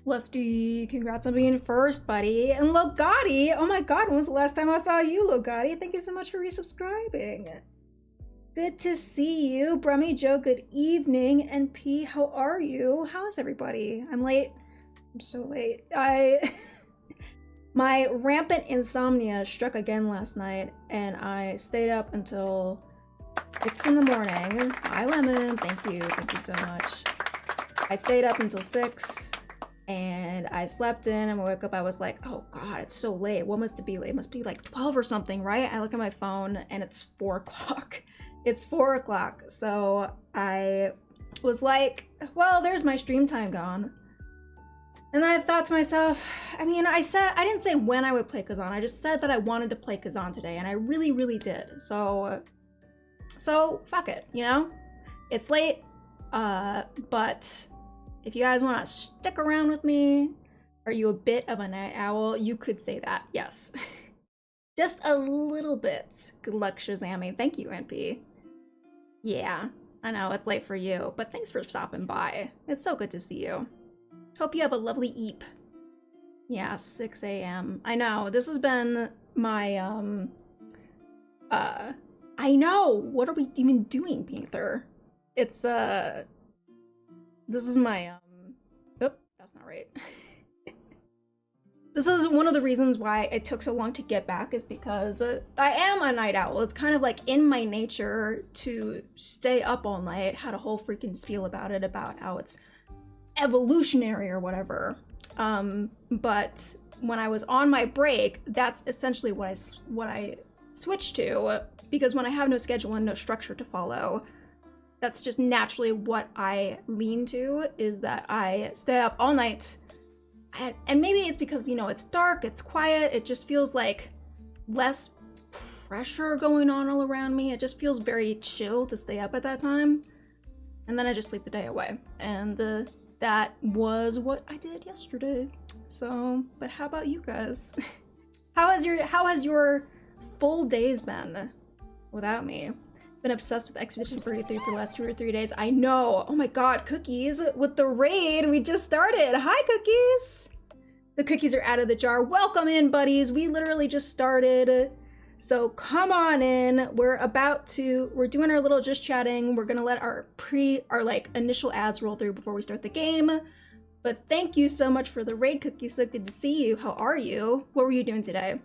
Lefty, congrats on being first, buddy. And Logatti, oh my god, when was the last time I saw you, Logatti? Thank you so much for resubscribing. Good to see you. Brummy Joe, good evening. And P, how are you? How is everybody? I'm late. I'm so late. My rampant insomnia struck again last night, and I stayed up until 6 in the morning. Hi, Lemon. Thank you. Thank you so much. I stayed up until 6. And I slept in and I woke up, I was like, oh god, it's so late. What must it be late? It must be like 12 or something, right? I look at my phone and it's 4 o'clock. It's 4 o'clock. So I was like, well, there's my stream time gone. And then I thought to myself, I didn't say when I would play Kazan. I just said that I wanted to play Kazan today, and I really, really did. So fuck it, you know? It's late, but if you guys want to stick around with me, are you a bit of a night owl? You could say that, yes. Just a little bit. Good luck, Shazammy. Thank you, NP. Yeah, I know, it's late for you, but thanks for stopping by. It's so good to see you. Hope you have a lovely eep. Yeah, 6 a.m. I know, this has been my, I know! What are we even doing, Panther? It's, this is my, oop, that's not right. This is one of the reasons why it took so long to get back, is because I am a night owl. It's kind of like in my nature to stay up all night. Had a whole freaking spiel about it, about how it's evolutionary or whatever. But when I was on my break, that's essentially what I switched to, because when I have no schedule and no structure to follow, that's just naturally what I lean to, is that I stay up all night. And maybe it's because, you know, it's dark, it's quiet, it just feels like less pressure going on all around me. It just feels very chill to stay up at that time. And then I just sleep the day away. And that was what I did yesterday. So, but how about you guys? How has your full days been without me? Been obsessed with Expedition 33 for the last 2 or 3 days. I know. Oh my god, Cookies with the raid. We just started. Hi, Cookies. The cookies are out of the jar. Welcome in, buddies. We literally just started. So come on in. We're doing our little just chatting. We're gonna let our initial ads roll through before we start the game. But thank you so much for the raid, Cookies. So good to see you. How are you? What were you doing today?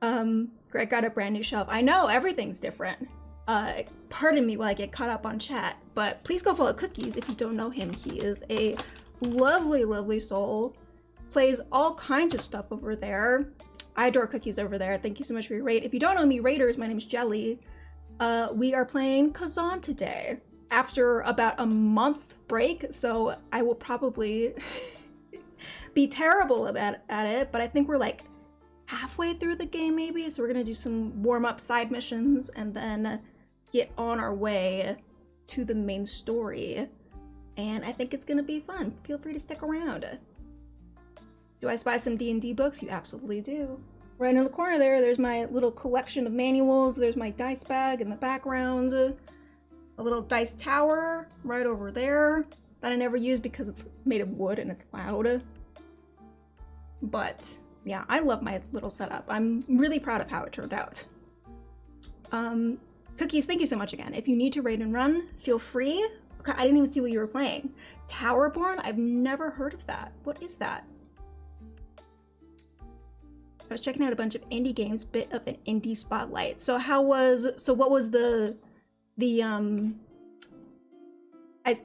Greg got a brand new shelf. I know, everything's different. Pardon me while I get caught up on chat, but please go follow Cookies if you don't know him. He is a lovely, lovely soul. Plays all kinds of stuff over there. I adore Cookies over there. Thank you so much for your raid. If you don't know me, Raiders, my name is Jelly. We are playing Kazan today after about a month break, so I will probably be terrible at it, but I think we're like halfway through the game maybe, so we're gonna do some warm-up side missions and then get on our way to the main story, and I think it's gonna be fun. Feel free to stick around. Do I spy some D&D books? You absolutely do. Right in the corner there's my little collection of manuals. There's my dice bag in the background. A little dice tower right over there that I never use because it's made of wood and it's loud. But yeah, I love my little setup. I'm really proud of how it turned out. Cookies, thank you so much again. If you need to raid and run, feel free. Okay, I didn't even see what you were playing. Towerborn? I've never heard of that. What is that? I was checking out a bunch of indie games, bit of an indie spotlight. So what was the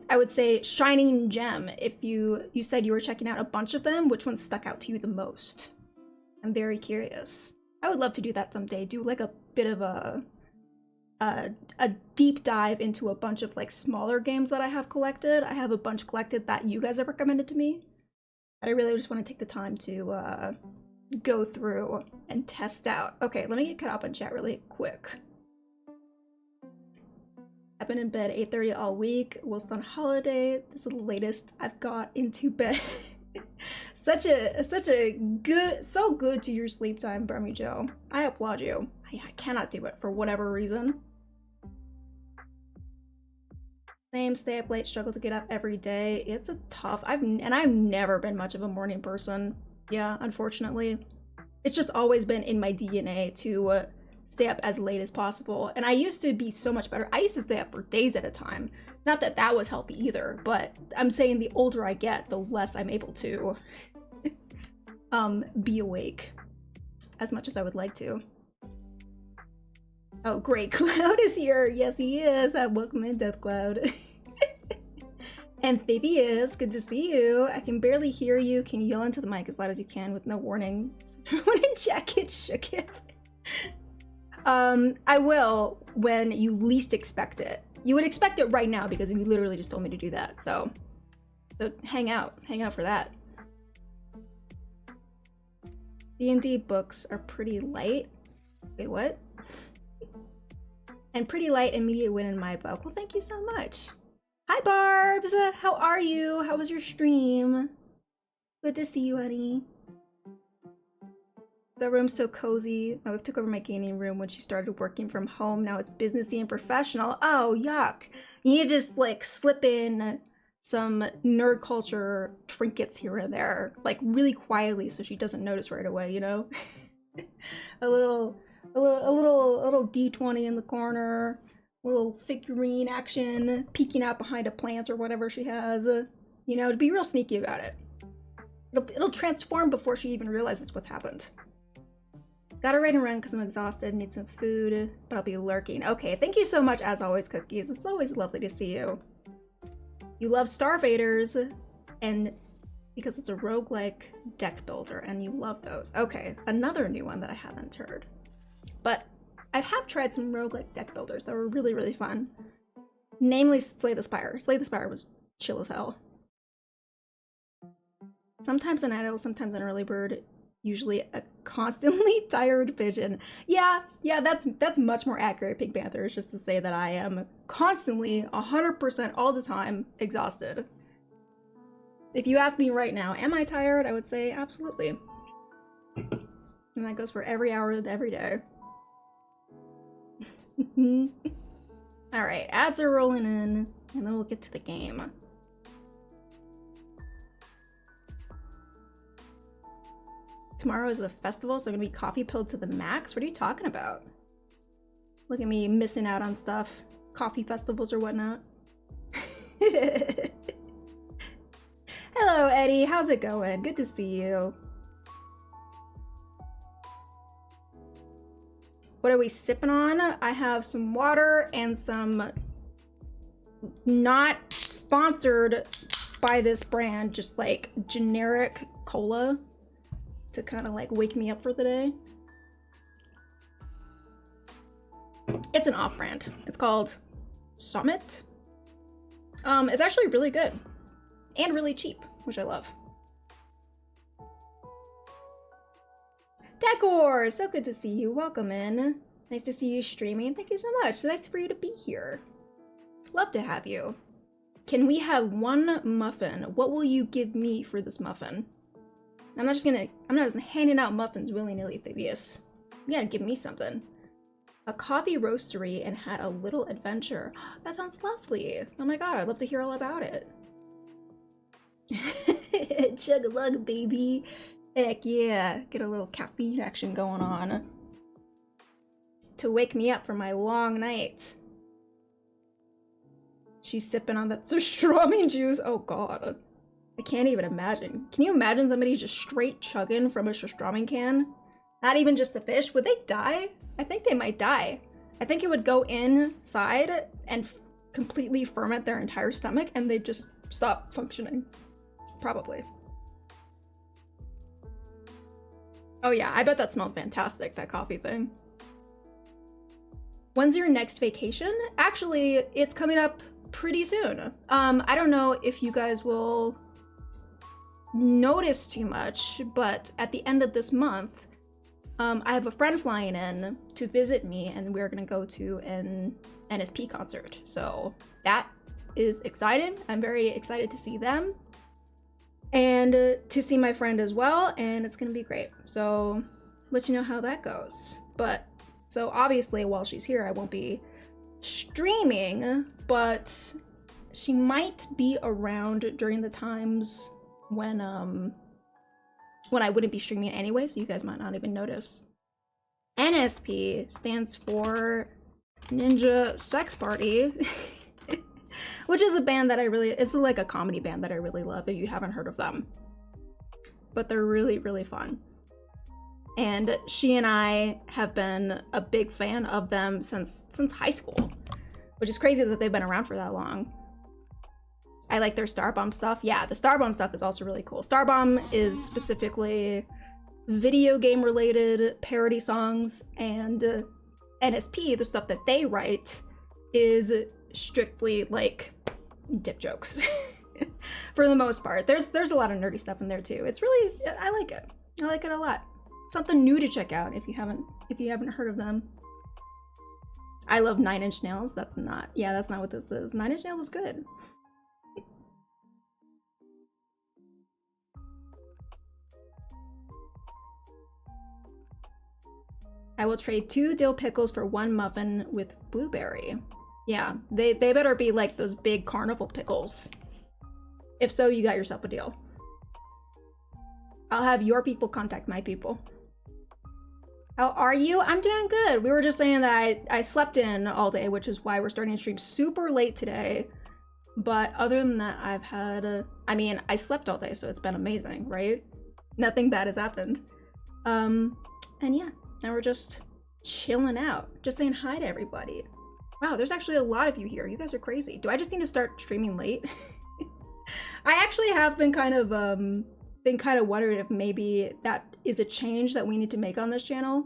I would say shining gem? If you said you were checking out a bunch of them, which one stuck out to you the most? I'm very curious. I would love to do that someday. Do like a bit of a deep dive into a bunch of like smaller games that I have collected. I have a bunch collected that you guys have recommended to me. But I really just want to take the time to go through and test out. Okay, let me get caught up on chat really quick. I've been in bed 8:30 all week whilst on holiday. This is the latest I've got into bed. such a good, so good to your sleep time, Brummy Joe. I applaud you. I cannot do it for whatever reason. Same, stay up late, struggle to get up every day. It's a tough, I've never been much of a morning person. Yeah, unfortunately. It's just always been in my DNA to stay up as late as possible. And I used to be so much better. I used to stay up for days at a time. Not that that was healthy either, but I'm saying the older I get, the less I'm able to be awake as much as I would like to. Oh, great. Cloud is here. Yes, he is. Welcome in, Death Cloud. And Fabius, good to see you. I can barely hear you. Can you yell into the mic as loud as you can with no warning? When a jacket shooketh. I will when you least expect it. You would expect it right now because you literally just told me to do that. So hang out for that. D&D books are pretty light. Wait, what? And pretty light, immediate win in my book. Well, thank you so much. Hi, Barbs! How are you? How was your stream? Good to see you, honey. The room's so cozy. My wife took over my gaming room when she started working from home. Now it's businessy and professional. Oh, yuck. You need to just, like, slip in some nerd culture trinkets here and there, like, really quietly so she doesn't notice right away, you know? a little D20 in the corner, a little figurine action peeking out behind a plant or whatever she has, you know, to be real sneaky about it. It'll transform before she even realizes what's happened. Gotta write and run because I'm exhausted, need some food, but I'll be lurking. Okay, thank you so much as always, Cookies. It's always lovely to see you. You love Starvaders, and because it's a roguelike deck builder, and you love those. Okay, another new one that I haven't heard. But I have tried some roguelike deck builders that were really, really fun. Namely, Slay the Spire. Slay the Spire was chill as hell. Sometimes an idol, sometimes an early bird, usually a constantly tired pigeon. Yeah, that's much more accurate, Pink Panther. It's just to say that I am constantly, 100% all the time, exhausted. If you ask me right now, am I tired? I would say absolutely. And that goes for every hour of every day. Alright, ads are rolling in, and then we'll get to the game. Tomorrow is the festival, so I'm gonna be coffee pilled to the max? What are you talking about? Look at me missing out on stuff. Coffee festivals or whatnot. Hello, Eddie. How's it going? Good to see you. What are we sipping on? I have some water and some not sponsored by this brand, just like generic cola to kind of like wake me up for the day. It's an off-brand. It's called Summit. It's actually really good and really cheap, which I love. Decor, so good to see you. Welcome in. Nice to see you streaming. Thank you so much. It's nice for you to be here. It's love to have you. Can we have one muffin? What will you give me for this muffin? I'm not just handing out muffins willy-nilly, Fabius. You gotta give me something. A coffee roastery and had a little adventure. That sounds lovely. Oh my god, I'd love to hear all about it. Chug-a-lug, baby. Heck yeah. Get a little caffeine action going on. To wake me up from my long night. She's sipping on that surströmming juice. Oh god. I can't even imagine. Can you imagine somebody just straight chugging from a surströmming can? Not even just the fish. Would they die? I think they might die. I think it would go inside and completely ferment their entire stomach and they'd just stop functioning. Probably. Oh yeah, I bet that smelled fantastic, that coffee thing. When's your next vacation? Actually, it's coming up pretty soon. I don't know if you guys will notice too much, but at the end of this month, I have a friend flying in to visit me and we're gonna go to an NSP concert. So that is exciting. I'm very excited to see them and to see my friend as well, and it's gonna be great. So let you know how that goes. But so obviously while she's here, I won't be streaming, but she might be around during the times when I wouldn't be streaming anyway, so you guys might not even notice. NSP stands for Ninja Sex Party, which is a band that it's like a comedy band that I really love if you haven't heard of them. But they're really, really fun. And she and I have been a big fan of them since high school, which is crazy that they've been around for that long. I like their Starbomb stuff. Yeah, the Starbomb stuff is also really cool. Starbomb is specifically video game related parody songs, and NSP, the stuff that they write, is strictly like dick jokes for the most part. There's a lot of nerdy stuff in there too. It's really, I like it. I like it a lot. Something new to check out if you haven't heard of them. I love Nine Inch Nails. That's not what this is. Nine Inch Nails is good. I will trade 2 dill pickles for 1 muffin with blueberry. Yeah, they better be like those big carnival pickles. If so, you got yourself a deal. I'll have your people contact my people. How are you? I'm doing good. We were just saying that I slept in all day, which is why we're starting to stream super late today. But other than that, I've had I slept all day, so it's been amazing, right? Nothing bad has happened. And yeah. Now we're just chilling out, just saying hi to everybody. Wow, there's actually a lot of you here. You guys are crazy. Do I just need to start streaming late? I actually have been kind of wondering if maybe that is a change that we need to make on this channel,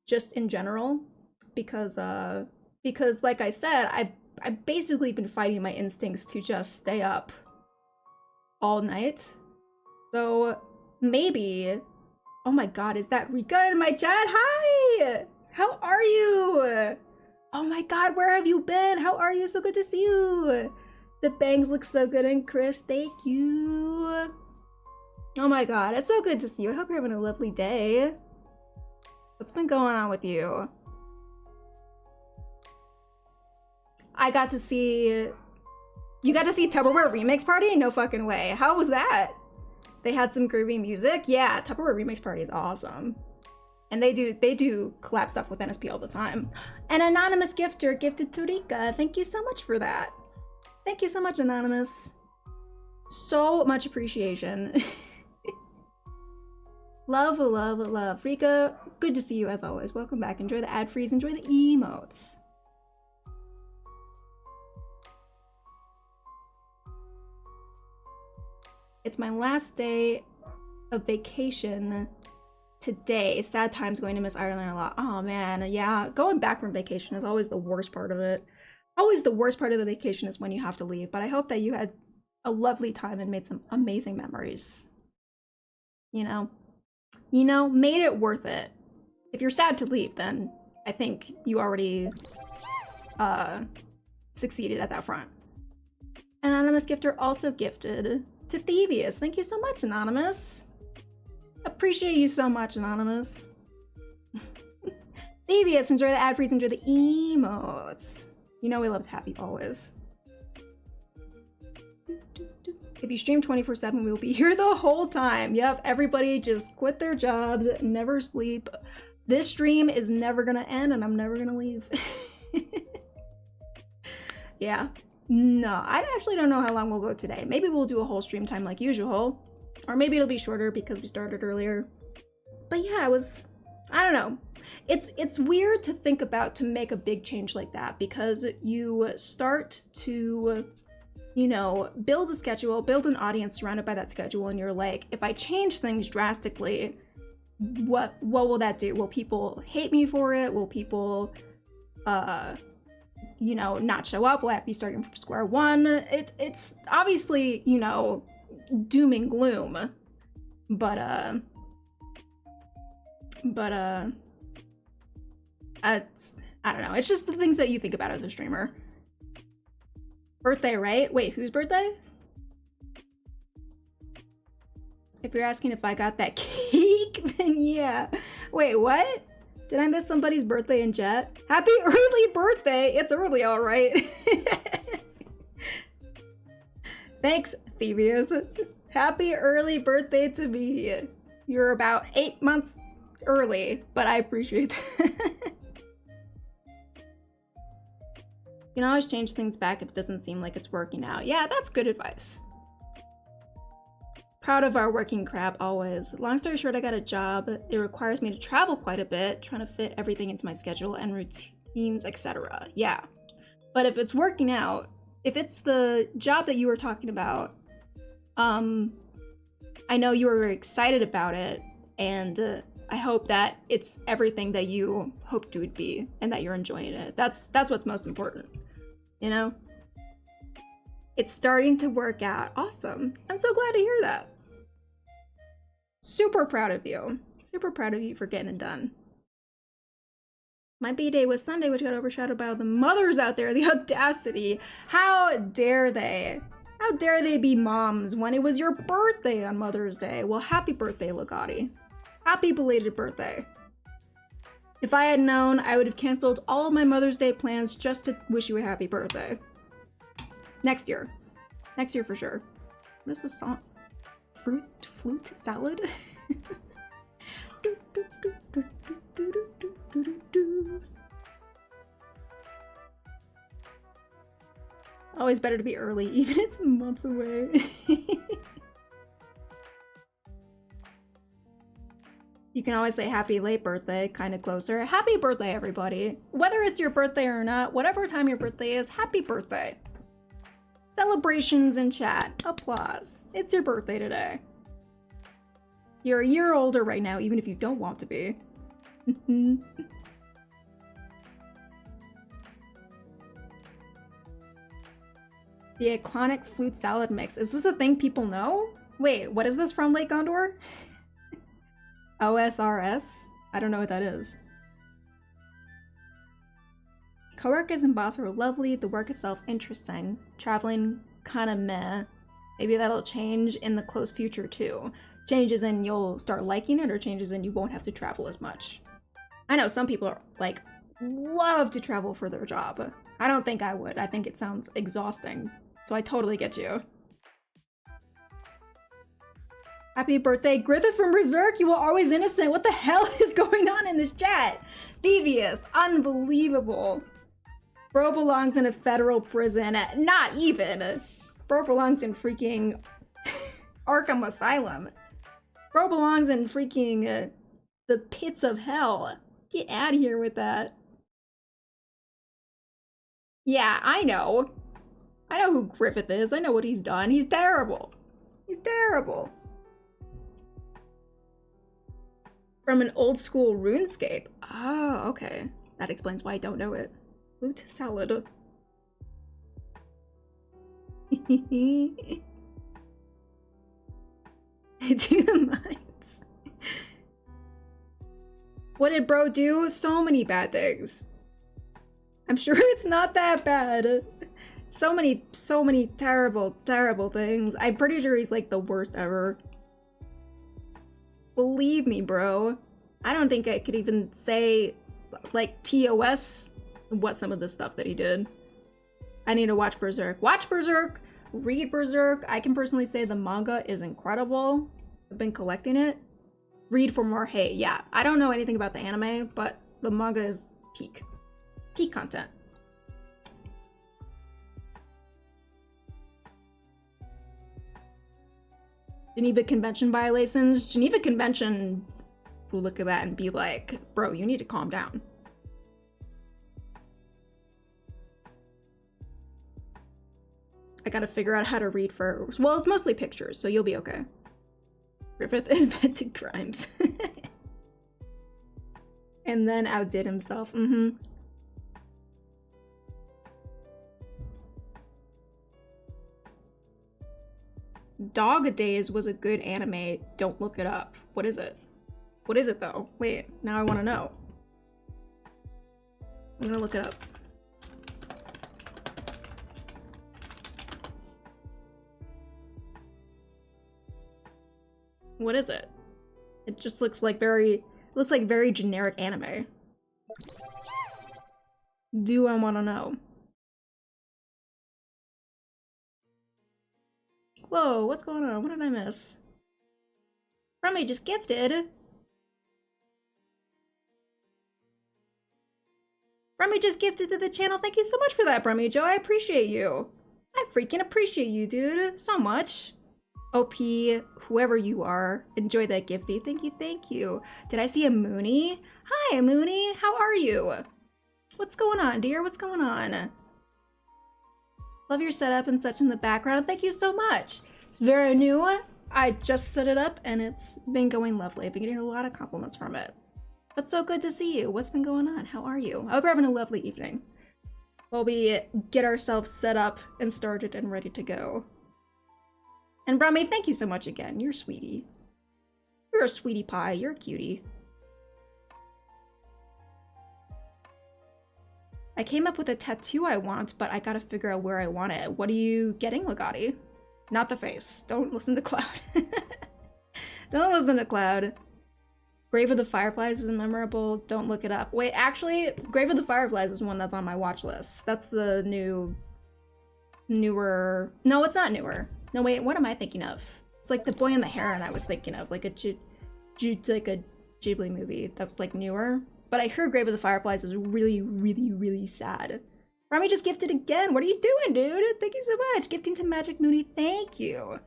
just in general, because like I said, I've basically been fighting my instincts to just stay up all night. So maybe. Oh my god, is that Rika in my chat? Hi! How are you? Oh my god, where have you been? How are you? So good to see you. The bangs look so good and crisp. Thank you. Oh my god, it's so good to see you. I hope you're having a lovely day. What's been going on with you? I got to see... You got to see Tupperware Remix Party? No fucking way. How was that? They had some groovy music. Yeah, Tupperware Remix Party is awesome. And they do collab stuff with NSP all the time. An anonymous gifter gifted to Rika. Thank you so much for that. Thank you so much, Anonymous. So much appreciation. Love, love, love. Rika, good to see you as always. Welcome back. Enjoy the ad freeze. Enjoy the emotes. It's my last day of vacation today. Sad times going to miss Ireland a lot. Oh man, yeah. Going back from vacation is always the worst part of it. Always the worst part of the vacation is when you have to leave. But I hope that you had a lovely time and made some amazing memories. You know, made it worth it. If you're sad to leave, then I think you already succeeded at that front. Anonymous gifter also gifted to Thievius. Thank you so much, Anonymous. Appreciate you so much, Anonymous. Thievius, enjoy the ad freeze, enjoy the emotes. You know we love to have you always. If you stream 24/7, we will be here the whole time. Yep, everybody just quit their jobs, never sleep. This stream is never gonna end and I'm never gonna leave. Yeah. No, I actually don't know how long we'll go today. Maybe we'll do a whole stream time like usual. Or maybe it'll be shorter because we started earlier. But yeah, I don't know. It's weird to think about to make a big change like that because you start to, build a schedule, build an audience surrounded by that schedule, and you're like, if I change things drastically, what will that do? Will people hate me for it? Will people not show up? Will I be starting from square one? It's obviously, doom and gloom. But I don't know. It's just the things that you think about as a streamer. Birthday, right? Wait, whose birthday? If you're asking if I got that cake, then yeah. Wait, what? Did I miss somebody's birthday in chat? Happy early birthday! It's early, all right. Thanks, Thievius. Happy early birthday to me. You're about 8 months early, but I appreciate that. You can always change things back if it doesn't seem like it's working out. Yeah, that's good advice. Proud of our working crap always. Long story short, I got a job. It requires me to travel quite a bit, trying to fit everything into my schedule and routines, etc. Yeah. But if it's working out, if it's the job that you were talking about, I know you were very excited about it, and I hope that it's everything that you hoped it would be and that you're enjoying it. That's what's most important, you know? It's starting to work out. Awesome. I'm so glad to hear that. Super proud of you. Super proud of you for getting it done. My B-Day was Sunday, which got overshadowed by all the mothers out there. The audacity. How dare they? How dare they be moms when it was your birthday on Mother's Day? Well, happy birthday, Legati. Happy belated birthday. If I had known, I would have canceled all of my Mother's Day plans just to wish you a happy birthday. Next year. Next year for sure. What is the song? Flute salad? Always better to be early, even if it's months away. You can always say happy late birthday, kind of closer. Happy birthday, everybody. Whether it's your birthday or not, whatever time your birthday is, happy birthday. Celebrations in chat. Applause. It's your birthday today. You're a year older right now, even if you don't want to be. The iconic flute salad mix. Is this a thing people know? Wait, what is this from, Lake Gondor? OSRS? I don't know what that is. Coworkers and boss are lovely, the work itself interesting. Traveling kinda meh. Maybe that'll change in the close future too. Changes in you'll start liking it, or changes in you won't have to travel as much. I know some people are like, love to travel for their job. I don't think I would. I think it sounds exhausting. So I totally get you. Happy birthday, Griffith from Berserk! You were always innocent! What the hell is going on in this chat? Thievius, unbelievable. Bro belongs in a federal prison. Not even. Bro belongs in freaking Arkham Asylum. Bro belongs in freaking the pits of hell. Get out of here with that. Yeah, I know. I know who Griffith is. I know what he's done. He's terrible. He's terrible. From an old school RuneScape. Oh, okay. That explains why I don't know it. Flute salad. To the mines. What did bro do? So many bad things. I'm sure it's not that bad. So many terrible, terrible things. I'm pretty sure he's like the worst ever. Believe me, bro. I don't think I could even say, like, TOS what some of the stuff that he did. I need to watch Berserk. Watch Berserk! Read Berserk. I can personally say the manga is incredible. I've been collecting it. Read for more hate. Yeah, I don't know anything about the anime, but the manga is peak. Peak content. Geneva Convention violations. Geneva Convention will look at that and be like, bro, you need to calm down. I gotta figure out how to read first. Well, it's mostly pictures, so you'll be okay. Griffith invented crimes. And then outdid himself. Dog Days was a good anime. Don't look it up. What is it? What is it though? Wait, now I want to know. I'm gonna look it up. What is it? It just looks like very generic anime. Do I want to know? Whoa, what's going on? What did I miss? Brummy just gifted. Brummy just gifted to the channel. Thank you so much for that, Brummy Joe. I appreciate you. I freaking appreciate you, dude. So much. OP, whoever you are, enjoy that gifty. Thank you, thank you. Did I see a Mooney? Hi, Mooney. How are you? What's going on, dear? What's going on? Love your setup and such in the background. Thank you so much. It's very new. I just set it up and it's been going lovely. I've been getting a lot of compliments from it. But so good to see you. What's been going on? How are you? I hope you're having a lovely evening. While we get ourselves set up and started and ready to go. And Brummy, thank you so much again. You're a sweetie. You're a sweetie pie. You're a cutie. I came up with a tattoo I want, but I gotta figure out where I want it. What are you getting, Legati? Not the face. Don't listen to Cloud. Don't listen to Cloud. Grave of the Fireflies is memorable. Don't look it up. Wait, actually, Grave of the Fireflies is one that's on my watch list. That's the newer... No, it's not newer. No, wait, what am I thinking of? It's like The Boy and the Heron I was thinking of. Like a Ghibli movie that's like newer. But I heard Grave of the Fireflies is really, really, really sad. Rami just gifted again. What are you doing, dude? Thank you so much. Gifting to Magic Mooney. Thank you.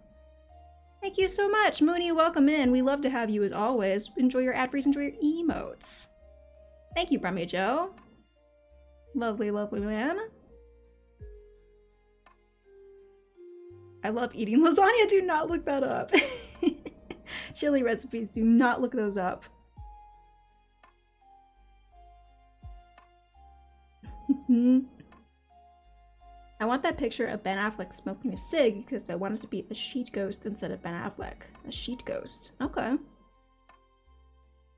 Thank you so much, Mooney. Welcome in. We love to have you as always. Enjoy your ad-frees, enjoy your emotes. Thank you, Brummy Joe. Lovely, lovely man. I love eating lasagna. Do not look that up. Chili recipes. Do not look those up. I want that picture of Ben Affleck smoking a cig because I want it to be a sheet ghost instead of Ben Affleck. A sheet ghost. Okay.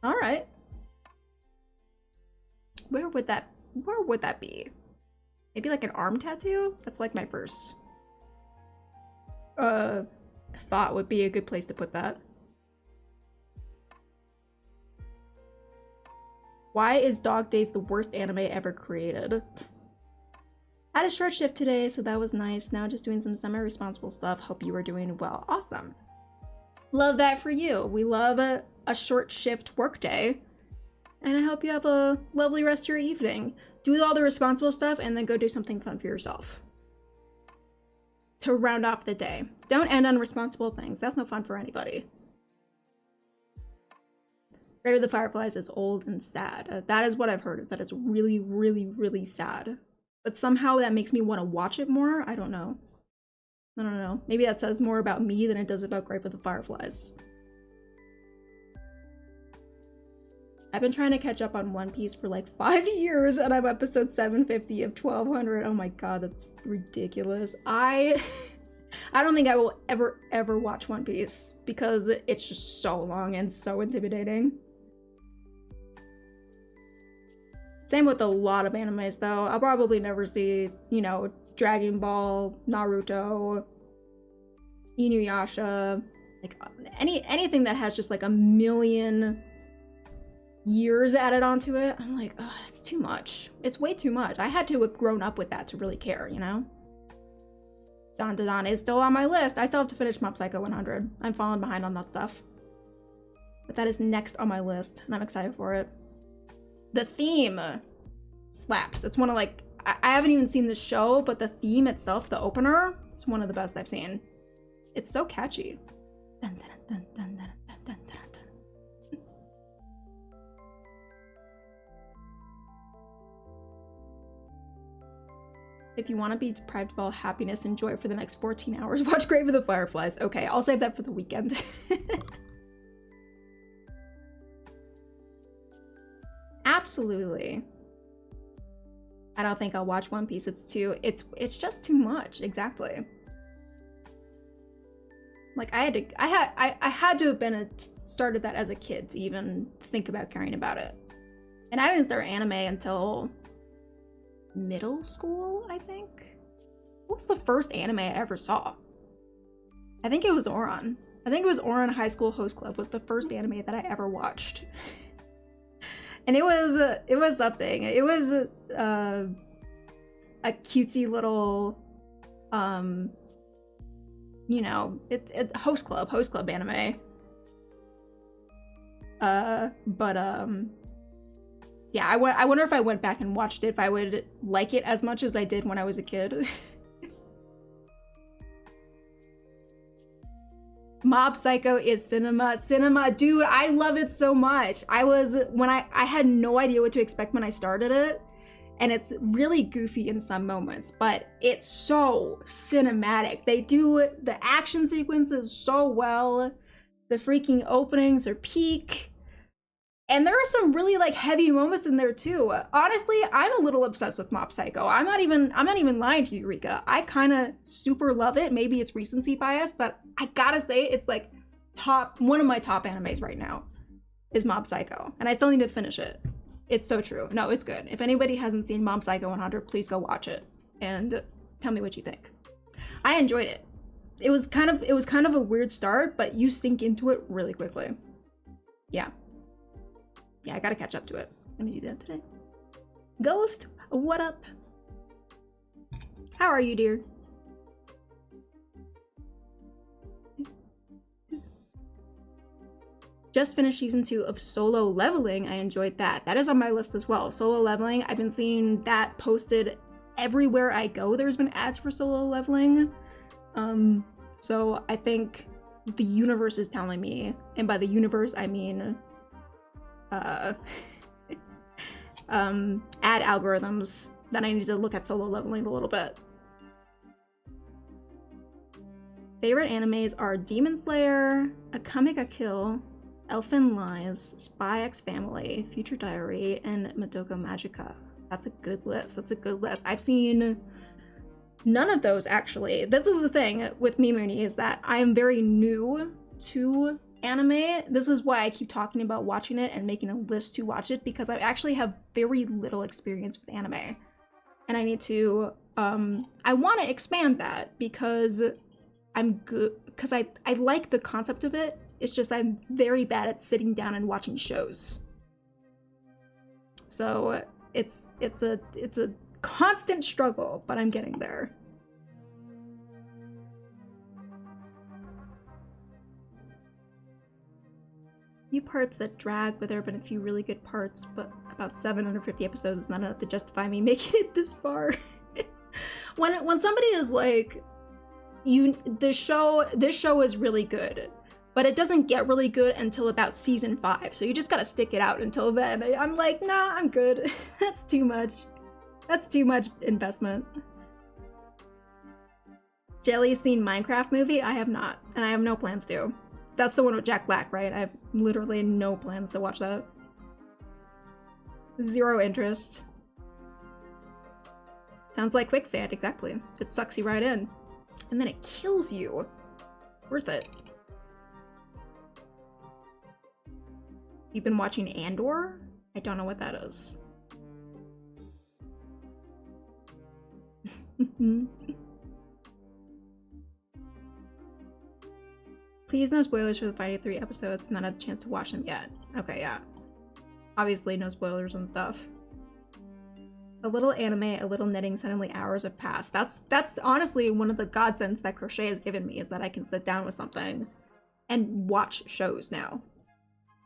Alright. Where would that be? Maybe like an arm tattoo? That's like my first thought would be a good place to put that. Why is Dog Days the worst anime ever created? I had a short shift today, so that was nice. Now just doing some semi-responsible stuff. Hope you are doing well. Awesome. Love that for you. We love a short shift workday. And I hope you have a lovely rest of your evening. Do all the responsible stuff and then go do something fun for yourself. To round off the day. Don't end on responsible things. That's no fun for anybody. Grave of the Fireflies is old and sad. That is what I've heard, is that it's really, really, really sad. But somehow that makes me want to watch it more. I don't know. I don't know. Maybe that says more about me than it does about Grave of the Fireflies. I've been trying to catch up on One Piece for like 5 years and I'm episode 750 of 1200. Oh my god, that's ridiculous. I don't think I will ever watch One Piece because it's just so long and so intimidating. Same with a lot of animes though. I'll probably never see, you know, Dragon Ball, Naruto, Inuyasha, like anything that has just like a million years added onto it. I'm like, oh, it's too much. It's way too much. I had to have grown up with that to really care, you know? Dan Da Dan is still on my list. I still have to finish Mob Psycho 100. I'm falling behind on that stuff. But that is next on my list, and I'm excited for it. The theme slaps. It's one of like, I haven't even seen the show, but the theme itself, the opener, it's one of the best I've seen. It's so catchy. Dun, dun, dun, dun, dun, dun, dun, dun, dun. If you want to be deprived of all happiness and joy for the next 14 hours, watch Grave of the Fireflies. Okay, I'll save that for the weekend. Absolutely. I don't think I'll watch One Piece. It's just too much. Exactly. Like I had to have been started that as a kid to even think about caring about it. And I didn't start anime until middle school, I think. What was the first anime I ever saw? I think it was Ouran. I think it was Ouran High School Host Club was the first anime that I ever watched. And it was something. It was a cutesy little you know, it host club anime. Yeah, I wonder if I went back and watched it, if I would like it as much as I did when I was a kid. Mob Psycho is cinema. Dude, I love it so much. I had no idea what to expect when I started it, and it's really goofy in some moments, but it's so cinematic. They do the action sequences so well. The freaking openings are peak. And there are some really like heavy moments in there too. Honestly, I'm a little obsessed with Mob Psycho. I'm not even lying to you, Rika. I kind of super love it. Maybe it's recency bias, but I gotta say it's like one of my top animes right now is Mob Psycho. And I still need to finish it. It's so true. No, it's good. If anybody hasn't seen Mob Psycho 100, please go watch it and tell me what you think. I enjoyed it. It was kind of a weird start, but you sink into it really quickly. Yeah. Yeah, I gotta catch up to it. Let me do that today. Ghost, what up? How are you, dear? Just finished season 2 of Solo Leveling. I enjoyed that. That is on my list as well. Solo Leveling, I've been seeing that posted everywhere I go. There's been ads for Solo Leveling. So I think the universe is telling me, and by the universe I mean ad algorithms, that I need to look at Solo Leveling a little bit. Favorite animes are Demon Slayer, Akame ga Kill, Elfen Lies, Spy X Family, Future Diary, and Madoka Magica. That's a good list. I've seen none of those, actually. This is the thing with Mimuni, is that I am very new to anime. This is why I keep talking about watching it and making a list to watch it, because I actually have very little experience with anime. And I need to, I want to expand that, because I'm good, because I like the concept of it. It's just I'm very bad at sitting down and watching shows. So it's a constant struggle, but I'm getting there. Few parts that drag, but there have been a few really good parts, but about 750 episodes is not enough to justify me making it this far. When somebody is like, this show is really good, but it doesn't get really good until about season 5, so you just gotta stick it out until then. I'm like, nah, I'm good. That's too much. That's too much investment. Jelly's seen Minecraft movie? I have not, and I have no plans to. That's the one with Jack Black, right? I have literally no plans to watch that. Zero interest. Sounds like quicksand, exactly. It sucks you right in. And then it kills you. Worth it. You've been watching Andor? I don't know what that is. Please no spoilers for the final 3 episodes. I've not had a chance to watch them yet. Okay, yeah. Obviously no spoilers and stuff. A little anime, a little knitting, suddenly hours have passed. That's honestly one of the godsends that crochet has given me, is that I can sit down with something and watch shows now.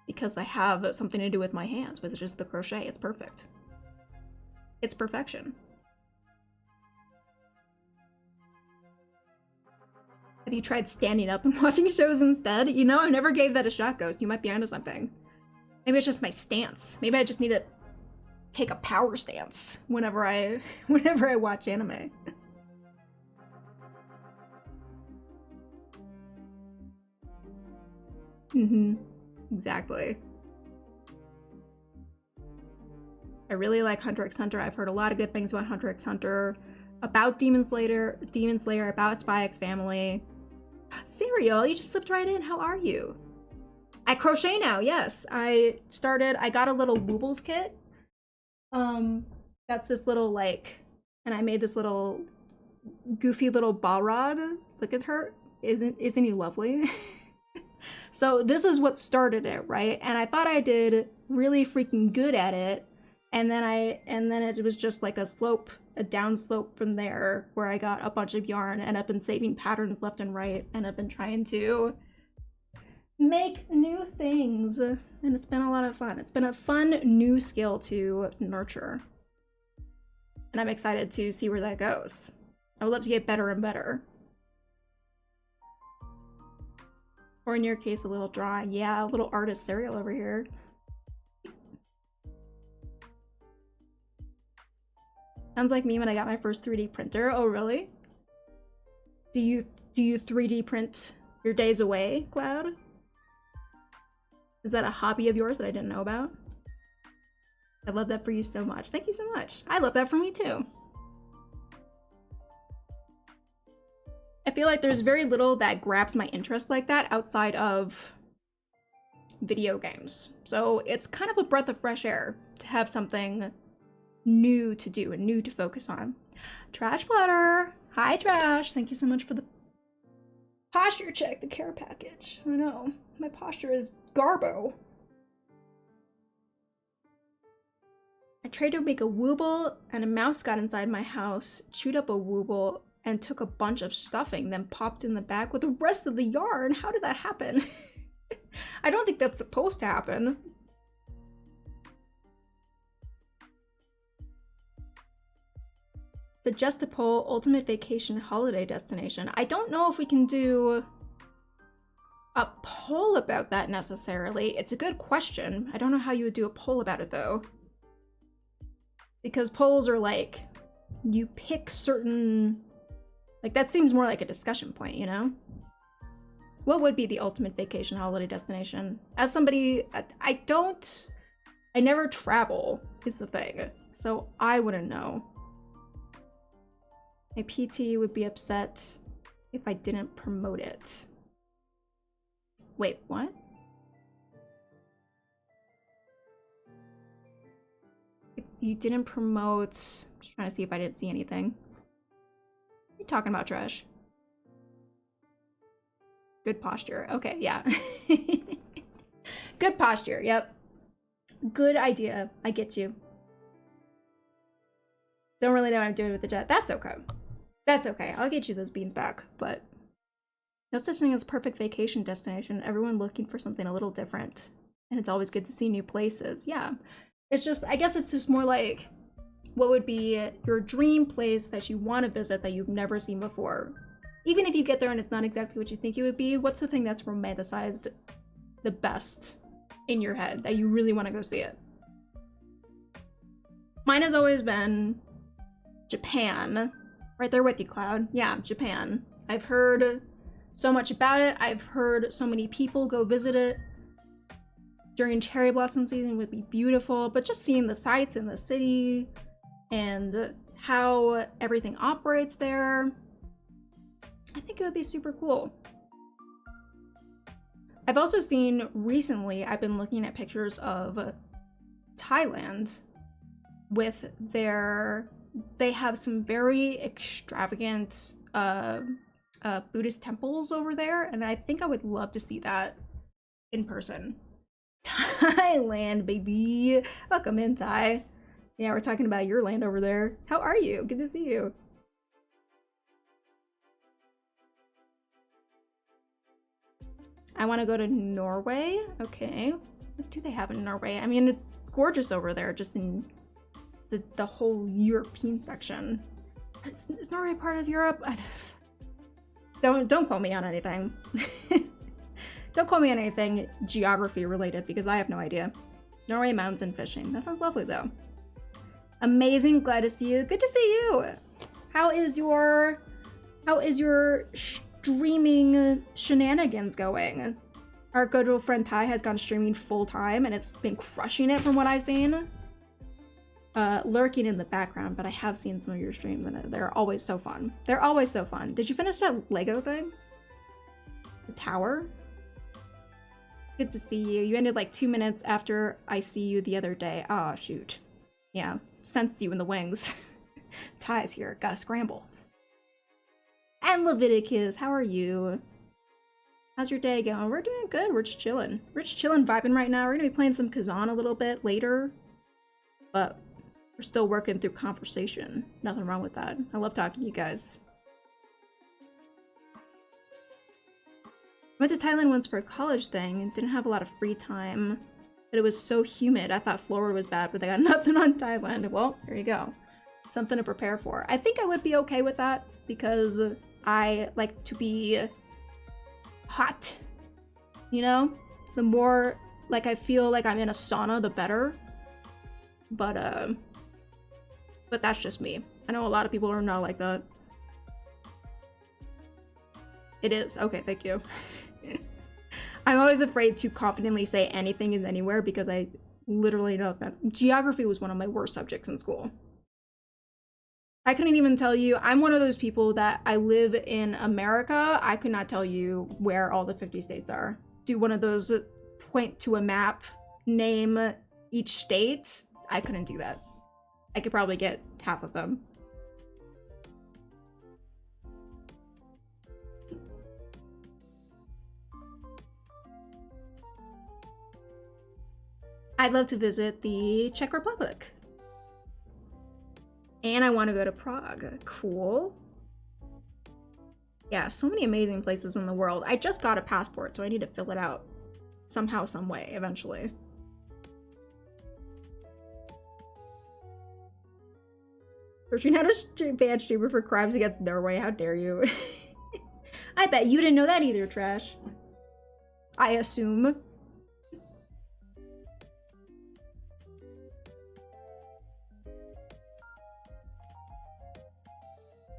Because I have something to do with my hands, which is just the crochet. It's perfect. It's perfection. Have you tried standing up and watching shows instead? You know, I never gave that a shot, Ghost. You might be onto something. Maybe it's just my stance. Maybe I just need to take a power stance whenever I watch anime. Exactly. I really like Hunter x Hunter. I've heard a lot of good things about Hunter x Hunter, about Demon Slayer, about Spy X Family. Cereal, you just slipped right in. How are you? I crochet now, yes. I got a little Woobles kit. That's this little, like, and I made this little goofy little Balrog. Look at her. Isn't he lovely? So this is what started it, right? And I thought I did really freaking good at it. And then it was just like a slope a downslope from there where I got a bunch of yarn and I've been saving patterns left and right and I've been trying to make new things, and it's been a lot of fun. It's been a fun new skill to nurture, and I'm excited to see where that goes. I would love to get better and better. Or in your case, a little drawing. Yeah, a little artist cereal over here. Sounds like me when I got my first 3D printer. Oh, really? Do you 3D print your days away, Cloud? Is that a hobby of yours that I didn't know about? I love that for you so much. Thank you so much. I love that for me too. I feel like there's very little that grabs my interest like that outside of video games. So it's kind of a breath of fresh air to have something new to do and new to focus on. Trash Platter! Hi, Trash! Thank you so much for the posture check, the care package. I know, my posture is garbo. I tried to make a wooble and a mouse got inside my house, chewed up a wooble, and took a bunch of stuffing, then popped in the bag with the rest of the yarn. How did that happen? I don't think that's supposed to happen. Suggest a poll, ultimate vacation holiday destination. I don't know if we can do a poll about that necessarily. It's a good question. I don't know how you would do a poll about it though. Because polls are like, you pick certain, like that seems more like a discussion point, you know? What would be the ultimate vacation holiday destination? As somebody, I never travel is the thing. So I wouldn't know. My PT would be upset if I didn't promote it. Wait, what? If you didn't promote... I'm just trying to see if I didn't see anything. What are you talking about, Trash? Good posture. Okay, yeah. Good posture, yep. Good idea. I get you. Don't really know what I'm doing with the jet. That's okay. That's okay. I'll get you those beans back, but no such thing as a perfect vacation destination. Everyone looking for something a little different. And it's always good to see new places. Yeah. It's just, I guess it's just more like, what would be your dream place that you want to visit that you've never seen before? Even if you get there and it's not exactly what you think it would be, what's the thing that's romanticized the best in your head that you really want to go see it? Mine has always been Japan. Right there with you, Cloud. Yeah, Japan. I've heard so much about it. I've heard so many people go visit it. During cherry blossom season would be beautiful, but just seeing the sights in the city and how everything operates there, I think it would be super cool. I've also seen recently, I've been looking at pictures of Thailand with their... They have some very extravagant Buddhist temples over there, and I think I would love to see that in person. Thailand, baby! Welcome in, Thai. Yeah, we're talking about your land over there. How are you? Good to see you. I want to go to Norway. Okay. What do they have in Norway? I mean, it's gorgeous over there, just in the whole European section. Is Norway part of Europe? Don't quote me on anything. Don't quote me on anything geography related because I have no idea. Norway mountains and fishing. That sounds lovely though. Amazing, glad to see you. Good to see you. How is your streaming shenanigans going? Our good old friend Ty has gone streaming full time and it's been crushing it from what I've seen. Lurking in the background, but I have seen some of your streams and they're always so fun. They're always so fun. Did you finish that Lego thing? The tower? Good to see you. You ended like 2 minutes after I see you the other day. Oh, shoot. Yeah, sensed you in the wings. Ty's here. Gotta scramble. And Leviticus, how are you? How's your day going? We're doing good. We're just chilling. We're just chilling, vibing right now. We're gonna be playing some Kazan a little bit later. But We're still working through conversation. Nothing wrong with that. I love talking to you guys. Went to Thailand once for a college thing and didn't have a lot of free time. But it was so humid. I thought Florida was bad, but they got nothing on Thailand. Well, there you go. Something to prepare for. I think I would be okay with that because I like to be hot. You know? The more like I feel like I'm in a sauna, the better. But that's just me. I know a lot of people are not like that. It is. Okay, thank you. I'm always afraid to confidently say anything is anywhere because I literally know that geography was one of my worst subjects in school. I couldn't even tell you. I'm one of those people that I live in America. I could not tell you where all the 50 states are. Do one of those point to a map, name each state. I couldn't do that. I could probably get half of them. I'd love to visit the Czech Republic. And I want to go to Prague. Cool. Yeah, so many amazing places in the world. I just got a passport, so I need to fill it out somehow, some way, eventually. Searching out a bad streamer for crimes against Norway. How dare you? I bet you didn't know that either, Trash. I assume.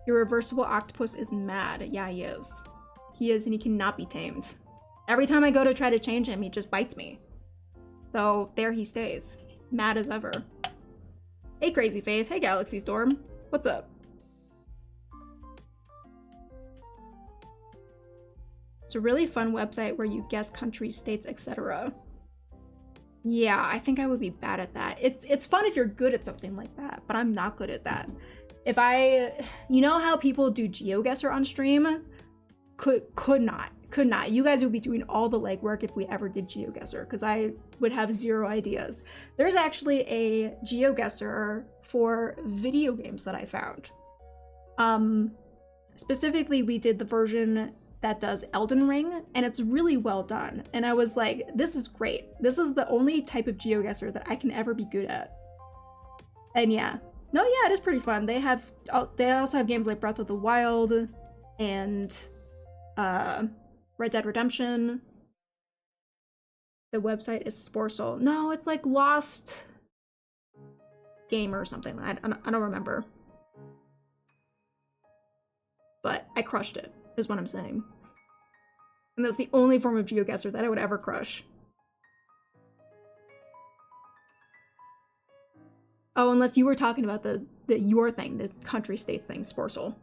Your reversible octopus is mad. Yeah, he is. He is, and he cannot be tamed. Every time I go to try to change him, he just bites me. So there he stays. Mad as ever. Hey, Crazy Face. Hey, Galaxy Storm. What's up? It's a really fun website where you guess countries, states, etc. Yeah, I think I would be bad at that. It's fun if you're good at something like that, but I'm not good at that. If you know how people do GeoGuessr on stream? Could not. You guys would be doing all the legwork if we ever did GeoGuessr, because I would have zero ideas. There's actually a GeoGuessr for video games that I found. Specifically, we did the version that does Elden Ring, and it's really well done. And I was like, this is great. This is the only type of GeoGuessr that I can ever be good at. And yeah. No, yeah, it is pretty fun. They also have games like Breath of the Wild and Red Dead Redemption. The website is Sporcel. No, it's like Lost Game or something. I don't remember. But I crushed it, is what I'm saying. And that's the only form of GeoGuessr that I would ever crush. Oh, unless you were talking about your thing, the country states thing, Sporcel.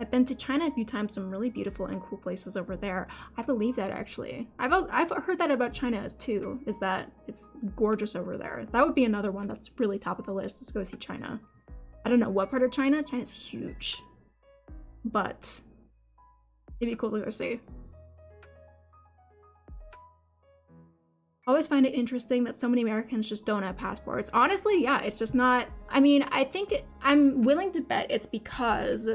I've been to China a few times, some really beautiful and cool places over there. I believe that, actually. I've heard that about China as too, is that it's gorgeous over there. That would be another one that's really top of the list, is go see China. I don't know what part of China. China's huge. But it'd be cool to go see. Always find it interesting that so many Americans just don't have passports. Honestly, yeah, it's just not. I mean, I think I'm willing to bet it's because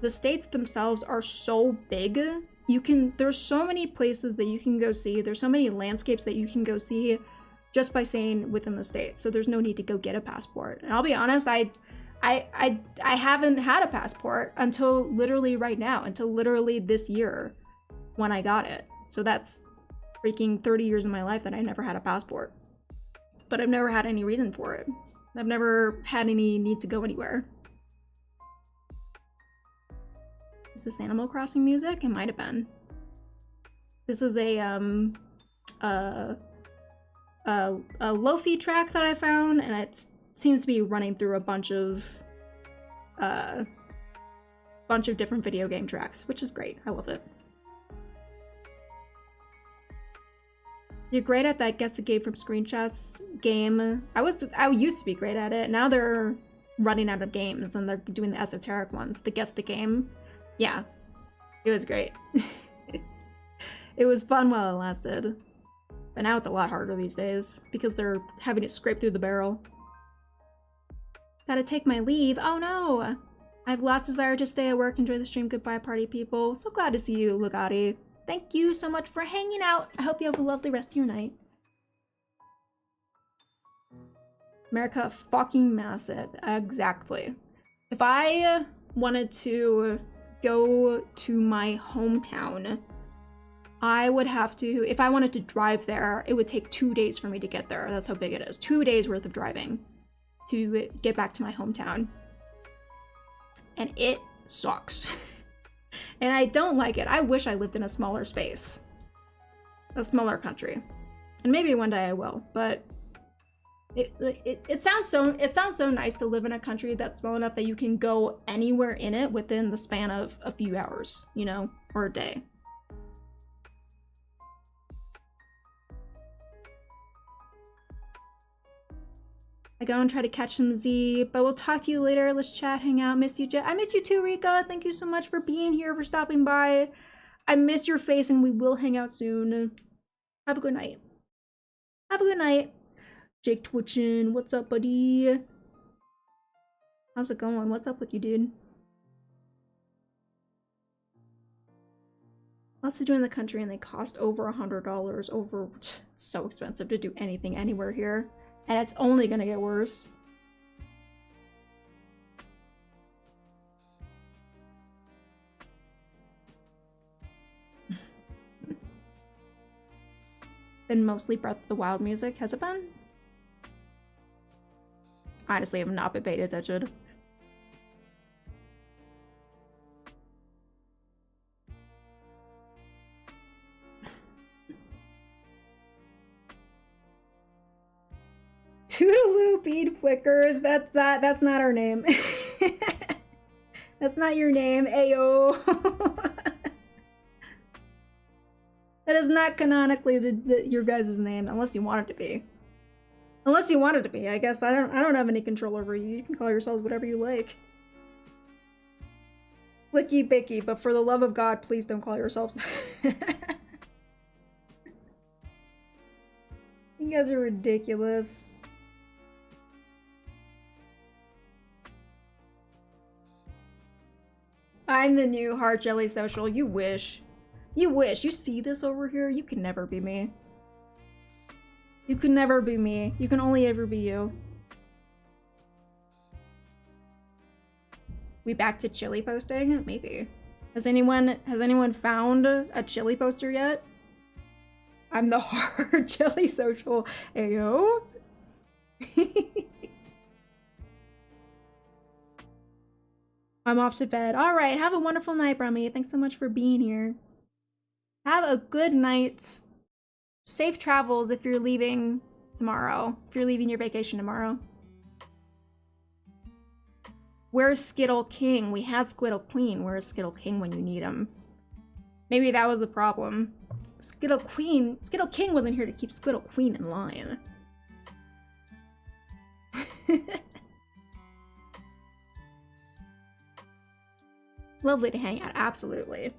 the states themselves are so big. There's so many places that you can go see. There's so many landscapes that you can go see just by staying within the states. So there's no need to go get a passport. And I'll be honest, I haven't had a passport until literally right now, until literally this year when I got it. So that's freaking 30 years of my life that I never had a passport. But I've never had any reason for it. I've never had any need to go anywhere. Is this Animal Crossing music? It might have been. This is a lo-fi track that I found, and it seems to be running through a bunch of different video game tracks, which is great. I love it. You're great at that guess the game from screenshots game. I used to be great at it. Now they're running out of games and they're doing the esoteric ones. The guess the game. Yeah, it was great. It was fun while it lasted. But now it's a lot harder these days because they're having to scrape through the barrel. Gotta take my leave. Oh no! I've lost desire to stay at work. Enjoy the stream. Goodbye, party people. So glad to see you, Lugatti. Thank you so much for hanging out. I hope you have a lovely rest of your night. America fucking massive. Exactly. If I wanted to go to my hometown, I would have to, if I wanted to drive there, it would take 2 days for me to get there. That's how big it is. 2 days worth of driving to get back to my hometown. And it sucks. And I don't like it. I wish I lived in a smaller space. A smaller country. And maybe one day I will, but it sounds so nice to live in a country that's small enough that you can go anywhere in it within the span of a few hours, you know, or a day. I go and try to catch some Z, but we'll talk to you later. Let's chat, hang out. Miss you, Jet. I miss you too, Rika. Thank you so much for being here, for stopping by. I miss your face, and we will hang out soon. Have a good night. Have a good night. Jake Twitchin, what's up, buddy? How's it going? What's up with you, dude? Lots to do in the country, and they cost over $100. Over, it's so expensive to do anything anywhere here. And it's only gonna get worse. Been mostly Breath of the Wild music, has it been? Honestly, I've not been paying attention. Toodaloo bead flickers. That's not our name. That's not your name, Ayo. That is not canonically your guys' name, unless you want it to be. Unless you want it to be, I guess. I don't have any control over you. You can call yourselves whatever you like. Flicky Bicky, but for the love of God, please don't call yourselves that. You guys are ridiculous. I'm the new Heart Jelly Social. You wish. You wish. You see this over here? You can never be me. You can never be me. You can only ever be you. We back to chili posting? Maybe. Has anyone found a chili poster yet? I'm the Heart Jelly Social. Ayo. I'm off to bed. All right, have a wonderful night, Brummy. Thanks so much for being here. Have a good night. Safe travels if you're leaving tomorrow. If you're leaving your vacation tomorrow. Where's Skittle King? We had Skittle Queen. Where's Skittle King when you need him? Maybe that was the problem. Skittle King wasn't here to keep Skittle Queen in line. Lovely to hang out, absolutely.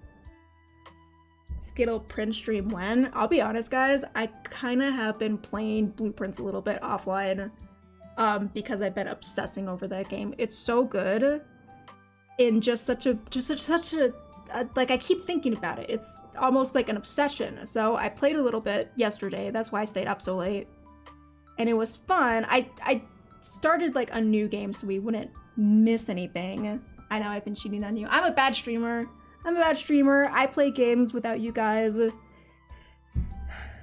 Skittle print stream when? I'll be honest, guys, I kind of have been playing Blueprints a little bit offline because I've been obsessing over that game. It's so good in just such a like, I keep thinking about it. It's almost like an obsession. So I played a little bit yesterday. That's why I stayed up so late. And it was fun. I started like a new game so we wouldn't miss anything. I know I've been cheating on you. I'm a bad streamer. I play games without you guys.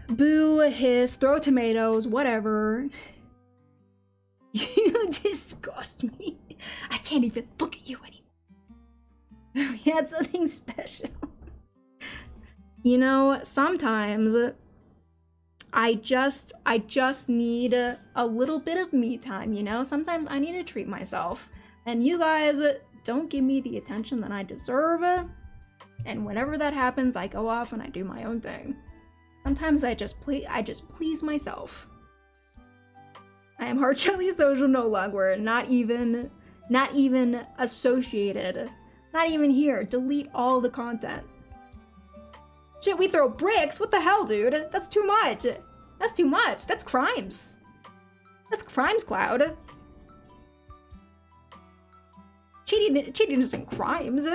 Boo, hiss, throw tomatoes, whatever. You disgust me. I can't even look at you anymore. We had something special. You know, sometimes I just need a little bit of me time, you know? Sometimes I need to treat myself. And you guys don't give me the attention that I deserve. And whenever that happens, I go off and I do my own thing. Sometimes I just please myself. I am Heart Jelly Social no longer. Not even associated. Not even here. Delete all the content. Shit, we throw bricks? What the hell, dude? That's too much. That's too much. That's crimes. That's crimes, Cloud. Cheating isn't crimes.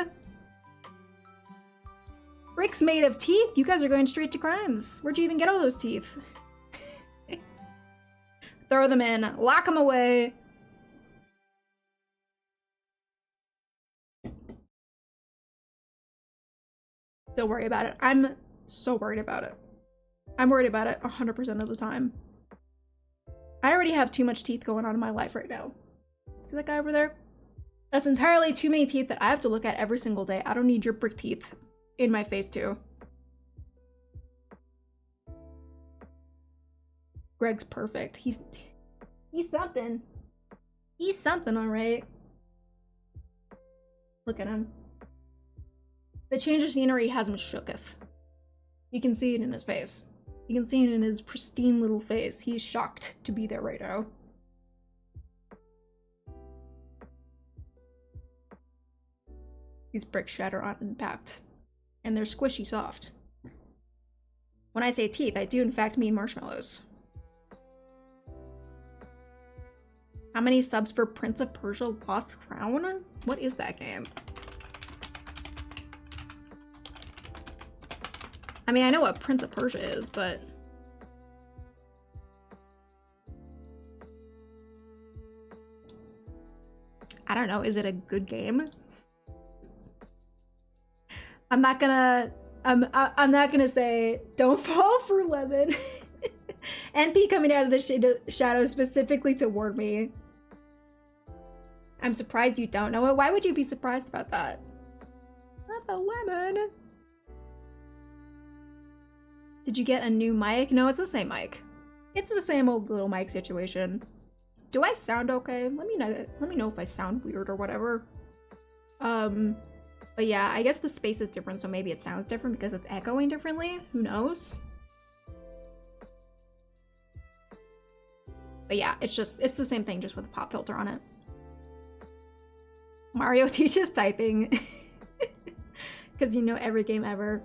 Bricks made of teeth? You guys are going straight to crimes. Where'd you even get all those teeth? Throw them in. Lock them away. Don't worry about it. I'm so worried about it. I'm worried about it 100% of the time. I already have too much teeth going on in my life right now. See that guy over there? That's entirely too many teeth that I have to look at every single day. I don't need your brick teeth in my face too. Greg's perfect. He's something. He's something, all right. Look at him. The change of scenery has him shooketh. You can see it in his face. You can see it in his pristine little face. He's shocked to be there right now. These bricks shatter on impact, and they're squishy soft. When I say teeth, I do in fact mean marshmallows. How many subs for Prince of Persia Lost Crown? What is that game? I mean, I know what Prince of Persia is, but... I don't know, is it a good game? I'm not gonna say, don't fall for Lemon. NP coming out of the shadows specifically to warn me. I'm surprised you don't know it. Why would you be surprised about that? Not the lemon. Did you get a new mic? No, it's the same mic. It's the same old little mic situation. Do I sound okay? Let me know if I sound weird or whatever. But yeah, I guess the space is different, so maybe it sounds different because it's echoing differently. Who knows? But yeah, it's the same thing, just with a pop filter on it. Mario teaches typing. Because you know every game ever.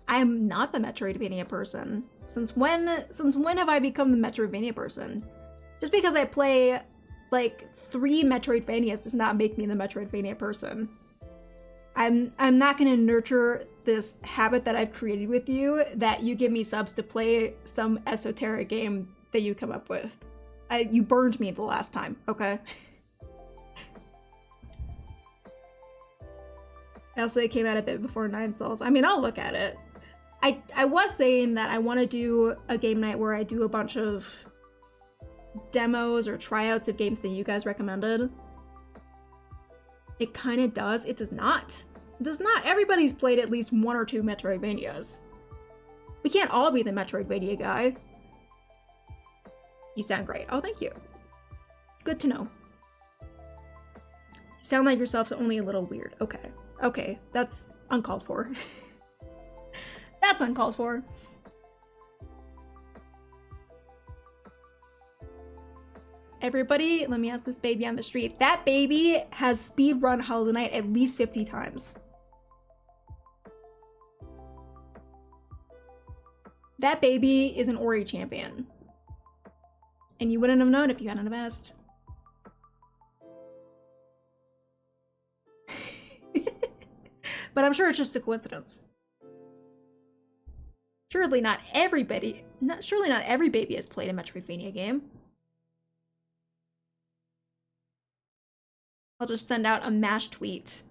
I am not the Metroidvania person. Since when have I become the Metroidvania person? Just because I play like 3 Metroidvanias does not make me the Metroidvania person. I'm not gonna nurture this habit that I've created with you that you give me subs to play some esoteric game that you come up with. You burned me the last time, okay? Also, it came out a bit before Nine Souls. I mean, I'll look at it. I was saying that I want to do a game night where I do a bunch of demos or tryouts of games that you guys recommended. It kind of does. It does not. It does not. Everybody's played at least 1 or 2 Metroidvanias. We can't all be the Metroidvania guy. You sound great. Oh, thank you. Good to know. You sound like yourself's only a little weird. Okay. Okay, that's uncalled for. That's uncalled for. Everybody, let me ask this baby on the street. That baby has speedrun Hollow Knight at least 50 times. That baby is an Ori champion. And you wouldn't have known if you hadn't have asked. But I'm sure it's just a coincidence. Surely not every baby has played a Metroidvania game. I'll just send out a MASH tweet.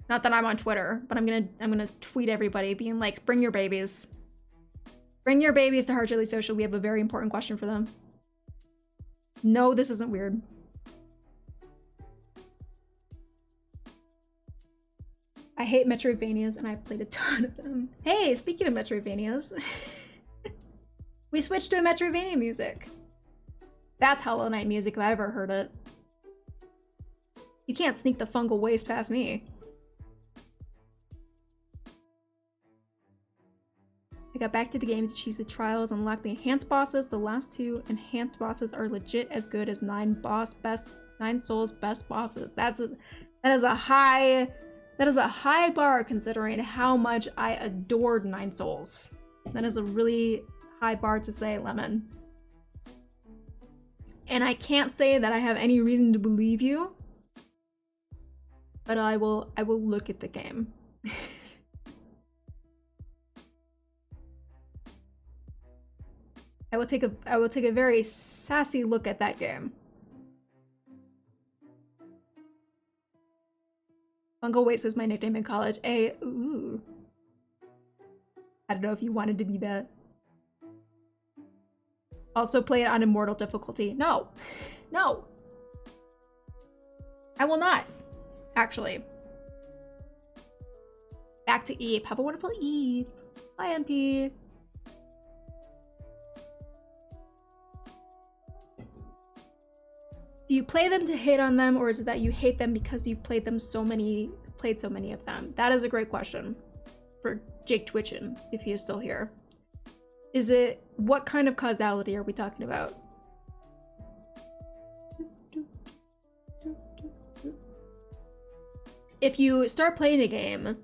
Not that I'm on Twitter, but I'm gonna tweet everybody being like, bring your babies. Bring your babies to Heart Jelly Social. We have a very important question for them. No, this isn't weird. I hate Metroidvanias and I've played a ton of them. Hey, speaking of Metroidvanias, we switched to a Metroidvania music. That's Hollow Knight music if I ever heard it. You can't sneak the fungal waste past me. I got back to the game to choose the trials, unlock the enhanced bosses. The last 2 enhanced bosses are legit as good as 9 Souls best bosses. That is a high bar considering how much I adored 9 Souls. That is a really high bar to say, Lemon. And I can't say that I have any reason to believe you, but I will look at the game. I will take a very sassy look at that game. Bungle Waste is my nickname in college. Ooh. I don't know if you wanted to be that. Also play it on Immortal difficulty. No. No. I will not. Actually. Back to Eve. Have a wonderful Eve. Bye, MP. Do you play them to hate on them, or is it that you hate them because you've played so many of them? That is a great question for Jake Twitchin, if he is still here. Is it, what kind of causality are we talking about? If you start playing a game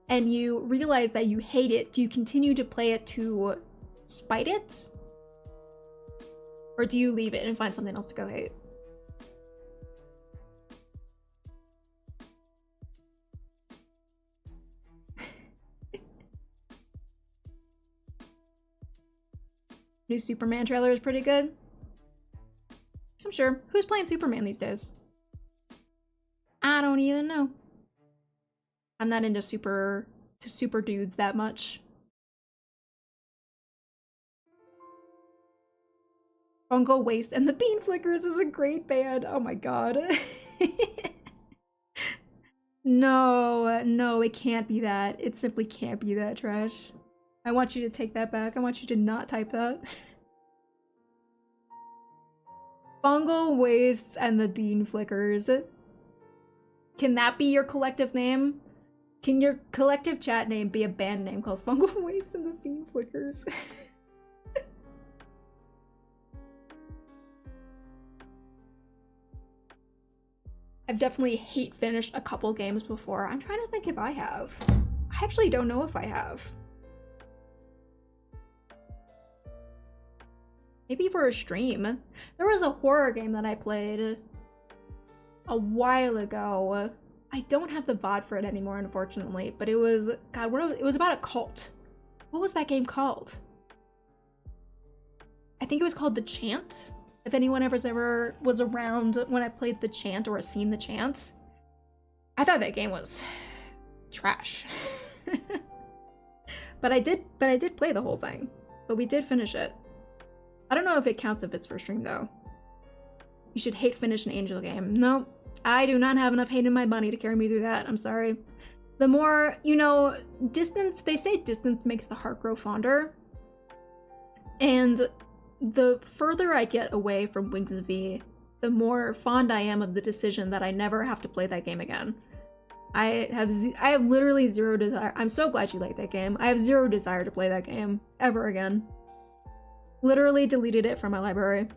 and you realize that you hate it, do you continue to play it to spite it? Or do you leave it and find something else to go hate? New Superman trailer is pretty good. I'm sure. Who's playing Superman these days? I don't even know. I'm not into super dudes that much. Bungle Waste and the Bean Flickers is a great band. Oh my god. No, it can't be that. It simply can't be that, Trash. I want you to take that back. I want you to not type that. Bungle Wastes and the Bean Flickers. Can that be your collective name? Can your collective chat name be a band name called Bungle Wastes and the Bean Flickers? I've definitely hate finished a couple games before. I'm trying to think if I have. I actually don't know if I have. Maybe for a stream. There was a horror game that I played a while ago. I don't have the VOD for it anymore, unfortunately, but it was, God, it was about a cult. What was that game called? I think it was called The Chant. If anyone ever was around when I played The Chant or has seen The Chant. I thought that game was trash. But I did play the whole thing. But we did finish it. I don't know if it counts if it's for stream though. You should hate finish an Angel game. No, I do not have enough hate in my bunny to carry me through that. I'm sorry. The more, you know, distance, they say distance makes the heart grow fonder. And the further I get away from Wings of V, the more fond I am of the decision that I never have to play that game again. I have literally zero desire. I'm so glad you like that game. I have zero desire to play that game ever again. Literally deleted it from my library.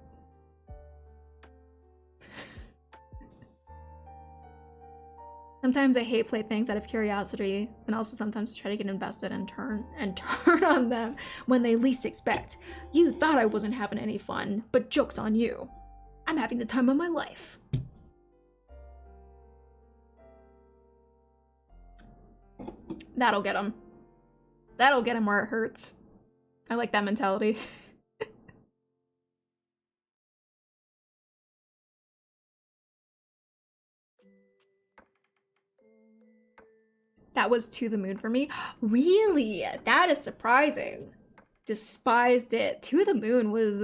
Sometimes I hate play things out of curiosity, and also sometimes I try to get invested and turn on them when they least expect. You thought I wasn't having any fun, but joke's on you. I'm having the time of my life. That'll get him. That'll get him where it hurts. I like that mentality. That was To the Moon for me. Really? That is surprising. Despised it. To the Moon was...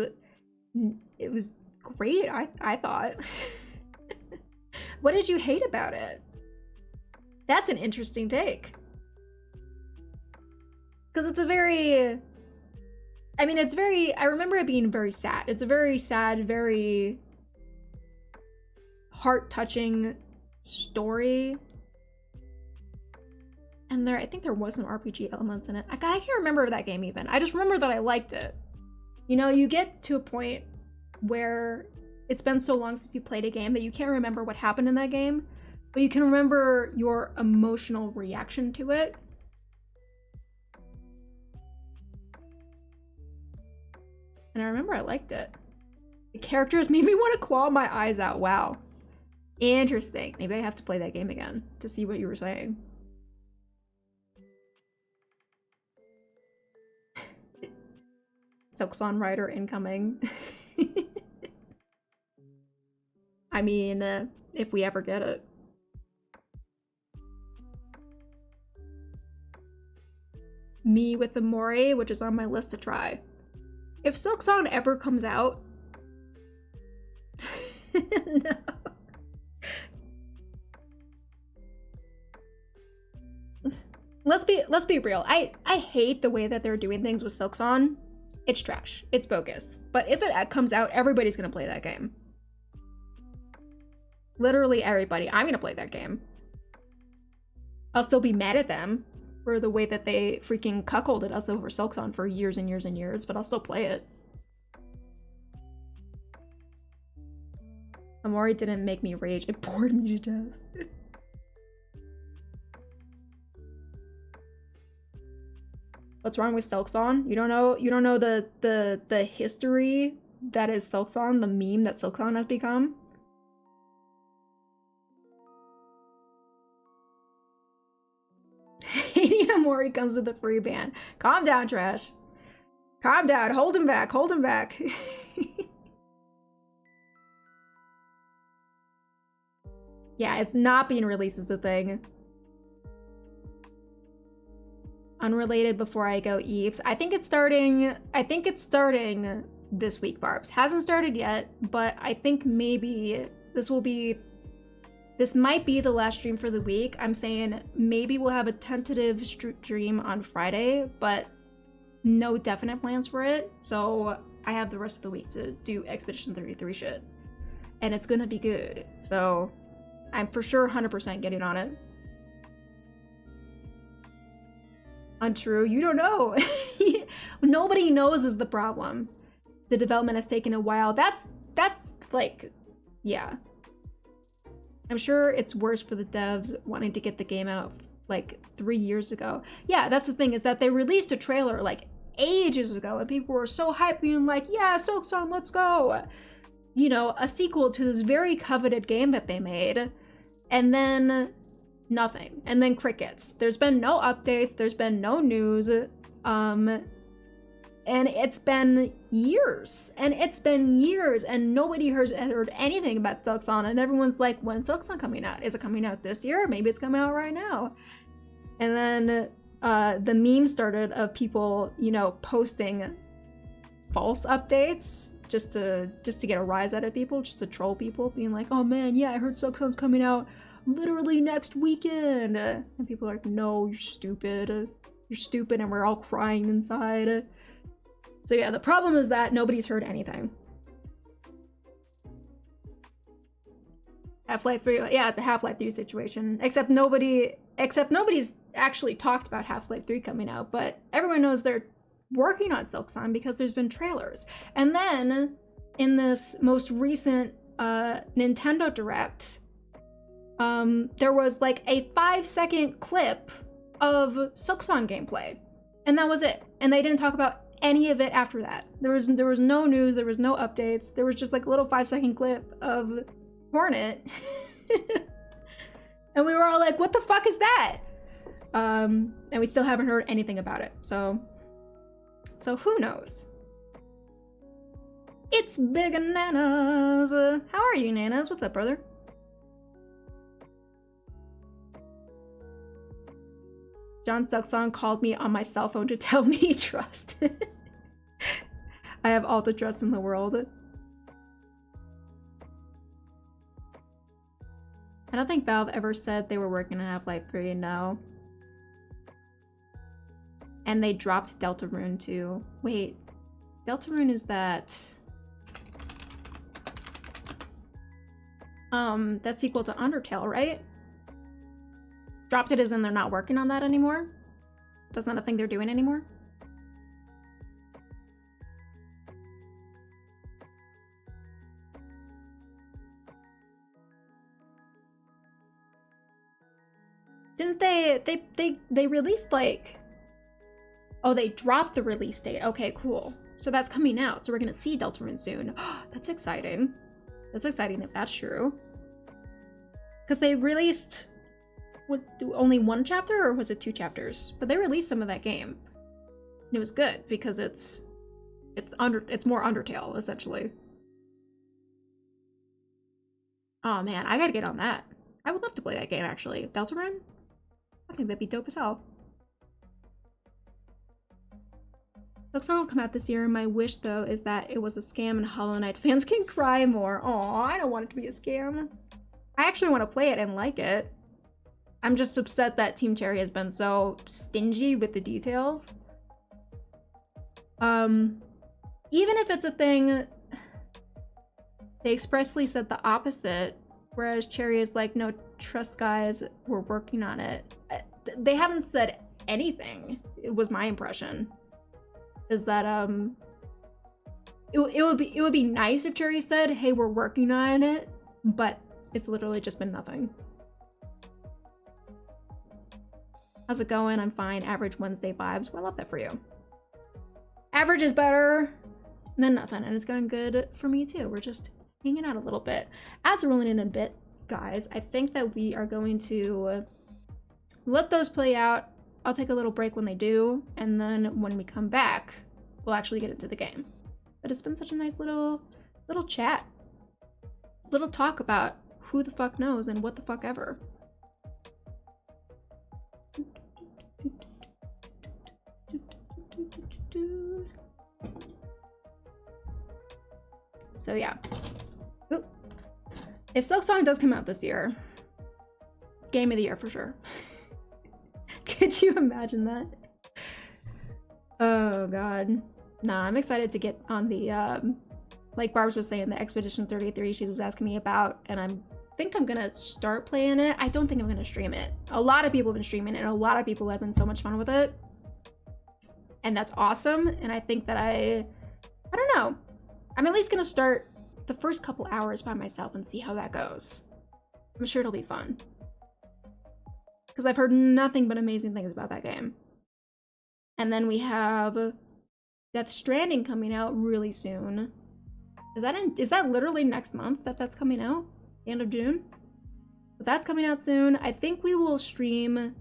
It was great, I thought. What did you hate about it? That's an interesting take. Because it's a very... I mean, it's very... I remember it being very sad. It's a very sad, very... heart-touching story. And I think there was some RPG elements in it. I can't remember that game even. I just remember that I liked it. You know, you get to a point where it's been so long since you played a game that you can't remember what happened in that game, but you can remember your emotional reaction to it. And I remember I liked it. The characters made me want to claw my eyes out. Wow. Interesting. Maybe I have to play that game again to see what you were saying. Silksong Rider incoming. I mean, if we ever get it. Me with the Mori, which is on my list to try. If Silksong ever comes out... No. Let's be real. I hate the way that they're doing things with Silksong. It's trash. It's bogus. But if it comes out, everybody's gonna play that game. Literally everybody. I'm gonna play that game. I'll still be mad at them for the way that they freaking cuckolded us over Silksong for years and years and years, but I'll still play it. Amori didn't make me rage. It bored me to death. What's wrong with Silksong? You don't know the history that is Silksong, the meme that Silksong has become? Hating Amori comes with a free ban. Calm down, Trash. Calm down. Hold him back. Hold him back. Yeah, it's not being released as a thing. Unrelated before I go Eves. I think it's starting this week, Barbs. Hasn't started yet, but I think maybe this might be the last stream for the week. I'm saying maybe we'll have a tentative stream on Friday, but no definite plans for it. So I have the rest of the week to do Expedition 33 shit. And it's gonna be good. So I'm for sure 100% getting on it. Untrue, you don't know. Nobody knows is the problem. The development has taken a while. That's like, yeah. I'm sure it's worse for the devs wanting to get the game out like 3 years ago. Yeah, that's the thing, is that they released a trailer like ages ago and people were so hyped being like, yeah, Silksong, let's go. You know, a sequel to this very coveted game that they made. And then nothing. And then crickets. There's been no updates. There's been no news. And it's been years. And it's been years. And nobody has heard anything about Silksong. And everyone's like, when's Silksong coming out? Is it coming out this year? Maybe it's coming out right now. And then the meme started of people, you know, posting false updates just to get a rise out of people, just to troll people, being like, oh man, yeah, I heard Silksong's coming out literally next weekend. And people are like, no, you're stupid. You're stupid, and we're all crying inside. So yeah, the problem is that nobody's heard anything. Half-Life 3, yeah, it's a Half-Life 3 situation. Except nobody's actually talked about Half-Life 3 coming out, but everyone knows they're working on Silksong because there's been trailers. And then, in this most recent Nintendo Direct, there was like a 5-second clip of Silksong gameplay. And that was it. And they didn't talk about any of it after that. There was no news, there was no updates. There was just like a little 5-second clip of Hornet. And we were all like, what the fuck is that? And we still haven't heard anything about it. So who knows? It's Big Nanas. How are you, Nanas? What's up, brother? John Silksong called me on my cell phone to tell me trust. I have all the trust in the world. I don't think Valve ever said they were working on Half-Life 3, no. And they dropped Deltarune too. Wait, Deltarune is that... that's equal to Undertale, right? Dropped it as in they're not working on that anymore? That's not a thing they're doing anymore? Didn't they released like... Oh, they dropped the release date. Okay, cool. So that's coming out. So we're gonna see Deltarune soon. That's exciting. That's exciting if that's true. Because they released only one chapter, or was it 2 chapters? But they released some of that game. And it was good because it's more Undertale, essentially. Oh man, I gotta get on that. I would love to play that game, actually. Deltarune? I think that'd be dope as hell. Silksong will come out this year. My wish, though, is that it was a scam and Hollow Knight fans can cry more. Aw, I don't want it to be a scam. I actually want to play it and like it. I'm just upset that Team Cherry has been so stingy with the details. Even if it's a thing, they expressly said the opposite, whereas Cherry is like, no, trust guys, we're working on it. They haven't said anything. It was my impression. Is that it would be nice if Cherry said, hey, we're working on it, but it's literally just been nothing. How's it going? I'm fine. Average Wednesday vibes. Well, I love that for you. Average is better than nothing, and it's going good for me too. We're just hanging out a little bit. Ads are rolling in a bit, guys. I think that we are going to let those play out. I'll take a little break when they do, and then when we come back, we'll actually get into the game. But it's been such a nice little chat. Little talk about who the fuck knows and what the fuck ever. So yeah. Oop. If Silksong does come out this year, game of the year for sure. Could you imagine that? Oh god. Nah, I'm excited to get on the like Barbs was saying, the Expedition 33 she was asking me about, and I think I'm gonna start playing it. I don't think I'm gonna stream it. A lot of people have been streaming it, and a lot of people have been so much fun with it. And that's awesome, and I think that I don't know. I'm at least gonna start the first couple hours by myself and see how that goes. I'm sure it'll be fun. Because I've heard nothing but amazing things about that game. And then we have Death Stranding coming out really soon. Is that literally next month that that's coming out? The end of June? But that's coming out soon. I think we will stream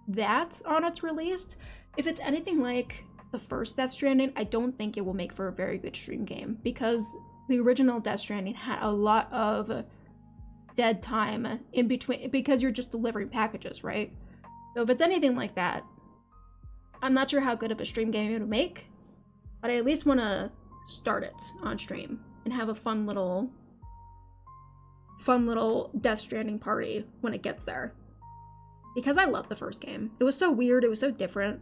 that on its release. If it's anything like the first Death Stranding, I don't think it will make for a very good stream game, because the original Death Stranding had a lot of dead time in between, because you're just delivering packages, right? So if it's anything like that, I'm not sure how good of a stream game it'll make, but I at least want to start it on stream and have a fun little Death Stranding party when it gets there. Because I love the first game. It was so weird, it was so different.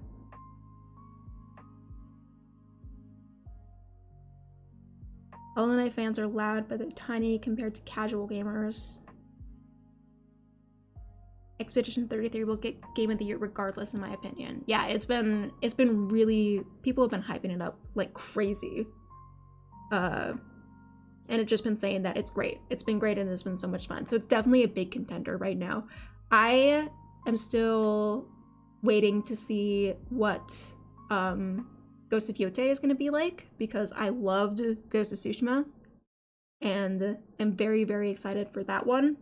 Hollow Knight fans are loud, but they're tiny compared to casual gamers. Expedition 33 will get Game of the Year regardless, in my opinion. Yeah, it's been really, people have been hyping it up like crazy. And it's just been saying that it's great. It's been great and it's been so much fun. So it's definitely a big contender right now. I am still waiting to see what Ghost of Yotei is going to be like, because I loved Ghost of Tsushima and am very, very excited for that one.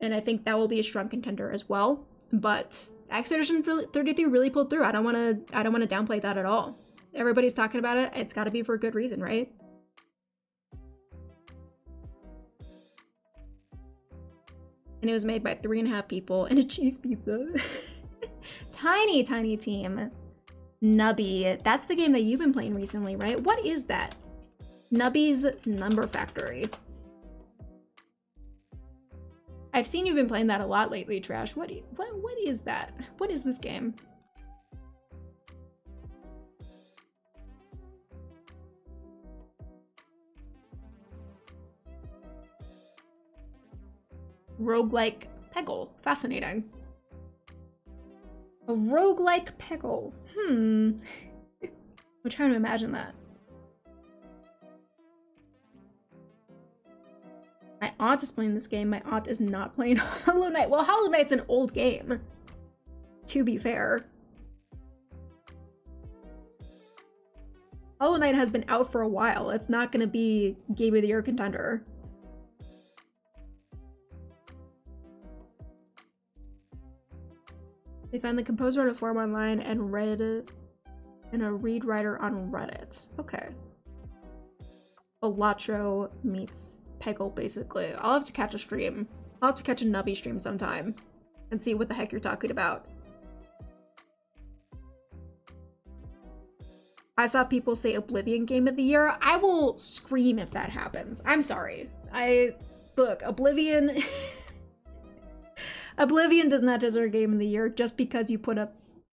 And I think that will be a strong contender as well. But Expedition 33 really pulled through. I don't want to downplay that at all. Everybody's talking about it. It's got to be for a good reason, right? And it was made by 3.5 people and a cheese pizza. Tiny, tiny team. Nubby. That's the game that you've been playing recently, right? What is that? Nubby's Number Factory. I've seen you've been playing that a lot lately, Trash. What is that? What is this game? Roguelike Peggle. Fascinating. A roguelike Peggle. I'm trying to imagine that. My aunt is playing this game. My aunt is not playing Hollow Knight. Well, Hollow Knight's an old game, to be fair. Hollow Knight has been out for a while. It's not gonna be Game of the Year contender. They found the composer on a forum online and read it in a read writer on Reddit. Okay. Elatro meets Peggle, basically. I'll have to catch a stream. I'll have to catch a Nubby stream sometime and see what the heck you're talking about. I saw people say Oblivion Game of the Year. I will scream if that happens. I'm sorry. Look, Oblivion... Oblivion does not deserve Game of the Year just because you put a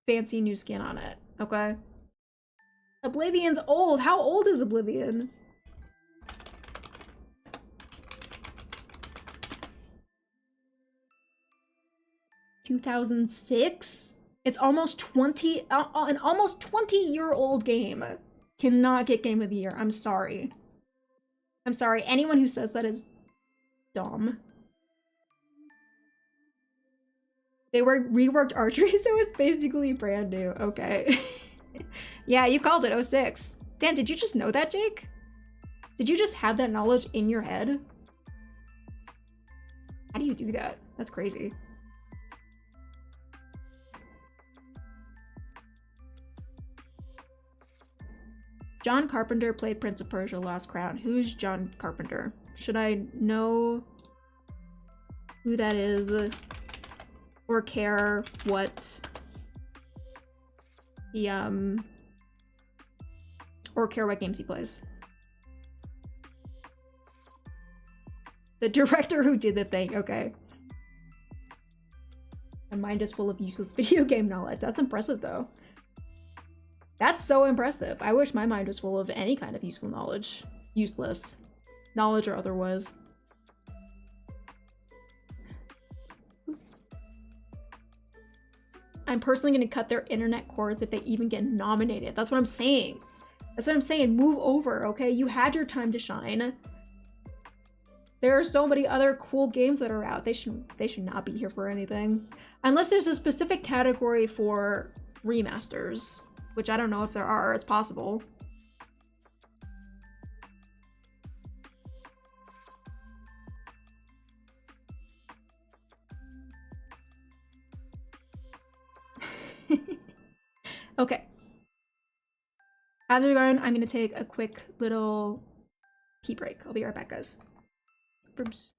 fancy new skin on it, okay? Oblivion's old. How old is Oblivion? (2006) It's almost 20, an almost 20-year-old game. Cannot get Game of the Year. I'm sorry. I'm sorry. Anyone who says that is dumb. They reworked archery, so it's basically brand new. Okay. Yeah, you called it 06. Dan, did you just know that, Jake? Did you just have that knowledge in your head? How do you do that? That's crazy. John Carpenter played Prince of Persia: Lost Crown. Who's John Carpenter? Should I know who that is? Or care what he, or care what games he plays. The director who did the thing, okay. My mind is full of useless video game knowledge. That's impressive, though. That's so impressive. I wish my mind was full of any kind of useful knowledge. Useless. Knowledge or otherwise. I'm personally going to cut their internet cords if they even get nominated. That's what I'm saying. That's what I'm saying. Move over, okay? You had your time to shine. There are so many other cool games that are out. They should not be here for anything. Unless there's a specific category for remasters, which I don't know if there are. It's possible. Okay. As we're going, I'm gonna take a quick little pee break. I'll be right back, guys. Oops.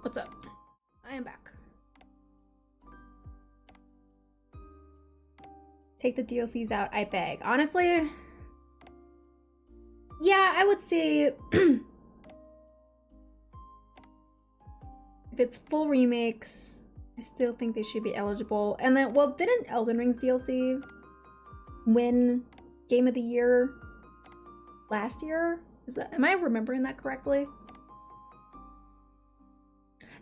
What's up? I am back. Take the DLCs out, I beg. Honestly, yeah, I would say if it's full remakes, I still think they should be eligible. And then, well, didn't Elden Ring's DLC win Game of the Year last year? Am I remembering that correctly?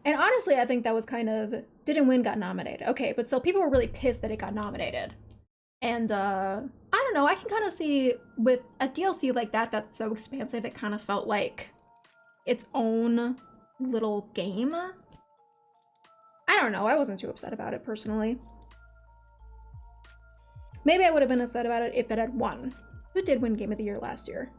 And honestly, I think that was kind of, didn't win, got nominated. Okay, but still, people were really pissed that it got nominated. And I don't know, I can kind of see with a DLC like that that's so expansive, it kind of felt like its own little game. I don't know, I wasn't too upset about it personally. Maybe I would have been upset about it if it had won. Who did win Game of the Year last year?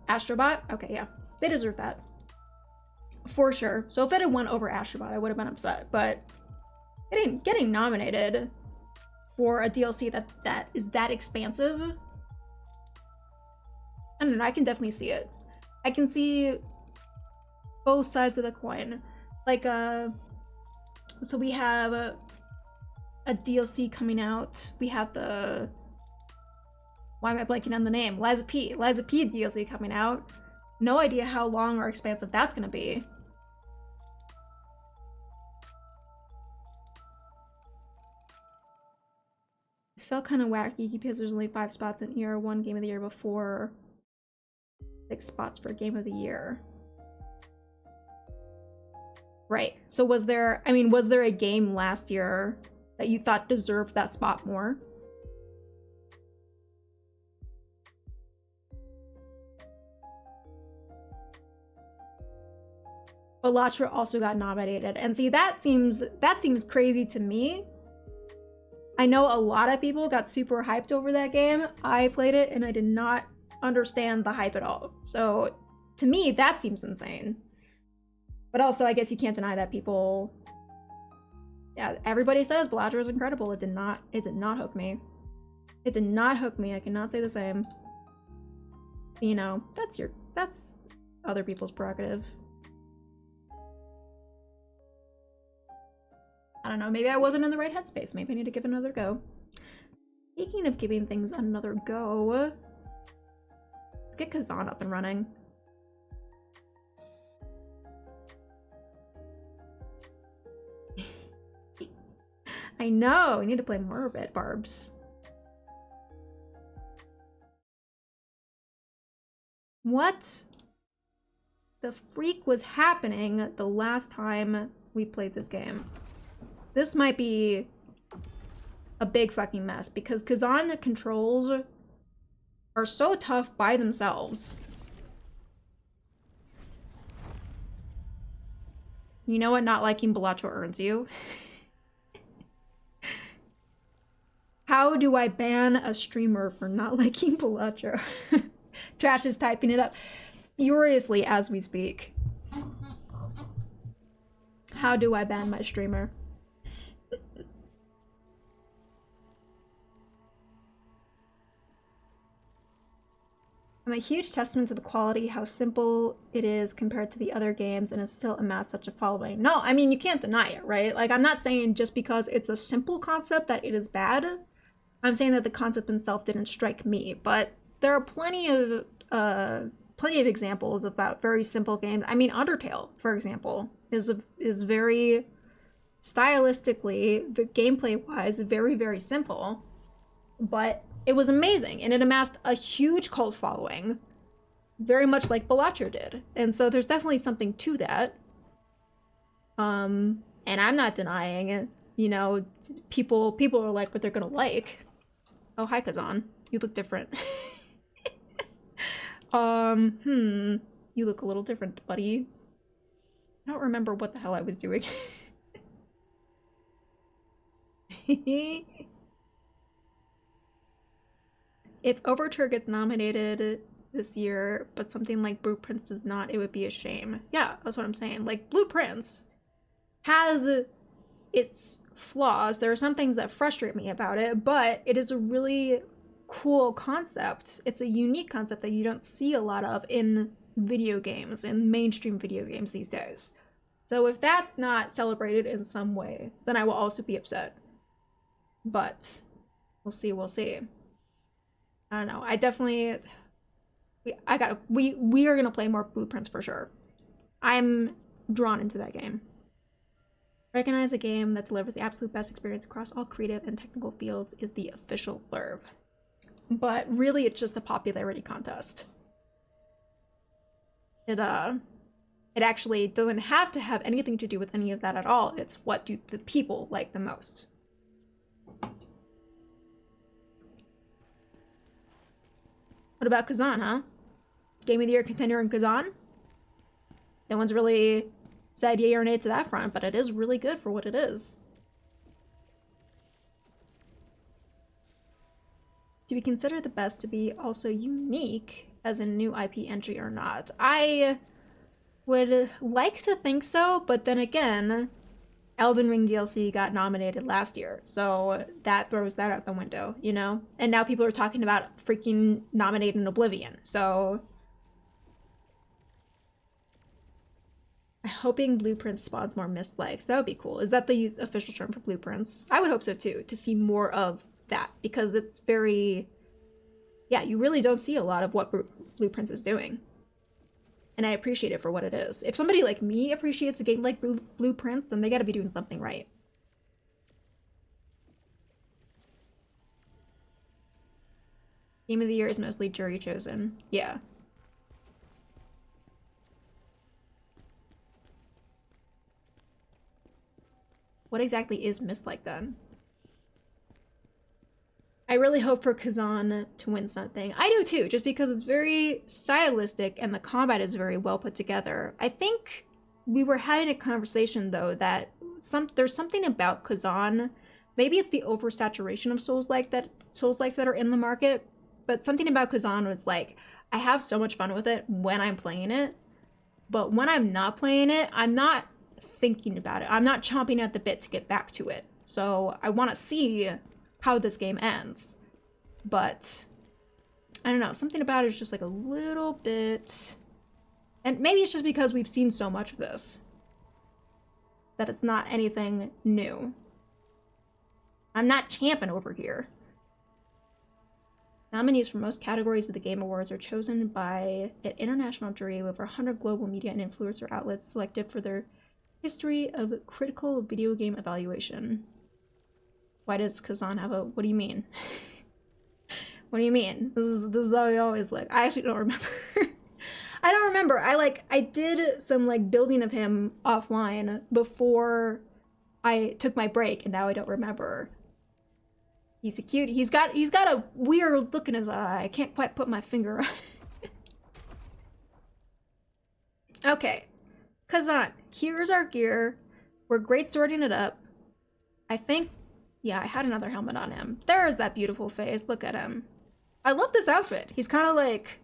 Astrobot? Okay, yeah. They deserve that. For sure. So if it had won over Astrobot, I would have been upset. But getting nominated for a DLC that is that expansive, I don't know, I can definitely see it. I can see both sides of the coin. Like, so we have a DLC coming out. We have the... Why am I blanking on the name? Lies of P. Lies of P DLC coming out. No idea how long or expansive that's gonna be. It felt kind of wacky because there's only 5 spots in here, 1 Game of the Year before 6 spots for Game of the Year. Right. So was there a game last year that you thought deserved that spot more? Balatro also got nominated. And see, that seems crazy to me. I know a lot of people got super hyped over that game. I played it and I did not understand the hype at all. So to me, that seems insane. But also, I guess you can't deny that people... Yeah, everybody says Balatro is incredible. It did not hook me. It did not hook me. I cannot say the same. You know, that's other people's prerogative. I don't know, maybe I wasn't in the right headspace. Maybe I need to give it another go. Speaking of giving things another go, let's get Kazan up and running. I know, I need to play more of it, Barbs. What the freak was happening the last time we played this game? This might be a big fucking mess because Kazan controls are so tough by themselves. You know what not liking Balatro earns you? How do I ban a streamer for not liking Balatro? Trash is typing it up furiously as we speak. How do I ban my streamer? I'm a huge testament to the quality, how simple it is compared to the other games, and has still amassed such a following. No, I mean, you can't deny it, right? Like, I'm not saying just because it's a simple concept that it is bad. I'm saying that the concept itself didn't strike me, but there are plenty of examples about very simple games. I mean, Undertale, for example, is very stylistically, gameplay-wise, very, very simple, but it was amazing, and it amassed a huge cult following, very much like Balatro did. And so there's definitely something to that. And I'm not denying it. You know, people are like what they're gonna like. Oh, hi, Kazan. You look different. You look a little different, buddy. I don't remember what the hell I was doing. If Overture gets nominated this year, but something like Blueprints does not, it would be a shame. Yeah, that's what I'm saying. Like, Blueprints has its flaws. There are some things that frustrate me about it, but it is a really cool concept. It's a unique concept that you don't see a lot of in video games, in mainstream video games these days. So if that's not celebrated in some way, then I will also be upset. But we'll see, we'll see. I don't know. I definitely we are gonna play more Blueprints for sure. I'm drawn into that game. Recognize a game that delivers the absolute best experience across all creative and technical fields is the official blurb. But really it's just a popularity contest. It actually doesn't have to have anything to do with any of that at all. It's what do the people like the most. What about Kazan, huh? Game of the Year contender in Kazan? No one's really said yay or nay to that front, but it is really good for what it is. Do we consider the best to be also unique as a new IP entry or not? I would like to think so, but then again, Elden Ring DLC got nominated last year, so that throws that out the window, you know? And now people are talking about freaking nominating Oblivion, so I'm hoping Blueprints spawns more Myst likes. That would be cool. Is that the official term for Blueprints? I would hope so too, to see more of that, because it's very, yeah, you really don't see a lot of what Blueprints is doing. And I appreciate it for what it is. If somebody like me appreciates a game like Blueprints, then they gotta be doing something right. Game of the Year is mostly jury chosen. Yeah. What exactly is Myst like then? I really hope for Kazan to win something. I do too, just because it's very stylistic and the combat is very well put together. I think we were having a conversation though that there's something about Kazan. Maybe it's the oversaturation of Souls-likes that are in the market, but something about Kazan was like, I have so much fun with it when I'm playing it, but when I'm not playing it, I'm not thinking about it. I'm not chomping at the bit to get back to it. So I want to see how this game ends. But I don't know, something about it is just like a little bit, and maybe it's just because we've seen so much of this that it's not anything new. I'm not champing over here. Nominees for most categories of the Game Awards are chosen by an international jury of over 100 global media and influencer outlets selected for their history of critical video game evaluation. Why does Kazan have a, what do you mean? What do you mean? This is how we always look. I actually don't remember. I don't remember. I did some like building of him offline before I took my break, and now I don't remember. He's a cute. He's got a weird look in his eye. I can't quite put my finger on it. Okay. Kazan, here's our gear. We're great sorting it up. I think, yeah, I had another helmet on him. There is that beautiful face. Look at him. I love this outfit. He's kind of like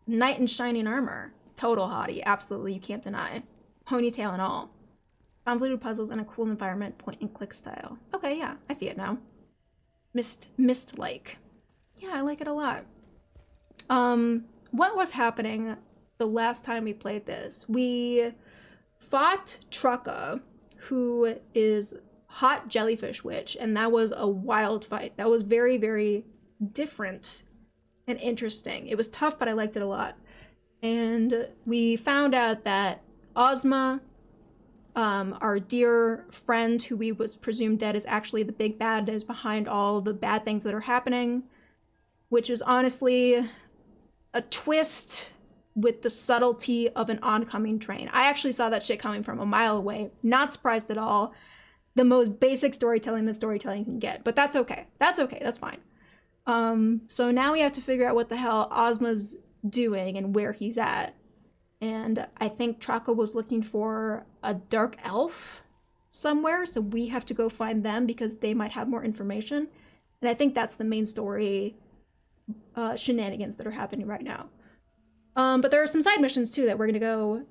knight in shining armor. Total hottie. Absolutely, you can't deny. Ponytail and all. Convoluted puzzles and a cool environment, point and click style. Okay, yeah, I see it now. Myst-like. Yeah, I like it a lot. What was happening the last time we played this? We fought Trucka, who is Hot Jellyfish Witch, and that was a wild fight. That was very, very different and interesting. It was tough, but I liked it a lot. And we found out that Ozma, our dear friend who we was presumed dead, is actually the big bad that is behind all the bad things that are happening, which is honestly a twist with the subtlety of an oncoming train. I actually saw that shit coming from a mile away. Not surprised at all. The most basic storytelling that storytelling can get, but that's okay. That's okay, that's fine. So now we have to figure out what the hell Ozma's doing and where he's at. And I think Traka was looking for a dark elf somewhere, so we have to go find them because they might have more information. And I think that's the main story shenanigans that are happening right now. But there are some side missions too that we're gonna go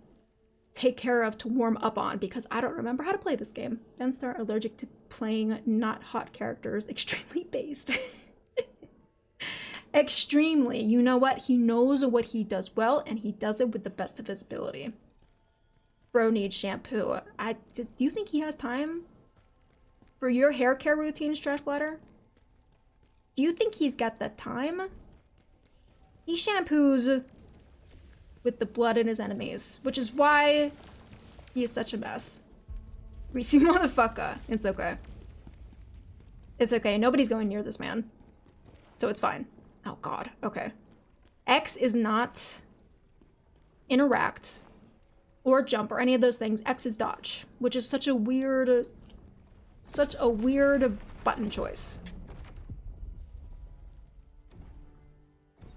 take care of to warm up on, because I don't remember how to play this game. Benstar allergic to playing not hot characters, extremely based. Extremely. You know what? He knows what he does well, and he does it with the best of his ability. Bro needs shampoo. Do you think he has time for your hair care routine, Stretch Bladder? Do you think he's got the time? He shampoos with the blood in his enemies, which is why he is such a mess. Greasy motherfucker. It's okay. It's okay. Nobody's going near this man. So it's fine. Oh god. Okay. X is not interact or jump or any of those things. X is dodge, which is such a weird button choice.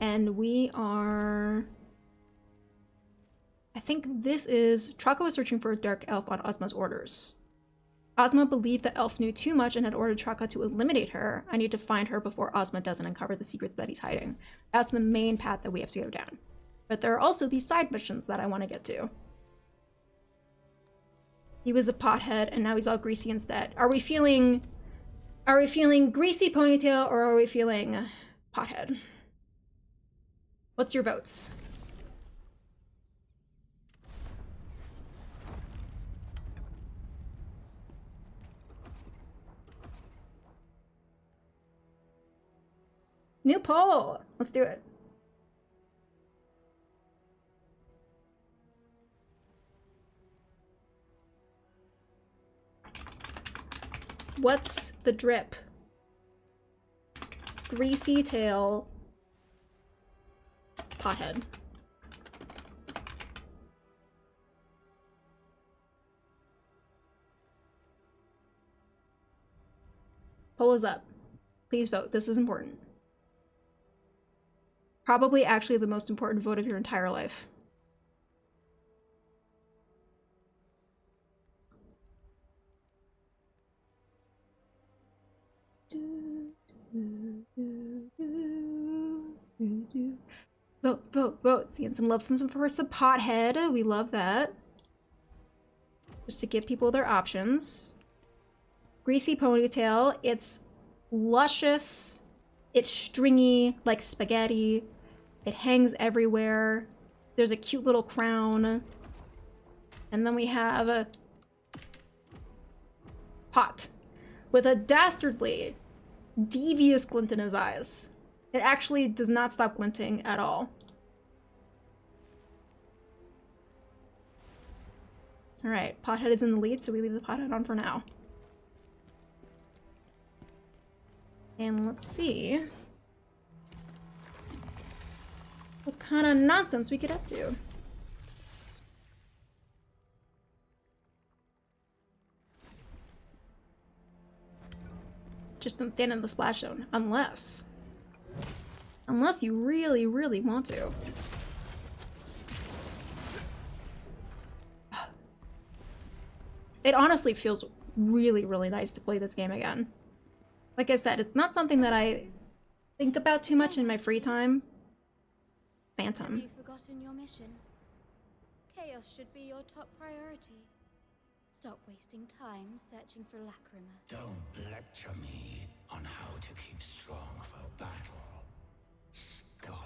And we are... I think this is... Traka was searching for a dark elf on Ozma's orders. Ozma believed the elf knew too much and had ordered Traka to eliminate her. I need to find her before Ozma doesn't uncover the secrets that he's hiding. That's the main path that we have to go down. But there are also these side missions that I want to get to. He was a pothead and now he's all greasy instead. Are we feeling greasy ponytail or are we feeling pothead? What's your votes? New poll! Let's do it. What's the drip? Greasy tail. Pothead. Poll is up. Please vote. This is important. Probably actually the most important vote of your entire life. Vote, vote, vote. Seeing some love from some first a pothead. We love that. Just to give people their options. Greasy ponytail. It's luscious. It's stringy like spaghetti. It hangs everywhere. There's a cute little crown. And then we have a pot with a dastardly, devious glint in his eyes. It actually does not stop glinting at all. All right, pothead is in the lead, so we leave the pothead on for now. And let's see what kind of nonsense we get up to. Just don't stand in the splash zone, unless you really, really want to. It honestly feels really, really nice to play this game again. Like I said, it's not something that I think about too much in my free time. Phantom. Have you forgotten your mission? Chaos should be your top priority. Stop wasting time searching for Lacrima. Don't lecture me on how to keep strong for battle, scholar.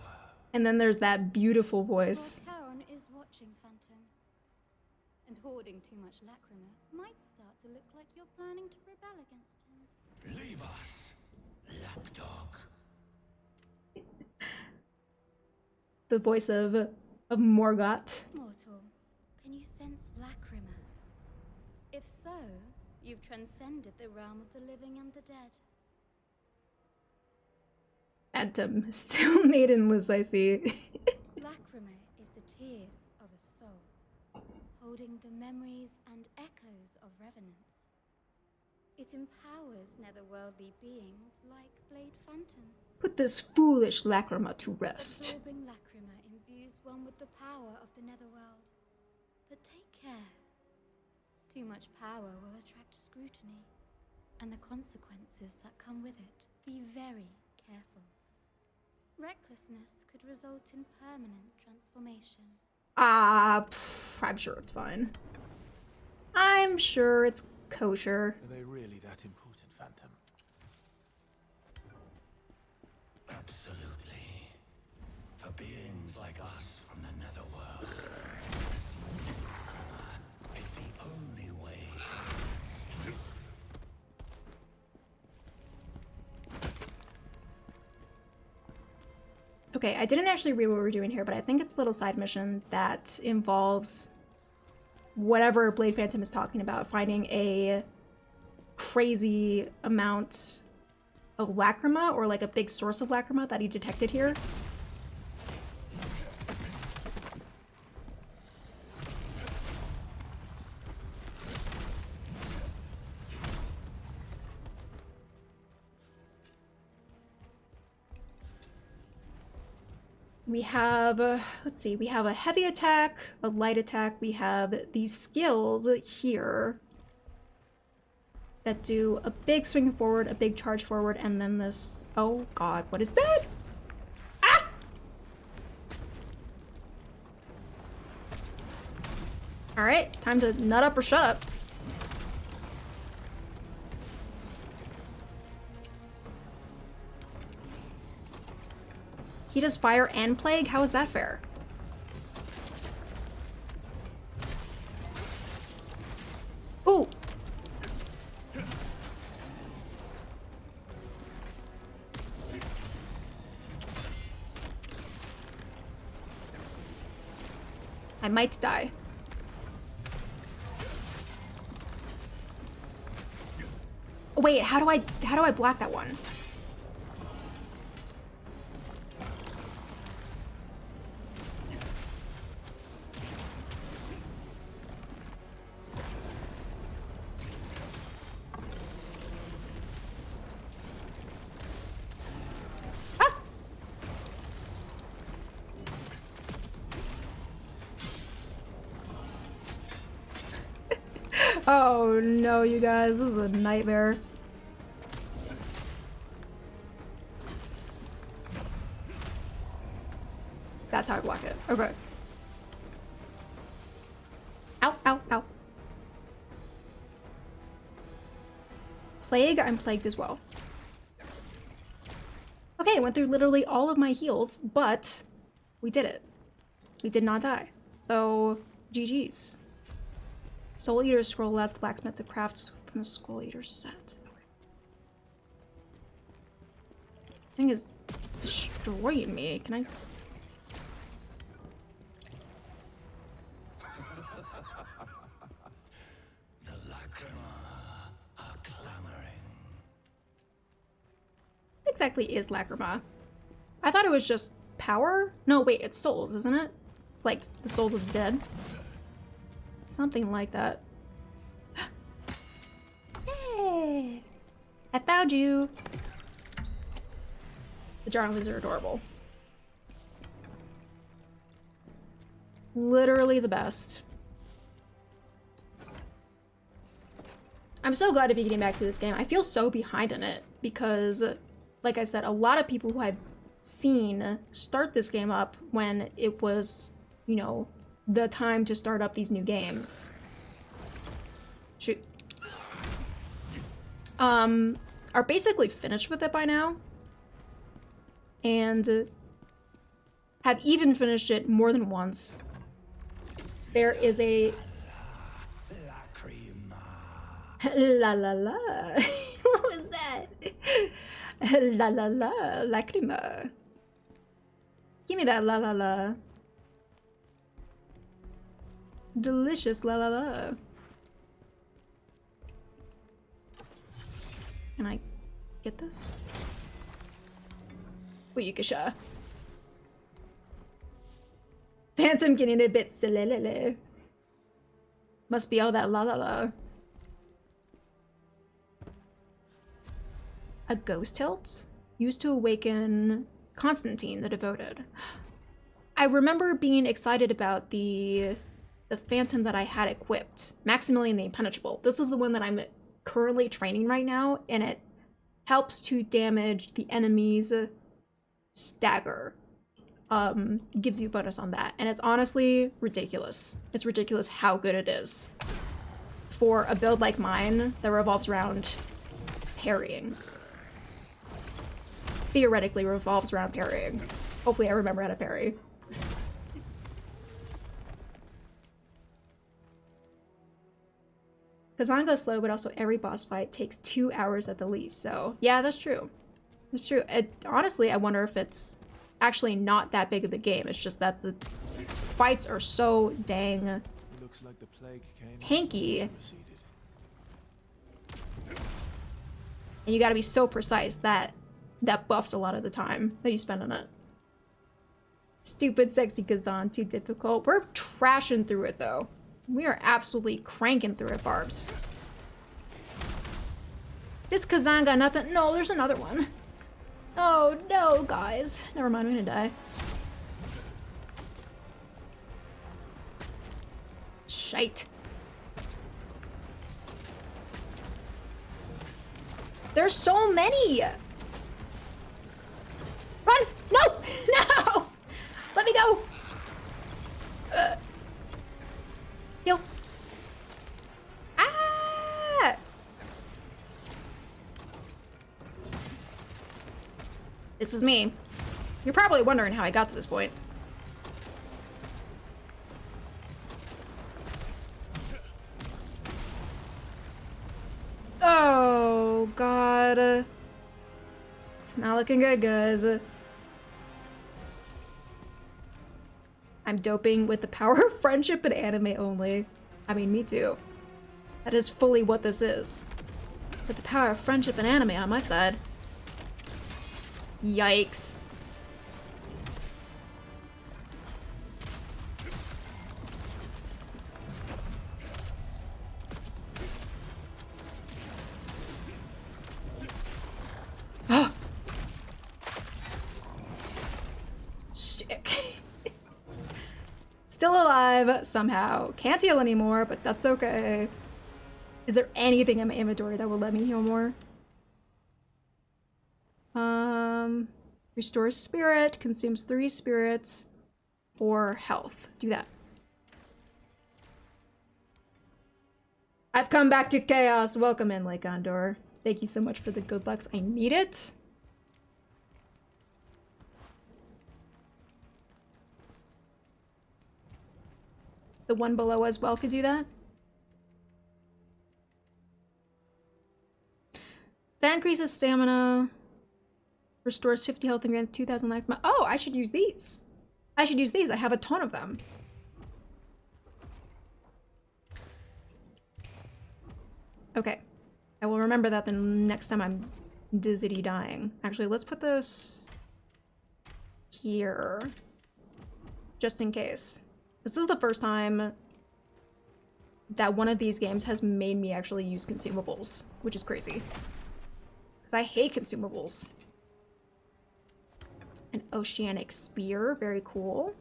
And then there's that beautiful voice. Lord Charon is watching, Phantom. And hoarding too much Lacrima might start to look like you're planning to rebel against him. Leave us, lapdog. The voice of Morgott. Mortal, can you sense Lacrima? If so, you've transcended the realm of the living and the dead. Phantom, still maidenless, I see. Lacrima is the tears of a soul, holding the memories and echoes of revenants. It empowers netherworldly beings like Blade Phantom. Put this foolish Lacrima to rest. Absorbing Lacrima imbues one with the power of the netherworld. But take care. Too much power will attract scrutiny, and the consequences that come with it. Be very careful. Recklessness could result in permanent transformation. I'm sure it's fine. I'm sure it's kosher. Are they really that important, Phantom? Absolutely. beings like us from the Netherworld. It's the only way. Okay, I didn't actually read what we're doing here, but I think it's a little side mission that involves whatever Blade Phantom is talking about, finding a crazy amount of lacrima, or like a big source of lacrima that he detected here. We have, let's see, we have a heavy attack, a light attack, we have these skills here that do a big swing forward, a big charge forward, and then this, oh god, what is that? Ah! Alright, time to nut up or shut up. He does fire and plague? How is that fair? Ooh! I might die. Wait, how do I block that one? Oh no, you guys, this is a nightmare. That's how I block it. Okay. Ow, ow, ow. Plague, I'm plagued as well. Okay, I went through literally all of my heals, but we did it. We did not die. So, GG's. Soul Eater scroll allows the blacksmith to craft from the Soul Eater set. Thing is destroying me. Can I? The lacrima are clamoring. What exactly is lacrima? I thought it was just power? No, wait, it's souls, isn't it? It's like the souls of the dead. Something like that. Hey! I found you! The Jarlings are adorable. Literally the best. I'm so glad to be getting back to this game. I feel so behind in it because, like I said, a lot of people who I've seen start this game up when it was, you know, the time to start up these new games. Shoot. Are basically finished with it by now. And have even finished it more than once. There is a... La la la. What was that? La la la. Lacrima. Give me that la la la. Delicious la la la. Can I get this? Uyukasha. Phantom getting a bit silly. Must be all that la la la. A ghost hilt? Used to awaken Constantine the Devoted. I remember being excited about the Phantom that I had equipped. Maximilian the Impenetrable. This is the one that I'm currently training right now, and it helps to damage the enemy's stagger. Gives you a bonus on that. And it's honestly ridiculous. It's ridiculous how good it is. For a build like mine that revolves around parrying. Theoretically revolves around parrying. Hopefully I remember how to parry. Kazanga's slow, but also every boss fight takes 2 hours at the least, so yeah, that's true. That's true. Honestly, I wonder if it's actually not that big of a game. It's just that the fights are so dang Looks like the plague came tanky, and receded. and you gotta be so precise that buffs a lot of the time that you spend on it. Stupid sexy Kazan, too difficult. We're trashing through it though. We are absolutely cranking through it, Barbs. This Kazan got nothing. No, there's another one. Oh no, guys. Never mind, I'm gonna die. Shite. There's so many! Run! No! No! Let me go! Heal. Ah! This is me. You're probably wondering how I got to this point. Oh, God. It's not looking good, guys. I'm doping with the power of friendship and anime only. I mean, me too. That is fully what this is. With the power of friendship and anime on my side. Yikes. Sick. Still alive somehow. Can't heal anymore, but that's okay. Is there anything in my inventory that will let me heal more? Restores spirit, consumes 3 spirits for health. Do that. I've come back to chaos. Welcome in, Lake Gondor. Thank you so much for the good lucks. I need it. The one below as well could do that. That increases stamina. Restores 50 health and grants 2,000 life. Oh, I should use these. I should use these. I have a ton of them. Okay. I will remember that the next time I'm dizzity dying. Actually, let's put this here. Just in case. This is the first time that one of these games has made me actually use consumables, which is crazy. Because I hate consumables. An oceanic spear, very cool.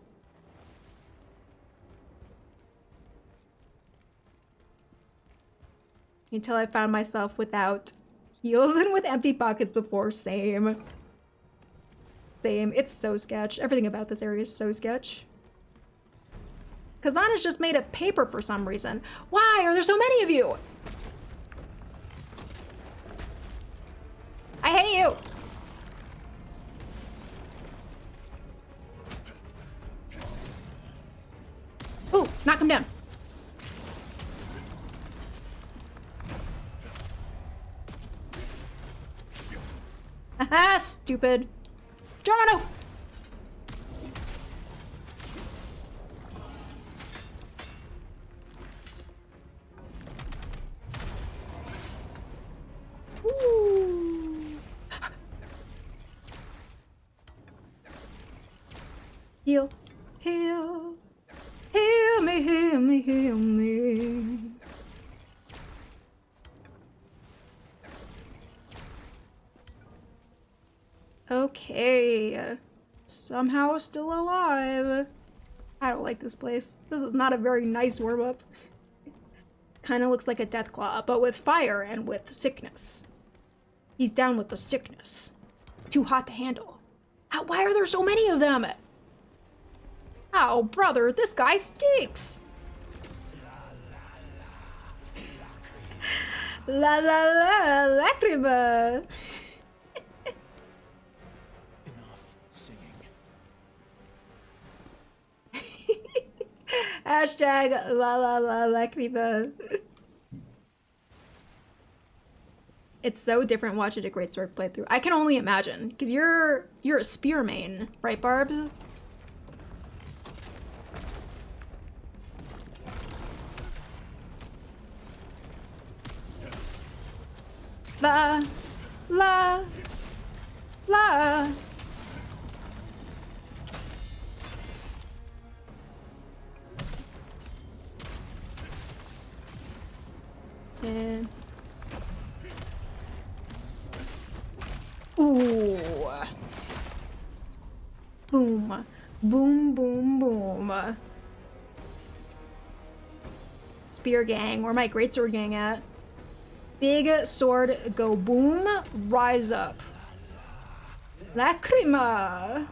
Until I found myself without heals and with empty pockets before, same. Same, it's so sketch. Everything about this area is so sketch. Kazan has just made a paper for some reason. Why are there so many of you? I hate you! Ooh, knock him down. Haha, stupid. Geronimo! Ooh. Heal, heal, heal me, heal me, heal me. Okay, somehow still alive. I don't like this place. This is not a very nice warm-up. Kind of looks like a Deathclaw, but with fire and with sickness. He's down with the sickness. Too hot to handle. Why are there so many of them? Oh, brother, this guy stinks. La la la, lacrima. Enough singing. Hashtag la la la lacrima. It's so different watching a greatsword playthrough. I can only imagine, because you're a spear main, right, Barbs? La la la. And ooh. Boom. Boom, boom, boom. Spear gang. Where my greatsword gang at? Big sword, go boom, rise up. Lacrima.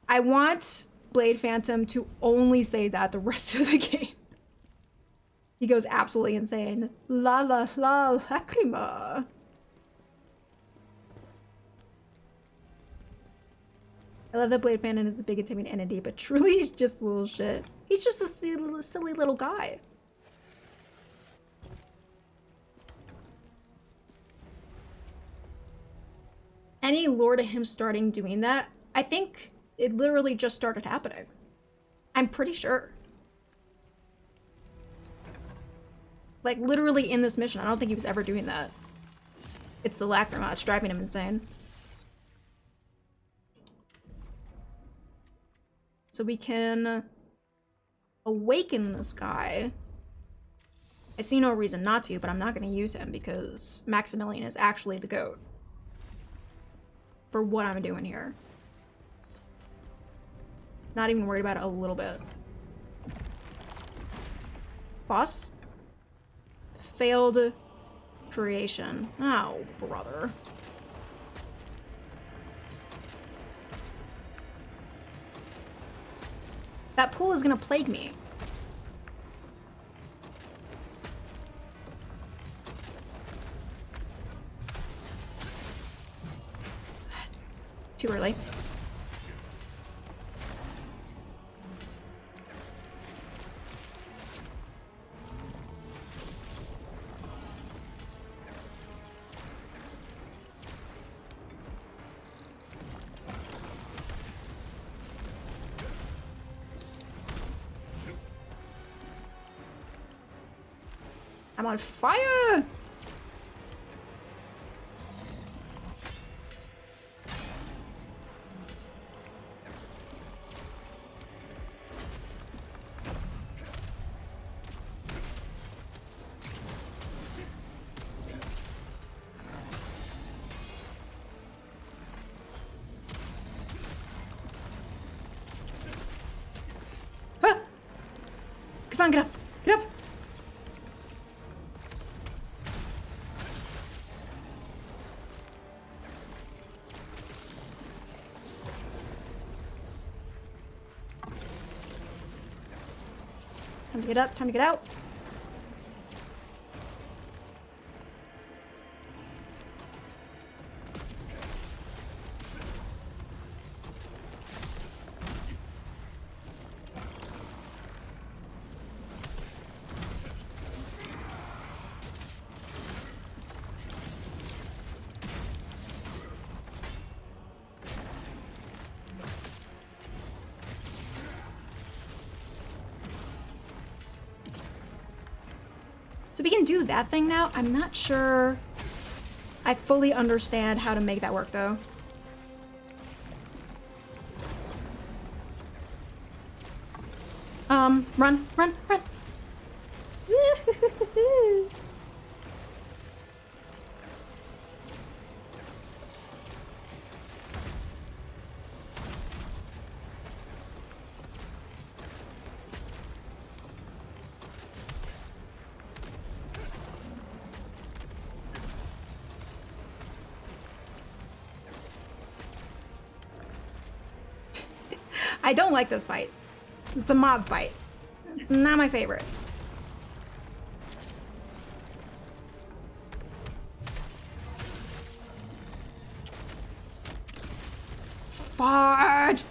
I want Blade Phantom to only say that the rest of the game. He goes absolutely insane. La la la lacrima. I love that Blade Phantom is a big intimidating entity, but truly he's just a little shit. He's just a silly little guy. Any lore to him starting doing that, I think it literally just started happening. I'm pretty sure. Like, literally in this mission, I don't think he was ever doing that. It's the lacrima, it's driving him insane. So we can awaken this guy. I see no reason not to, but I'm not gonna use him because Maximilian is actually the GOAT. For what I'm doing here. Not even worried about it a little bit. Boss? Failed creation. Oh, brother. That pool is gonna plague me. Too early. I'm on fire! Ah! Kazan, get up! Get up! Time to get up, time to get out. So we can do that thing now. I'm not sure I fully understand how to make that work though. Run, run, run. I don't like this fight. It's a mob fight. It's not my favorite. Fudge!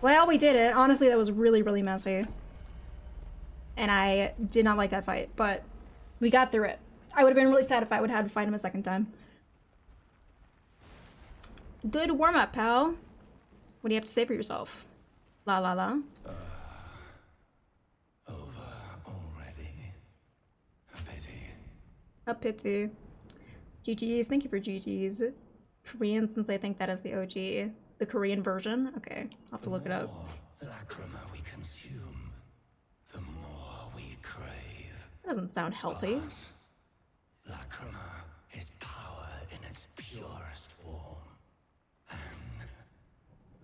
Well, we did it. Honestly, that was really, really messy. And I did not like that fight, but we got through it. I would have been really sad if I would have had to fight him a second time. Good warm-up, pal. What do you have to say for yourself? La la la. Over already. A pity. A pity. GG's, thank you for GG's. Korean, since I think that is the OG. The Korean version? Okay, I'll have to look it up. The more lacrima we consume, the more we crave. That doesn't sound healthy. Lacrima is power in its purest form. And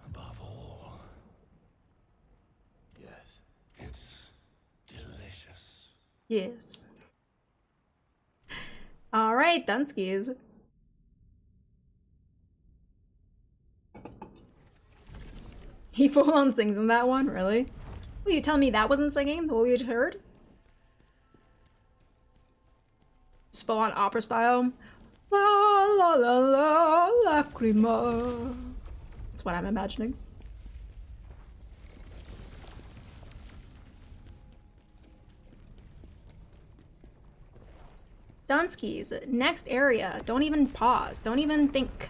above all, Yes. it's delicious. Yes. Alright, Dunskies. He full on sings in that one, really? Will you tell me that wasn't singing, what we just heard? It's full on opera style. La la la la lacrima. That's what I'm imagining. Dunskies, next area. Don't even pause. Don't even think.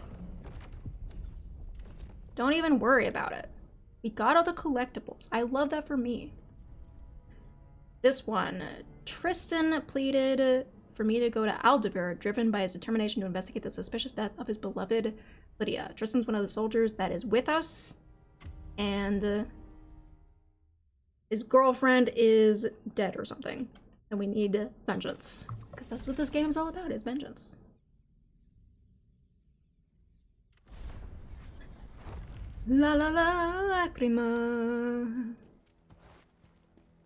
Don't even worry about it. We got all the collectibles. I love that for me. This one. Tristan pleaded for me to go to Aldebar, driven by his determination to investigate the suspicious death of his beloved Lydia. Tristan's one of the soldiers that is with us, and his girlfriend is dead or something, and we need vengeance. Because that's what this game's all about, is vengeance. La la la lacrima.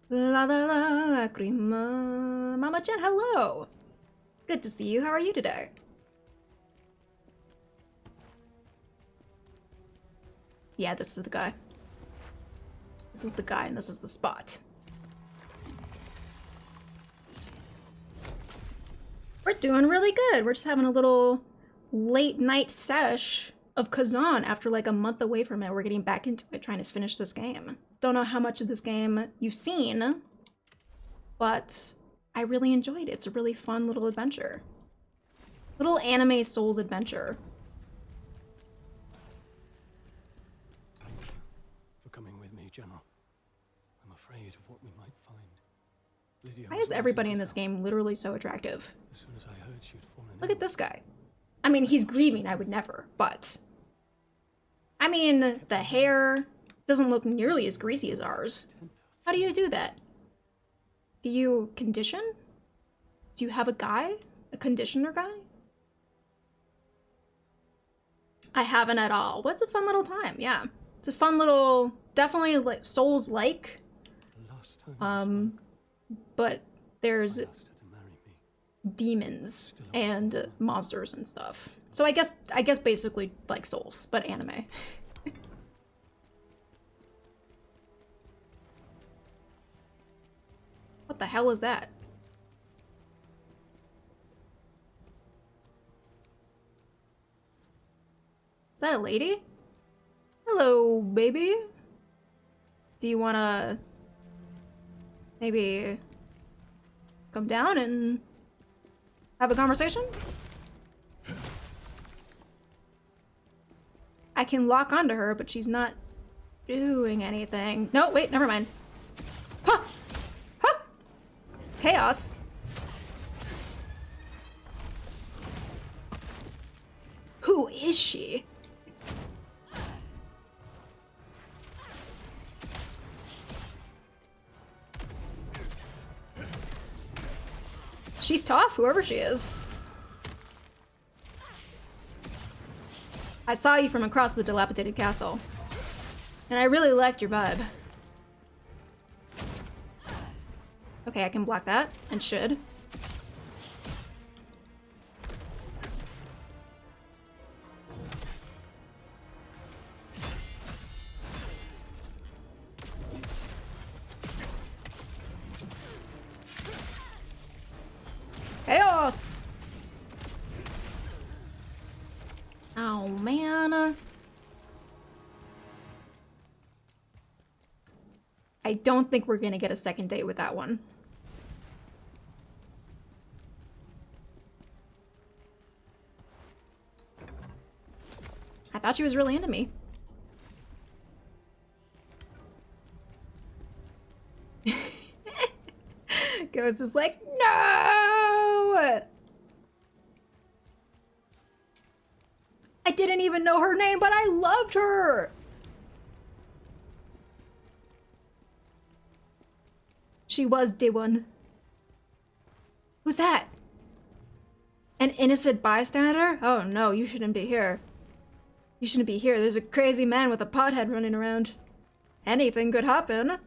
La la la lacrima. Mama Jen, hello! Good to see you. How are you today? Yeah, this is the guy. This is the guy, and this is the spot. We're doing really good. We're just having a little late night sesh of Kazan after like a month away from it. We're getting back into it, trying to finish this game. Don't know how much of this game you've seen, but I really enjoyed it. It's a really fun little adventure. Little anime Souls adventure. Thank you for coming with me, General. I'm afraid of what we might find. Lydia Why was is always everybody a in good this help. game literally so attractive? As soon as I heard she'd fallen Look ill, at this guy. I mean, he's grieving, I would never, but... I mean, the hair doesn't look nearly as greasy as ours. How do you do that? Do you condition? Do you have a guy? A conditioner guy? I haven't at all. What's a fun little time? Yeah. It's a fun little, definitely like Souls-like. the last time But there's I asked her to marry me. demons and monsters and stuff. So I guess basically like Souls, but anime. What the hell is that? Is that a lady? Hello, baby. Do you wanna maybe come down and have a conversation? I can lock onto her, but she's not doing anything. No, wait, never mind. Huh! Huh! Chaos. Who is she? She's tough, whoever she is. I saw you from across the dilapidated castle, and I really liked your vibe. Okay, I can block that, and should. Chaos! Oh, man. I don't think we're gonna get a second date with that one. I thought she was really into me. Ghost is like, no! I didn't even know her name, but I loved her! She was day one. Who's that? An innocent bystander? Oh no, you shouldn't be here. You shouldn't be here. There's a crazy man with a pothead running around. Anything could happen.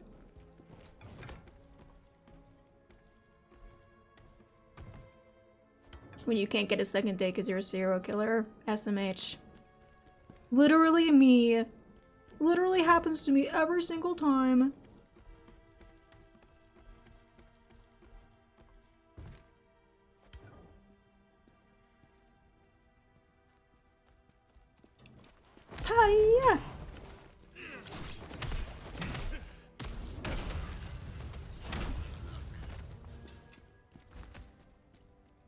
When you can't get a second date because you're a serial killer. SMH. Literally me. Literally happens to me every single time. Hiya!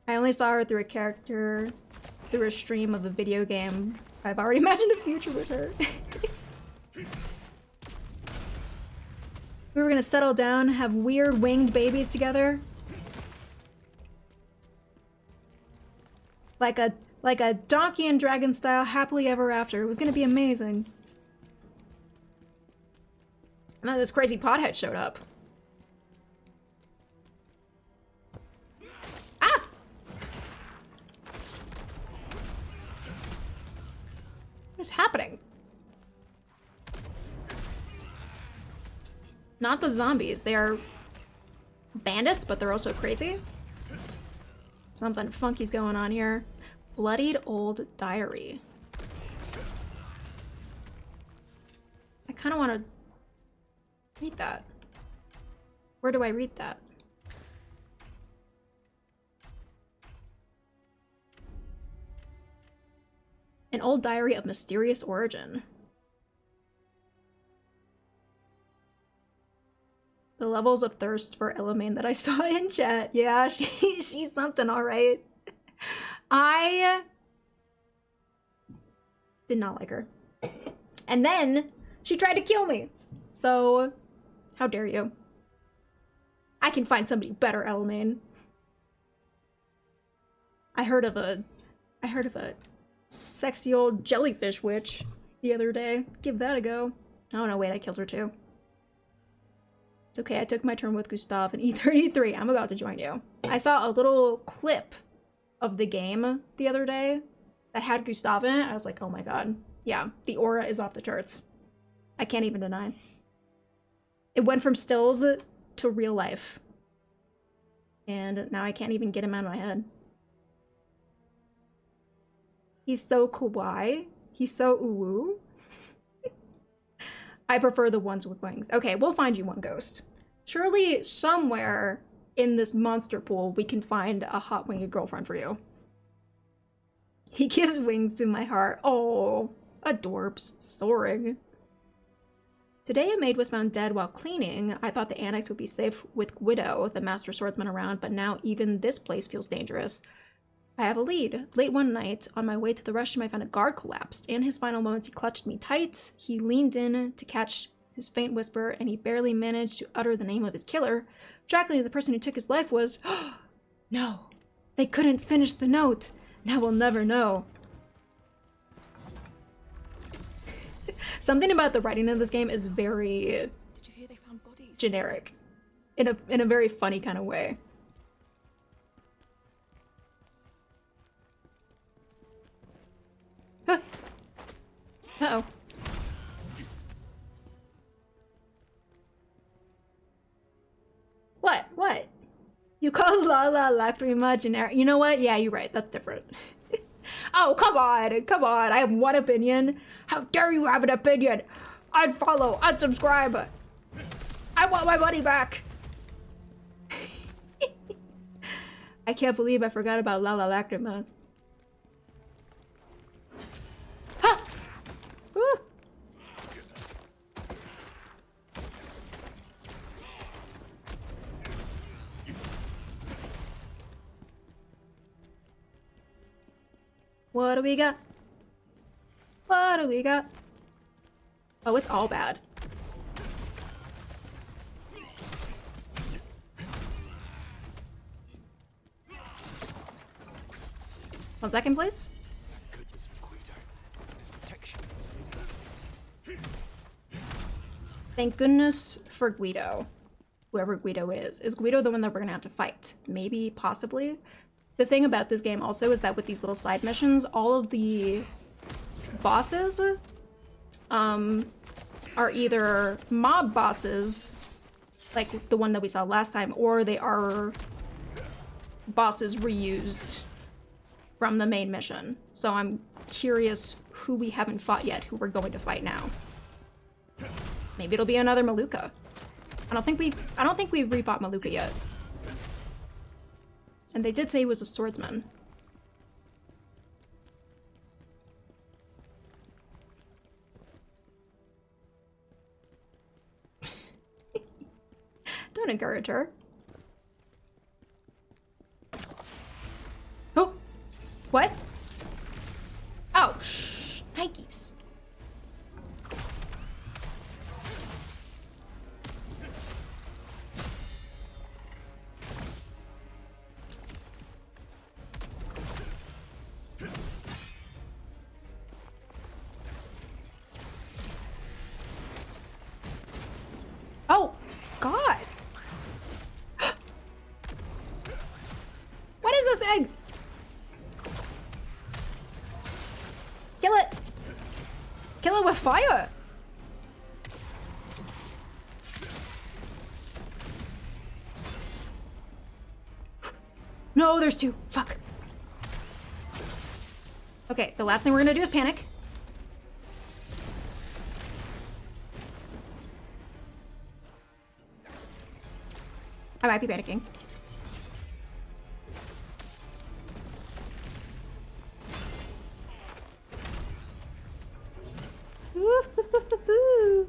I only saw her through a character, through a stream of a video game. I've already imagined a future with her. We were gonna settle down, have weird winged babies together. Like a donkey and dragon style happily ever after. It was gonna be amazing. And then this crazy pothead showed up. Ah! What is happening? Not the zombies. They are bandits, but they're also crazy. Something funky's going on here. Bloodied Old Diary. I kind of want to read that. Where do I read that? An old diary of mysterious origin. The levels of thirst for Elamine that I saw in chat. Yeah, she's something, all right. I did not like her. And then she tried to kill me. So, how dare you? I can find somebody better, Elamine. I heard of a sexy old jellyfish witch the other day. Give that a go. Oh no, wait, I killed her too. It's okay, I took my turn with Gustav in E33. I'm about to join you. I saw a little clip of the game the other day that had Gustav in it. I was like, oh my god. Yeah, the aura is off the charts. I can't even deny. It went from stills to real life. And now I can't even get him out of my head. He's so kawaii. He's so uwu. I prefer the ones with wings. Okay, we'll find you one, Ghost. Surely somewhere in this monster pool we can find a hot winged girlfriend for you. He gives wings to my heart. Oh, adorbs. Soaring. Today a maid was found dead while cleaning. I thought the annex would be safe with Guido, the master swordsman, around, but now even this place feels dangerous. I have a lead. Late one night, on my way to the restroom, I found a guard collapsed. In his final moments, he clutched me tight. He leaned in to catch his faint whisper, and he barely managed to utter the name of his killer. Tragically, the person who took his life was... No. They couldn't finish the note. Now we'll never know. Something about the writing of this game is very... Did you hear they found bodies? Generic. In a very funny kind of way. Huh. Uh-oh. What? What? You call Lala Lacrima generic? You know what? Yeah, you're right. That's different. Oh, come on. Come on. I have one opinion. How dare you have an opinion? Unfollow. Unsubscribe. I want my money back. I can't believe I forgot about Lala Lacrima. What do we got? What do we got? Oh, it's all bad. One second, please. Goodness for Guido and his protection of his leader. Thank goodness for Guido. Whoever Guido is. Is Guido the one that we're gonna have to fight? Maybe, possibly. The thing about this game also is that with these little side missions, all of the bosses are either mob bosses, like the one that we saw last time, or they are bosses reused from the main mission. So I'm curious who we haven't fought yet, who we're going to fight now. Maybe it'll be another Maluka. I don't think we've refought Maluka yet. And they did say he was a swordsman. Don't encourage her. Oh! What? Oh, shh. Nikes. Oh, God. What is this thing? Kill it. Kill it with fire. No, there's two. Fuck. Okay, the last thing we're gonna do is panic. I might be panicking. Woo-hoo-hoo-hoo.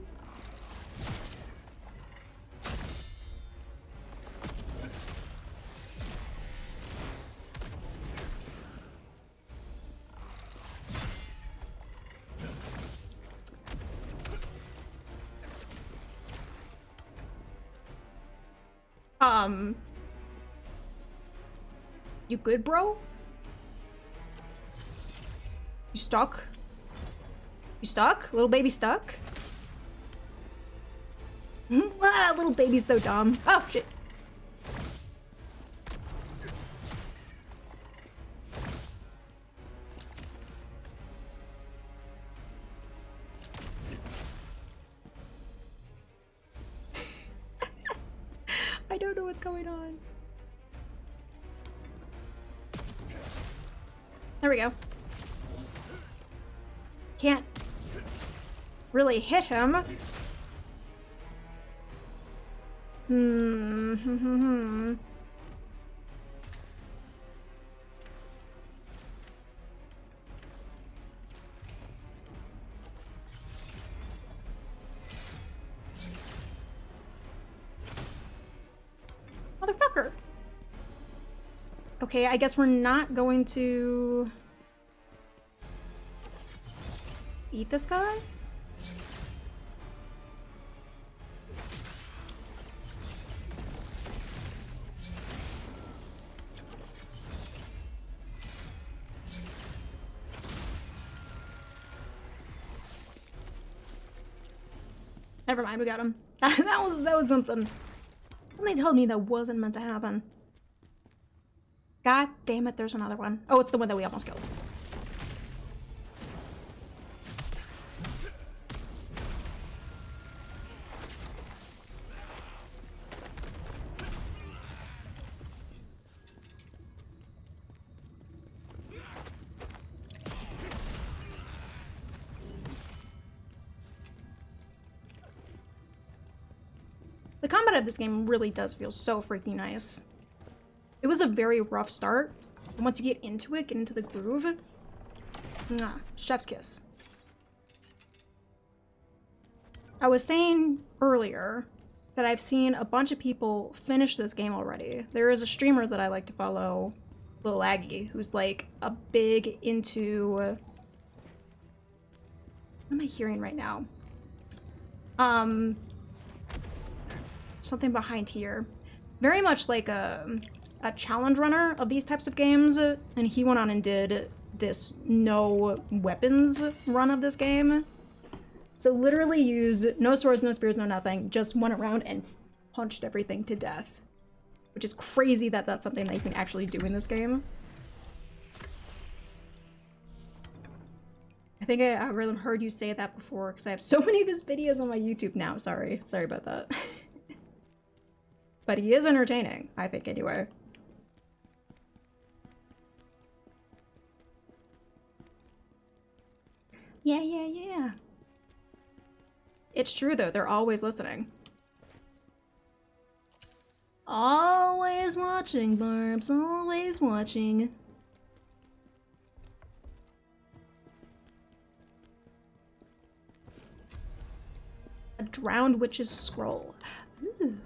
You good, bro? You stuck? You stuck? Little baby stuck? Ah, little baby's so dumb. Oh, shit. I don't know what's going on. There we go. Can't really hit him. Motherfucker. Okay, I guess we're not going to eat this guy? Never mind, we got him. that was something. Something told me that wasn't meant to happen. God damn it, there's another one. Oh, it's the one that we almost killed. The combat of this game really does feel so freaking nice. It was a very rough start, and once you get into it, get into the groove, chef's kiss. I was saying earlier that I've seen a bunch of people finish this game already. There is a streamer that I like to follow, little Aggie, who's like a big into... what am I hearing right now? Something behind here. Very much like a challenge runner of these types of games, and he went on and did this no weapons run of this game. So literally used no swords, no spears, no nothing, just went around and punched everything to death. Which is crazy that that's something that you can actually do in this game. I think I algorithm heard you say that before because I have so many of his videos on my YouTube now. Sorry about that. But he is entertaining, I think, anyway. Yeah. It's true, though. They're always listening. Always watching, Barbs. Always watching. A drowned witch's scroll. Ooh.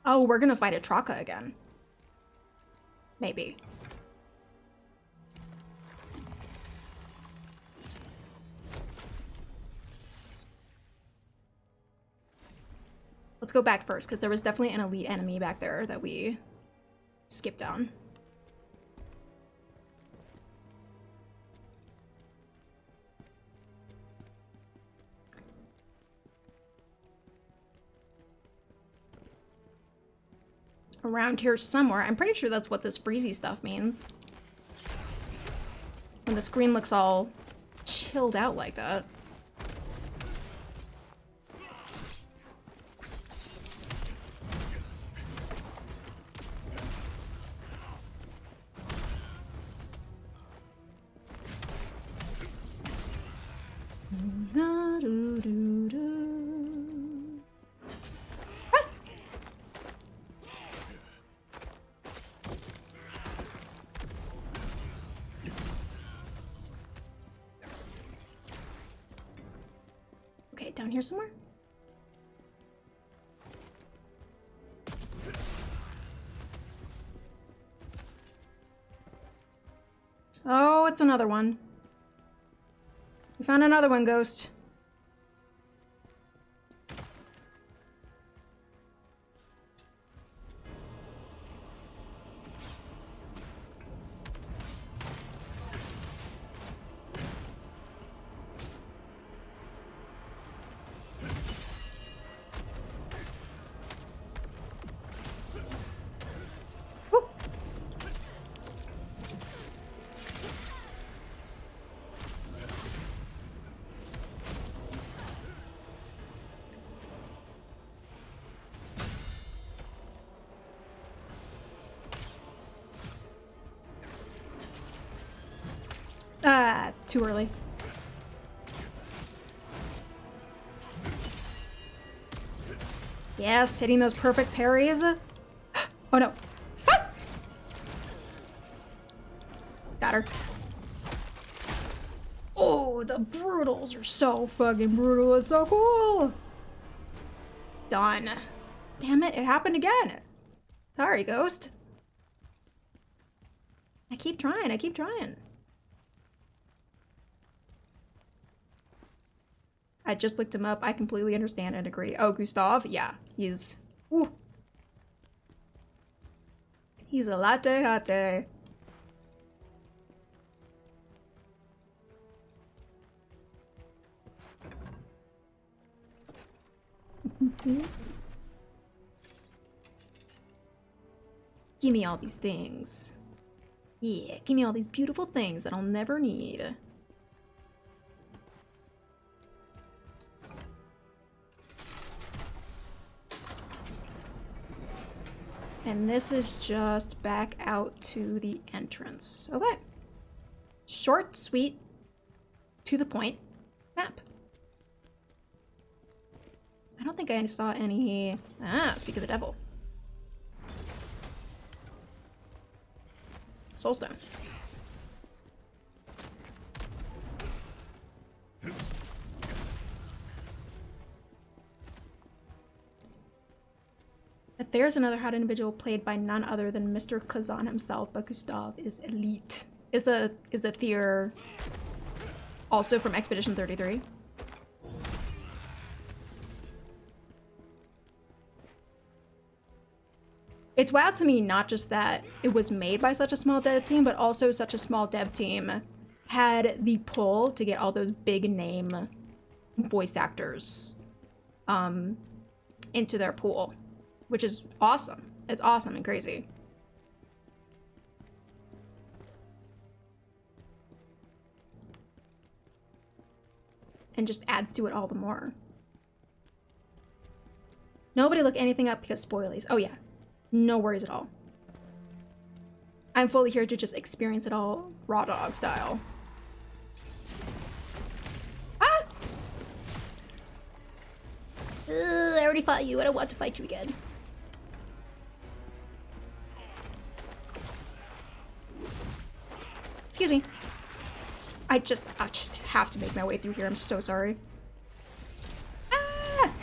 Oh, we're gonna fight Atraka again. Maybe. Let's go back first, because there was definitely an elite enemy back there that we skipped down. Around here somewhere. I'm pretty sure that's what this breezy stuff means. When the screen looks all chilled out like that. Okay, down here somewhere? Oh, it's another one. We found another one, Ghost. Too early. Yes, hitting those perfect parries. Oh no. Ah! Got her. Oh, the brutals are so fucking brutal. It's so cool. Done. Damn it, it happened again. Sorry, Ghost. I keep trying. I just looked him up. I completely understand and agree. Oh, Gustav? Yeah, he's... Woo. He's a latte hate. Give me all these things. Yeah, give me all these beautiful things that I'll never need. And this is just back out to the entrance. Okay. Short, sweet, to the point map. I don't think I saw any... Ah, speak of the devil. Soulstone. there's another hot individual played by none other than Mr. Kazan himself, but Gustav is elite. Is a Thier also from Expedition 33? It's wild to me not just that it was made by such a small dev team, but also such a small dev team had the pull to get all those big name voice actors into their pool, which is awesome. It's awesome and crazy. And just adds to it all the more. Nobody look anything up because spoilies. Oh yeah. No worries at all. I'm fully here to just experience it all raw dog style. Ah! I already fought you. I don't want to fight you again. Excuse me. I just have to make my way through here. I'm so sorry. Ah!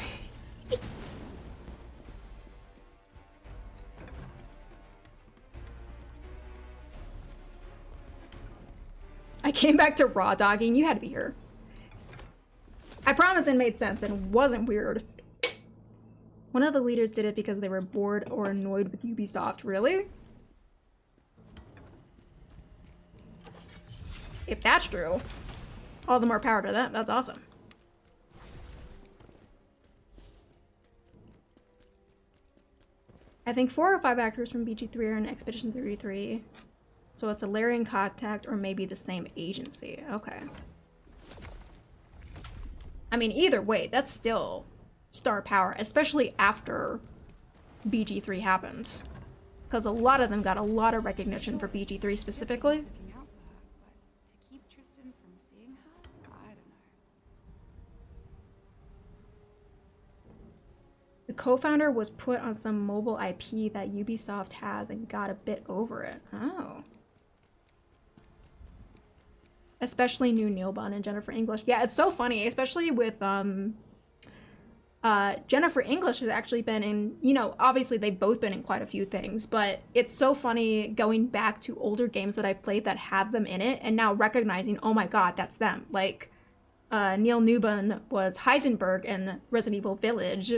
I came back to raw dogging. You had to be here. I promise it made sense and wasn't weird. One of the leaders did it because they were bored or annoyed with Ubisoft. Really? If that's true, all the more power to them. That's awesome. I think 4 or 5 actors from BG3 are in Expedition 33. So it's a Larian contact or maybe the same agency. Okay. I mean, either way, that's still star power, especially after BG3 happened. Because a lot of them got a lot of recognition for BG3 specifically. Looking out for her, but to keep Tristan from seeing her, I don't know. The co-founder was put on some mobile IP that Ubisoft has and got a bit over it. Oh. Especially New Neilbun and Jennifer English. Yeah, it's so funny, especially with Jennifer English has actually been in, you know, obviously they've both been in quite a few things, but it's so funny going back to older games that I've played that have them in it and now recognizing, oh my god, that's them. Like, Neil Neubun was Heisenberg in Resident Evil Village.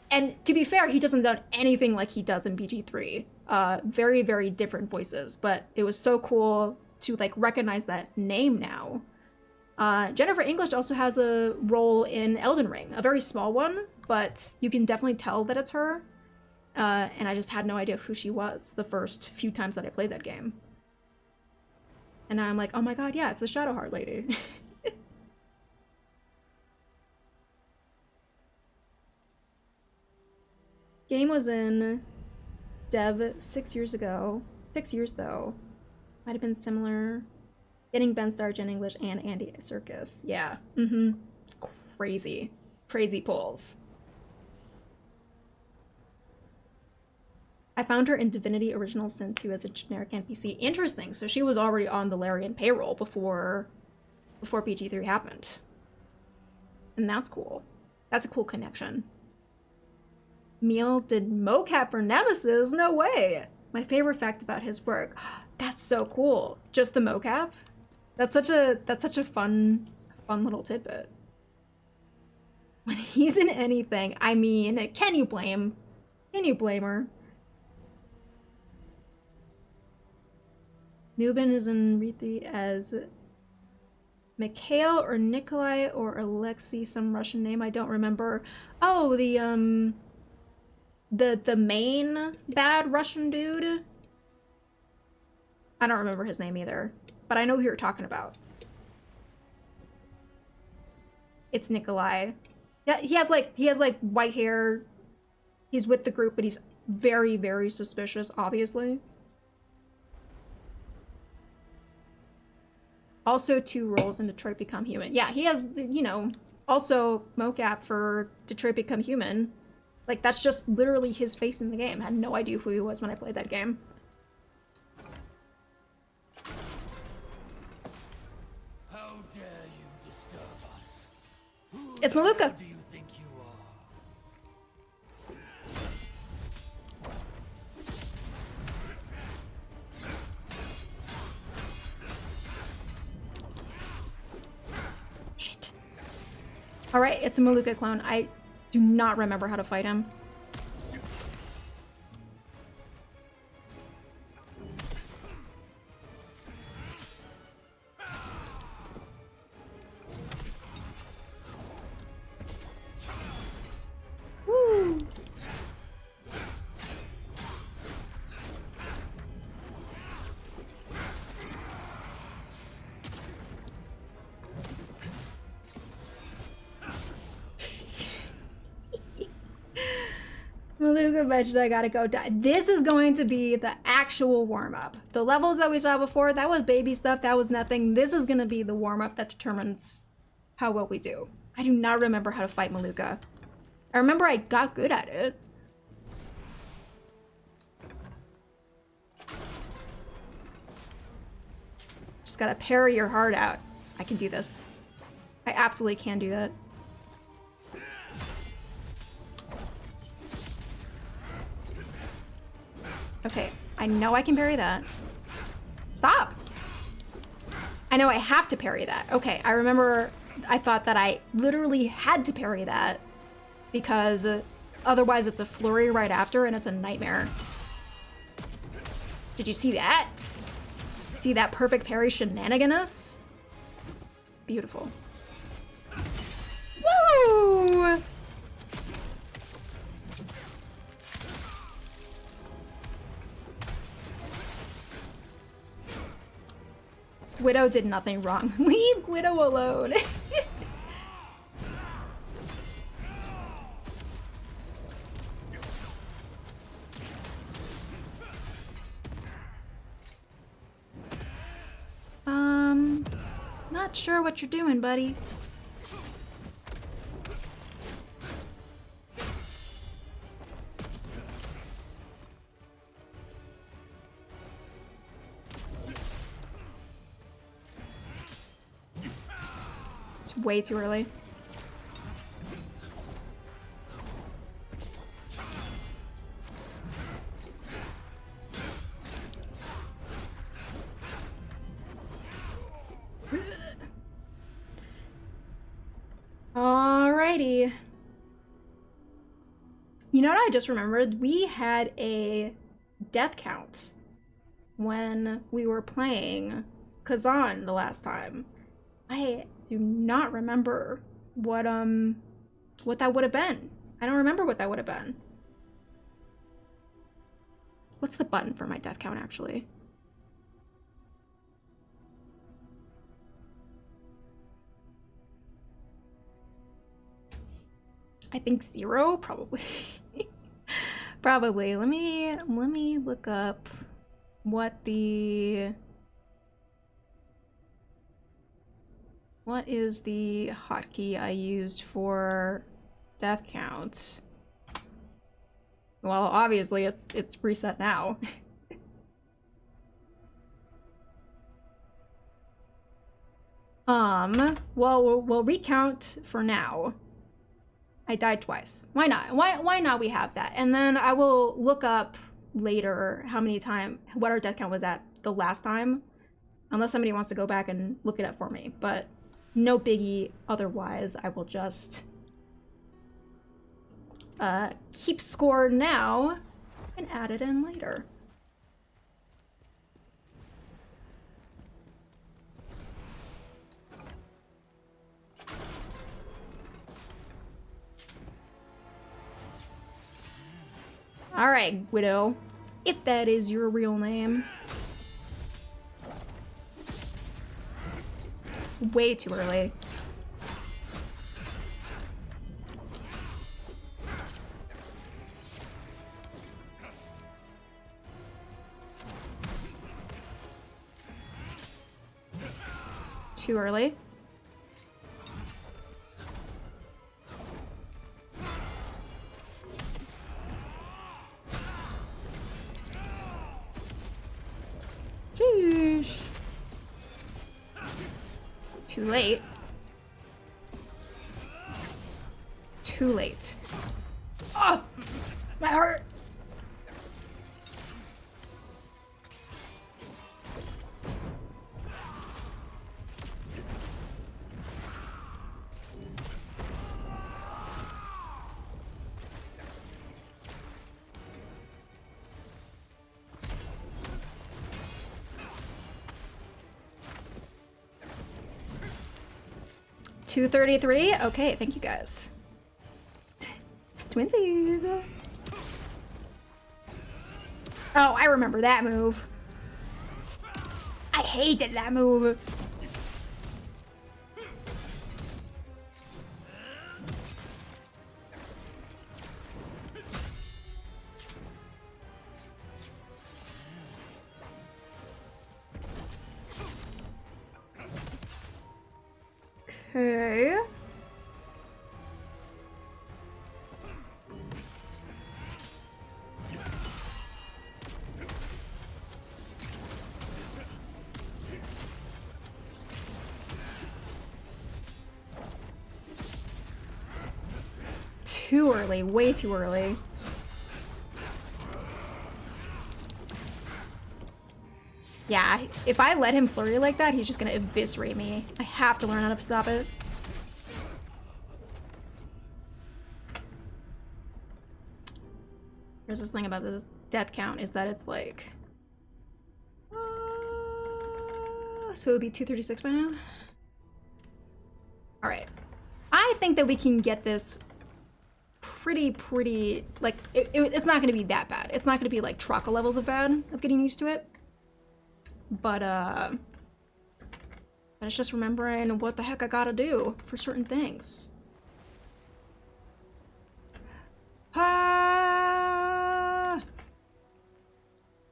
And to be fair, he doesn't sound anything like he does in BG3. Very, very different voices, but it was so cool to like recognize that name now. Jennifer English also has a role in Elden Ring, a very small one, but you can definitely tell that it's her. And I just had no idea who she was the first few times that I played that game. And now I'm like, oh my god, yeah, it's the Shadowheart lady. Game was in dev 6 years ago. 6 years though. Might have been similar. Getting Ben Starr, Jen English, and Andy Serkis. Yeah. Mm-hmm. Crazy. Crazy pulls. I found her in Divinity Original Sin 2 as a generic NPC. Interesting. So she was already on the Larian payroll before BG3 happened. And that's cool. That's a cool connection. Miel did mocap for Nemesis? No way! My favorite fact about his work. That's so cool. Just the mocap? That's such a fun little tidbit. When he's in anything, I mean, can you blame her? Newbin is in Rithi as Mikhail or Nikolai or Alexei, some Russian name I don't remember. Oh, the main bad Russian dude. I don't remember his name either, but I know who you're talking about. It's Nikolai. Yeah, he has like white hair. He's with the group, but he's very, very suspicious, obviously. Also 2 roles in Detroit Become Human. Yeah, he has, you know, also mocap for Detroit Become Human. Like, that's just literally his face in the game. I had no idea who he was when I played that game. How dare you disturb us? It's Maluka. Who do you think you are? Alright, it's a Maluka clone. I do not remember how to fight him. Woo! Maluka mentioned I gotta go die. This is going to be the actual warm-up. The levels that we saw before, that was baby stuff, that was nothing. This is gonna be the warm-up that determines how well we do. I do not remember how to fight Maluka. I remember I got good at it. Just gotta parry your heart out. I can do this. I absolutely can do that. Okay, I know I can parry that. Stop! I know I have to parry that. Okay, I remember I thought that I literally had to parry that because otherwise it's a flurry right after and it's a nightmare. Did you see that? See that perfect parry shenaniganous? Beautiful. Woo! Widow did nothing wrong. Leave Widow alone. Not sure what you're doing, buddy. It's way too early. Alrighty. You know what I just remembered? We had a death count when we were playing Kazan the last time. I do not remember what that would have been. I don't remember what that would have been. What's the button for my death count actually? I think 0, probably. Probably. Let me look up what is the hotkey I used for death count. Well, obviously it's reset now. Well, we'll recount for now. I died twice. Why not? Why not we have that? And then I will look up later what our death count was at the last time. Unless somebody wants to go back and look it up for me. But no biggie otherwise. I will just keep score now and add it in later. All right, Widow, if that is your real name. Way too early. Too early. Sheesh. Too late. Too late. Oh, my heart. 233. Okay, thank you guys. Twinsies. Oh, I remember that move. I hated that move. Okay. Too early, way too early. Yeah, if I let him flurry like that, he's just gonna eviscerate me. I have to learn how to stop it. There's this thing about the death count is that it's like... so it would be 236 by now? Alright. I think that we can get this pretty, like, it's not gonna be that bad. It's not gonna be like Trucka levels of bad of getting used to it. But it's just remembering what the heck I gotta do for certain things.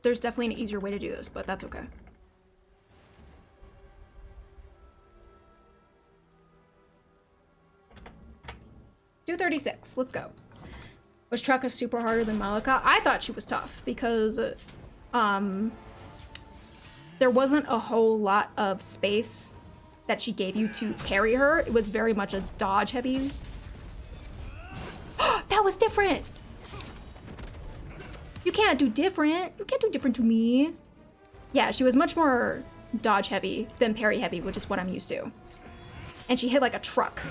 There's definitely an easier way to do this, but that's okay. $236, let's go. Was Trucka super harder than Malika? I thought she was tough because there wasn't a whole lot of space that she gave you to parry her. It was very much a dodge heavy. That was different. You can't do different. You can't do different to me. Yeah, she was much more dodge heavy than parry heavy, which is what I'm used to. And she hit like a truck.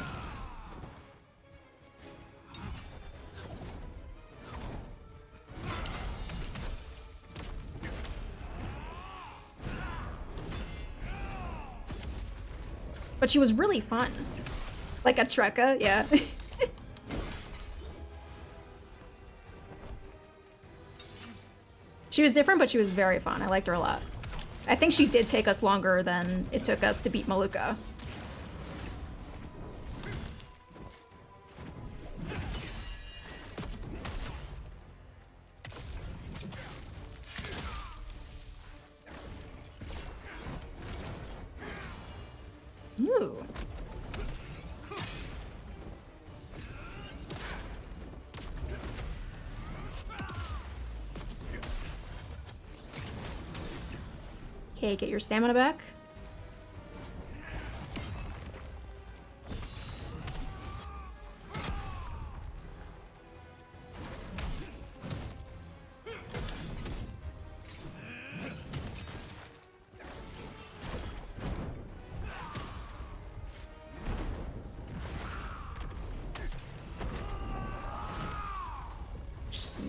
But she was really fun. Like a Trucka, yeah. She was different, but she was very fun. I liked her a lot. I think she did take us longer than it took us to beat Maluka. Ooh. Okay, get your stamina back.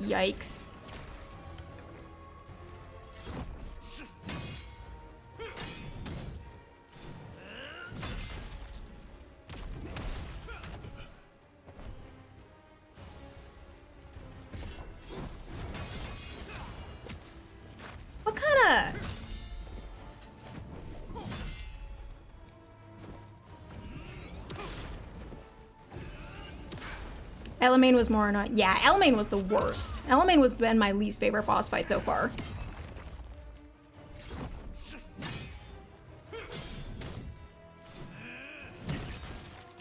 Yikes. What kind of... Elamane was more not. Yeah, Elamane was the worst. Elamane was been my least favorite boss fight so far.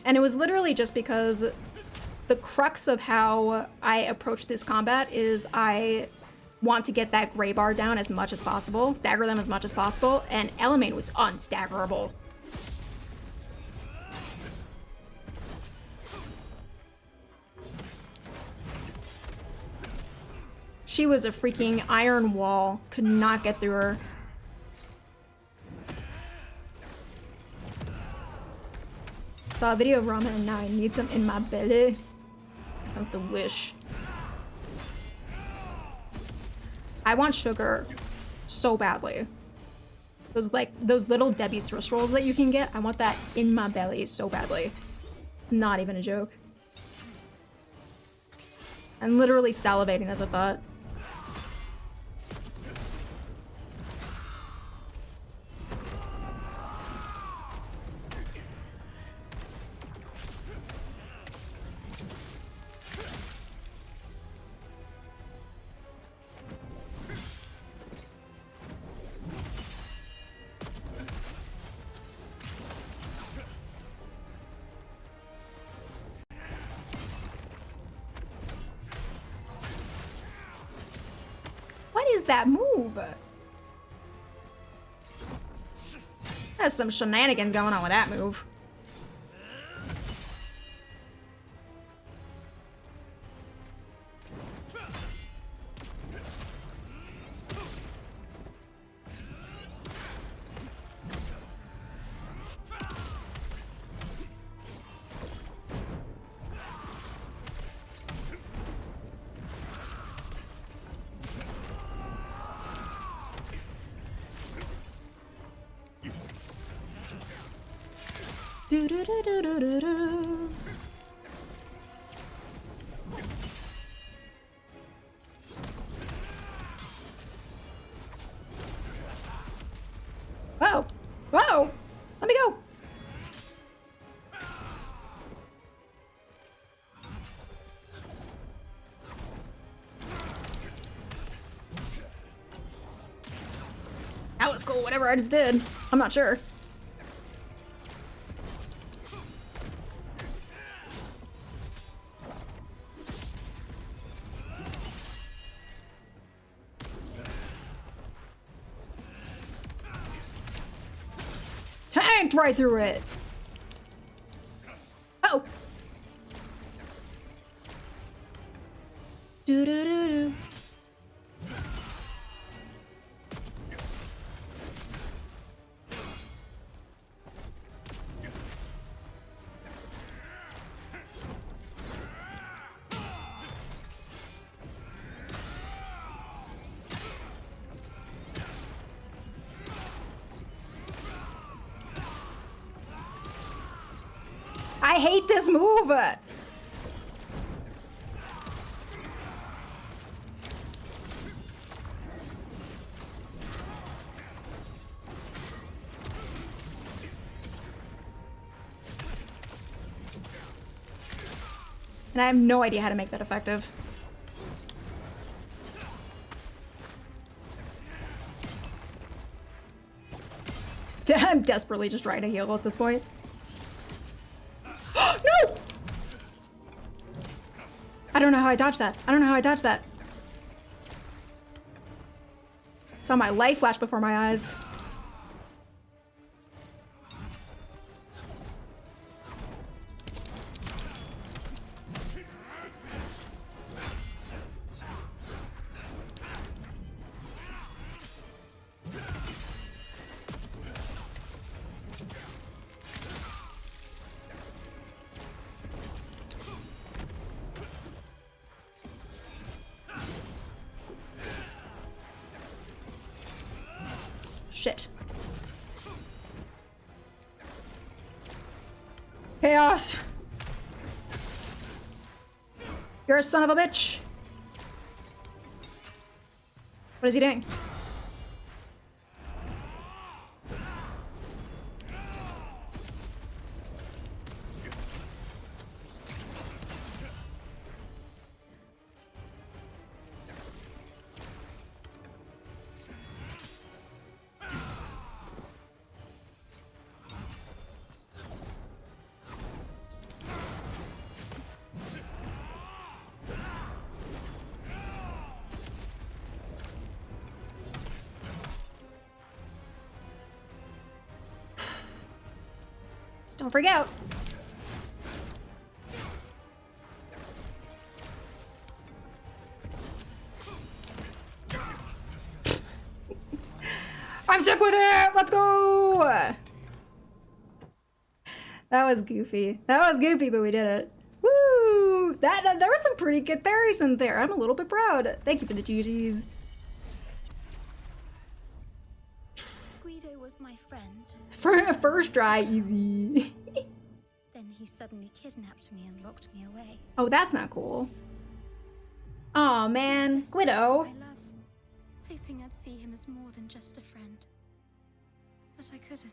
And it was literally just because the crux of how I approach this combat is I want to get that gray bar down as much as possible, stagger them as much as possible, and Elamane was unstaggerable. She was a freaking iron wall. Could not get through her. Saw a video of ramen and now I need some in my belly. Something to wish. I want sugar so badly. Those little Debbie Swiss rolls that you can get. I want that in my belly so badly. It's not even a joke. I'm literally salivating at the thought. What is that move? There's some shenanigans going on with that move. Do do do do do do do. Whoa! Whoa! Let me go! That was cool, whatever I just did. I'm not sure. Tanked right through it. Oh. Do do do do. I hate this move. And I have no idea how to make that effective. I'm desperately just trying to heal at this point. No! I don't know how I dodged that. I don't know how I dodged that. Saw my life flash before my eyes. Shit. Chaos! You're a son of a bitch! What is he doing? Don't freak out. I'm sick with it! Let's go! That was goofy. That was goofy, but we did it. Woo! There was some pretty good parries in there. I'm a little bit proud. Thank you for the GGs. Guido was my friend. For a first try, easy. Then he suddenly kidnapped me and locked me away. Oh, that's not cool. Aw, man. Desperate for Guido. my love, hoping I'd see him as more than just a friend. But I couldn't.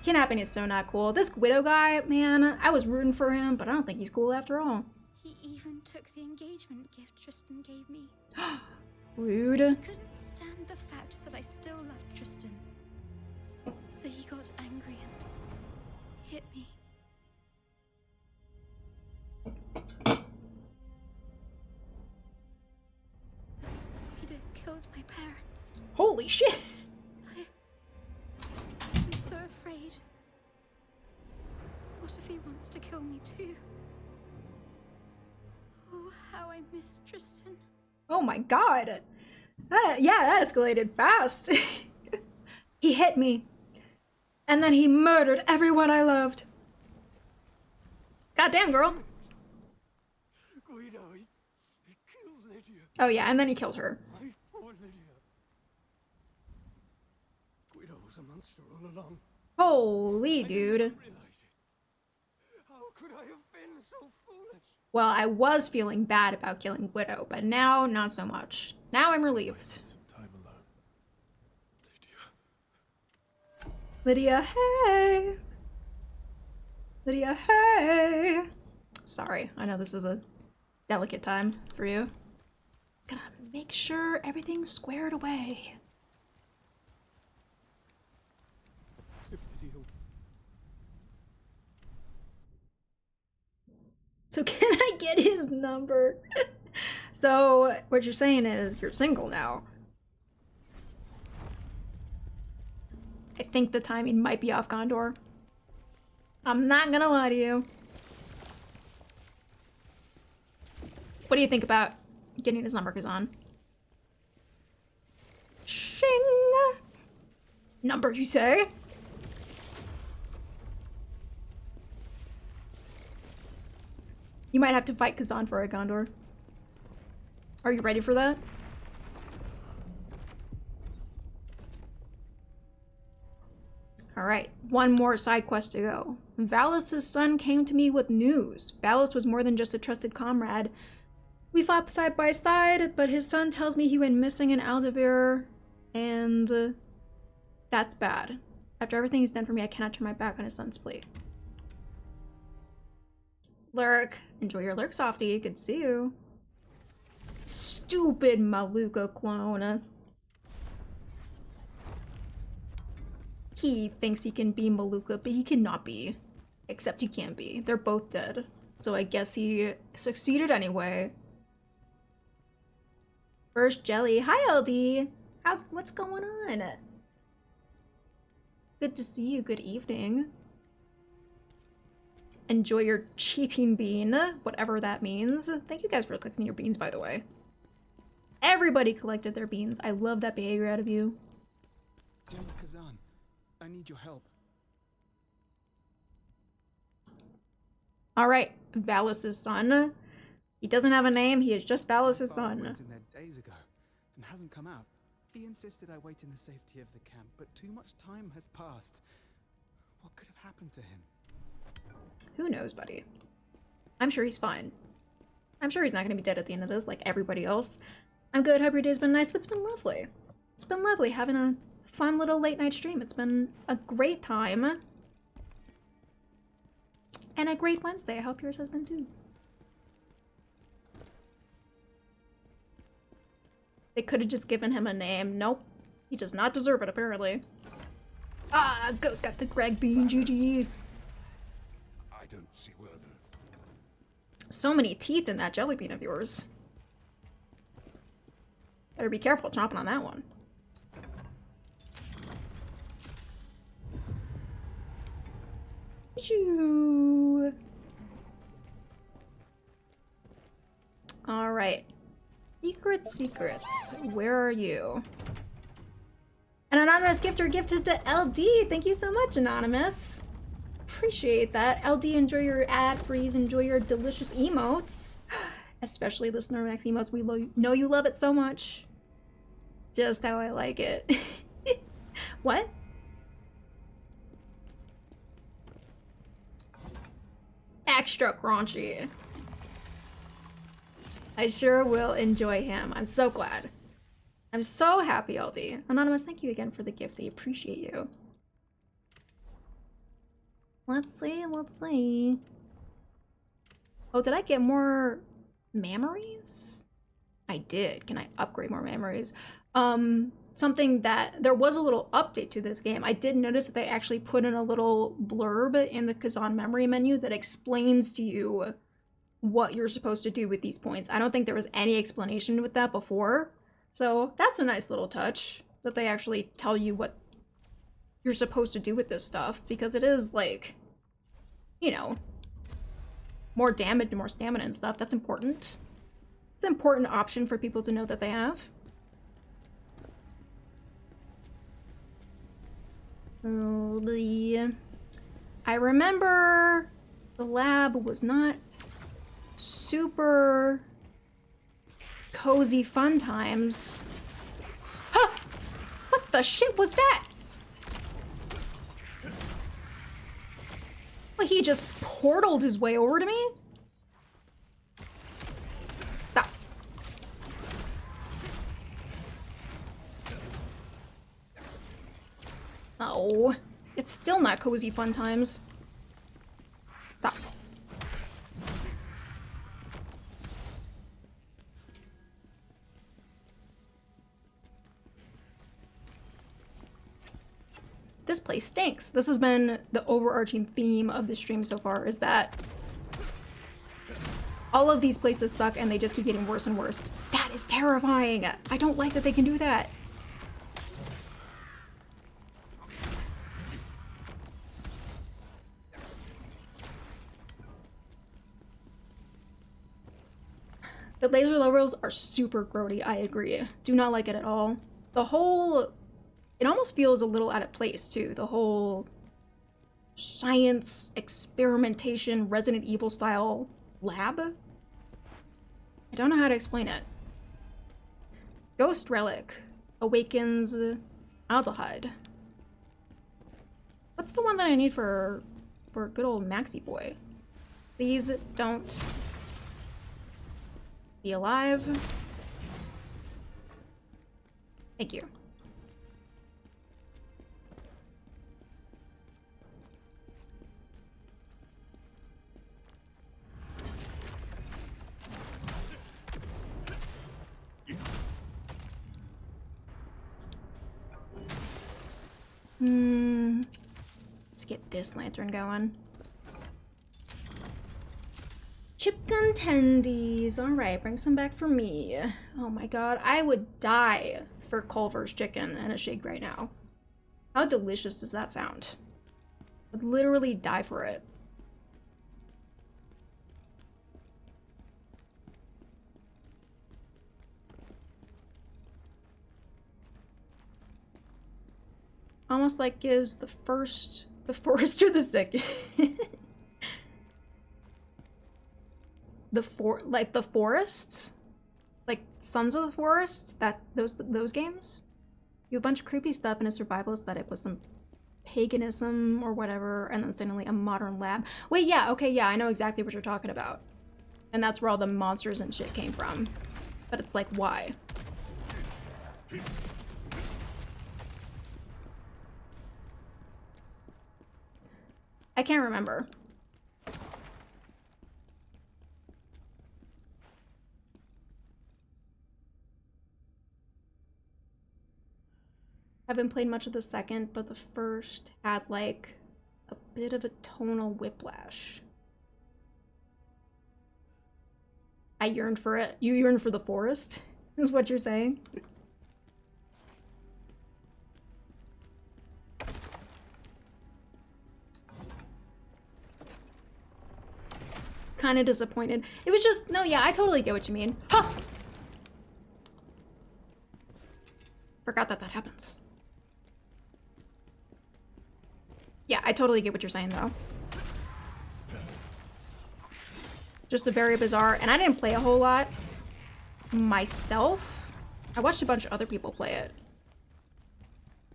Kidnapping is so not cool. This Guido guy, man, I was rooting for him, but I don't think he's cool after all. He even took the engagement gift Tristan gave me. Rude. Couldn't stand the fact that I still loved Tristan. So he got angry and hit me. He'd killed my parents. Holy shit. I'm so afraid. What if he wants to kill me too? Oh, how I miss Tristan. Oh my god. That escalated fast. He hit me. And then he murdered everyone I loved. Goddamn, girl. Guido, he killed Lydia. Oh yeah, and then he killed her. My poor Lydia. Guido was a monster all along. Holy dude. I didn't realize it. How could I have been so foolish? Well, I was feeling bad about killing Guido, but now not so much. Now I'm relieved. Some time alone. Lydia. Lydia, hey! Lydia, hey! Sorry, I know this is a delicate time for you. Gonna make sure everything's squared away. If Lydia. So can I get his number? So what you're saying is you're single now. I think the timing might be off, Gondor. I'm not gonna lie to you. What do you think about getting his number, Kazan? Shing! Number, you say? You might have to fight Kazan for it, Gondor. Are you ready for that? Alright, one more side quest to go. Valis' son came to me with news. Valis was more than just a trusted comrade. We fought side by side, but his son tells me he went missing in Aldavir, and that's bad. After everything he's done for me, I cannot turn my back on his son's plate. Lurk, enjoy your lurk, softie. Good to see you. Stupid Maluka clone. He thinks he can be Maluka, but he cannot be. Except he can't be. They're both dead. So I guess he succeeded anyway. First Jelly. Hi, LD. What's going on? Good to see you. Good evening. Enjoy your cheating bean, whatever that means. Thank you guys for collecting your beans, by the way. Everybody collected their beans. I love that behavior out of you. General Kazan, I need your help. All right, Valis' son. He doesn't have a name. He is just Valis' My father son. went in there days ago and hasn't come out. He insisted I wait in the safety of the camp, but too much time has passed. What could have happened to him? Who knows, buddy? I'm sure he's fine. I'm sure he's not going to be dead at the end of this like everybody else. I'm good. Hope your day's been nice. It's been lovely. It's been lovely having a fun little late night stream. It's been a great time. And a great Wednesday. I hope yours has been too. They could have just given him a name. Nope. He does not deserve it, apparently. Ah, Ghost got the Greg Bean. GG. I don't see where the... So many teeth in that jelly bean of yours. Better be careful chomping on that one. Choo. All right. Secrets. Where are you? An anonymous gifter gifted to LD. Thank you so much, Anonymous. Appreciate that. LD, enjoy your ad freeze. Enjoy your delicious emotes. Especially the Snorlax emotes. We know you love it so much. Just how I like it. What? Extra crunchy. I sure will enjoy him. I'm so glad. I'm so happy, LD. Anonymous, thank you again for the gift. I appreciate you. Let's see, let's see. Oh, did I get more memories? I did. Can I upgrade more memories? Something that there was a little update to this game. I did notice that they actually put in a little blurb in the Kazan memory menu that explains to you what you're supposed to do with these points. I don't think there was any explanation with that before. So that's a nice little touch that they actually tell you what you're supposed to do with this stuff, because it is like, you know, more damage and more stamina and stuff. That's important. It's an important option for people to know that they have. I remember the lab was not super cozy fun times. Huh! What the shit was that? Like he just portaled his way over to me? Stop. Oh, it's still not cozy fun times. Stop. This place stinks. This has been the overarching theme of the stream so far, is that all of these places suck and they just keep getting worse and worse. That is terrifying. I don't like that they can do that. The laser levels are super grody, I agree. Do not like it at all. The whole... It almost feels a little out of place, too. The whole science, experimentation, Resident Evil style lab. I don't know how to explain it. Ghost Relic awakens aldehyde. What's the one that I need for good old Maxi Boy? Please don't be alive. Thank you. Let's get this lantern going. Chip gun tendies. Alright, bring some back for me. Oh my god, I would die for Culver's chicken and a shake right now. How delicious does that sound? I'd literally die for it. Almost like gives the first or the second. the forests, like Sons of the Forest, that those games. You have a bunch of creepy stuff in a survival aesthetic with some paganism or whatever, and then suddenly a modern lab. Wait, yeah, okay, yeah, I know exactly what you're talking about, and that's where all the monsters and shit came from. But it's like, why? I can't remember. Haven't played much of the second, but the first had like a bit of a tonal whiplash. I yearned for it. You yearn for the forest, is what you're saying? Kind of disappointed. It was just, no, yeah, I totally get what you mean. Huh! Forgot that happens. Yeah, I totally get what you're saying, though. Just a very bizarre, and I didn't play a whole lot myself, I watched a bunch of other people play it.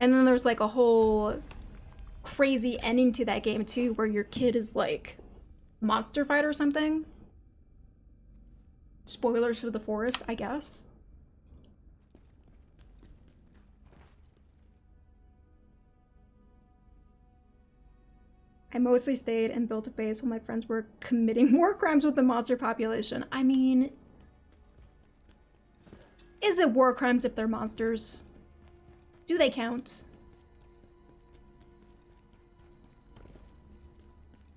And then there's like a whole crazy ending to that game too, where your kid is like monster fight or something. Spoilers for The Forest, I guess. I mostly stayed and built a base while my friends were committing war crimes with the monster population. I mean, is it war crimes if they're monsters? Do they count?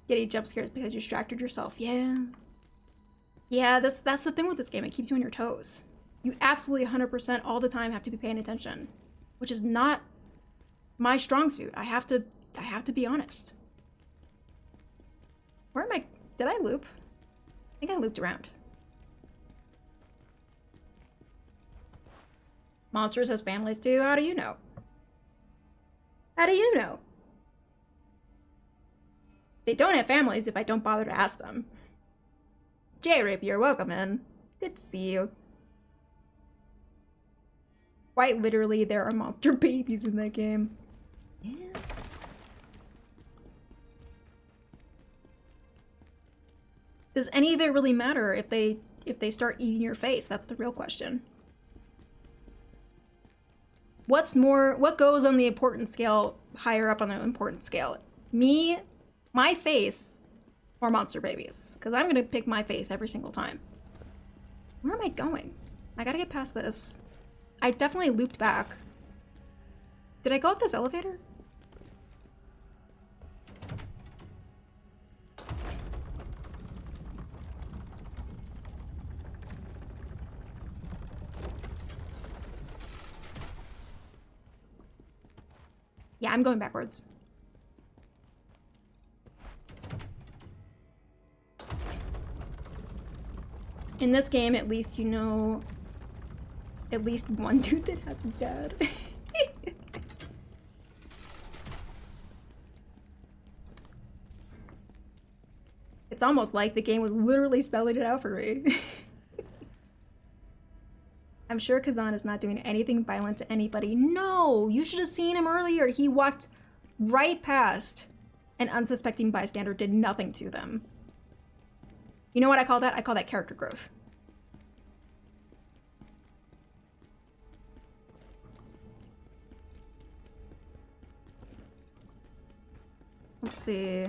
Getting jump scares because you distracted yourself. Yeah. Yeah, that's the thing with this game. It keeps you on your toes. You absolutely 100% all the time have to be paying attention, which is not my strong suit. I have to be honest. Where am I? Did I loop? I think I looped around. Monsters has families too? How do you know? How do you know? They don't have families if I don't bother to ask them. J-Rapier, welcome in. Good to see you. Quite literally, there are monster babies in that game. Yeah. Does any of it really matter if they start eating your face? That's the real question. What goes on the importance scale higher up on the importance scale? Me, my face, or monster babies? Because I'm gonna pick my face every single time. Where am I going? I gotta get past this. I definitely looped back. Did I go up this elevator? Yeah, I'm going backwards. In this game, at least you know at least one dude that has a dad. It's almost like the game was literally spelling it out for me. I'm sure Kazan is not doing anything violent to anybody. No, you should have seen him earlier. He walked right past an unsuspecting bystander, did nothing to them. You know what I call that? I call that character growth. Let's see.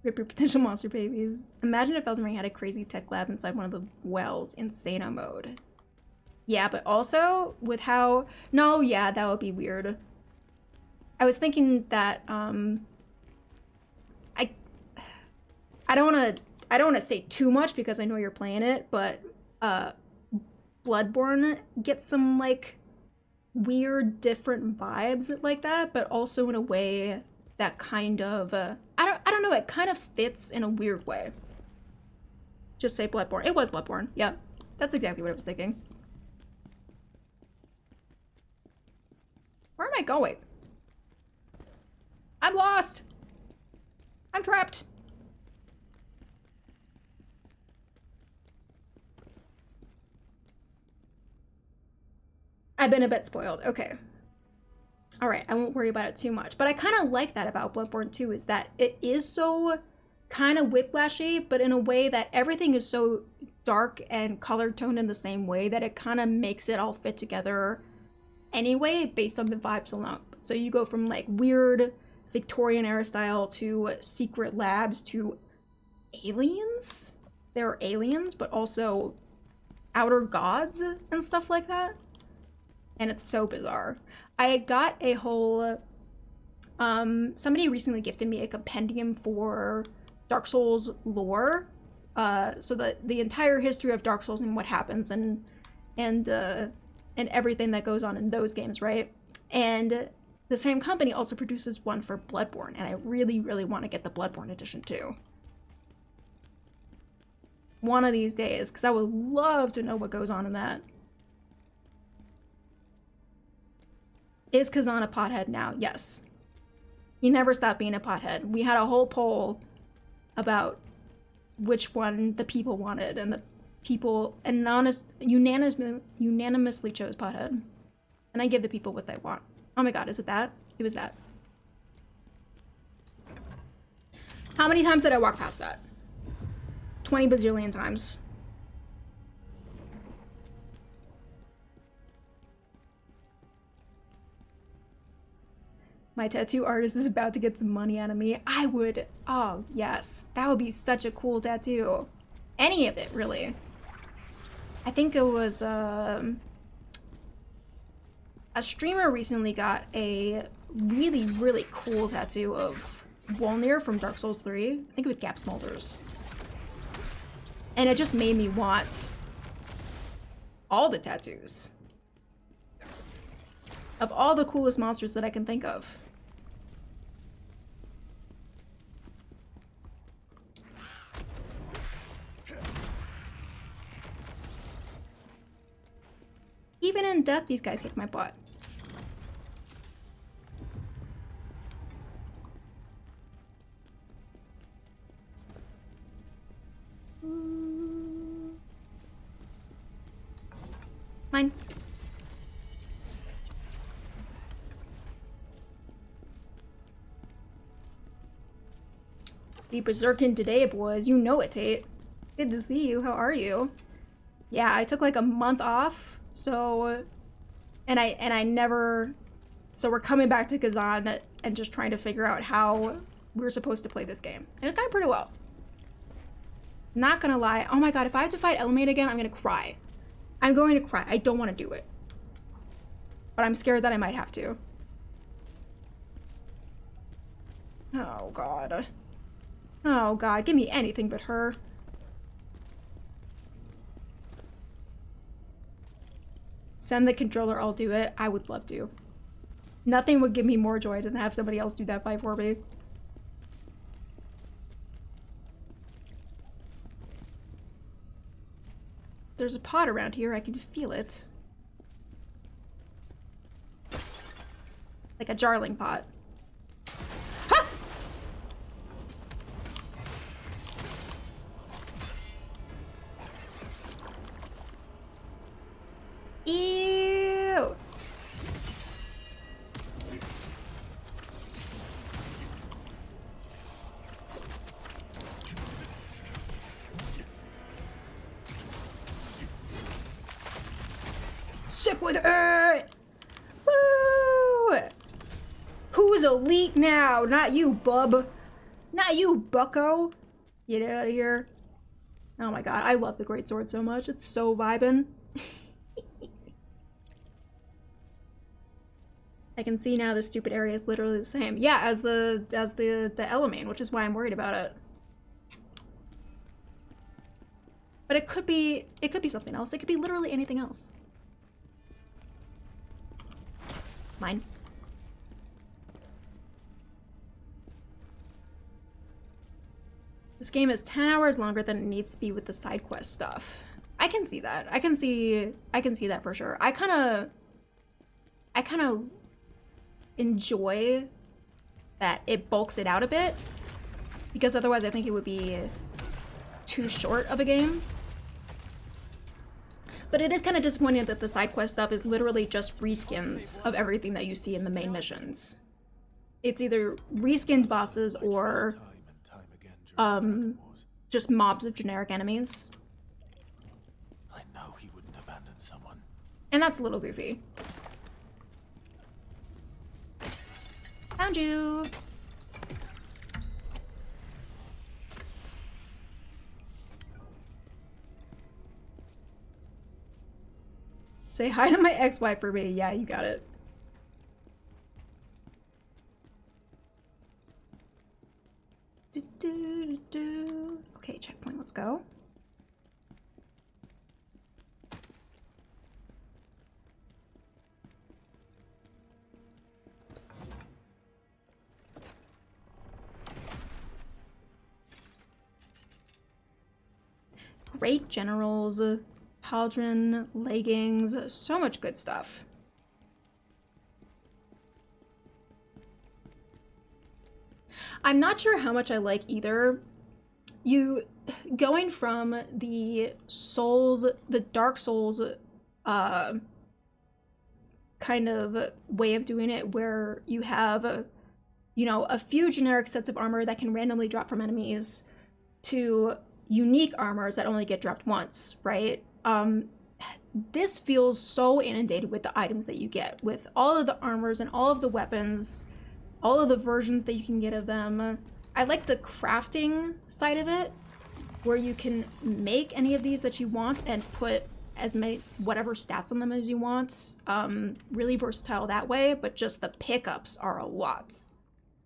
Rip your potential monster babies. Imagine if Elden Ring had a crazy tech lab inside one of the wells in Insano mode. Yeah, but also with how... No, yeah, that would be weird. I was thinking that, I don't wanna say too much because I know you're playing it, but, Bloodborne gets some, like, weird, different vibes like that, but also in a way that kind of, I don't know, it kind of fits in a weird way. Just say Bloodborne. It was Bloodborne. Yeah, that's exactly what I was thinking. Where am I going? I'm lost! I'm trapped! I've been a bit spoiled. Okay. Alright, I won't worry about it too much. But I kind of like that about Bloodborne 2, is that it is so kind of whiplashy, but in a way that everything is so dark and color toned in the same way that it kind of makes it all fit together anyway, based on the vibes alone. So you go from like weird Victorian era style to secret labs to aliens. There are aliens, but also outer gods and stuff like that. And it's so bizarre. I got a whole, somebody recently gifted me a compendium for Dark Souls lore. So the entire history of Dark Souls and what happens and everything that goes on in those games, right? And the same company also produces one for Bloodborne, and I really, really want to get the Bloodborne edition too. One of these days, because I would love to know what goes on in that. Is Kazan a pothead now? Yes. He never stopped being a pothead. We had a whole poll about which one the people wanted, and the people unanimously chose Pothead. And I give the people what they want. Oh my god, is it that? It was that. How many times did I walk past that? 20 bazillion times. My tattoo artist is about to get some money out of me. I would, oh yes, that would be such a cool tattoo. Any of it, really. I think it was, a streamer recently got a really, really cool tattoo of Wolnir from Dark Souls 3. I think it was Gap Smolders. And it just made me want all the tattoos of all the coolest monsters that I can think of. Even in death, these guys kick my butt. Mine. Be berserking today, boys. You know it, Tate. Good to see you. How are you? Yeah, I took like a month off, so... And I never... So we're coming back to Kazan and just trying to figure out how we're supposed to play this game. And it's going pretty well. Not gonna lie. Oh my god, if I have to fight Element again, I'm gonna cry. I'm going to cry. I don't want to do it. But I'm scared that I might have to. Oh god. Oh god, give me anything but her. Send the controller, I'll do it. I would love to. Nothing would give me more joy than have somebody else do that fight for me. There's a pot around here, I can feel it. Like a jarling pot. Ha! Ew! Sick with it! Woo! Who's elite now? Not you, bub. Not you, bucko. Get out of here. Oh my god, I love the greatsword so much. It's so vibin'. I can see now the stupid area is literally the same. Yeah, as the Element, which is why I'm worried about it. But it could be something else. It could be literally anything else. Mine. This game is 10 hours longer than it needs to be with the side quest stuff. I can see that. I can see that for sure. I kind of enjoy that it bulks it out a bit, because otherwise I think it would be too short of a game. But it is kind of disappointing that the side quest stuff is literally just reskins of everything that you see in the main missions. It's either reskinned bosses or just mobs of generic enemies. I know he wouldn't abandon someone. And that's a little goofy. Found you! Say hi to my ex-wife for me. Yeah, you got it. Okay, checkpoint, let's go. Great generals, pauldron, leggings, so much good stuff. I'm not sure how much I like either. going from the Souls, the Dark Souls kind of way of doing it where you have, you know, a few generic sets of armor that can randomly drop from enemies to unique armors that only get dropped once, right? This feels so inundated with the items that you get, with all of the armors and all of the weapons, all of the versions that you can get of them. I like the crafting side of it, where you can make any of these that you want and put as many whatever stats on them as you want. Really versatile that way, but just the pickups are a lot.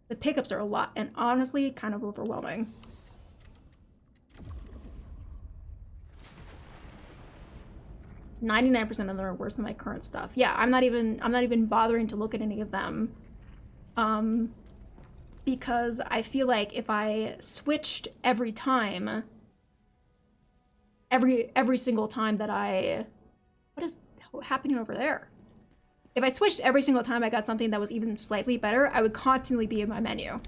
The pickups are a lot, and honestly, kind of overwhelming. "99% of them are worse than my current stuff." Yeah, I'm not even bothering to look at any of them. Because I feel like if I switched every time, every single time that what is happening over there? If I switched every single time I got something that was even slightly better, I would constantly be in my menu.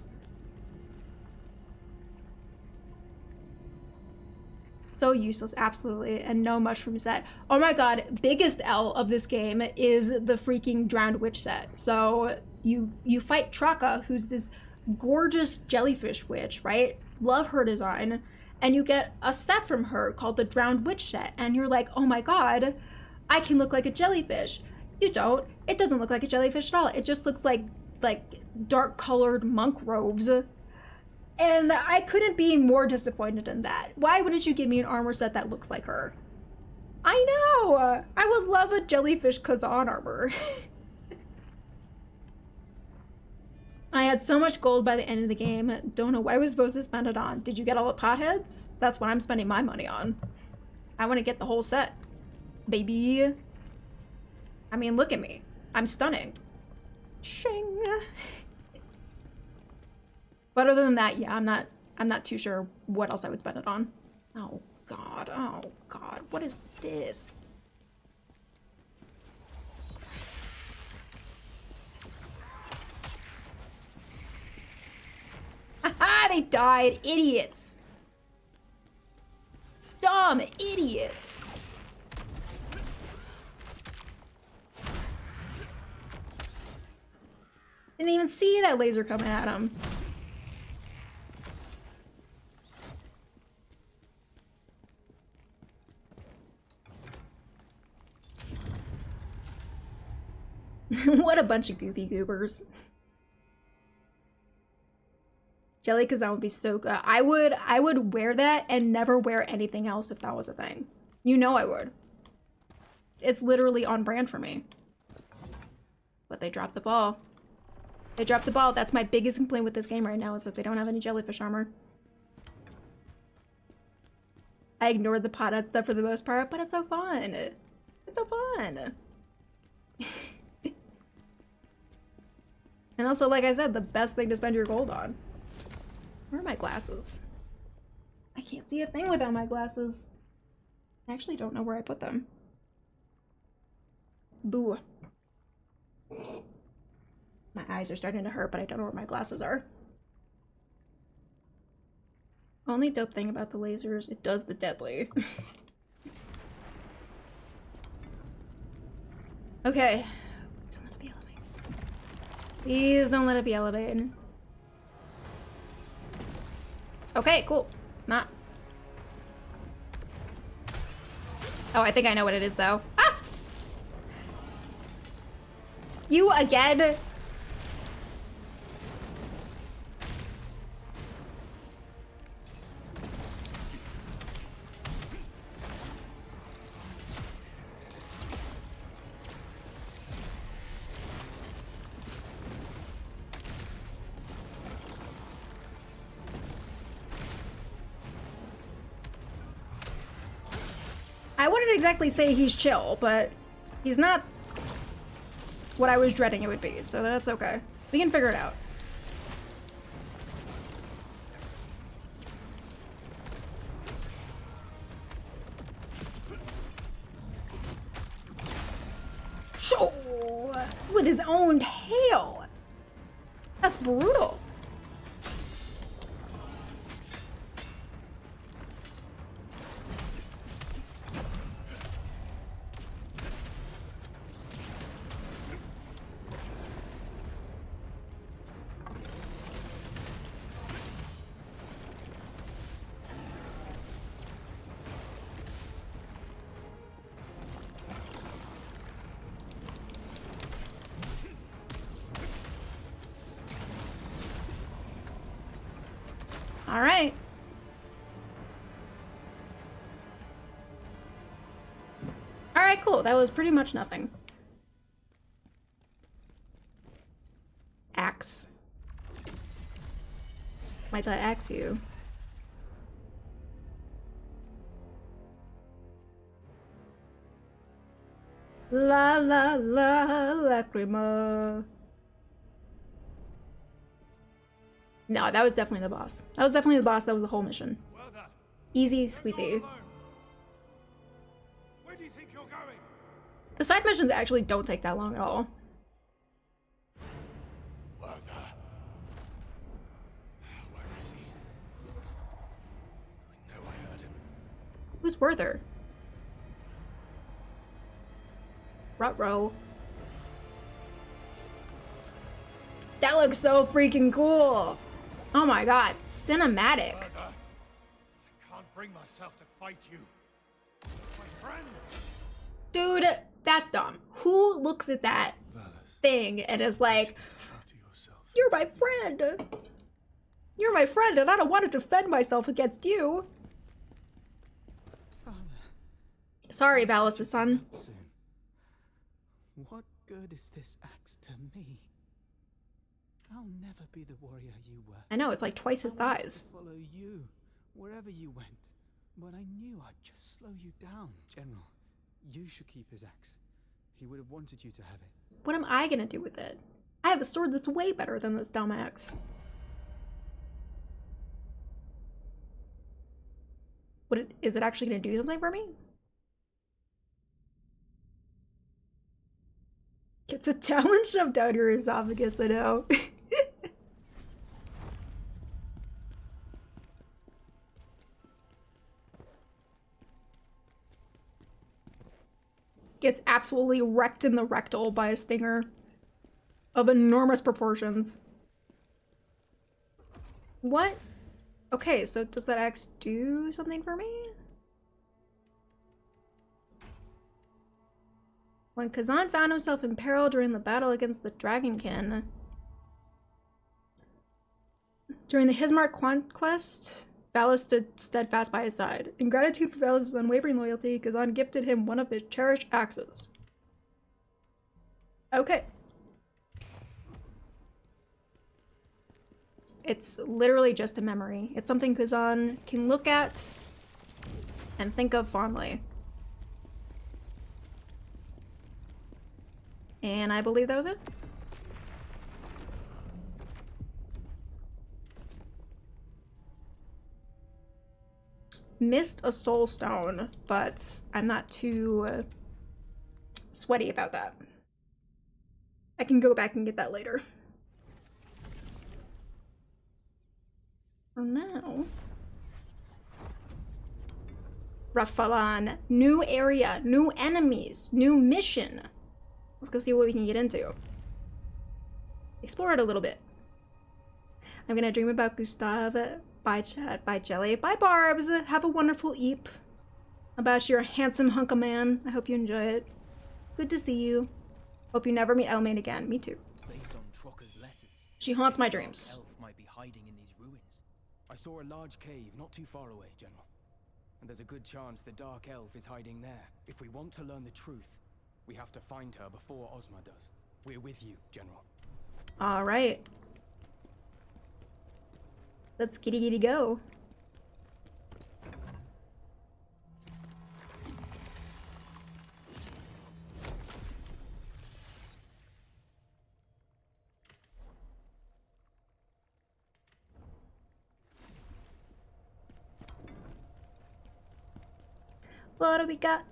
So useless, absolutely, and no mushroom set. Oh my god, biggest L of this game is the freaking Drowned Witch set. So you fight Traka, who's this gorgeous jellyfish witch, right? Love her design. And you get a set from her called the Drowned Witch set, and you're like, oh my god, I can look like a jellyfish. You don't. It doesn't look like a jellyfish at all. It just looks like dark colored monk robes. And I couldn't be more disappointed in that. Why wouldn't you give me an armor set that looks like her? I know! I would love a jellyfish Kazan armor. I had so much gold by the end of the game. Don't know what I was supposed to spend it on. Did you get all the potheads? That's what I'm spending my money on. I want to get the whole set. Baby. I mean, look at me. I'm stunning. Shing. But other than that, yeah, I'm not too sure what else I would spend it on. Oh god, what is this? Haha, they died, idiots! Dumb idiots! Didn't even see that laser coming at him. What a bunch of goopy goobers. Jelly Kazan would be so good. I would wear that and never wear anything else if that was a thing. You know I would. It's literally on brand for me. But they dropped the ball. They dropped the ball. That's my biggest complaint with this game right now, is that they don't have any jellyfish armor. I ignored the pothead stuff for the most part, but it's so fun. It's so fun. And also, like I said, the best thing to spend your gold on. Where are my glasses? I can't see a thing without my glasses. I actually don't know where I put them. Boo. My eyes are starting to hurt, but I don't know where my glasses are. Only dope thing about the lasers, it does the deadly. Okay. Please don't let it be elevated. Please don't let it be elevated. Okay, cool. It's not. Oh, I think I know what it is, though. Ah! You again? I wouldn't exactly say he's chill, but he's not what I was dreading it would be, so that's okay. We can figure it out. Shoo! With his own tail! That's brutal. All right. All right, cool. That was pretty much nothing. Axe. Might I axe you? La la la lacrima. No, that was definitely the boss. That was definitely the boss. That was the whole mission. Easy squeezy. Where do you think you're going? The side missions actually don't take that long at all. Where is he? I know I heard him. Who's Werther? Ruh-roh. That looks so freaking cool. Oh my god, cinematic. Werther, I can't bring myself to fight you. My friend. Dude, that's dumb. Who looks at that thing and is like, you're my friend. You're my friend and I don't want to defend myself against you. Father, Sorry, Valis' son. soon. What good is this axe to me? I'll never be the warrior you were. I know, it's like twice his I wanted to size. follow you wherever you went, but I knew I'd just slow you down. General, you should keep his axe. He would have wanted you to have it. What am I gonna do with it? I have a sword that's way better than this dumb axe. Is it actually gonna do something for me? It's a talent shoved down your esophagus, I know. Gets absolutely wrecked in the rectal by a stinger of enormous proportions. What? Okay, so does that axe do something for me? When Kazan found himself in peril during the battle against the Dragonkin. During the Hismark conquest, Valis stood steadfast by his side. In gratitude for Valis' unwavering loyalty, Kazan gifted him one of his cherished axes. Okay. It's literally just a memory. It's something Kazan can look at and think of fondly. And I believe that was it. Missed a soul stone, but I'm not too sweaty about that. I can go back and get that later. For now. Rafalan. New area, new enemies, new mission. Let's go see what we can get into. Explore it a little bit. I'm gonna dream about Gustav. Bye, Chad. Bye, Jelly. Bye, Barbs. Have a wonderful eep. About your handsome hunk of man. I hope you enjoy it. Good to see you. Hope you never meet Elmain again. Me too. Based on Trocker's letters, She haunts my this dark dreams. elf might be hiding in these ruins. I saw a large cave not too far away, General. And there's a good chance the Dark Elf is hiding there. If we want to learn the truth, we have to find her before Ozma does. We're with you, General. All right. Let's giddy giddy go. What do we got?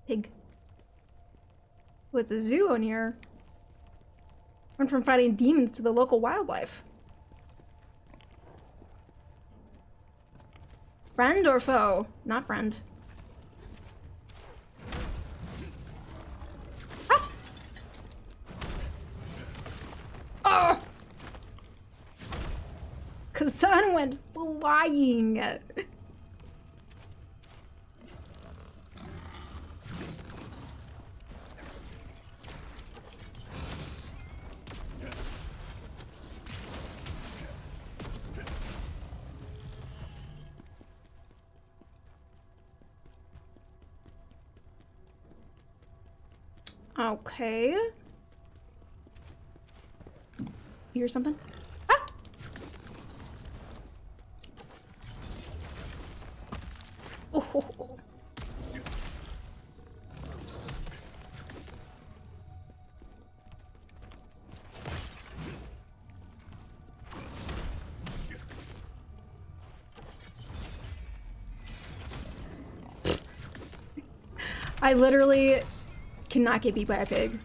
Pig. What's a zoo on here? Went from fighting demons to the local wildlife. Friend or foe? Not friend. Ah! Oh! Kazan went flying. Okay. You hear something? Ah! Oh. I literally cannot get beat by a pig.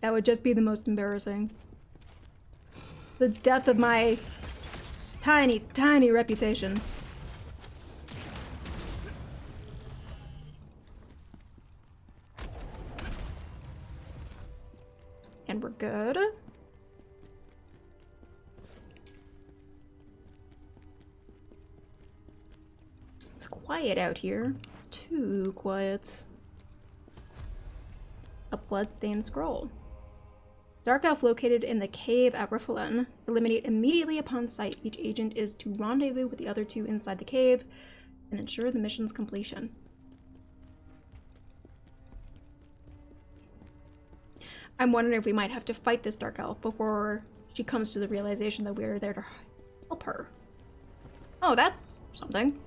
That would just be the most embarrassing. The death of my tiny, tiny reputation. And we're good. It's quiet out here. Too quiet. A bloodstained scroll. Dark Elf located in the cave at Rifflin. Eliminate immediately upon sight. Each agent is to rendezvous with the other two inside the cave and ensure the mission's completion. I'm wondering if we might have to fight this Dark Elf before she comes to the realization that we're there to help her. Oh, that's something.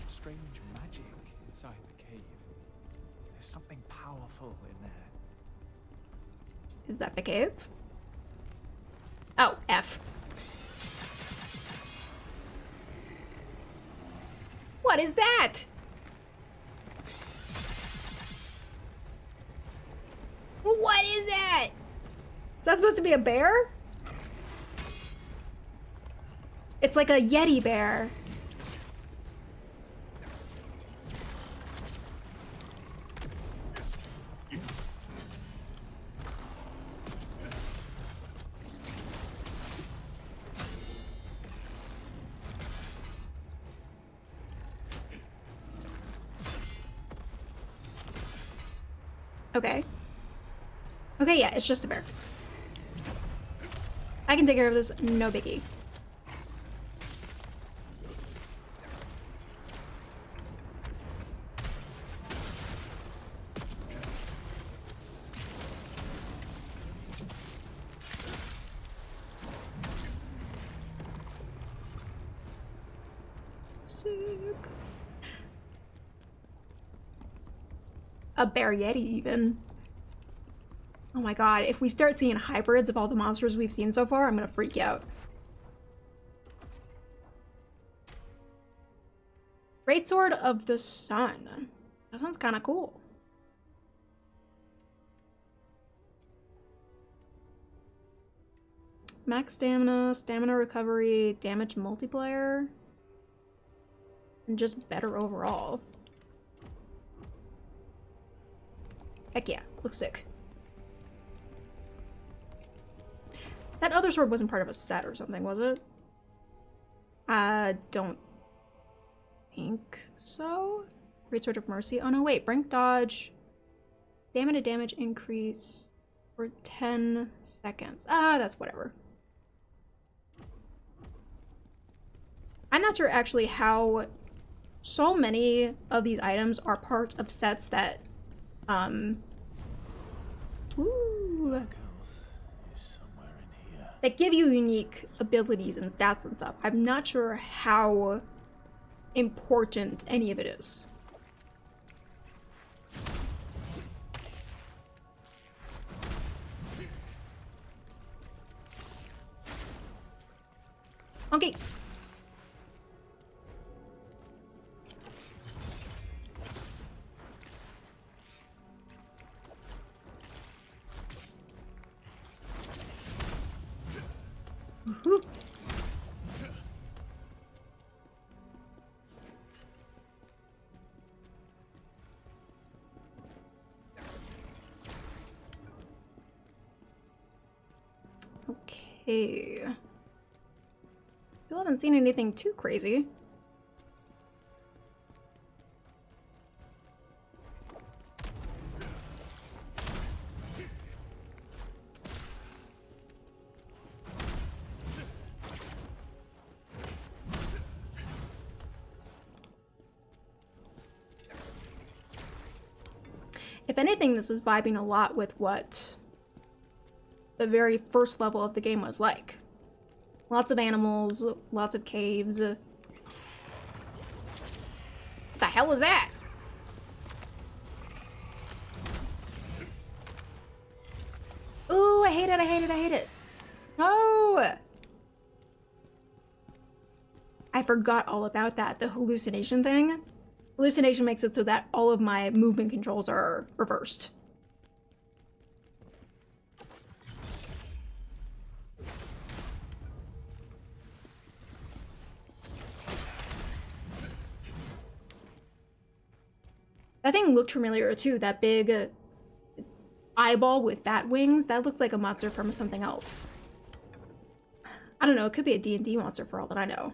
Strange magic inside the cave. There's something powerful in there. Is that the cave? Oh, F. What is that? What is that? Is that supposed to be a bear? It's like a Yeti bear. Okay. Okay, yeah, it's just a bear. I can take care of this, no biggie. Sick. A bear yeti, even. Oh my god, if we start seeing hybrids of all the monsters we've seen so far, I'm gonna freak out. Greatsword of the Sun. That sounds kind of cool. Max stamina, stamina recovery, damage multiplier, and just better overall. Heck yeah, looks sick. That other sword wasn't part of a set or something, was it? I don't think so. Great Sword of Mercy. Oh no, wait. Brink dodge. Stamina damage increase for 10 seconds. Ah, that's whatever. I'm not sure actually how so many of these items are parts of sets that that give you unique abilities and stats and stuff. I'm not sure how important any of it is. Okay. Woohoo. Okay. Still haven't seen anything too crazy. If anything, this is vibing a lot with what the very first level of the game was like. Lots of animals, lots of caves. What the hell is that? Ooh, I hate it, I hate it, I hate it. No! I forgot all about that, the hallucination thing. Hallucination makes it so that all of my movement controls are reversed. That thing looked familiar too, that big eyeball with bat wings. That looks like a monster from something else. I don't know, it could be a D&D monster for all that I know.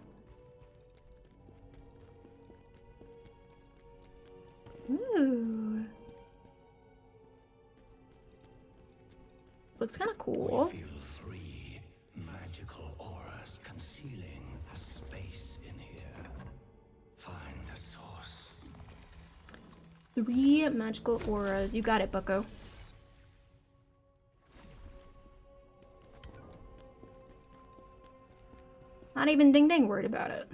Ooh. This looks kind of cool. We feel 3 magical auras concealing a space in here. Find the source. 3 magical auras. You got it, bucko. Not even Ding Dang worried about it.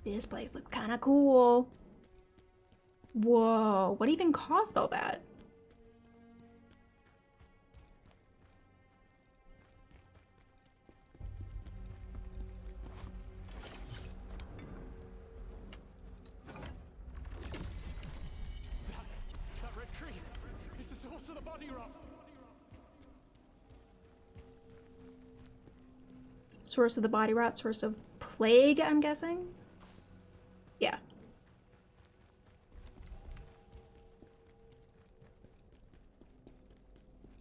This place looks kind of cool. Whoa, what even caused all that? That red tree! It's the source of the body rot! Source of the body rot, source of plague, I'm guessing? Yeah.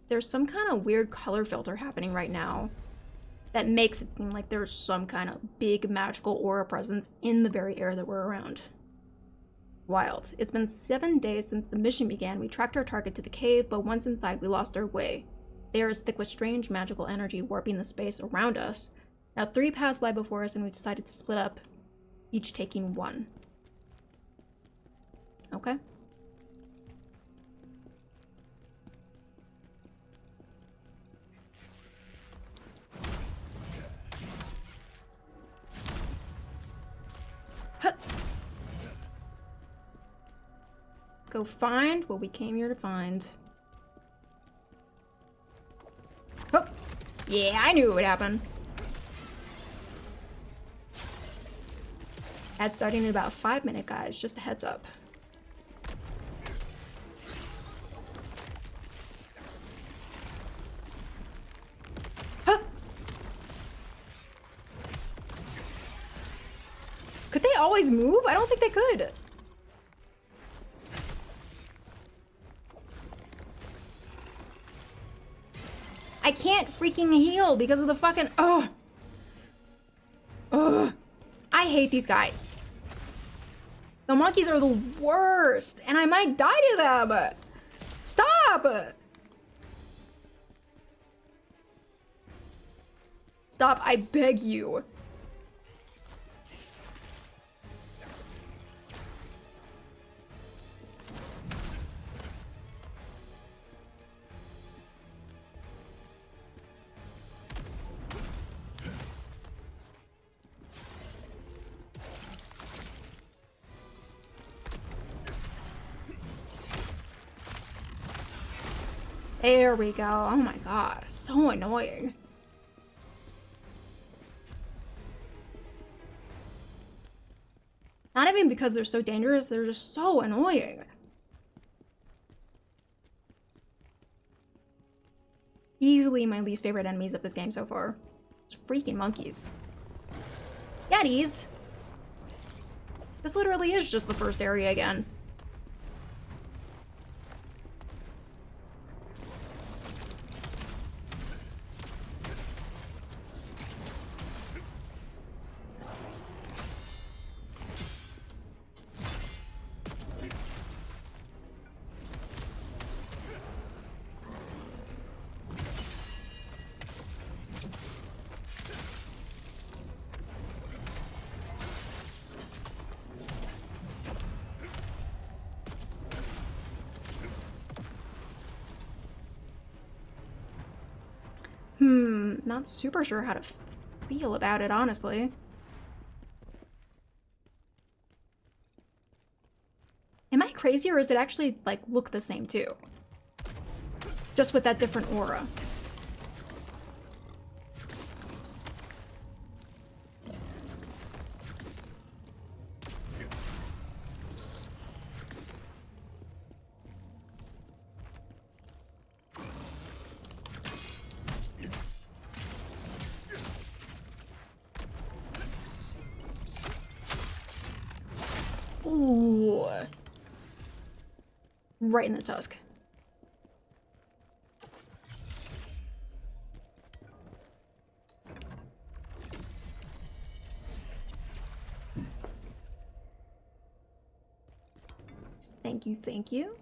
There's some kind of weird color filter happening right now that makes it seem like there's some kind of big magical aura presence in the very air that we're around. Wild. It's been 7 days since the mission began. We tracked our target to the cave, but once inside, we lost our way. The air is thick with strange magical energy warping the space around us. Now 3 paths lie before us, and we decided to split up, each taking one. Okay. Huh. Go find what we came here to find. Oh, yeah, I knew it would happen. Ad starting in about 5 minutes, guys. Just a heads up. Huh. Could they always move? I don't think they could. I can't freaking heal because of the fucking... Oh. Ugh. I hate these guys. The monkeys are the worst, and I might die to them. Stop! Stop, I beg you. There we go. Oh my god, so annoying. Not even because they're so dangerous, they're just so annoying. Easily my least favorite enemies of this game so far. It's freaking monkeys. Yetis! This literally is just the first area again. Not super sure how to feel about it, honestly. Am I crazy, or does it actually, like, look the same, too? Just with that different aura. Ooh. Right in the tusk. Thank you, thank you.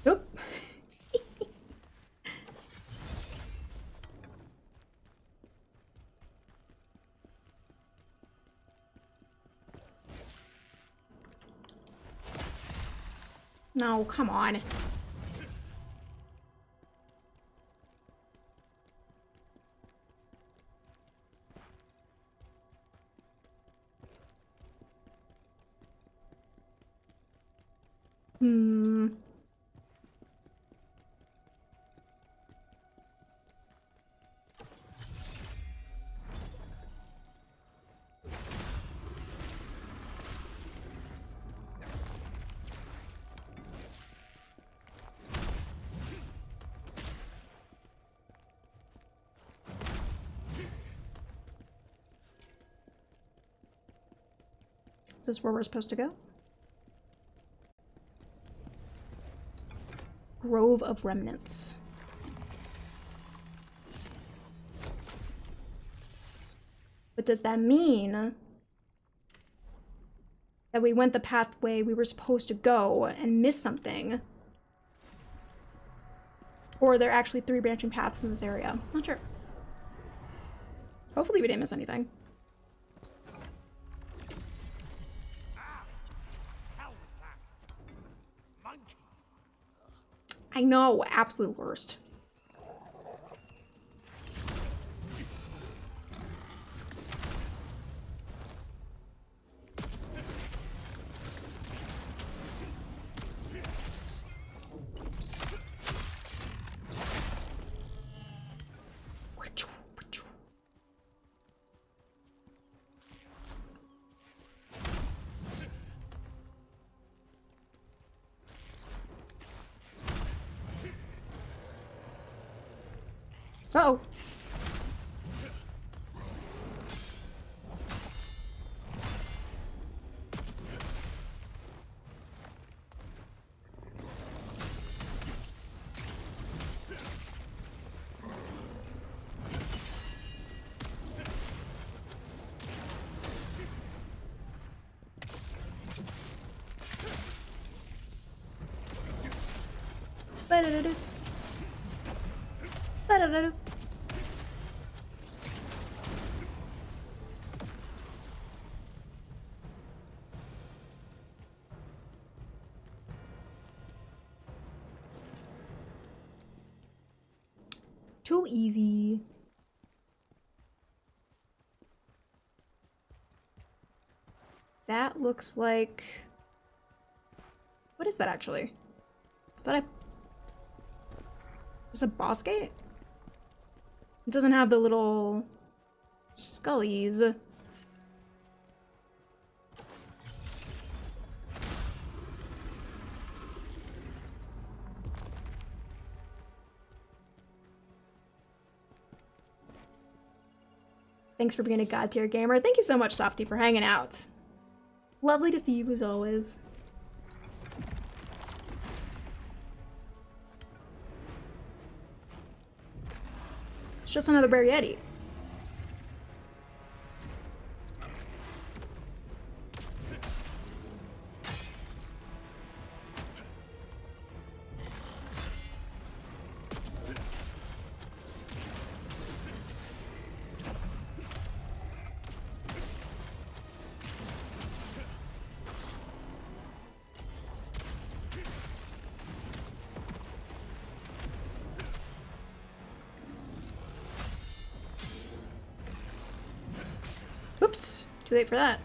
Oop. No, come on. Is this where we're supposed to go? Grove of Remnants. But does that mean that we went the pathway we were supposed to go and missed something? Or are there actually 3 branching paths in this area? Not sure. Hopefully we didn't miss anything. I know, absolute worst. Uh-oh. Ba-da-da-da. Ba-da-da-da. Too easy. That looks like... What is that actually? Is that a... Is it a boss gate? It doesn't have the little... scullies. Thanks for being a god tier gamer. Thank you so much, Softy, for hanging out. Lovely to see you as always. It's just another Bear Yeti. Too late for that.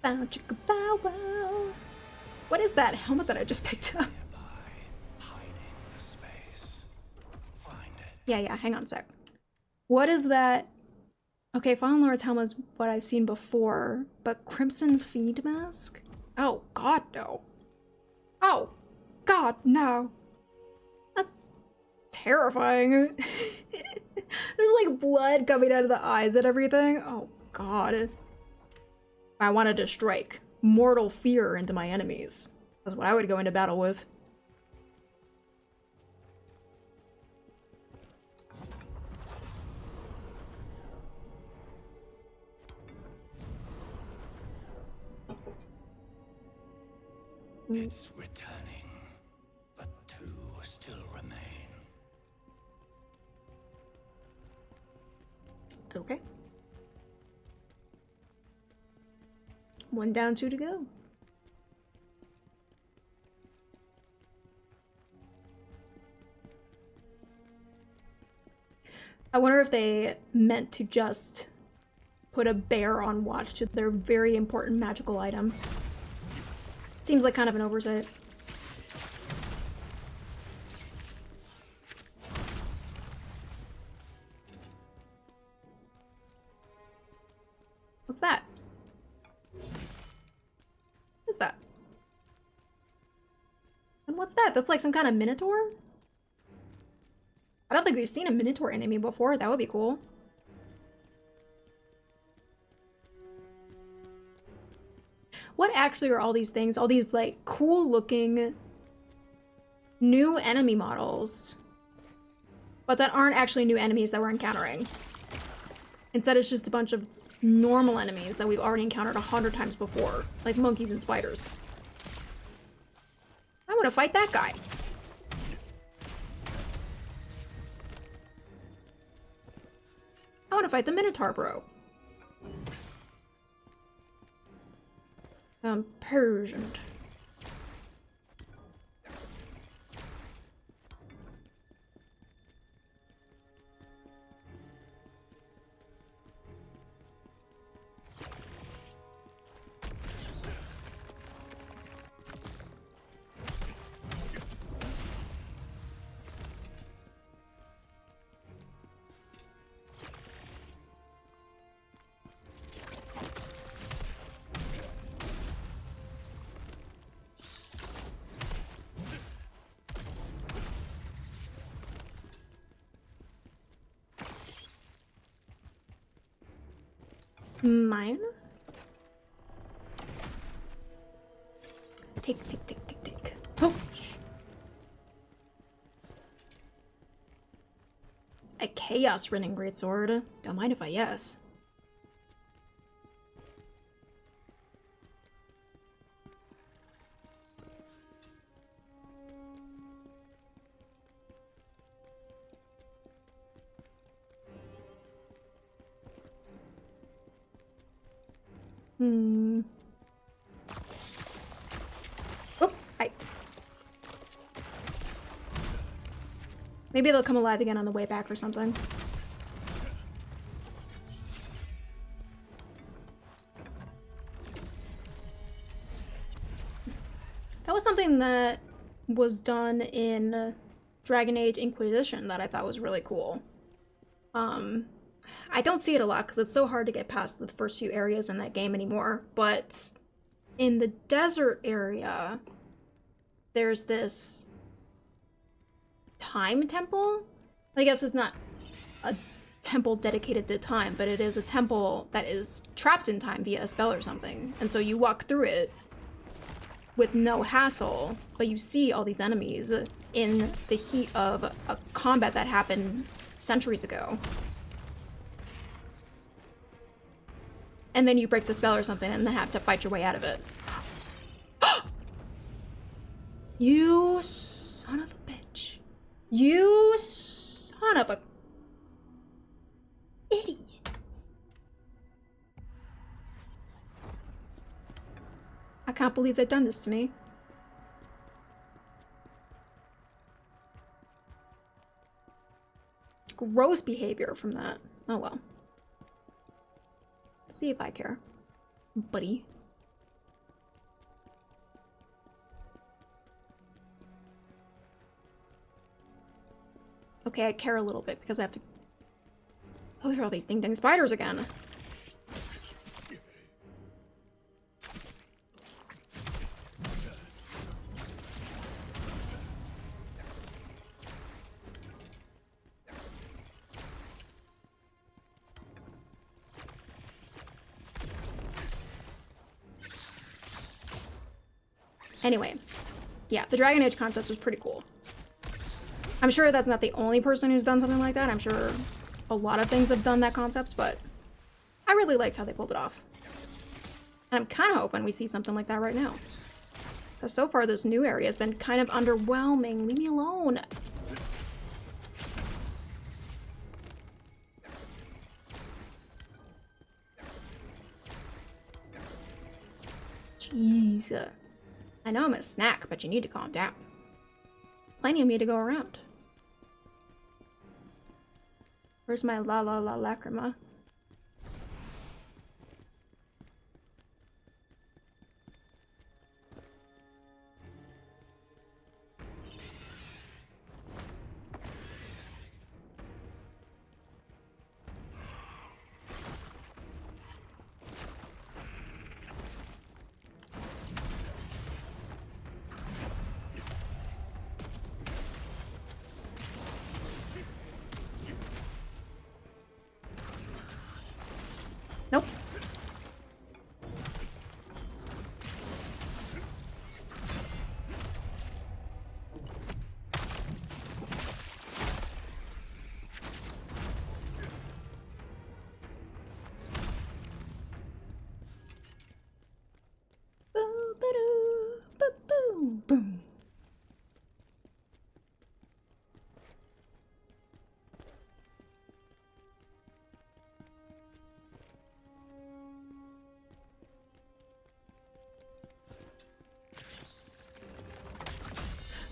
Bow chicka bow wow. What is that helmet that I just picked up? Hiding the space. Find it. Yeah, hang on a sec. What is that? Okay, Fallen Lord's helmet is what I've seen before, but Crimson Fiend Mask? Oh, God, no. Oh, God, no. That's terrifying. There's like blood coming out of the eyes and everything. Oh, God. I wanted to strike mortal fear into my enemies. That's what I would go into battle with. It's returning, but two still remain. Okay. 1 down, 2 to go. I wonder if they meant to just put a bear on watch to their very important magical item. Seems like kind of an oversight. What's that? What's that? And what's that? That's like some kind of minotaur? I don't think we've seen a minotaur enemy before. That would be cool. What actually are all these things? All these like cool looking new enemy models, but that aren't actually new enemies that we're encountering. Instead, it's just a bunch of normal enemies that we've already encountered 100 times before, like monkeys and spiders. I want to fight that guy. I want to fight the Minotaur bro. Persian. Mine? Take. Oh! A Chaos Rending Greatsword. Don't mind if I yes. Oh, hi. Maybe they'll come alive again on the way back or something. That was something that was done in Dragon Age Inquisition that I thought was really cool. I don't see it a lot because it's so hard to get past the first few areas in that game anymore, but in the desert area, there's this time temple. I guess it's not a temple dedicated to time, but it is a temple that is trapped in time via a spell or something. And so you walk through it with no hassle, but you see all these enemies in the heat of a combat that happened centuries ago. And then you break the spell or something and then have to fight your way out of it. You son of a bitch. You son of a... can't believe they've done this to me. Gross behavior from that. Oh well. See if I care, buddy. Okay, I care a little bit because I have to... Oh, there are all these ding-ding spiders again. Anyway, yeah, the Dragon Age contest was pretty cool. I'm sure that's not the only person who's done something like that. I'm sure a lot of things have done that concept, but I really liked how they pulled it off. And I'm kind of hoping we see something like that right now. Because so far this new area has been kind of underwhelming. Leave me alone. Jeez. I know I'm a snack, but you need to calm down. Plenty of me to go around. Where's my la la la lacrima? Nope. Boom.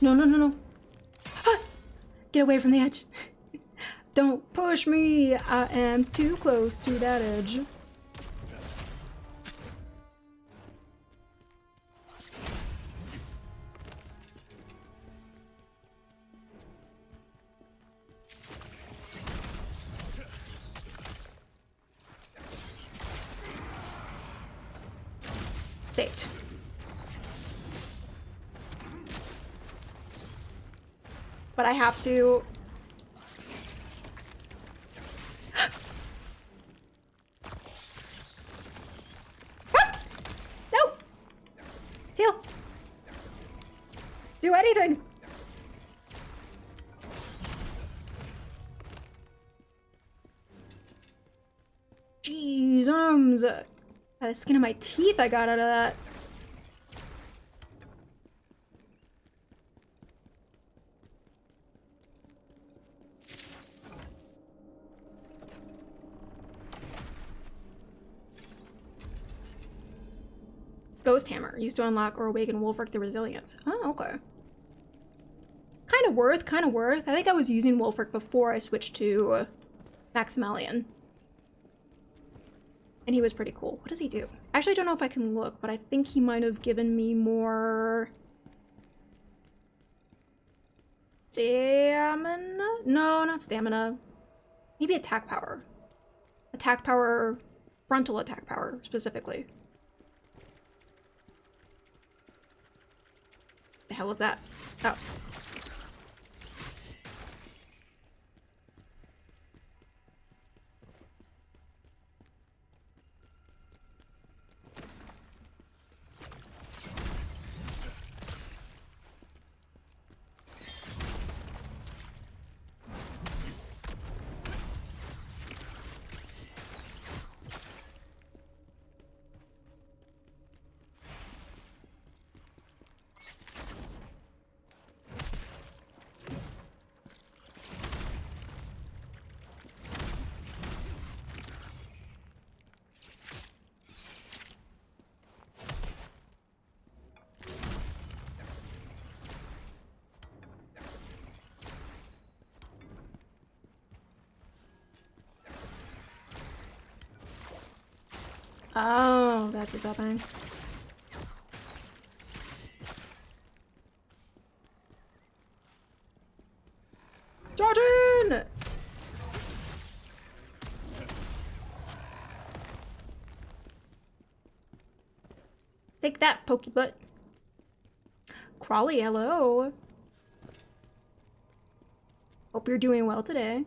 No, no, no, no. Ah! Get away from the edge. Don't push me. I am too close to that edge. Saved. But I have to... Ah! No! Heal! Do anything! Jeez, by the skin of my teeth I got out of that. Ghost Hammer, used to unlock or awaken Wolfric the Resilient. Oh, okay. Kind of worth, kind of worth. I think I was using Wolfric before I switched to Maximilian. And he was pretty cool. What does he do? I actually don't know if I can look, but I think he might have given me more... stamina? No, not stamina. Maybe attack power. Attack power, frontal attack power, specifically. The hell was that? Oh. Oh, that's what's happening. Jordan! Take that, Pokebutt. Crawly, hello. Hope you're doing well today.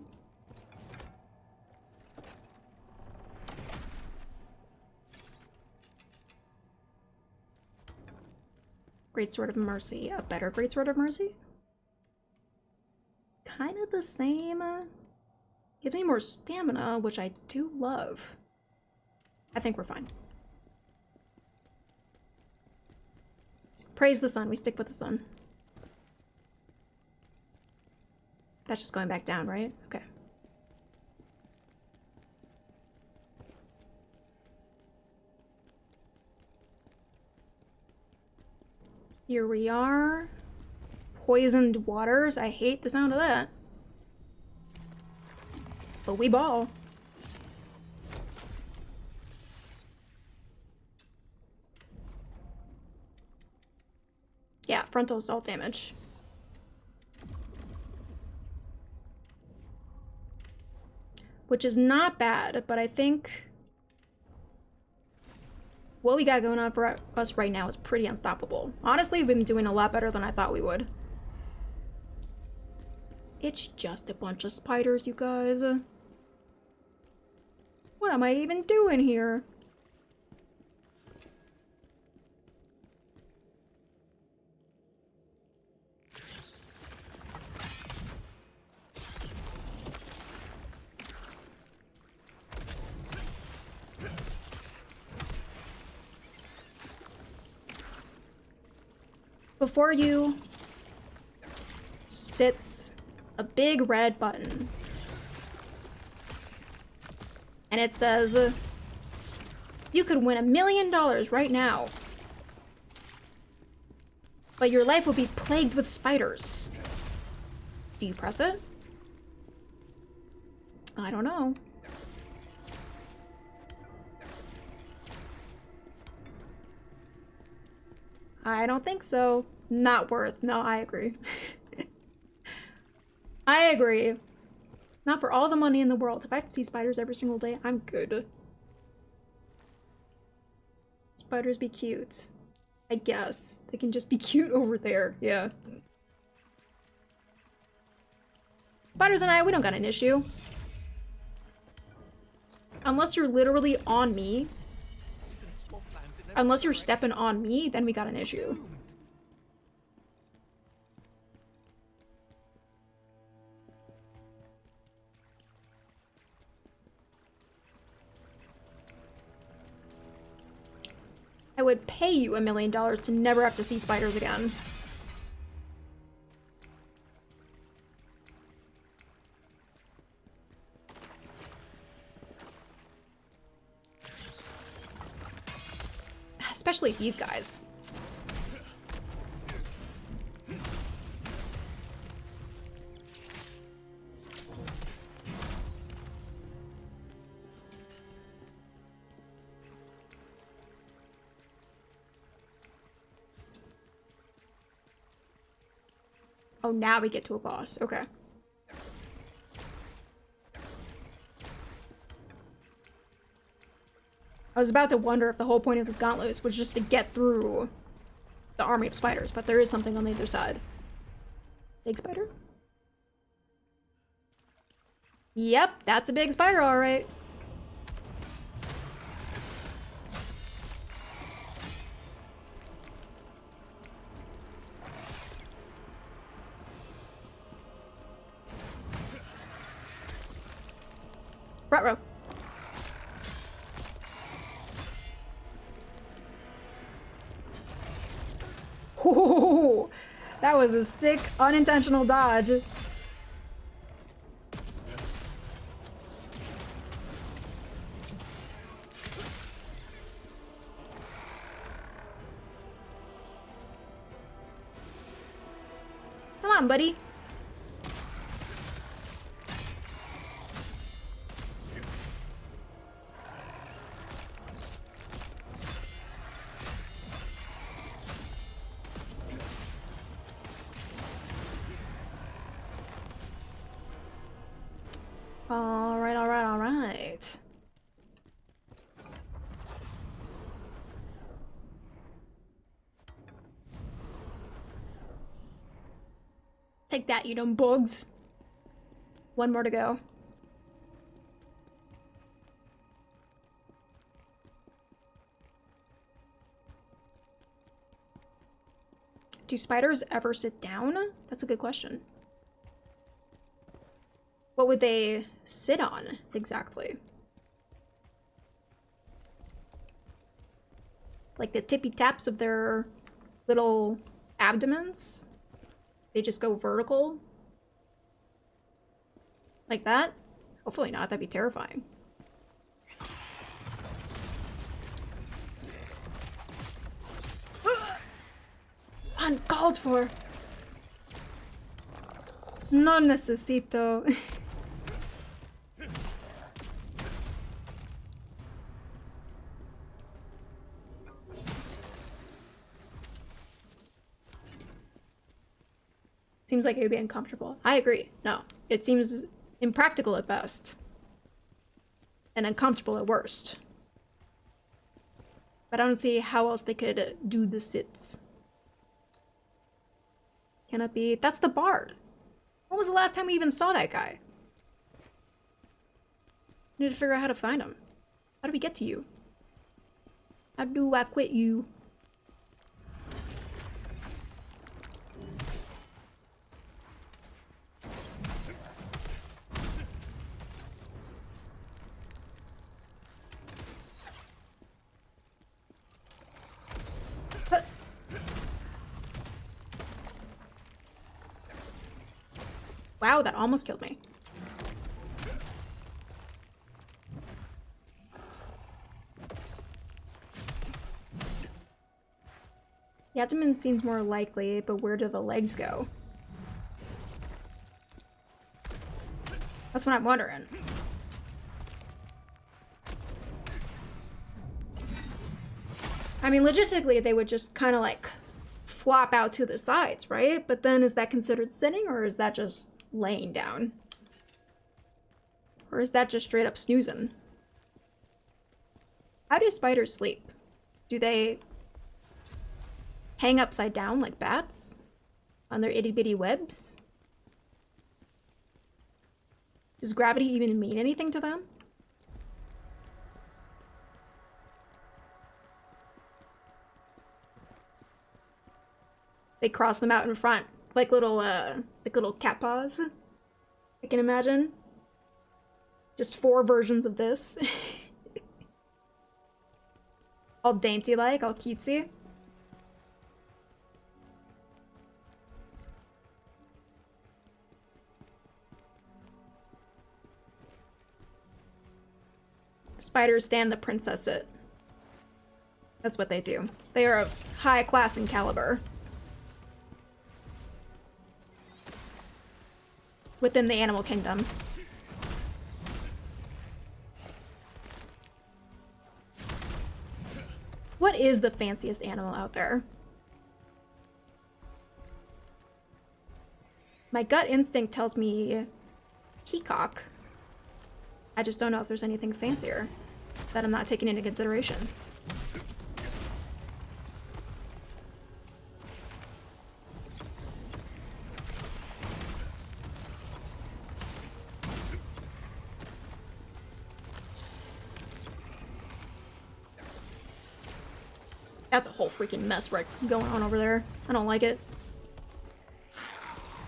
Great Sword of Mercy. A better Great Sword of Mercy? Kind of the same. Gives me more stamina, which I do love. I think we're fine. Praise the sun. We stick with the sun. That's just going back down, right? Okay. Here we are. Poisoned waters. I hate the sound of that. But we ball. Yeah, frontal assault damage. Which is not bad, but I think what we got going on for us right now is pretty unstoppable. Honestly, we've been doing a lot better than I thought we would. It's just a bunch of spiders, you guys. What am I even doing here? Before you sits a big red button. And it says, you could win $1 million right now. But your life will be plagued with spiders. Do you press it? I don't know. I don't think so. Not worth. No, I agree. I agree. Not for all the money in the world. If I see spiders every single day, I'm good. Spiders be cute. I guess. They can just be cute over there. Yeah. Spiders and I, we don't got an issue. Unless you're literally on me. Unless you're stepping on me, then we got an issue. I would pay you $1 million to never have to see spiders again. Especially these guys. Oh, now we get to a boss. Okay. I was about to wonder if the whole point of this gauntlet was just to get through the army of spiders, but there is something on the other side. Big spider? Yep, that's a big spider, all right. Ruh-roh. Ooh, that was a sick, unintentional dodge. Come on, buddy. Alright, alright, alright. Take that, you dumb bugs. One more to go. Do spiders ever sit down? That's a good question. What would they sit on, exactly? Like the tippy taps of their little abdomens? They just go vertical? Like that? Hopefully not, that'd be terrifying. Uncalled for! No necesito. Seems like it would be uncomfortable. I agree. No, it seems impractical at best. And uncomfortable at worst. But I don't see how else they could do the sits. Can it be? That's the bard. When was the last time we even saw that guy? We need to figure out how to find him. How do we get to you? How do I quit you? Wow, that almost killed me. The abdomen seems more likely, but where do the legs go? That's what I'm wondering. I mean, logistically, they would just kind of like flop out to the sides, right? But then is that considered sitting, or is that just laying down? Or is that just straight up snoozing? How do spiders sleep? Do they hang upside down like bats on their itty bitty webs? Does gravity even mean anything to them? They cross them out in front like little cat paws. I can imagine. Just 4 versions of this. All dainty like, all cutesy. Spiders stand the princess it. That's what they do. They are of high class and caliber. Within the animal kingdom. What is the fanciest animal out there? My gut instinct tells me peacock. I just don't know if there's anything fancier that I'm not taking into consideration. That's a whole freaking mess right going on over there. I don't like it.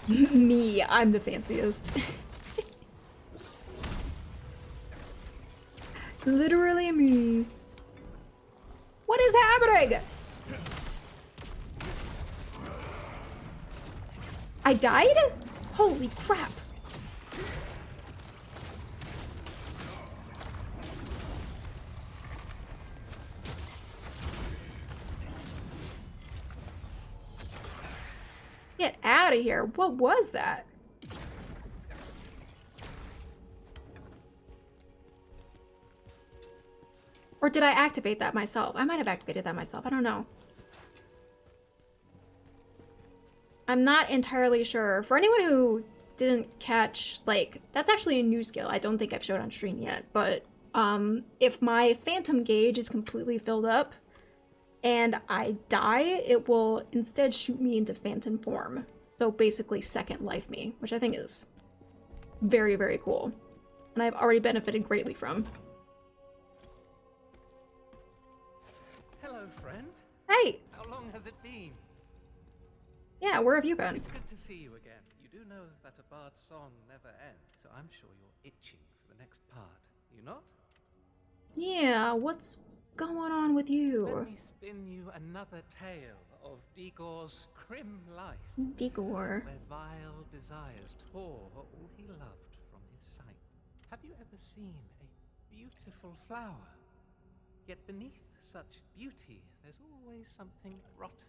Me, I'm the fanciest. Literally me. What is happening? I died? Holy crap. Get out of here. What was that? Or did I activate that myself? I might have activated that myself. I don't know. I'm not entirely sure. For anyone who didn't catch, like, that's actually a new skill I don't think I've showed on stream yet, but if my phantom gauge is completely filled up and I die, it will instead shoot me into phantom form. So basically second life me, which I think is very, very cool. And I've already benefited greatly from. Hello, friend. Hey! How long has it been? Yeah, where have you been? It's good to see you again. You do know that a bard's song never ends, so I'm sure you're itching for the next part. You not? Yeah, what's going on with you? Let me spin you another tale of Digor's grim life. Digor. Where vile desires tore all he loved from his sight. Have you ever seen a beautiful flower? Yet beneath such beauty, there's always something rotten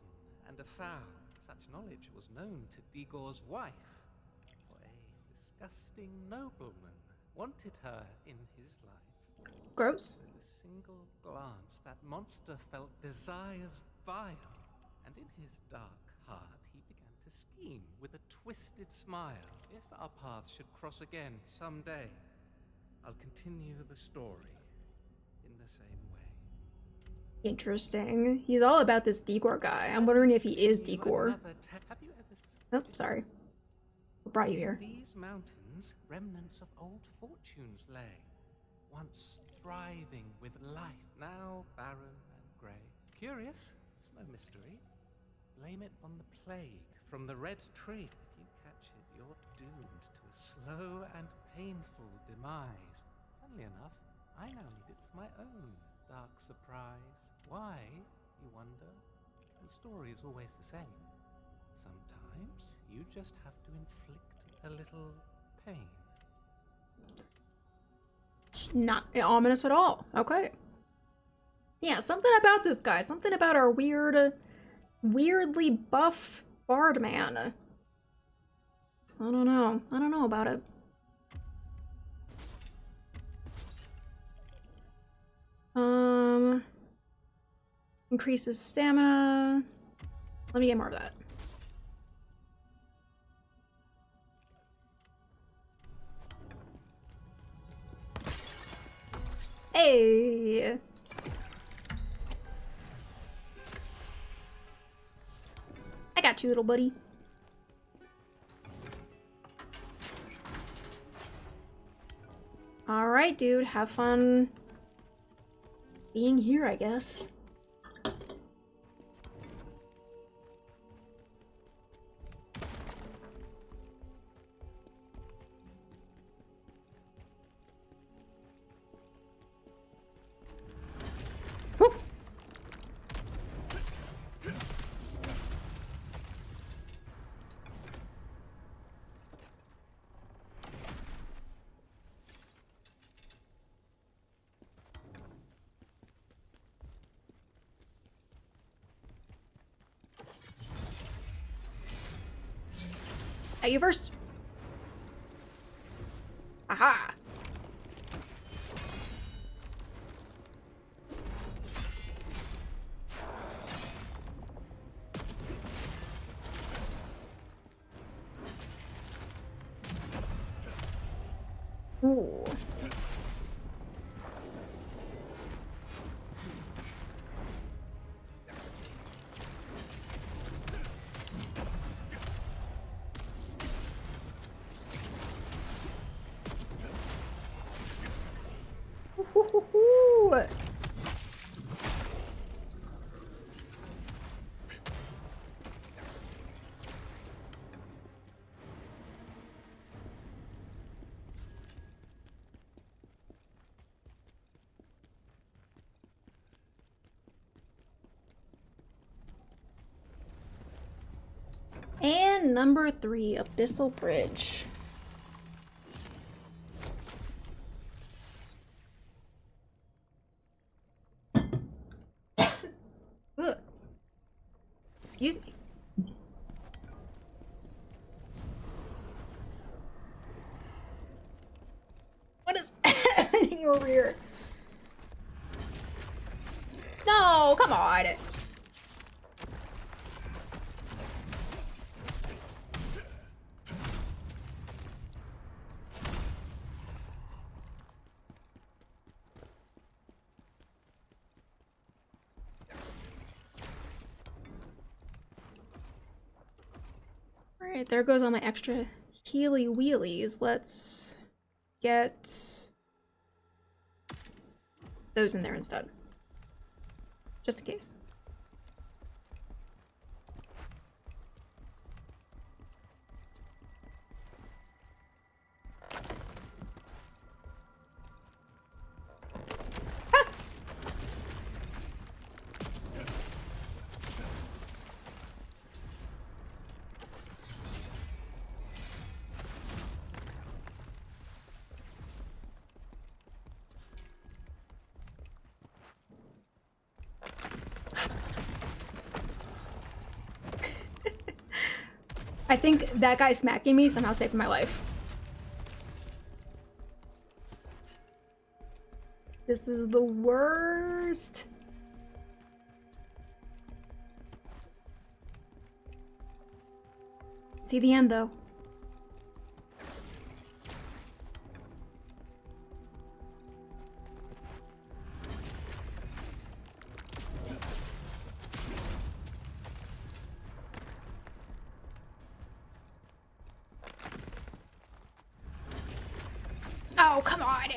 and a foul. Such knowledge was known to Digor's wife, for a disgusting nobleman wanted her in his life. Gross. With a single glance, that monster felt desires vile, and in his dark heart he began to scheme with a twisted smile. If our paths should cross again someday, I'll continue the story in the same way. Interesting. He's all about this Digor guy. I'm wondering if he is Digor. Have you ever... Oh, sorry. What brought you here? These mountains, remnants of old fortunes lay, once thriving with life, now barren and grey. Curious? It's no mystery. Blame it on the plague from the red tree. If you catch it, you're doomed to a slow and painful demise. Funnily enough, I now need it for my own dark surprise. Why, you wonder? The story is always the same. Sometimes you just have to inflict a little pain. It's not ominous at all. Okay. Yeah, something about this guy. Something about our weirdly buff bard man. I don't know. I don't know about it. Increases stamina. Let me get more of that. Hey! I got you, little buddy. Alright, dude. Have fun being here, I guess. Woo! Hey, you first. Aha! Ooh. Woo-hoo-hoo. And number 3, Abyssal Bridge. Ugh. Excuse me. What is happening over here? No, come on. Alright, there goes all my extra healy wheelies. Let's get those in there instead. Just in case. I think that guy smacking me somehow saved my life. This is the worst. See the end though. Oh, come on!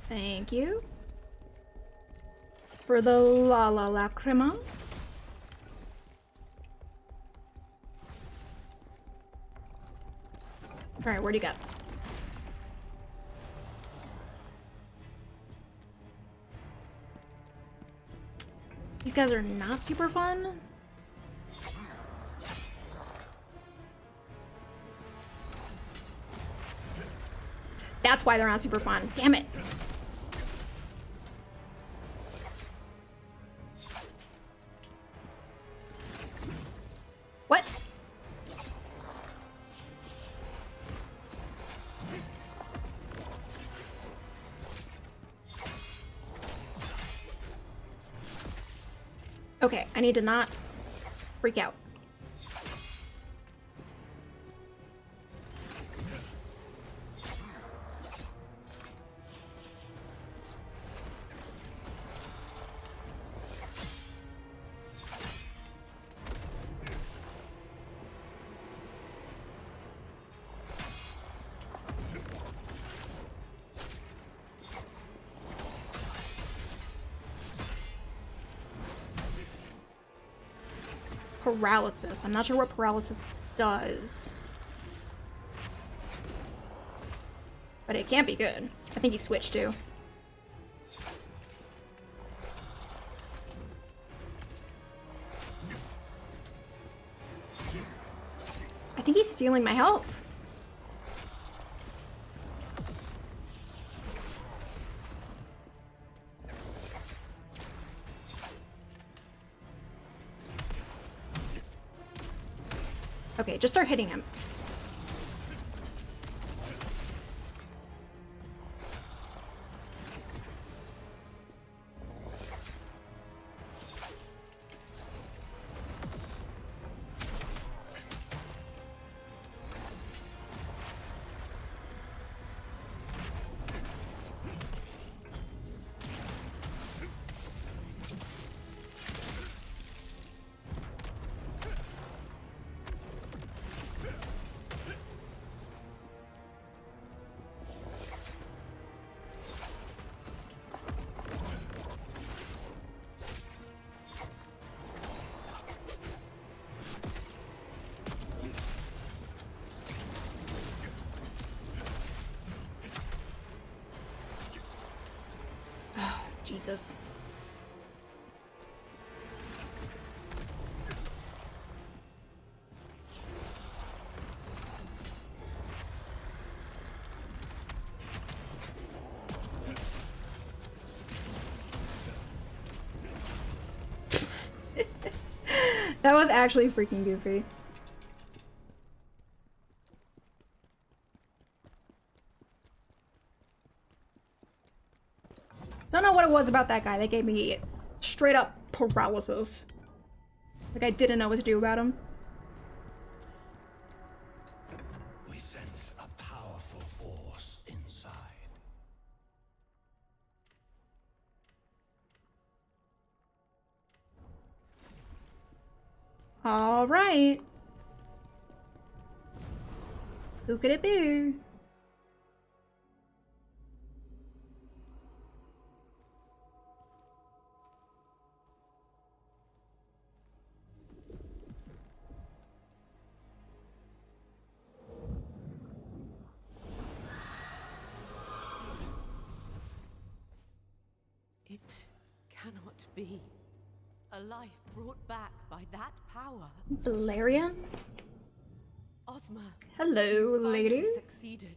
Thank you. For the La Lacrima. Alright, where'd you go? These guys are not super fun. That's why they're not super fun. Damn it. What? Okay, I need to not freak out. Paralysis. I'm not sure what paralysis does. But it can't be good. I think he switched too. I think he's stealing my health. Okay, just start hitting him. Jesus. That was actually freaking goofy. Don't know what it was about that guy that gave me straight up paralysis. Like I didn't know what to do about him. We sense a powerful force inside. All right. Who could it be? It cannot be. A life brought back by that power. Valerian? Ozma. Hello, you finally lady. Succeeded.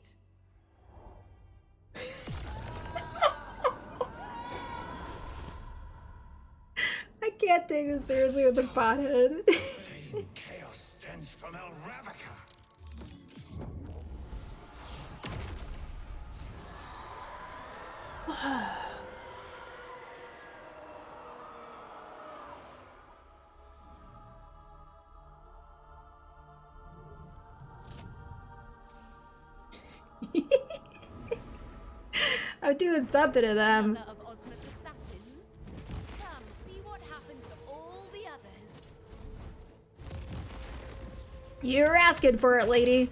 I can't take this seriously with the pothead. Same chaos stench from El Ravnica. I'm doing something to them. Another of Ozma's assassins. Come, see what happened to all the others. You're asking for it, lady.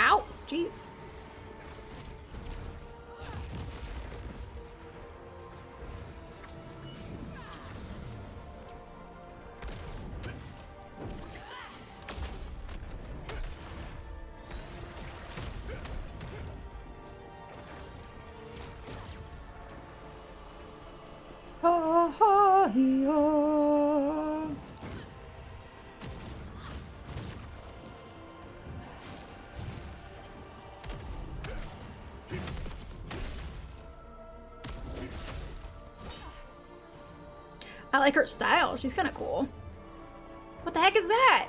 Ow! Jeez. Ha ha hee I like her style. She's kind of cool. What the heck is that?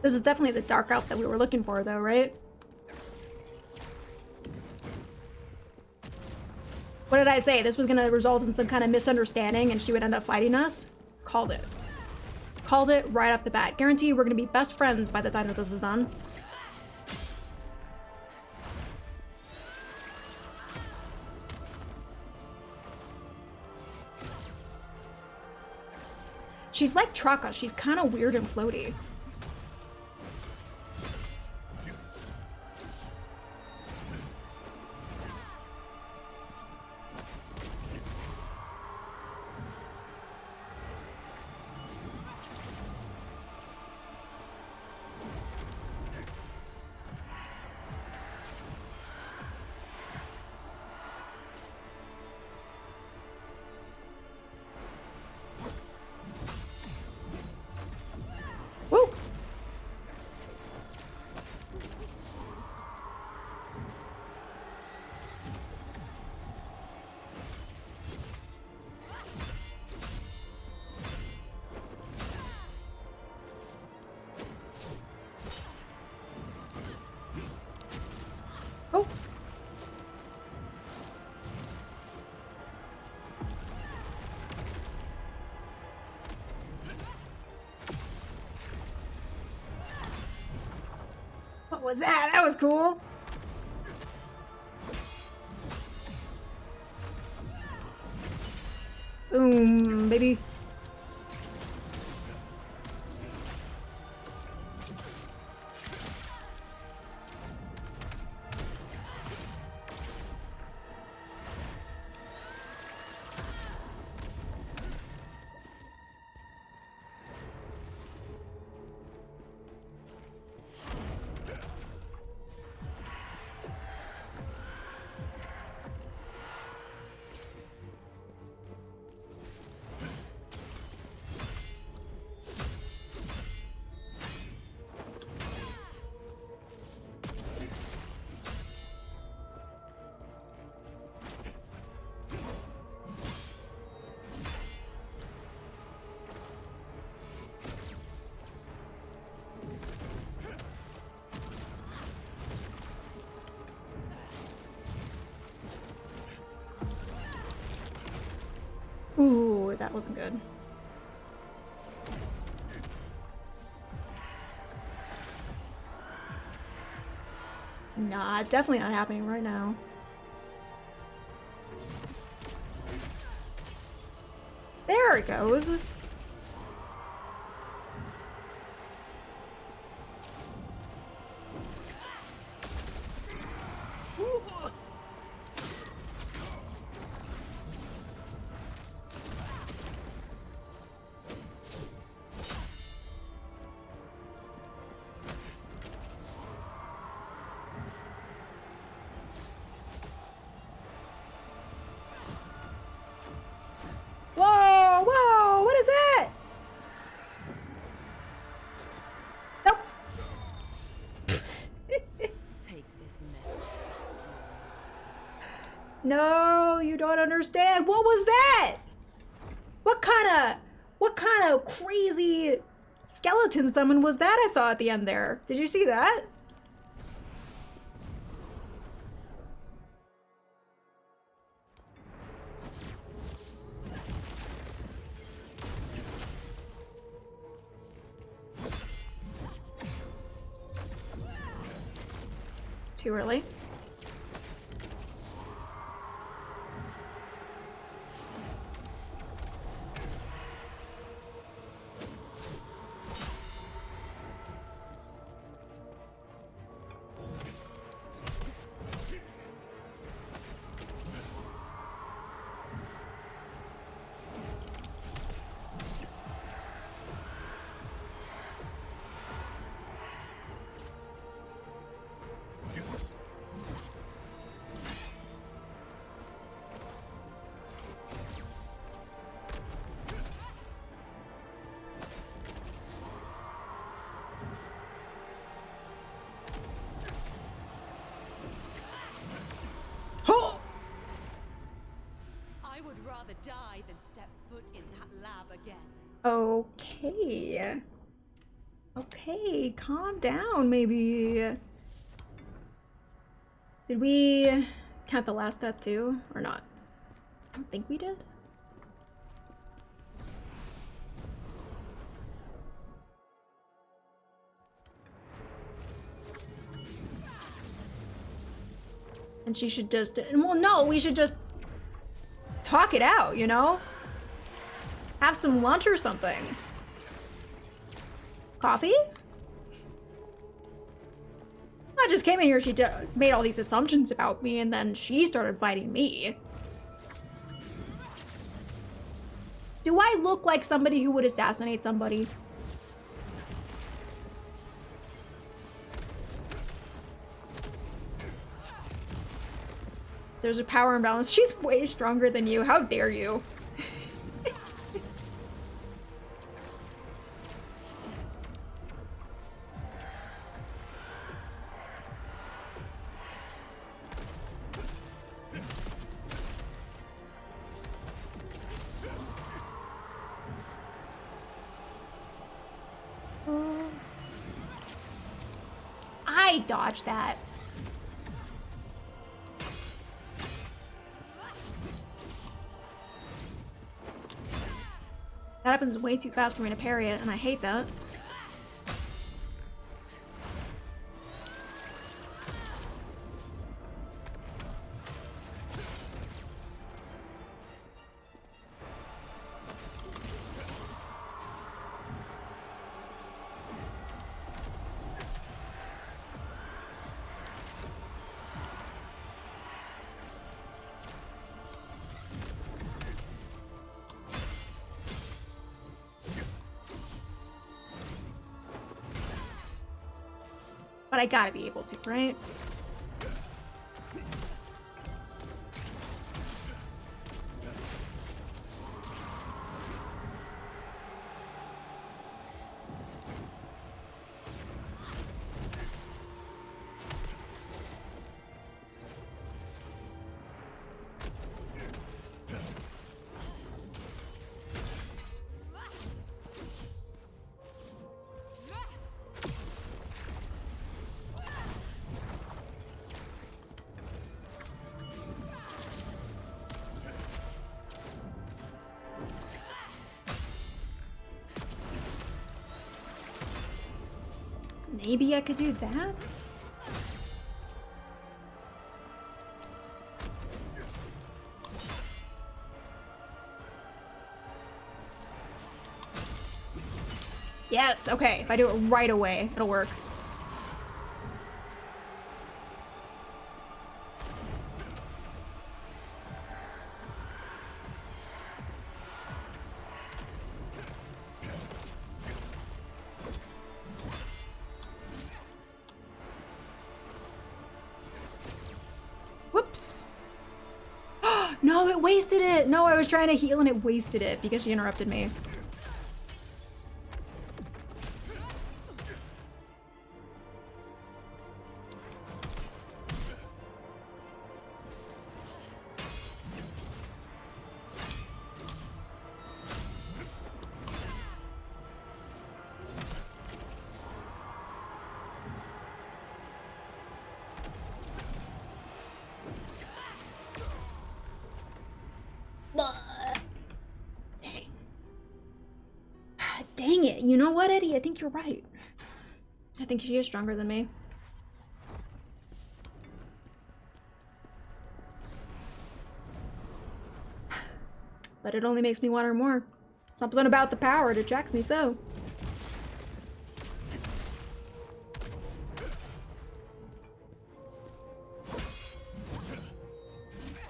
This is definitely the dark elf that we were looking for, though, right? What did I say? This was gonna result in some kind of misunderstanding and she would end up fighting us? Called it. Called it right off the bat. Guarantee we're gonna be best friends by the time that this is done. She's like Traka. She's kind of weird and floaty. Woo! was that? That was cool. Boom, baby. Ooh, that wasn't good. Nah, definitely not happening right now. There it goes. Whoa, whoa, what is that? Nope. Take this message. No, you don't understand. What was that? What kind of crazy skeleton summon was that I saw at the end there? Did you see that? Too early. I would rather die than step foot in that lab again. Okay. Okay, calm down, maybe. Did we count the last step too, or not? I don't think we did. And she should just, well, no, we should just talk it out, you know? Have some lunch or something. Coffee? I just came in here, she made all these assumptions about me, and then she started fighting me. Do I look like somebody who would assassinate somebody? There's a power imbalance. She's way stronger than you. How dare you? I dodged that. That happens way too fast for me to parry it, and I hate that. But I gotta be able to, right? Maybe I could do that? Yes, okay. If I do it right away, it'll work. Whoops. No, it wasted it. No, I was trying to heal and it wasted it because she interrupted me. Dang it. You know what, Eddie? I think you're right. I think she is stronger than me. But it only makes me want her more. Something about the power, it attracts me so.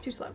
Too slow.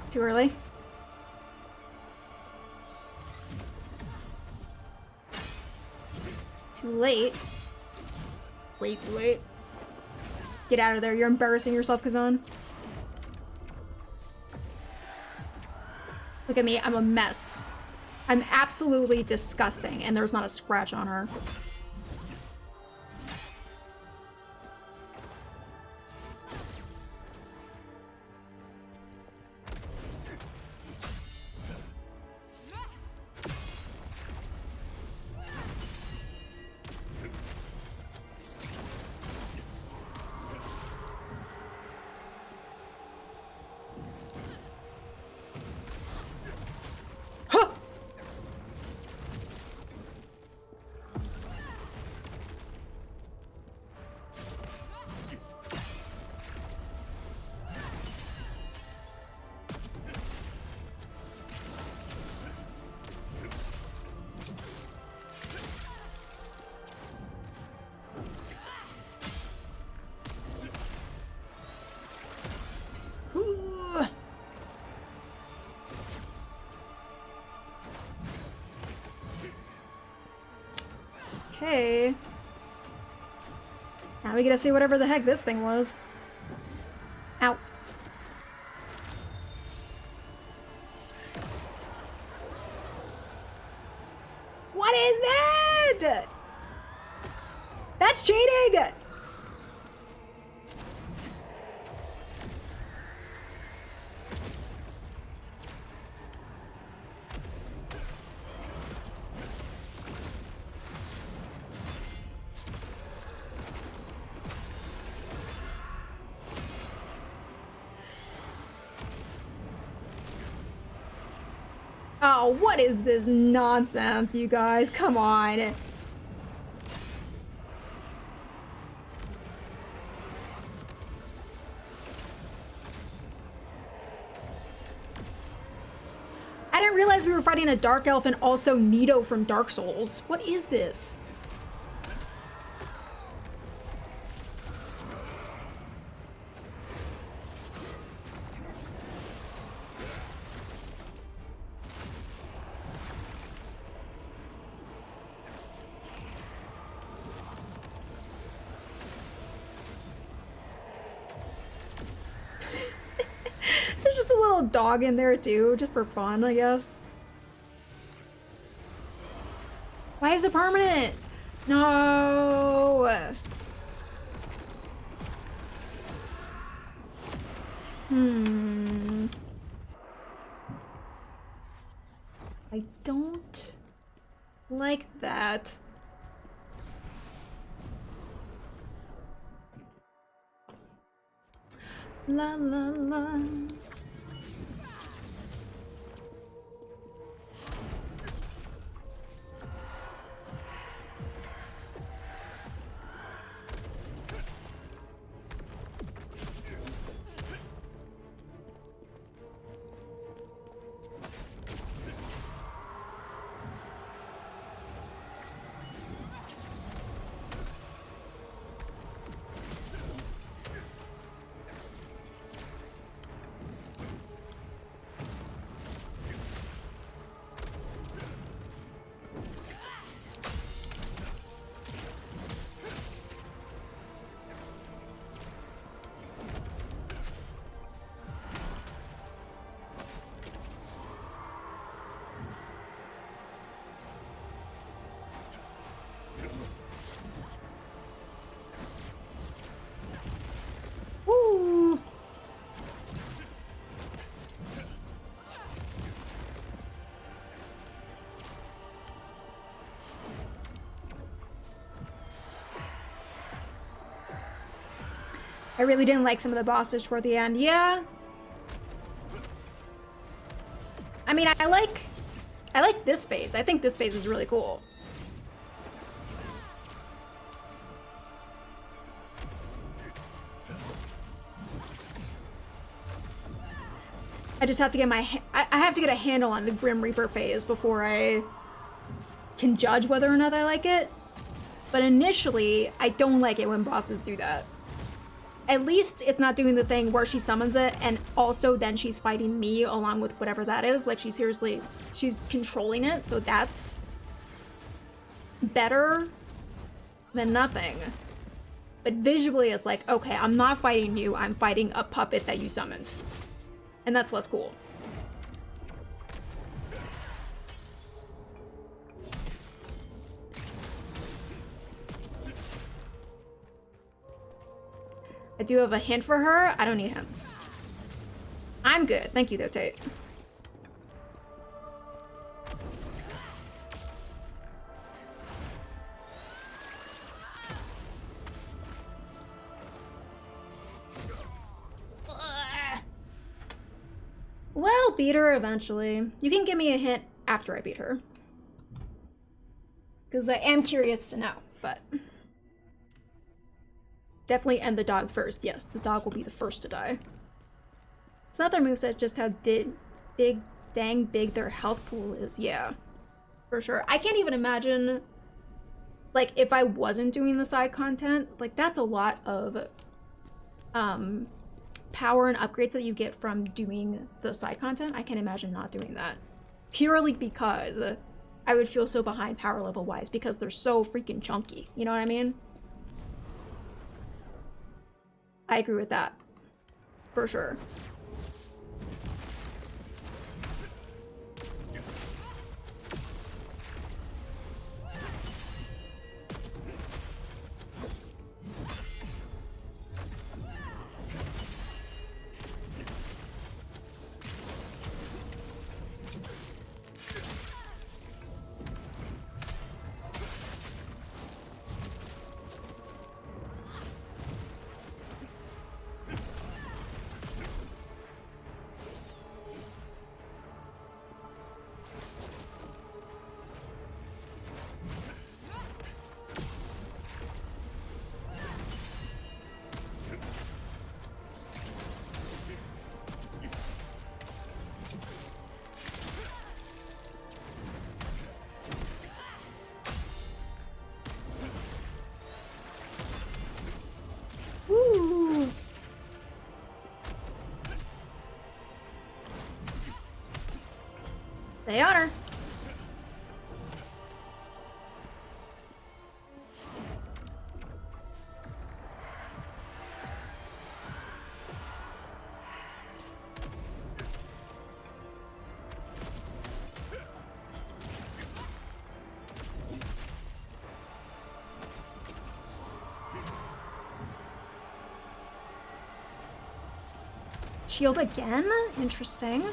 Too early. Too late. Way too late. Get out of there. You're embarrassing yourself, Kazan. Look at me. I'm a mess. I'm absolutely disgusting, and there's not a scratch on her. Okay. Now we get to see whatever the heck this thing was. Ow. What is that? That's cheating! Oh, what is this nonsense, you guys? Come on. I didn't realize we were fighting a Dark Elf and also Nito from Dark Souls. What is this? There's just a little dog in there too, just for fun, I guess. Why is it permanent? No. I don't like that. La la la. Woo! I really didn't like some of the bosses toward the end. Yeah. I mean, I like this phase. I think this phase is really cool. I just have to get I have to get a handle on the Grim Reaper phase before I can judge whether or not I like it. But initially, I don't like it when bosses do that. At least it's not doing the thing where she summons it and also then she's fighting me along with whatever that is. Like she's controlling it, so that's better than nothing. But visually it's like, okay, I'm not fighting you, I'm fighting a puppet that you summoned. And that's less cool. I do have a hint for her. I don't need hints. I'm good. Thank you though, Tate. Well, beat her eventually. You can give me a hint after I beat her. Because I am curious to know, but... Definitely end the dog first. Yes, the dog will be the first to die. It's not their moveset, just how dang big their health pool is. Yeah, for sure. I can't even imagine, like, if I wasn't doing the side content, like, that's a lot of power and upgrades that you get from doing the side content. I can't imagine not doing that. Purely because I would feel so behind power level wise because they're so freaking chunky. You know what I mean? I agree with that. For sure. Woo! They on her. Shield again? Interesting.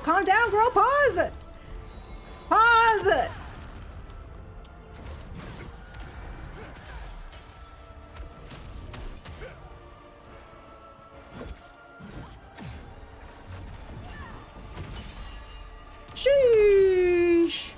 Calm down, girl. Pause. Pause. Sheesh.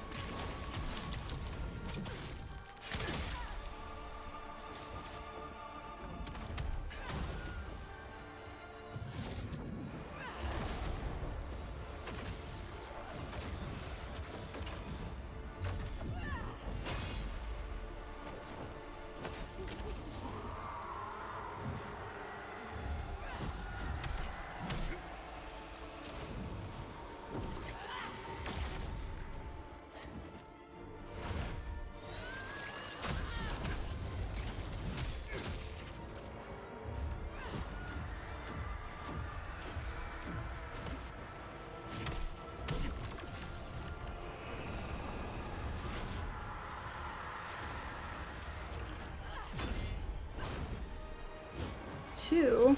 Two.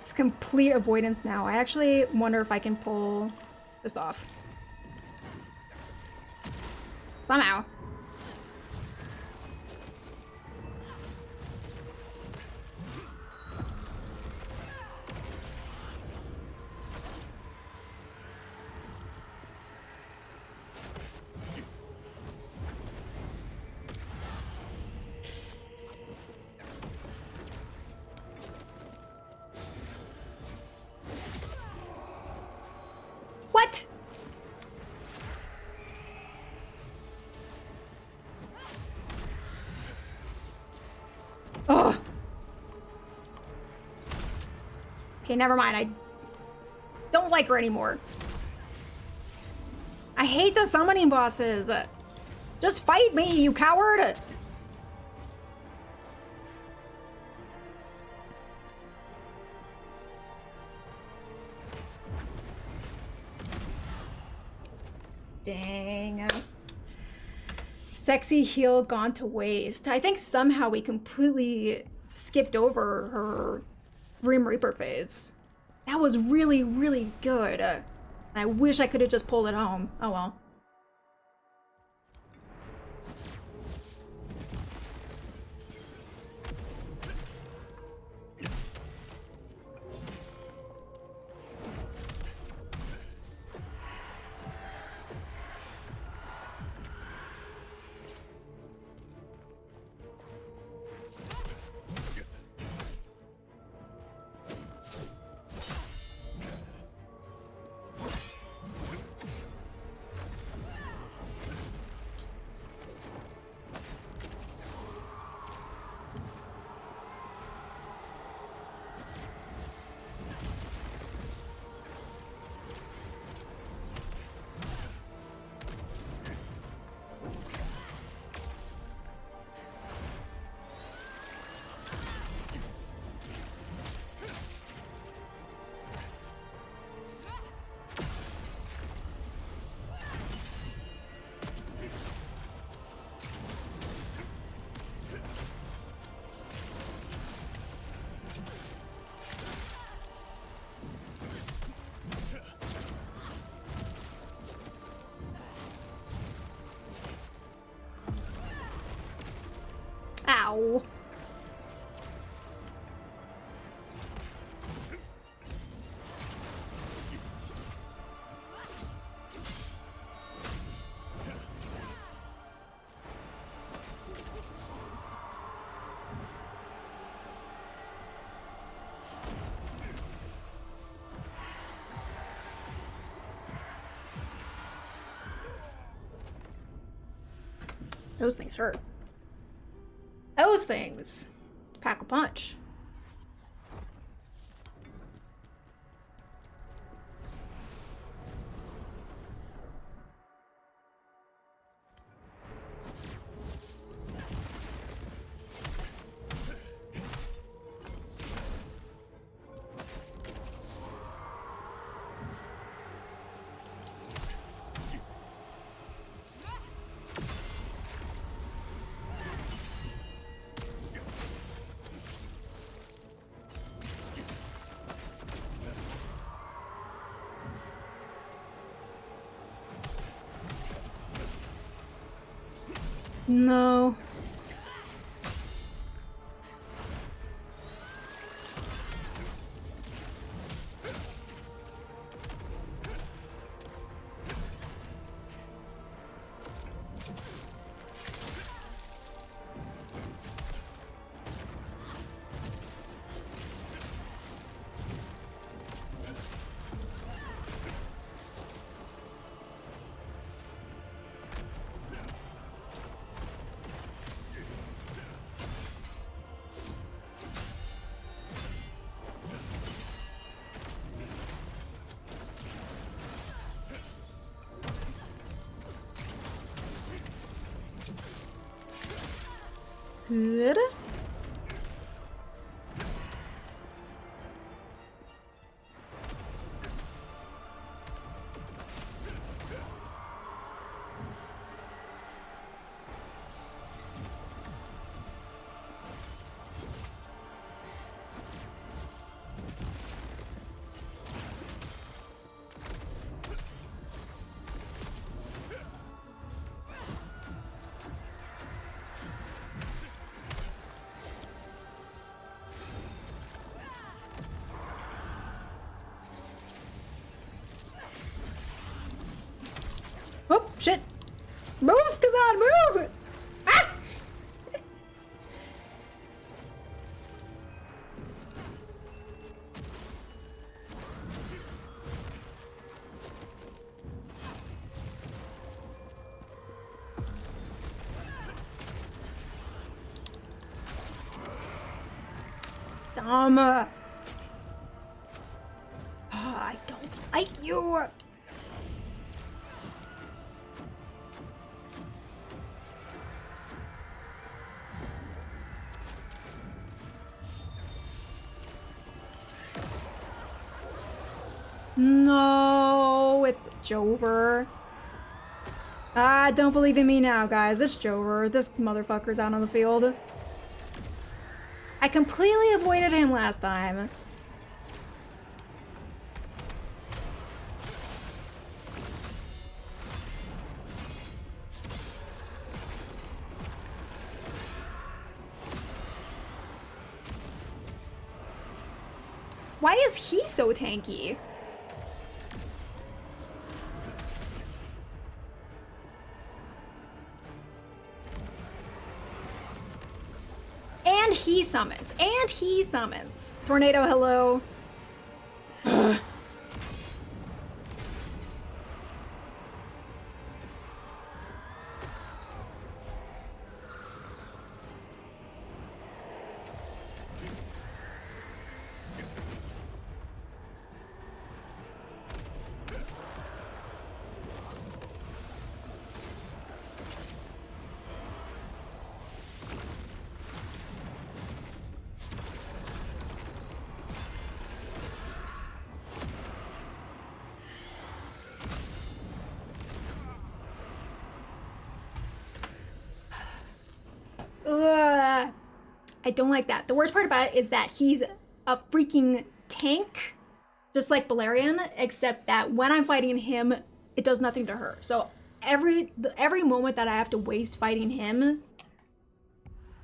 It's complete avoidance now. I actually wonder if I can pull this off. Somehow. What? Ugh. Okay, never mind. I don't like her anymore. I hate the summoning bosses. Just fight me, you coward. Dang. Sexy heel gone to waste. I think somehow we completely skipped over her Grim Reaper phase. That was really, really good. I wish I could have just pulled it home. Oh well. Ow. Those things hurt. Those things pack a punch. No. Good. Oh, shit. Move, Kazan, move! Ah! Dumb. I don't like you. No, it's Jover. Ah, don't believe in me now, guys. It's Jover. This motherfucker's out on the field. I completely avoided him last time. Why is he so tanky? And he summons. And he summons. Tornado, hello. Ugh. I don't like that. The worst part about it is that he's a freaking tank, just like Balerion, except that when I'm fighting him, it does nothing to her. So every moment that I have to waste fighting him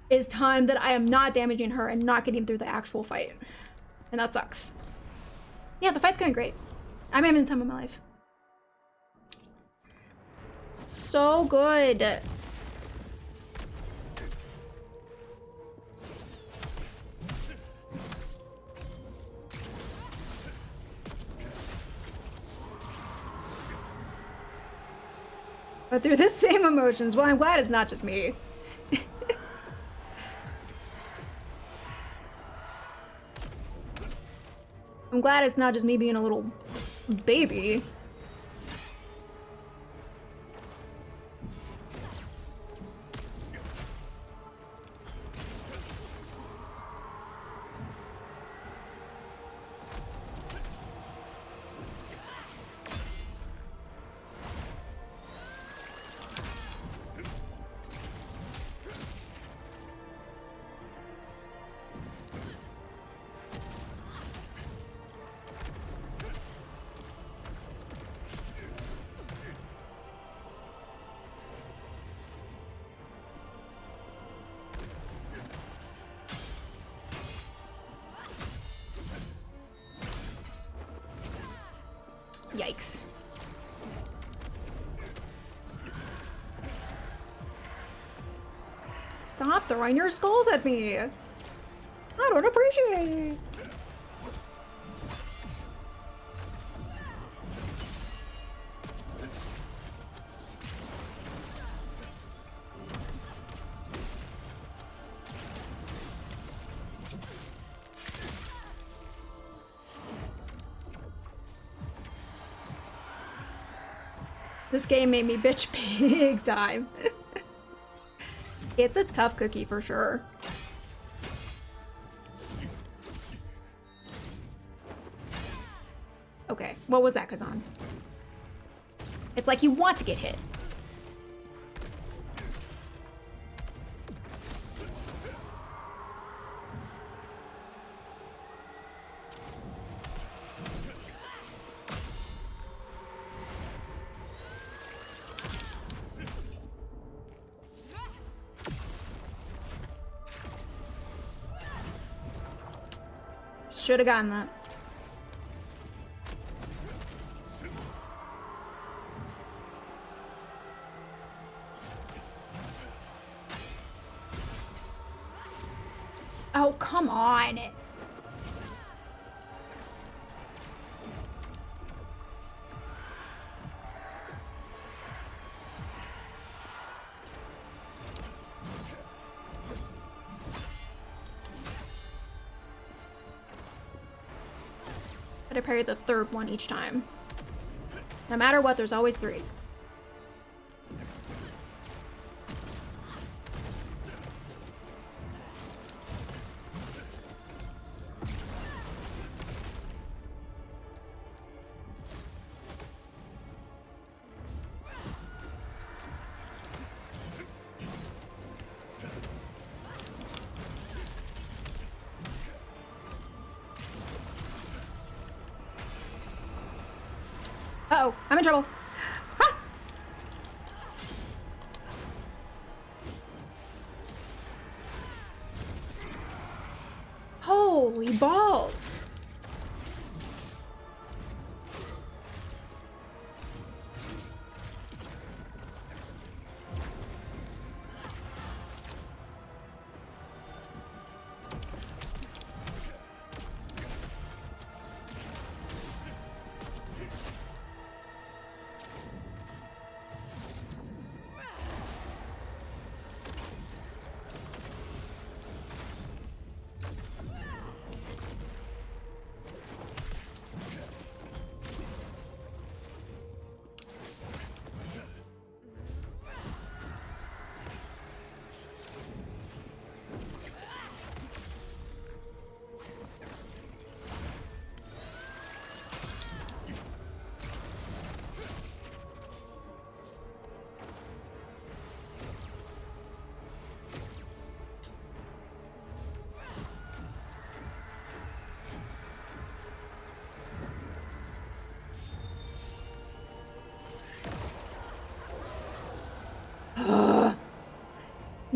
is time that I am not damaging her and not getting through the actual fight. And that sucks. Yeah, the fight's going great. I'm having the time of my life. So good. But through the same emotions, well, I'm glad it's not just me. I'm glad it's not just me being a little baby. Yikes. Stop throwing your skulls at me. I don't appreciate it. This game made me bitch big time. It's a tough cookie for sure. Okay, what was that, Kazan? It's like you want to get hit. Should have gotten that. Oh, come on. I parry the third one each time. No matter what, there's always three. Uh-oh, I'm in trouble. Ah! Holy balls.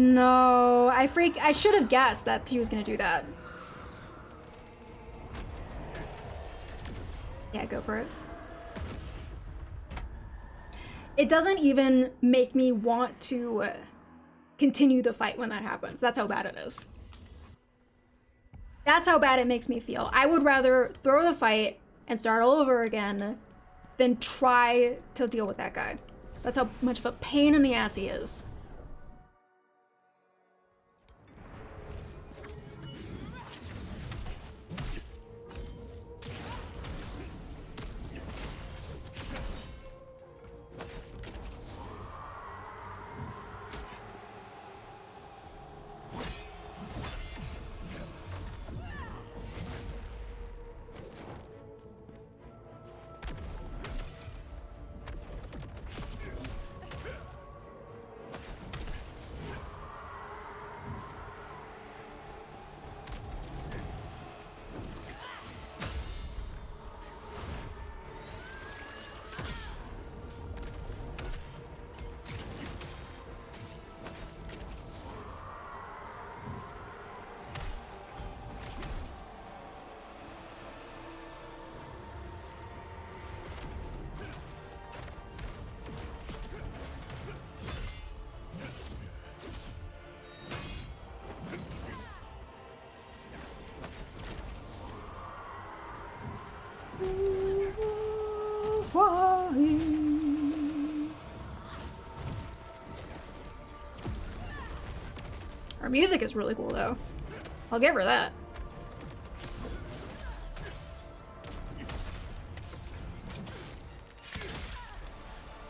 No, I should have guessed that he was gonna do that. Yeah, go for it. It doesn't even make me want to continue the fight when that happens. That's how bad it is. That's how bad it makes me feel. I would rather throw the fight and start all over again than try to deal with that guy. That's how much of a pain in the ass he is. Her music is really cool though. I'll give her that.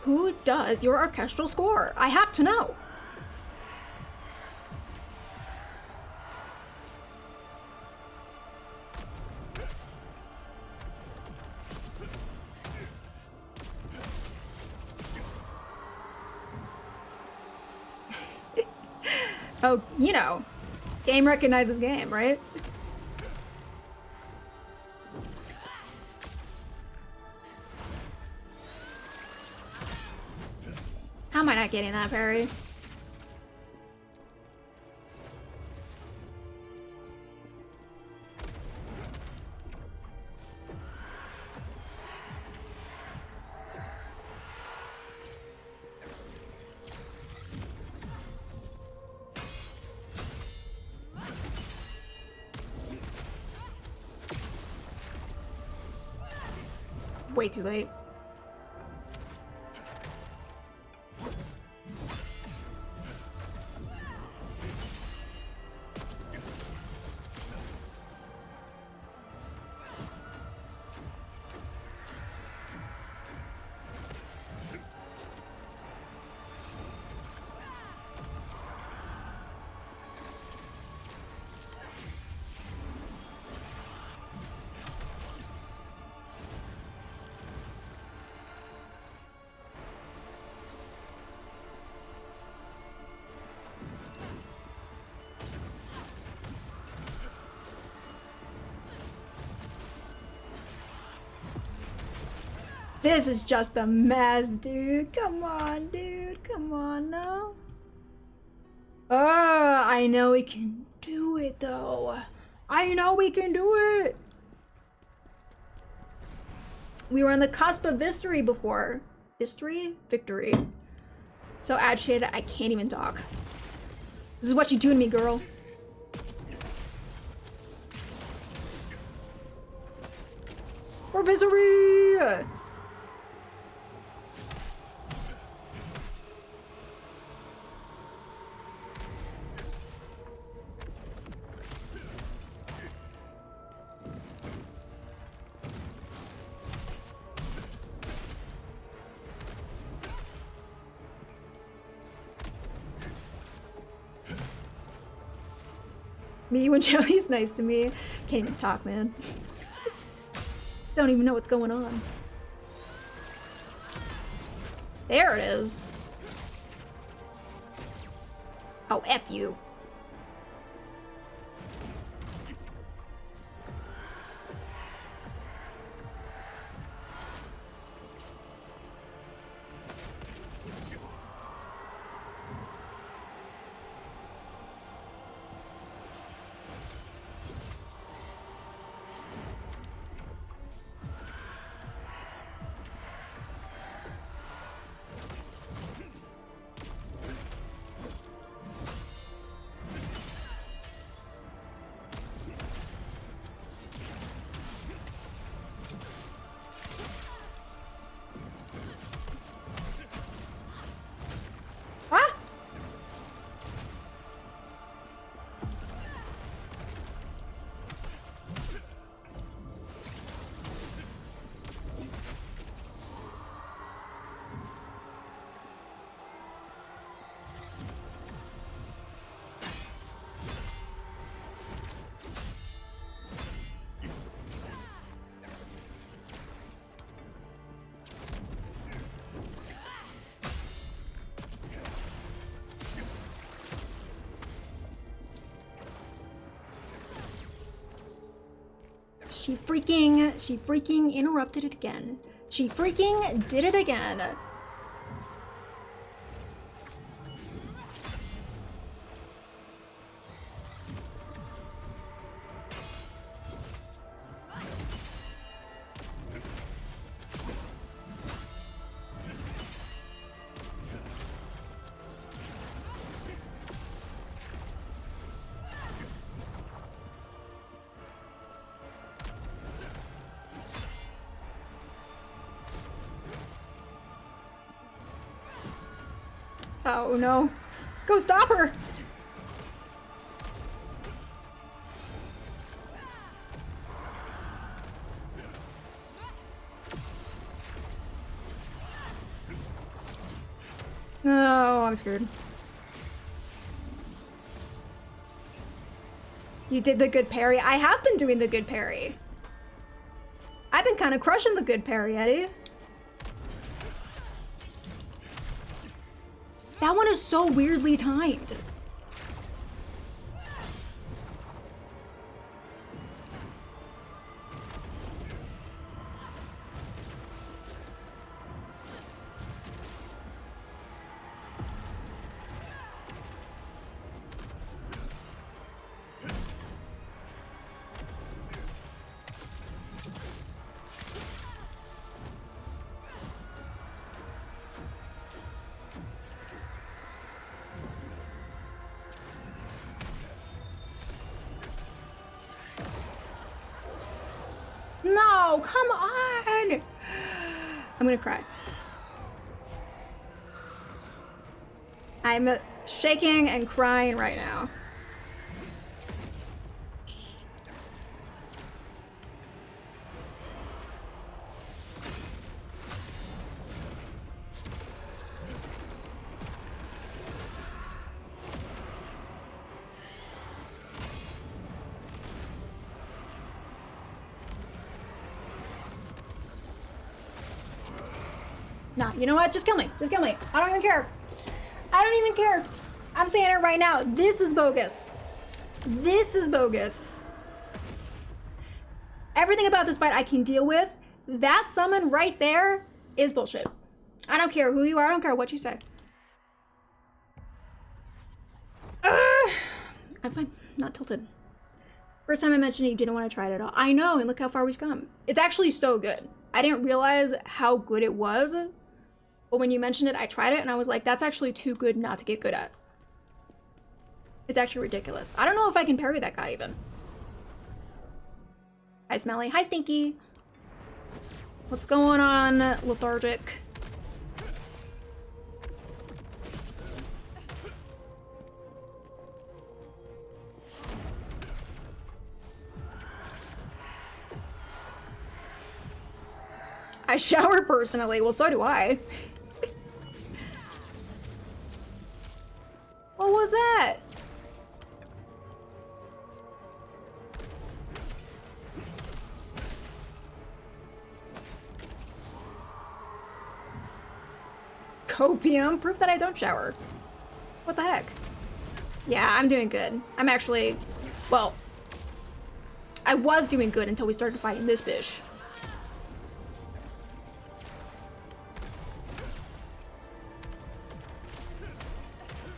Who does your orchestral score? I have to know. Oh, you know, game recognizes game, right? How am I not getting that, Perry? Way too late. This is just a mess, dude. Come on, dude. Come on, no. Oh, I know we can do it, though. I know we can do it. We were on the cusp of victory before. Victory. So agitated, I can't even talk. This is what you do to me, girl. For victory! Me when Jelly's nice to me. Can't even talk, man. Don't even know what's going on. There it is. Oh, F you. She freaking interrupted it again. She freaking did it again. Oh no. Go stop her! No, I'm screwed. You did the good parry. I have been doing the good parry. I've been kind of crushing the good parry, Eddie. That one is so weirdly timed. No, come on! I'm gonna cry. I'm shaking and crying right now. Nah, you know what? Just kill me. Just kill me. I don't even care. I don't even care. I'm saying it right now. This is bogus. This is bogus. Everything about this fight I can deal with. That summon right there is bullshit. I don't care who you are, I don't care what you say. I'm fine, not tilted. First time I mentioned it, you didn't want to try it at all. I know, and look how far we've come. It's actually so good. I didn't realize how good it was, but when you mentioned it, I tried it, and I was like, that's actually too good not to get good at. It's actually ridiculous. I don't know if I can parry that guy, even. Hi, Smelly. Hi, Stinky. What's going on, Lethargic? I shower personally. Well, so do I. What was that? Copium? Proof that I don't shower. What the heck? Yeah, I'm doing good. I'm actually, well, I was doing good until we started fighting this bitch.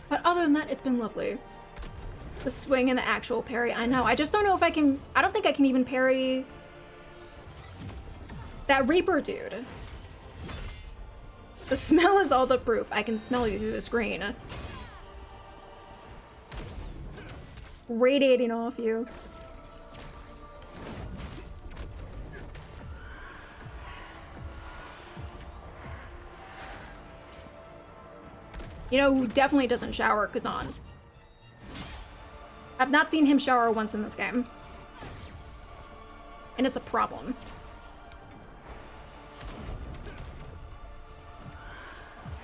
But other than that, it's been lovely. The swing and the actual parry, I know. I just don't know if I can, I don't think I can even parry that Reaper dude. The smell is all the proof. I can smell you through the screen. Radiating off you. You know who definitely doesn't shower? Kazan. I've not seen him shower once in this game. And it's a problem.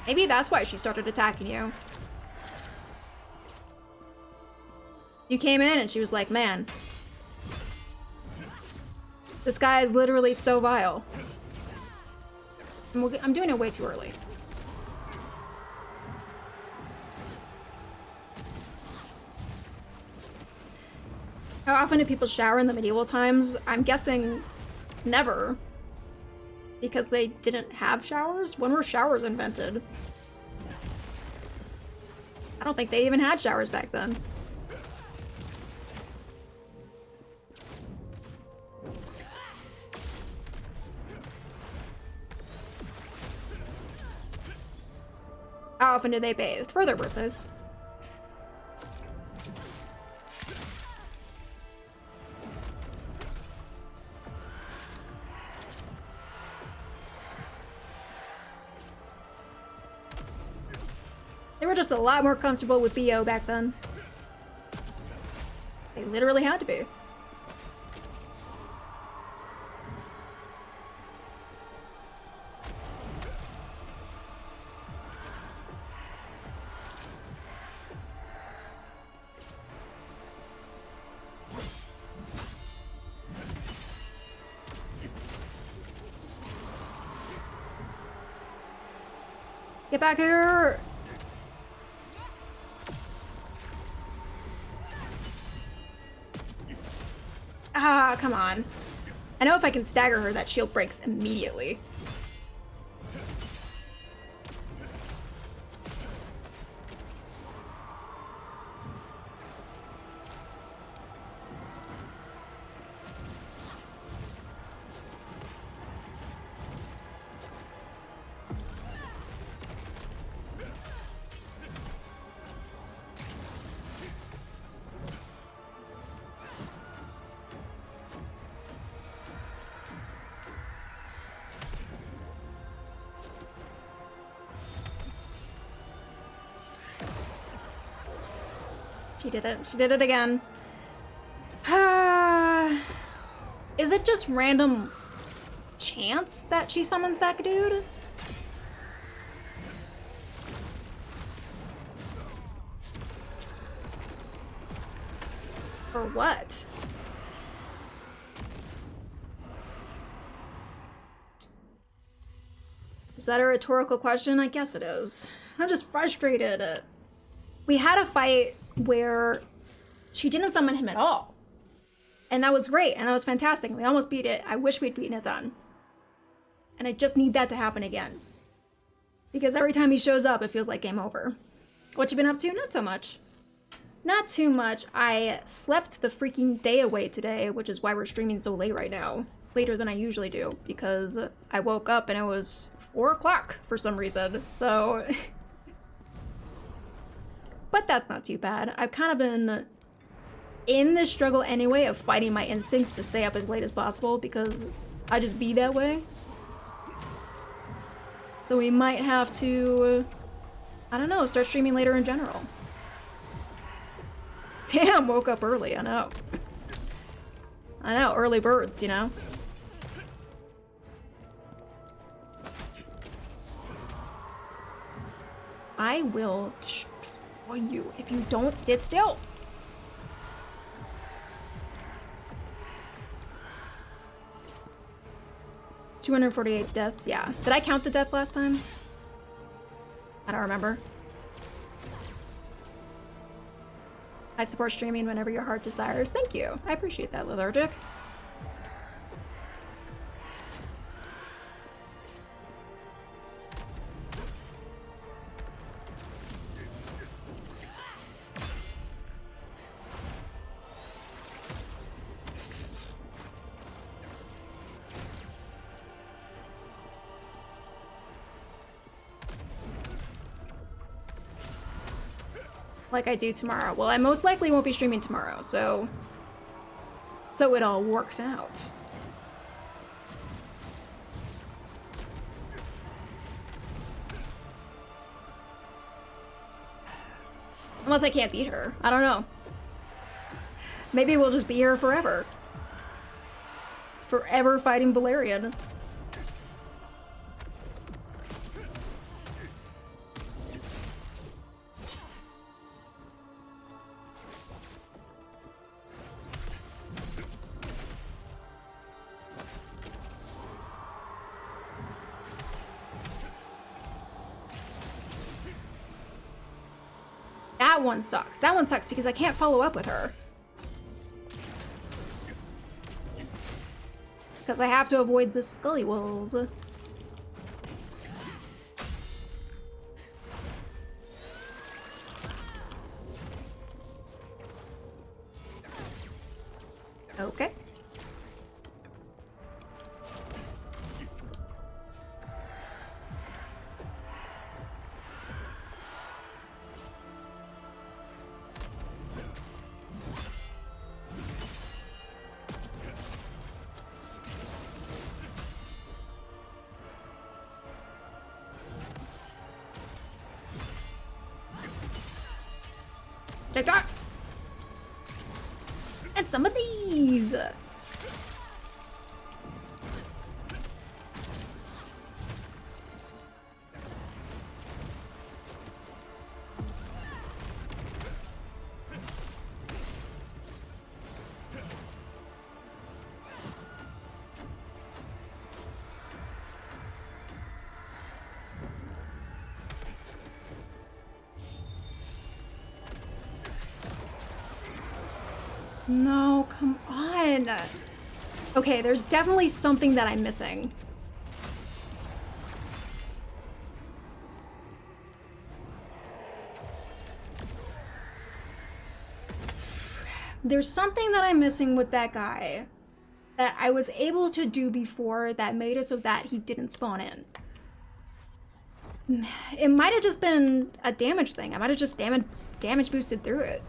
Maybe that's why she started attacking you. You came in and she was like, man, this guy is literally so vile. I'm doing it way too early. How often do people shower in the medieval times? I'm guessing never. Because they didn't have showers? When were showers invented? I don't think they even had showers back then. How often do they bathe? For their birthdays. They were just a lot more comfortable with BO back then. They literally had to be. Get back here! Ah, come on. I know if I can stagger her, that shield breaks immediately. She did it. She did it again. Is it just random chance that she summons that dude? Or what? Is that a rhetorical question? I guess it is. I'm just frustrated. We had a fight where she didn't summon him at all. And that was great, and that was fantastic. We almost beat it. I wish we'd beaten it then. And I just need that to happen again. Because every time he shows up, it feels like game over. What you been up to? Not so much. Not too much. I slept the freaking day away today, which is why we're streaming so late right now. Later than I usually do, because I woke up and it was 4 o'clock for some reason, so... But that's not too bad. I've kind of been in this struggle anyway of fighting my instincts to stay up as late as possible, because I just be that way. So we might have to, I don't know, start streaming later in general. Damn, woke up early, I know. I know, early birds, you know? I will destroy you if you don't sit still. $248 deaths, yeah. Did I count the death last time? I don't remember. I support streaming whenever your heart desires. Thank you. I appreciate that, Lethargic. Like I do tomorrow. Well, I most likely won't be streaming tomorrow, so it all works out. Unless I can't beat her. I don't know. Maybe we'll just be here forever. Forever fighting Balerion. That one sucks. That one sucks because I can't follow up with her. Because I have to avoid the Scully Wolves. Okay. Take that! And some of these! No, come on. Okay, there's definitely something that I'm missing. There's something that I'm missing with that guy that I was able to do before that made it so that he didn't spawn in. It might have just been a damage thing. I might have just damage boosted through it.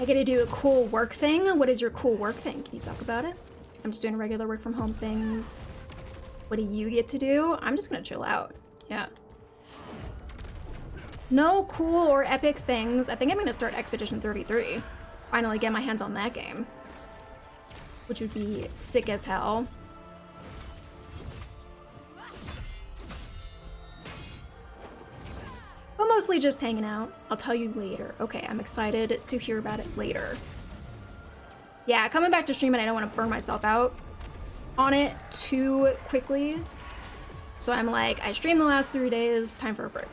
I gotta do a cool work thing. What is your cool work thing? Can you talk about it? I'm just doing regular work from home things. What do you get to do? I'm just gonna chill out. Yeah. No cool or epic things. I think I'm gonna start Expedition 33. Finally get my hands on that game. Which would be sick as hell. But mostly just hanging out. I'll tell you later. Okay, I'm excited to hear about it later. Yeah, coming back to stream and I don't want to burn myself out on it too quickly. So I'm like, I streamed the last 3 days, time for a break.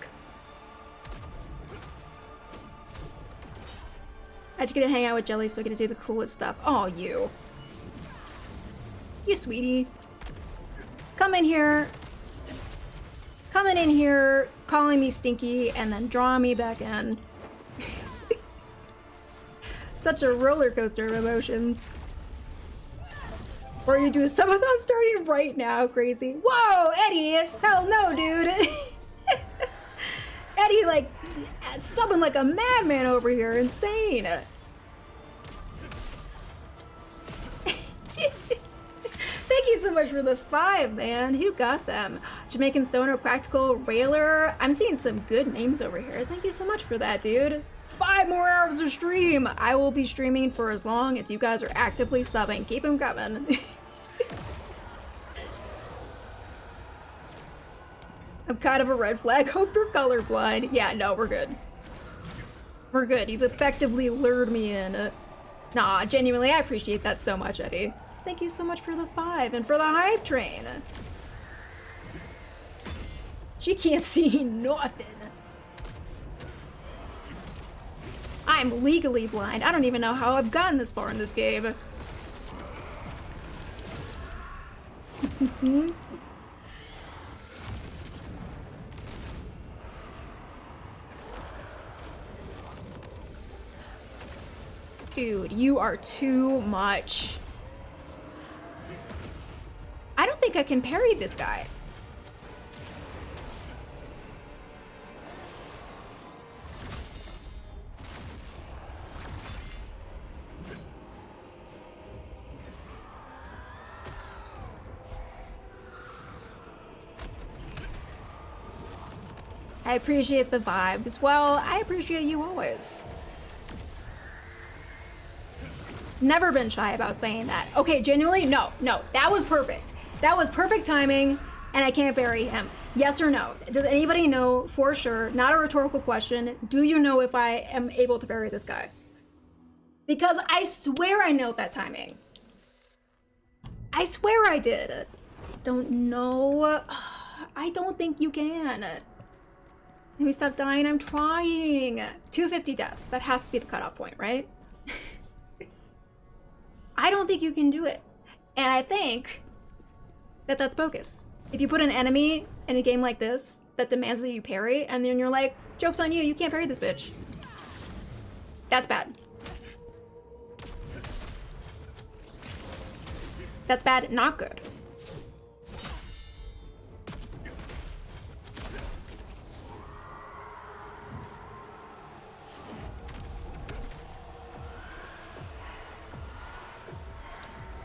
I just get to hang out with Jelly so I get to do the coolest stuff. Oh, you. You sweetie. Coming in here, calling me stinky, and then drawing me back in. Such a roller coaster of emotions. Or you do a subathon starting right now, crazy. Whoa, Eddie! Hell no, dude! Eddie, like, subbing like a madman over here. Insane! Thank you so much for the 5, man. Who got them? Jamaican Stoner, Practical, Railer. I'm seeing some good names over here. Thank you so much for that, dude. 5 more hours of stream. I will be streaming for as long as you guys are actively subbing. Keep them coming. I'm kind of a red flag. Hope you're colorblind. Yeah, no, we're good. We're good. You've effectively lured me in. Nah, genuinely, I appreciate that so much, Eddie. Thank you so much for the 5 and for the hype train. She can't see nothing. I'm legally blind. I don't even know how I've gotten this far in this game. Dude, you are too much. I don't think I can parry this guy. I appreciate the vibes. Well, I appreciate you always. Never been shy about saying that. Okay, genuinely, no, that was perfect. That was perfect timing, and I can't bury him. Yes or no? Does anybody know for sure, not a rhetorical question, do you know if I am able to bury this guy? Because I swear I nailed that timing. I swear I did. Don't know. I don't think you can. Let me stop dying, I'm trying. 250 deaths, that has to be the cutoff point, right? I don't think you can do it. And I think that that's bogus. If you put an enemy in a game like this that demands that you parry, and then you're like, joke's on you, you can't parry this bitch. That's bad. That's bad, not good.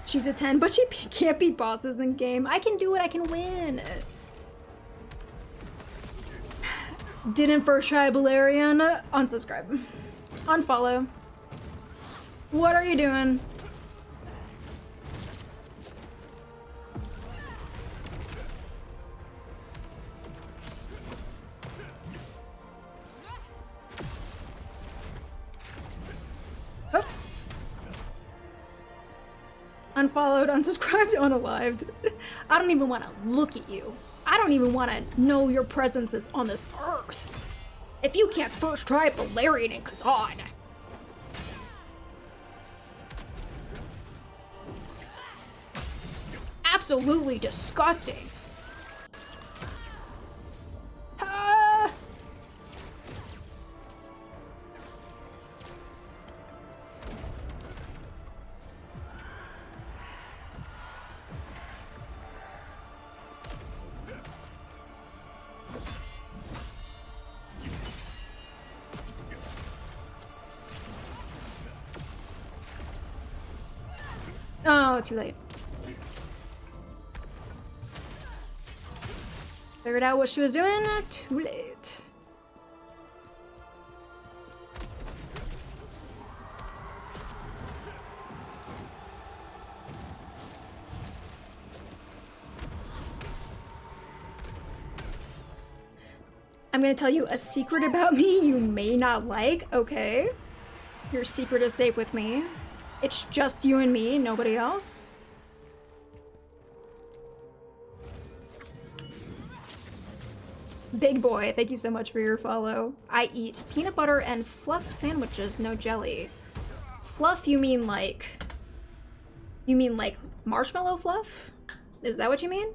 She's a 10, but she can't beat bosses in game. I can do it, I can win. Didn't first try Balerion. Unsubscribe. Unfollow. What are you doing? Unfollowed, unsubscribed, unalived. I don't even want to look at you. I don't even want to know your presence is on this earth. If you can't first try Balerion and Kazan. Absolutely disgusting. Oh, too late. Figured out what she was doing. Too late. I'm gonna tell you a secret about me you may not like. Okay. Your secret is safe with me. It's just you and me, nobody else. Big boy, thank you so much for your follow. I eat peanut butter and fluff sandwiches, no jelly. Fluff, you mean like marshmallow fluff? Is that what you mean?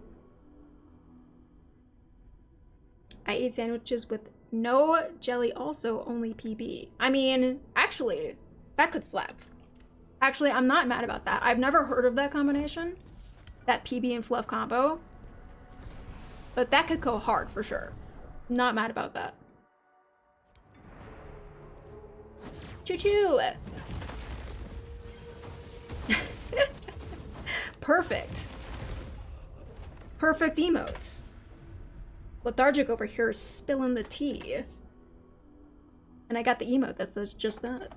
I eat sandwiches with no jelly, also only PB. I mean, actually, that could slap. Actually, I'm not mad about that. I've never heard of that combination, that PB and fluff combo, but that could go hard for sure. Not mad about that. Choo-choo! Perfect. Perfect emote. Lethargic over here is spilling the tea. And I got the emote that says just that.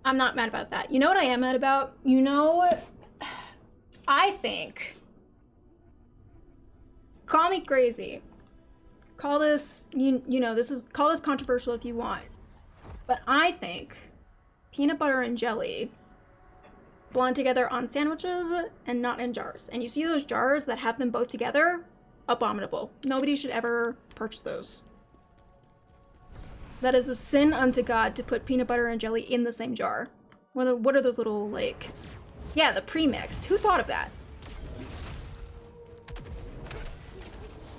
I'm not mad about that. You know what I am mad about? You know, I think, call me crazy. Call this, you know, call this controversial if you want. But I think peanut butter and jelly belong together on sandwiches and not in jars. And you see those jars that have them both together? Abominable. Nobody should ever purchase those. That is a sin unto God to put peanut butter and jelly in the same jar. What are those little, like... Yeah, the pre-mixed. Who thought of that?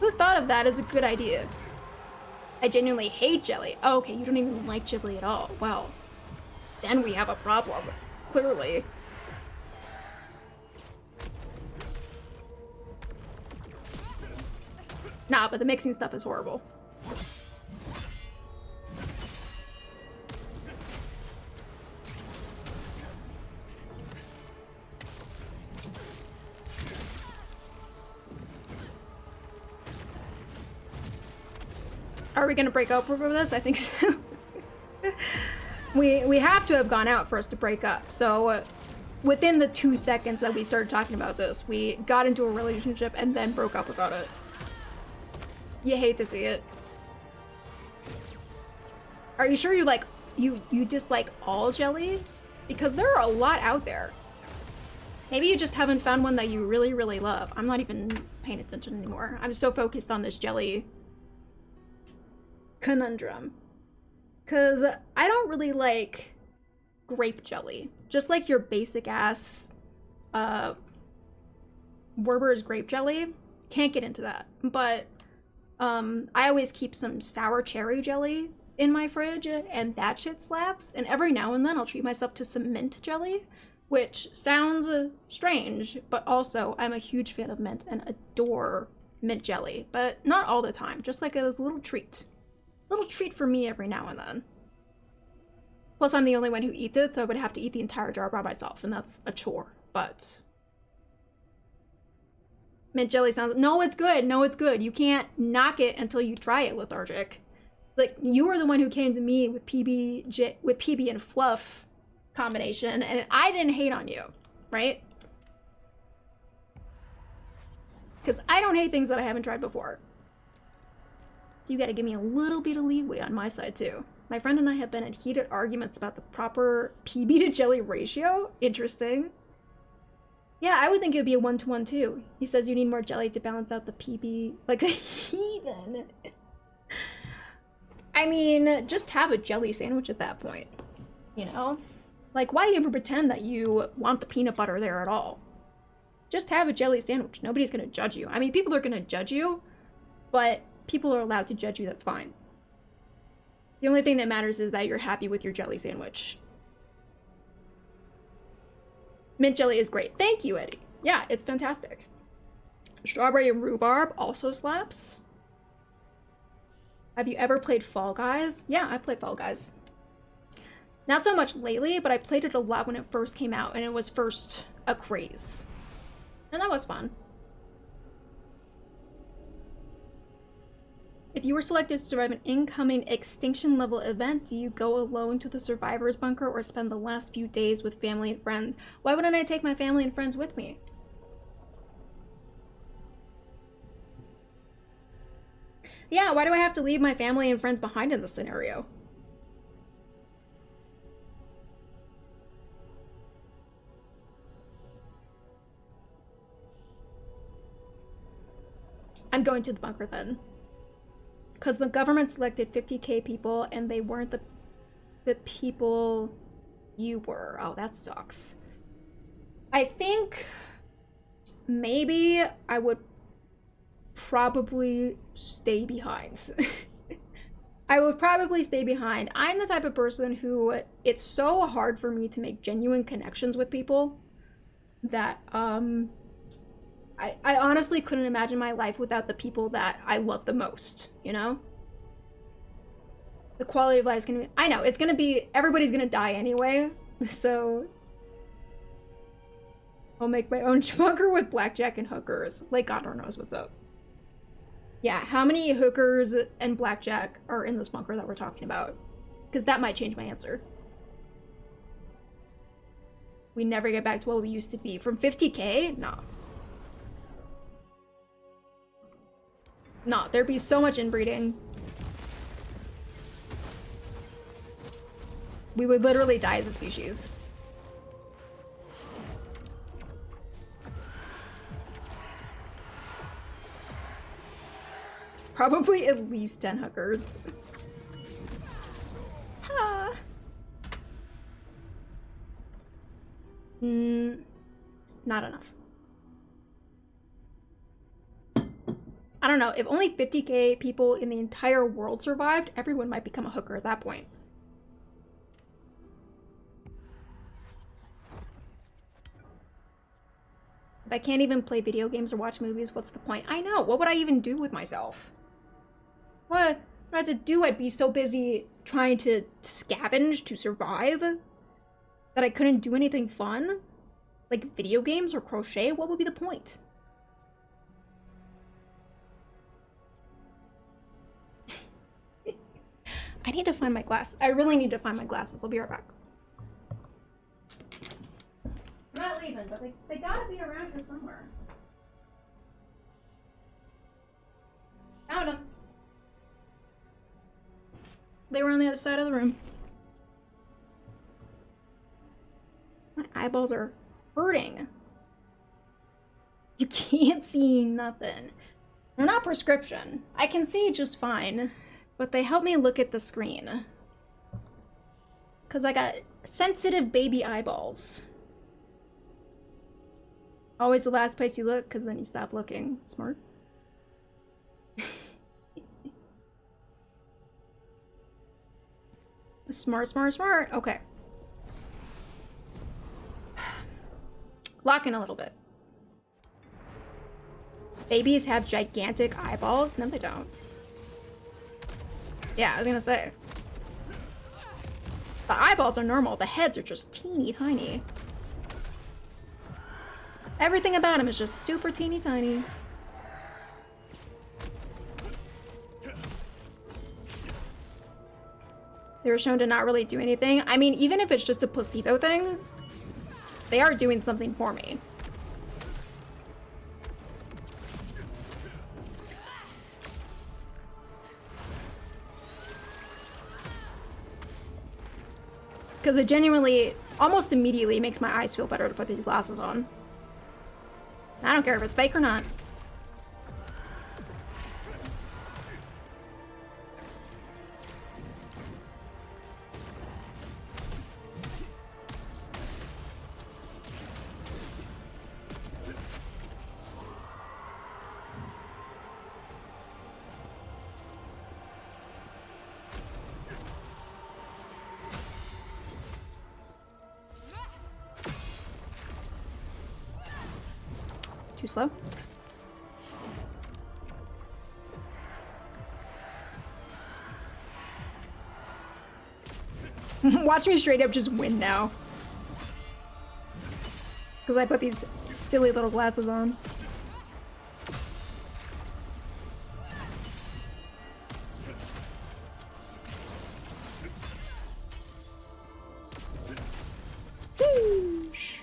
Who thought of that as a good idea? I genuinely hate jelly. Oh, okay, you don't even like jelly at all. Well, then we have a problem. Clearly. Nah, but the mixing stuff is horrible. Are we gonna break up over this? I think so. we have to have gone out for us to break up. So within the 2 seconds that we started talking about this, we got into a relationship and then broke up about it. You hate to see it. Are you sure you dislike all jelly? Because there are a lot out there. Maybe you just haven't found one that you really, really love. I'm not even paying attention anymore. I'm so focused on this jelly conundrum. Because I don't really like grape jelly. Just like your basic ass Werber's grape jelly. Can't get into that. But I always keep some sour cherry jelly in my fridge, and that shit slaps. And every now and then I'll treat myself to some mint jelly, which sounds strange, but also I'm a huge fan of mint and adore mint jelly, but not all the time, just like as a little treat. Little treat for me every now and then. Plus I'm the only one who eats it, so I would have to eat the entire jar by myself, and that's a chore, but... Mint jelly sounds... No, it's good. No, it's good. You can't knock it until you try it, Lethargic. Like, you were the one who came to me with PB and fluff combination, and I didn't hate on you, right? Because I don't hate things that I haven't tried before. So you gotta give me a little bit of leeway on my side, too. My friend and I have been in heated arguments about the proper PB to jelly ratio. Interesting. Yeah, I would think it would be a 1-to-1 too. He says you need more jelly to balance out the PB. Like a heathen. I mean, just have a jelly sandwich at that point. You know? Like, why even pretend that you want the peanut butter there at all? Just have a jelly sandwich. Nobody's gonna judge you. I mean, people are gonna judge you, but people are allowed to judge you, that's fine. The only thing that matters is that you're happy with your jelly sandwich. Mint jelly is great. Thank you, Eddie. Yeah, it's fantastic. Strawberry and rhubarb also slaps. Have you ever played Fall Guys? Yeah, I played Fall Guys. Not so much lately, but I played it a lot when it first came out, and it was first a craze. And that was fun. If you were selected to survive an incoming extinction level event, do you go alone to the survivor's bunker or spend the last few days with family and friends? Why wouldn't I take my family and friends with me? Yeah, why do I have to leave my family and friends behind in this scenario? I'm going to the bunker then. Because the government selected 50k people and they weren't the people you were. Oh, that sucks. I think maybe I would probably stay behind. I would probably stay behind. I'm the type of person who it's so hard for me to make genuine connections with people that I honestly couldn't imagine my life without the people that I love the most, you know? The quality of life is gonna be, I know, it's gonna be, everybody's gonna die anyway, so I'll make my own bunker with blackjack and hookers. Like, God knows what's up. Yeah, how many hookers and blackjack are in this bunker that we're talking about? Because that might change my answer. We never get back to what we used to be. From 50k? No. No, there'd be so much inbreeding. We would literally die as a species. Probably at least 10 hookers. Ha. Not enough. I don't know, if only 50k people in the entire world survived, everyone might become a hooker at that point. If I can't even play video games or watch movies, what's the point? I know, what would I even do with myself? What if I had to do? I'd be so busy trying to scavenge to survive that I couldn't do anything fun? Like video games or crochet? What would be the point? I need to find my glass. I really need to find my glasses. I'll be right back. I'm not leaving, but they gotta be around here somewhere. Found them. They were on the other side of the room. My eyeballs are hurting. You can't see nothing. They're not prescription. I can see just fine. But they help me look at the screen. Because I got sensitive baby eyeballs. Always the last place you look, because then you stop looking. Smart. Smart, smart, smart. Okay. Lock in a little bit. Babies have gigantic eyeballs? No, they don't. Yeah, I was gonna say. The eyeballs are normal, the heads are just teeny tiny. Everything about him is just super teeny tiny. They were shown to not really do anything. I mean, even if it's just a placebo thing, they are doing something for me. Because it genuinely, almost immediately makes my eyes feel better to put these glasses on. I don't care if it's fake or not. Too slow? Watch me straight up just win now. Because I put these silly little glasses on. Whoosh.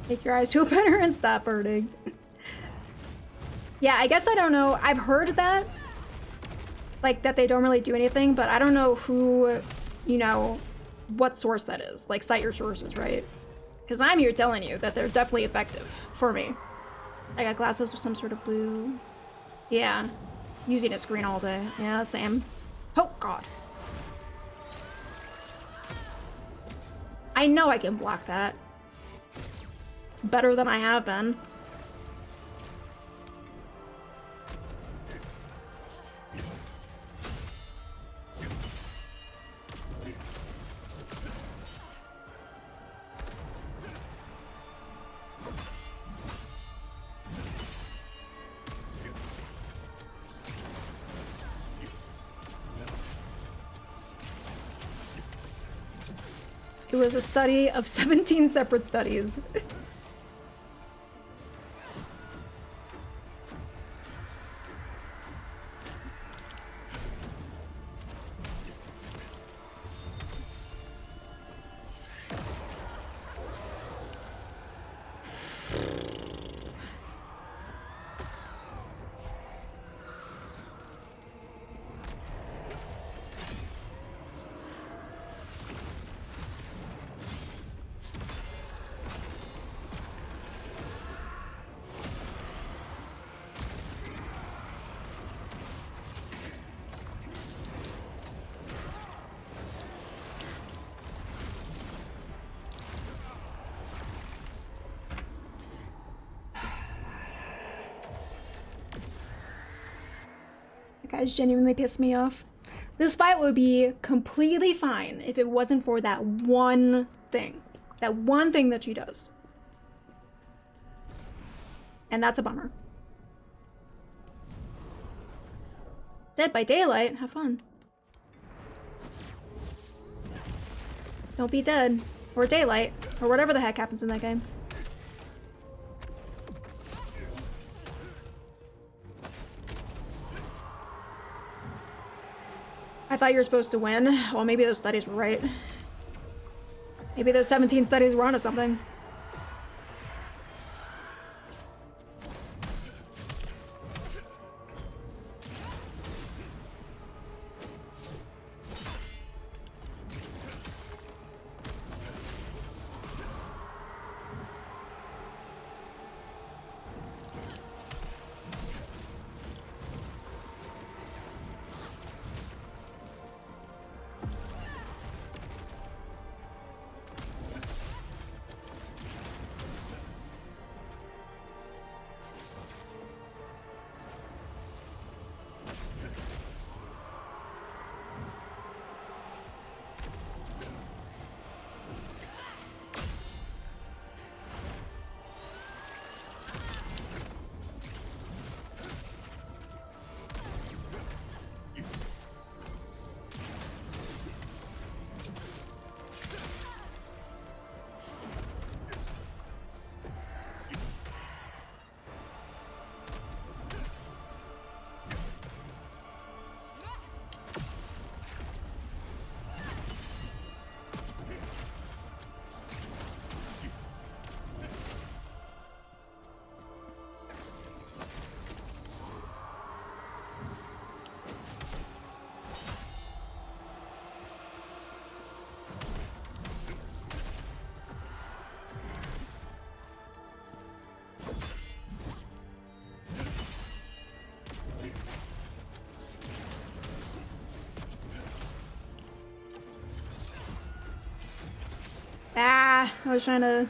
Make your eyes feel better and stop hurting. Yeah, I guess I don't know. I've heard that. Like, that they don't really do anything, but I don't know who, you know, what source that is. Like, cite your sources, right? Because I'm here telling you that they're definitely effective for me. I got glasses with some sort of blue. Yeah. Using a screen all day. Yeah, same. Oh, God. I know I can block that. Better than I have been. It was a study of 17 separate studies. Guys genuinely pissed me off. This fight would be completely fine if it wasn't for that one thing. That one thing that she does. And that's a bummer. Dead by Daylight? Have fun. Don't be dead. Or daylight. Or whatever the heck happens in that game. I thought you were supposed to win. Well, maybe those studies were right. Maybe those 17 studies were onto something. Ah, I was trying to...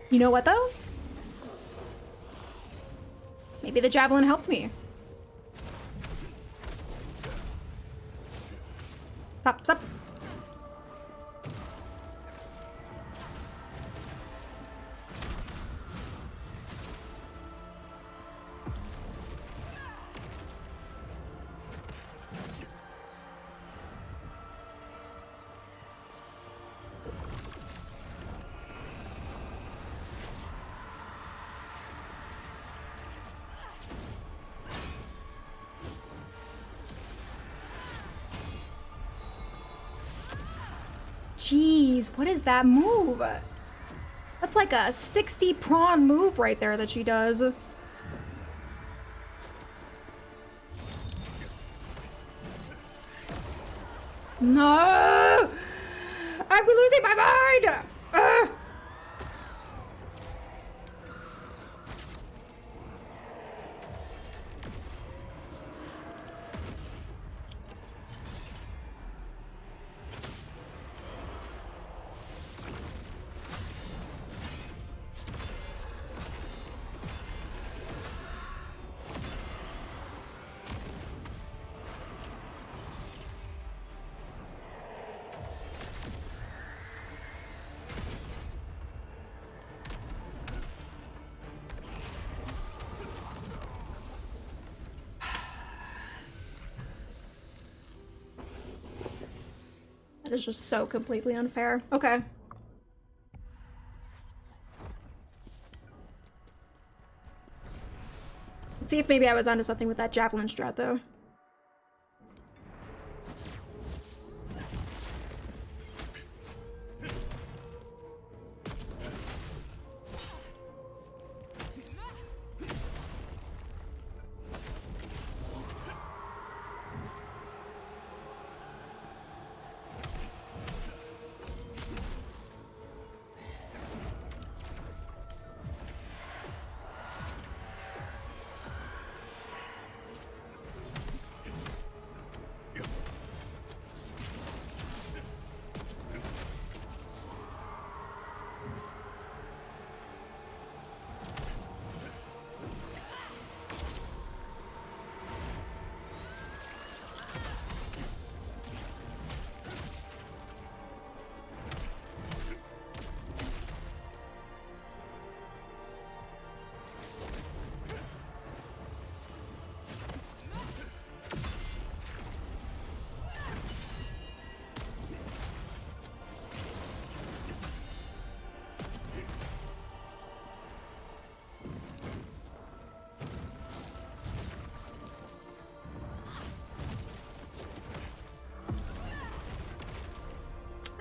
You know what, though? Maybe the javelin helped me. Jeez, what is that move? That's like a 60 prawn move right there that she does. No! I'm losing my mind! Ugh. That is just so completely unfair. Okay. Let's see if maybe I was onto something with that javelin strat, though.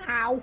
Ow.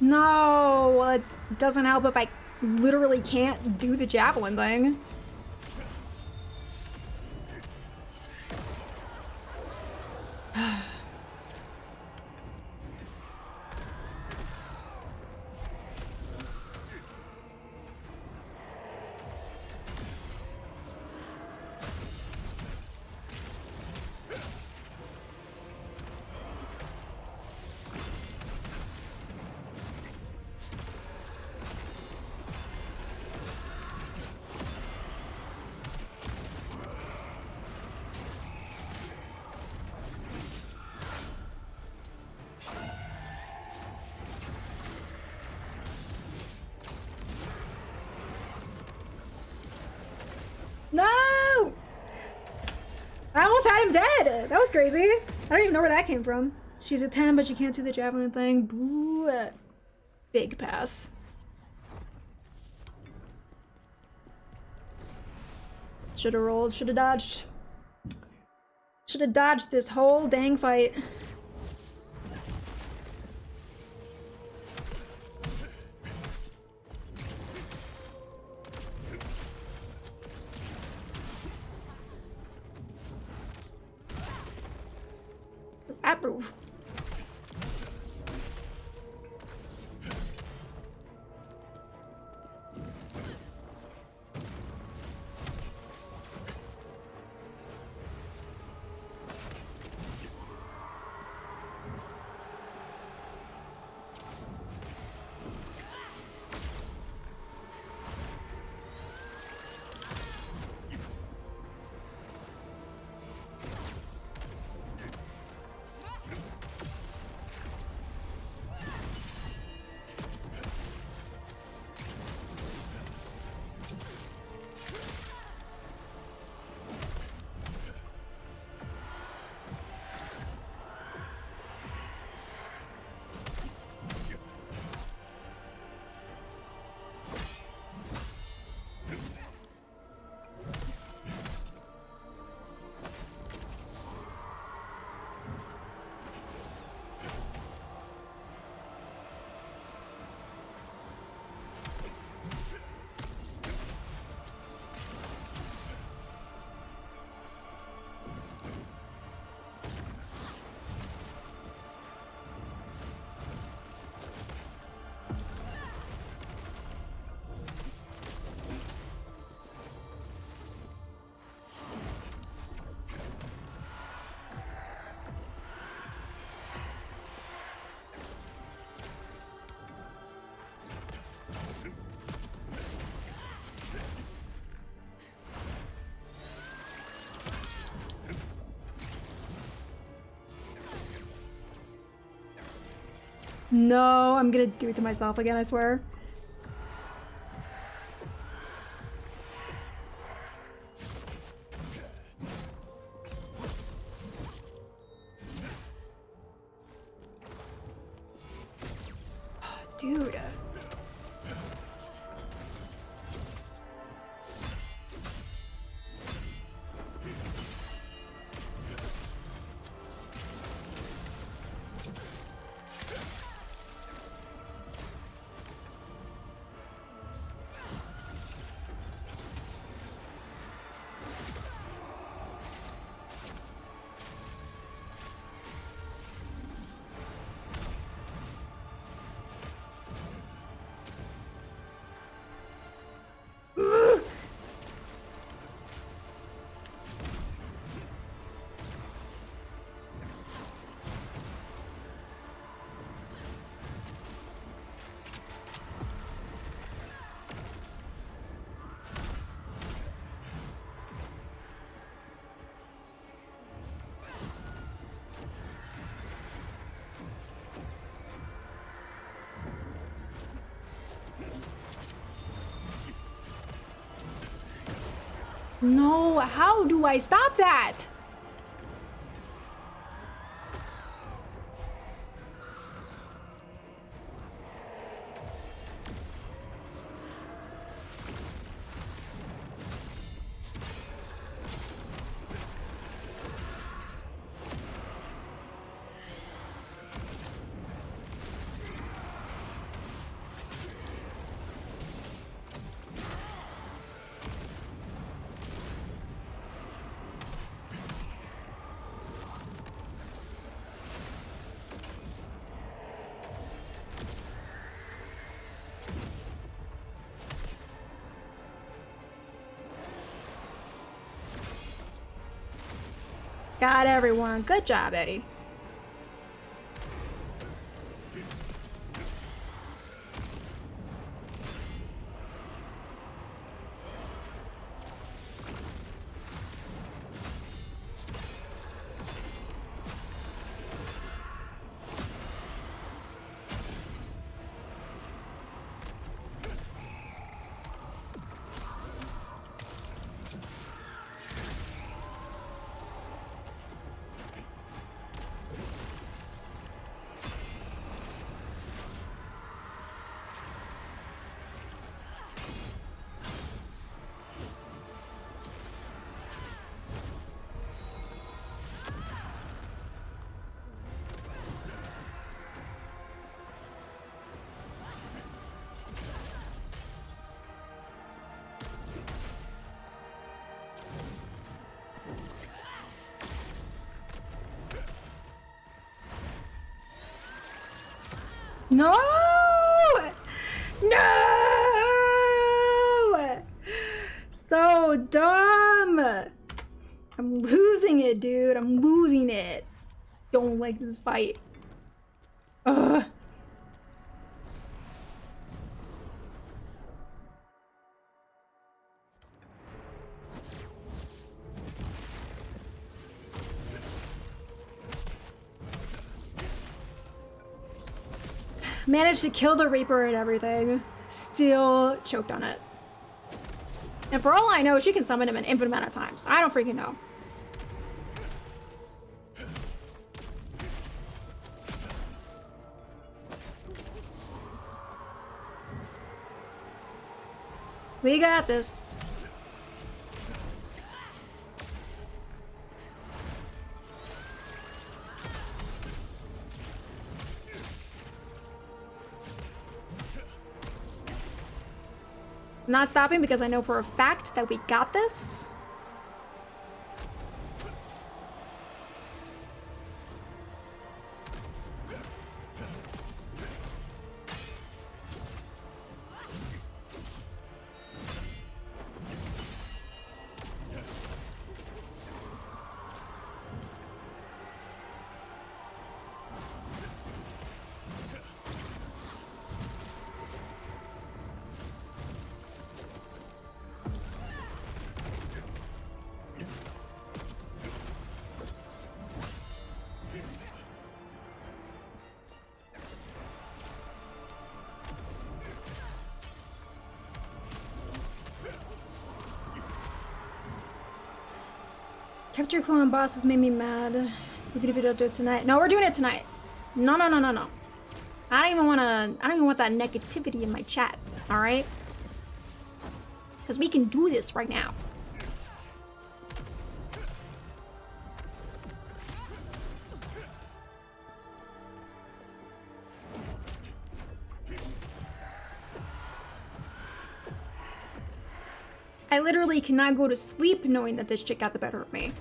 No, it doesn't help if I literally can't do the javelin thing. No! I almost had him dead! That was crazy. I don't even know where that came from. She's a 10, but she can't do the javelin thing. Boo. Big pass. Should've rolled, should've dodged. Should've dodged this whole dang fight. What's that move? No, I'm gonna do it to myself again, I swear. Dude. No, how do I stop that? Got everyone. Good job, Eddie. No! No! So dumb! I'm losing it, dude. I'm losing it. Don't like this fight. Ugh. Managed to kill the Reaper and everything. Still choked on it. And for all I know, she can summon him an infinite amount of times. I don't freaking know. We got this. I'm not stopping because I know for a fact that we got this. Capture clone bosses made me mad. Even if we don't do it tonight. No, we're doing it tonight. No, no, no, no, no. I don't even want that negativity in my chat. Alright? Because we can do this right now. I literally cannot go to sleep knowing that this chick got the better of me.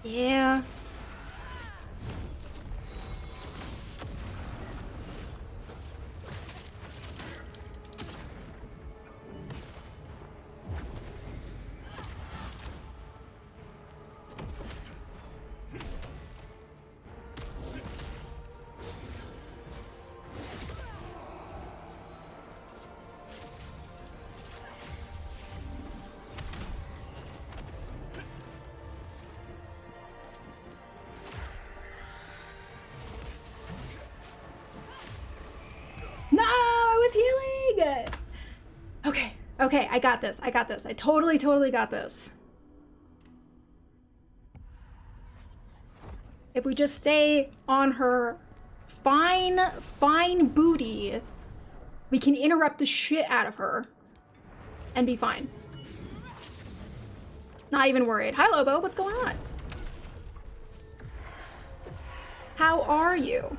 Yeah. Okay, I got this. I got this. I totally got this. If we just stay on her fine booty, we can interrupt the shit out of her and be fine. Not even worried. Hi, Lobo. What's going on? How are you?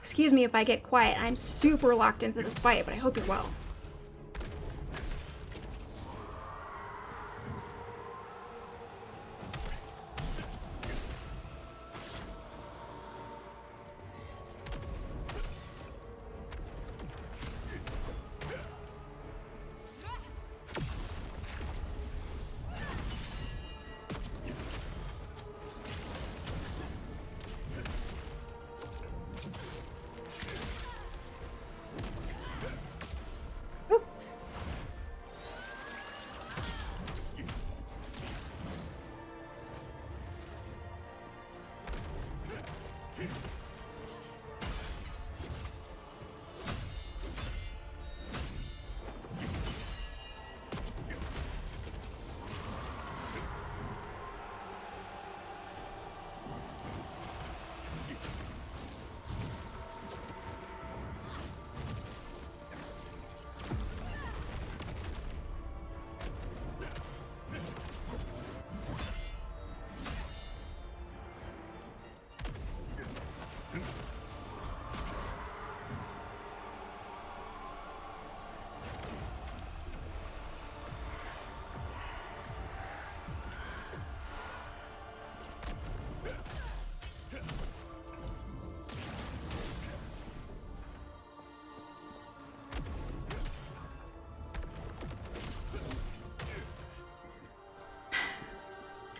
Excuse me if I get quiet. I'm super locked into this fight, but I hope you're well.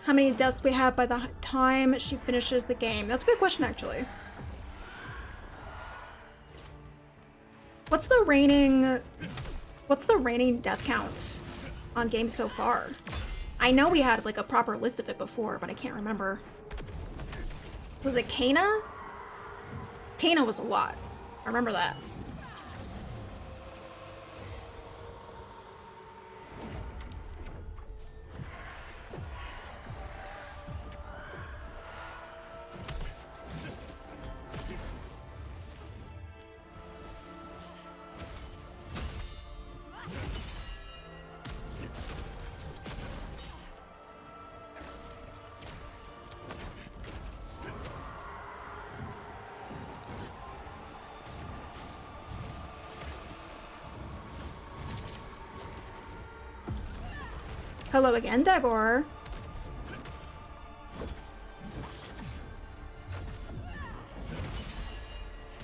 How many deaths we have by the time she finishes the game? That's a good question, actually. What's the reigning death count on games so far? I know we had like a proper list of it before, but I can't remember. Was it Kena? Kena was a lot. I remember that. Hello again, Dagor.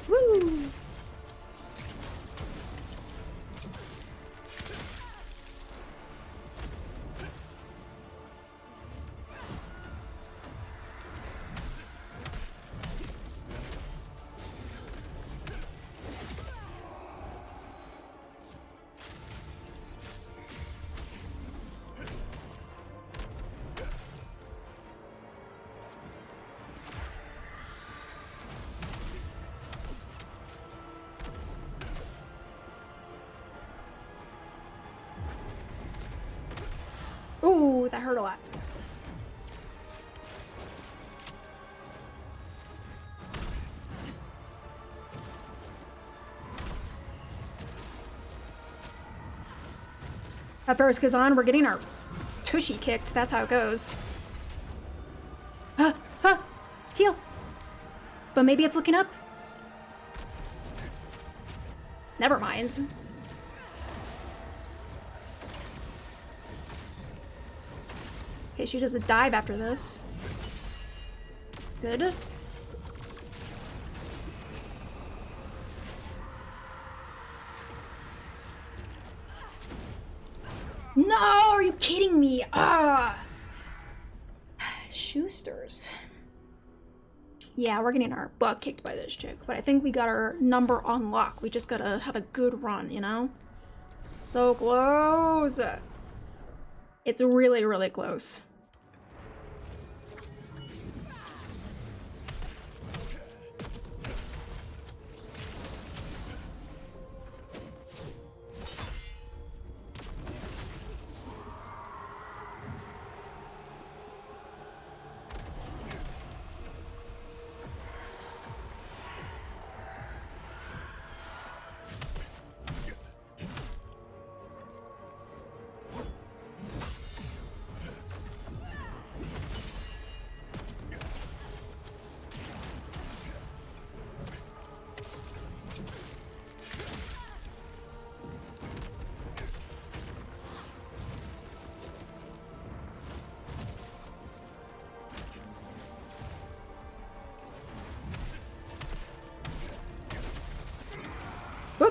Woo! Ooh, that hurt a lot. At first, Kazan, we're getting our tushy kicked. That's how it goes. Heal. But maybe it's looking up. Never mind. Okay, she does a dive after this. Good. No, are you kidding me? Schusters. Yeah, we're getting our butt kicked by this chick, but I think we got our number on lock. We just gotta have a good run, you know? So close. It's really, really close.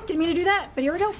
didn't mean to do that, but here we go.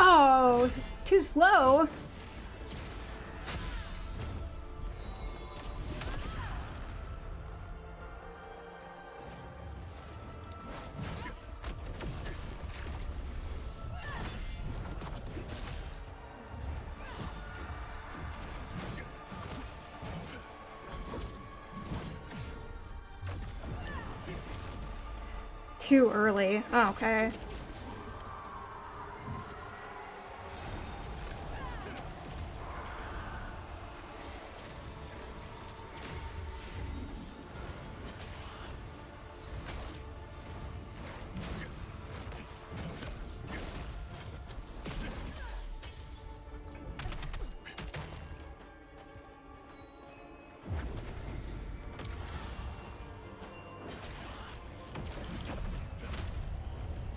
Oh, too slow. Too early. Oh, okay.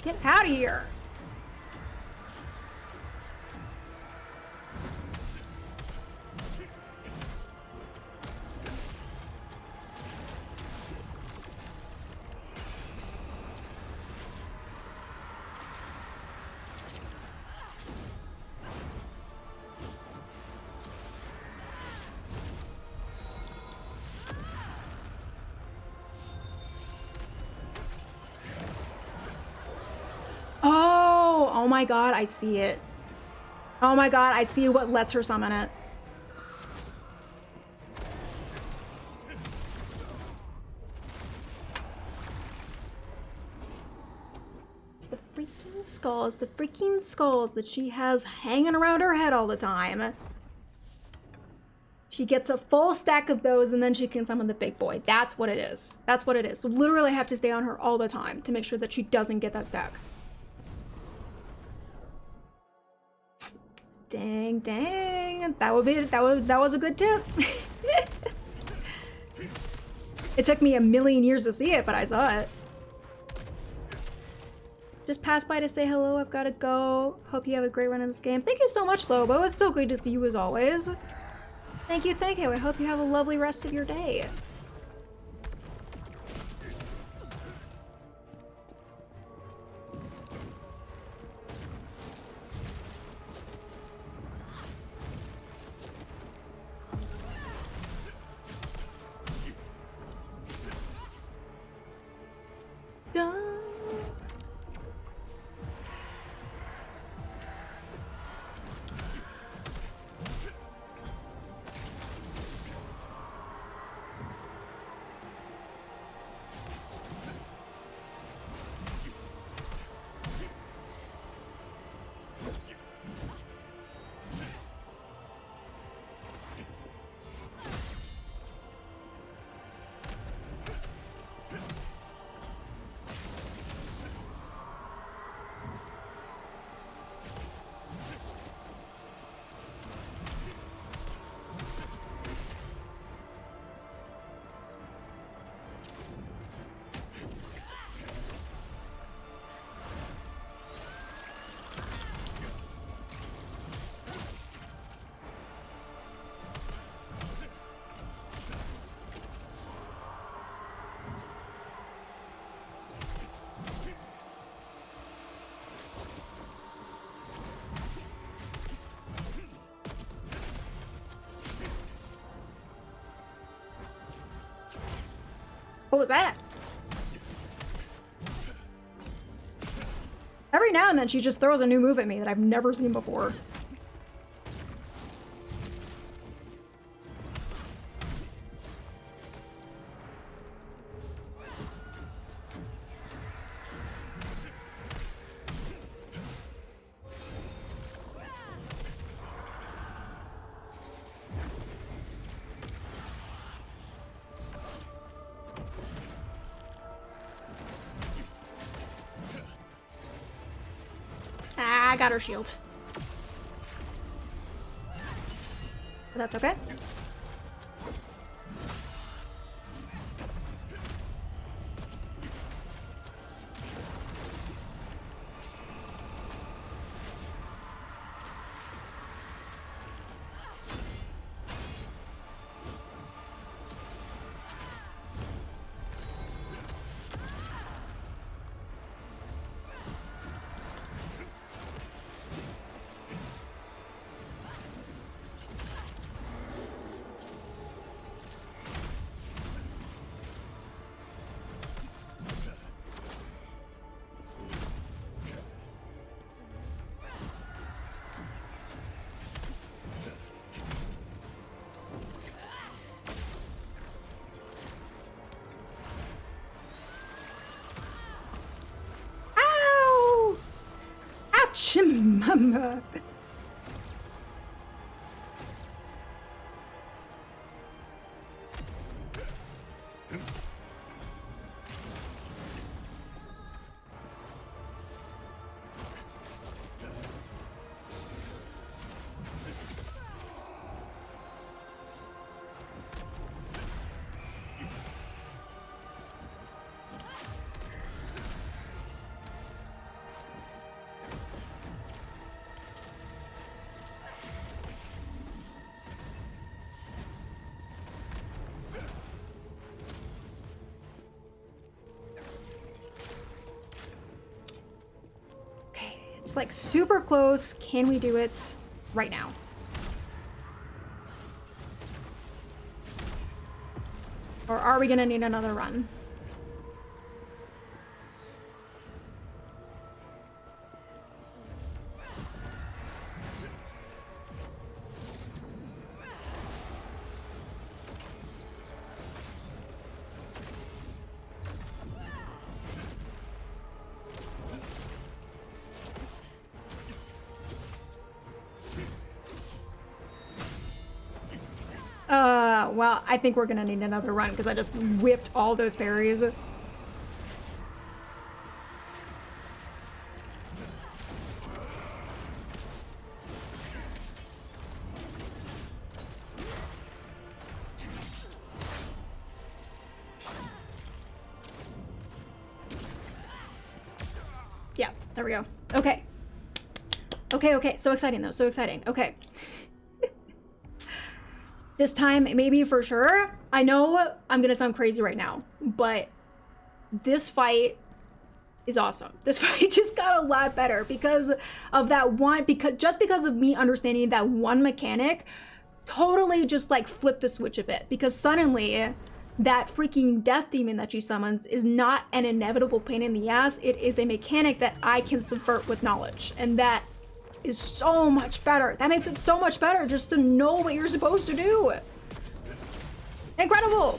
Get out of here. Oh my god, I see it. Oh my god, I see what lets her summon it. It's the freaking skulls that she has hanging around her head all the time. She gets a full stack of those and then she can summon the big boy. That's what it is. That's what it is. So literally I have to stay on her all the time to make sure that she doesn't get that stack. Dang, dang. That was a good tip. It took me a million years to see it, but I saw it. Just passed by to say hello. I've got to go. Hope you have a great run in this game. Thank you so much, Lobo. It's so great to see you as always. Thank you, thank you. I hope you have a lovely rest of your day. Done. What was that? Every now and then she just throws a new move at me that I've never seen before. I got her shield. But that's okay. Mama. It's like super close. Can we do it right now? Or are we gonna need another run? Well, I think we're gonna need another run because I just whipped all those berries. Yeah, there we go. Okay. Okay. So exciting though, so exciting. Okay. This time, maybe for sure. I know I'm gonna sound crazy right now, but this fight is awesome. This fight just got a lot better because of that one, because of me understanding that one mechanic totally just like flipped the switch a bit, because suddenly that freaking death demon that she summons is not an inevitable pain in the ass. It is a mechanic that I can subvert with knowledge, and that is so much better. That makes it so much better just to know what you're supposed to do. Incredible.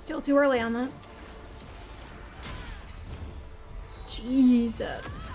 Still too early on that. Jesus.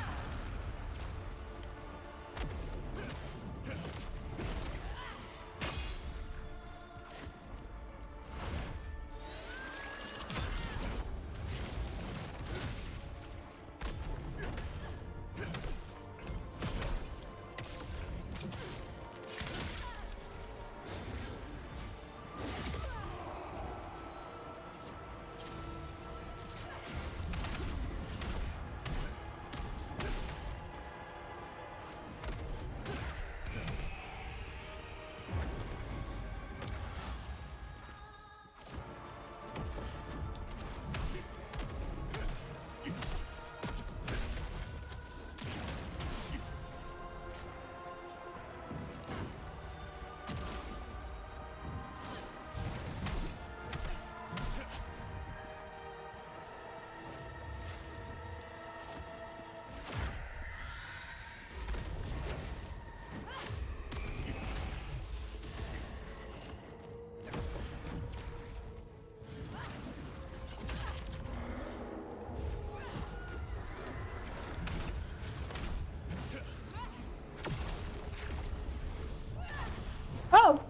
Oh!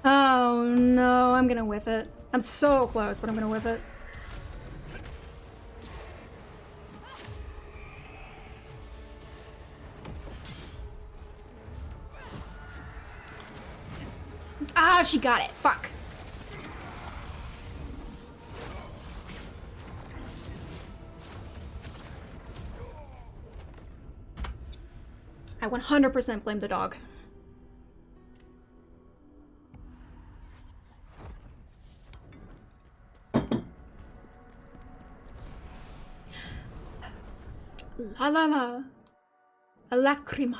Oh no, I'm gonna whiff it. I'm so close, but I'm gonna whiff it. Ah, she got it. Fuck. I 100% blame the dog. La la la. A lacrima.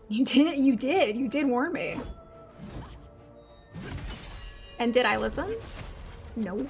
You did warn me. And did I listen? No.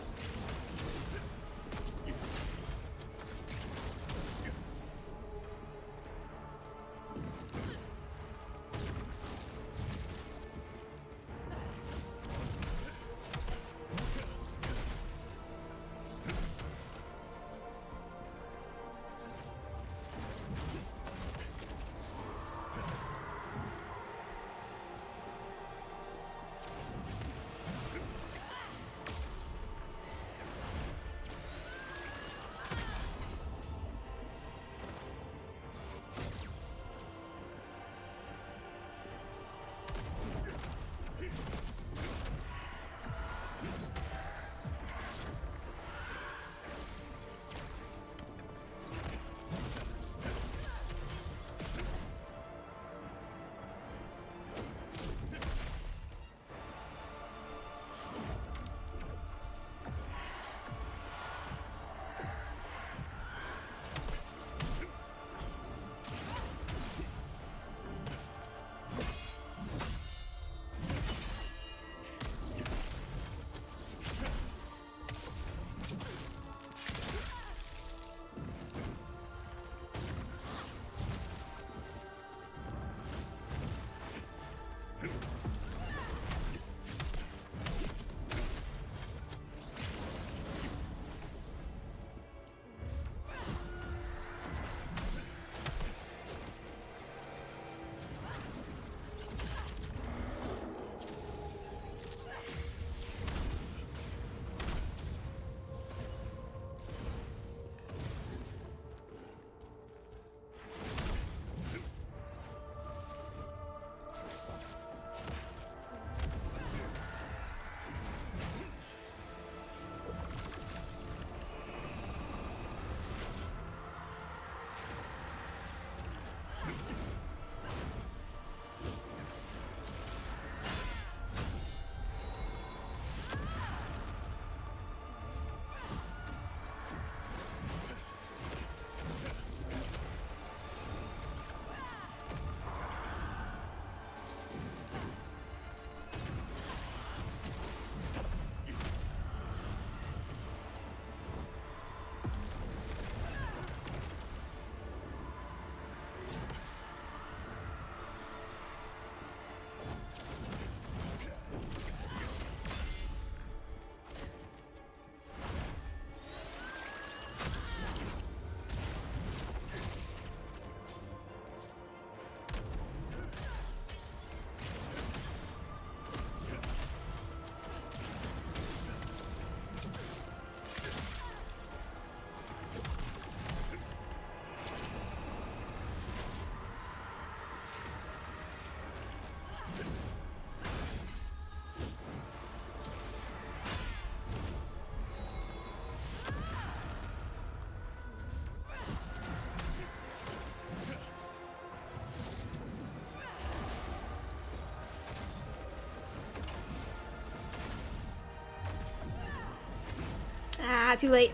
Ah, too late.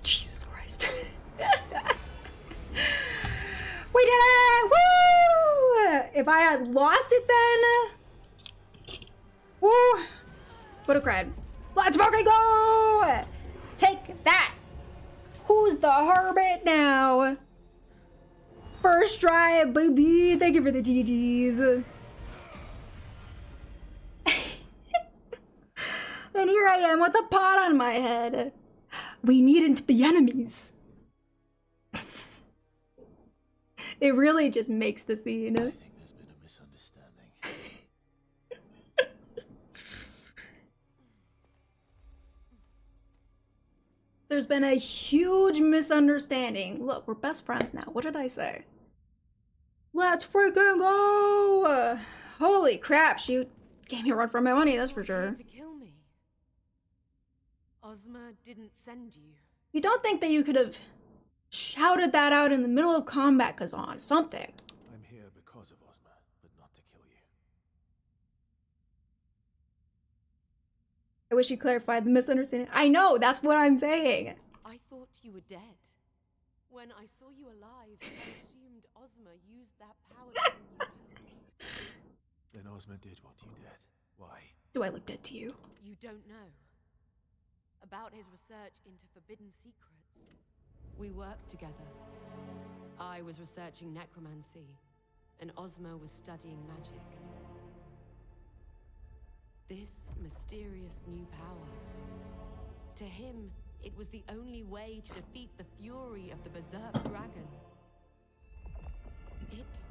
Jesus Christ. We did it! Woo! If I had lost it then... Woo! Would've cried. Let's fucking go! Take that! Who's the hermit now? First try, baby. Thank you for the GGs. And here I am with a pot on my head. We needn't be enemies. It really just makes the scene. I think there's been a misunderstanding. There's been a huge misunderstanding. Look, we're best friends now. What did I say? Let's freaking go! Holy crap, she gave me a run for my money, that's for sure. To kill me. Ozma didn't send you. You don't think that you could have shouted that out in the middle of combat, Kazan? Something. I'm here because of Ozma, but not to kill you. I wish you clarified the misunderstanding. I know, that's what I'm saying. I thought you were dead. When I saw you alive, I assumed Ozma used that power to bring you back. Then Ozma did what you did. Why? Do I look dead to you? You don't know. About his research into forbidden secrets. We worked together. I was researching necromancy, and Ozma was studying magic. This mysterious new power. To him, it was the only way to defeat the fury of the Berserk Dragon. It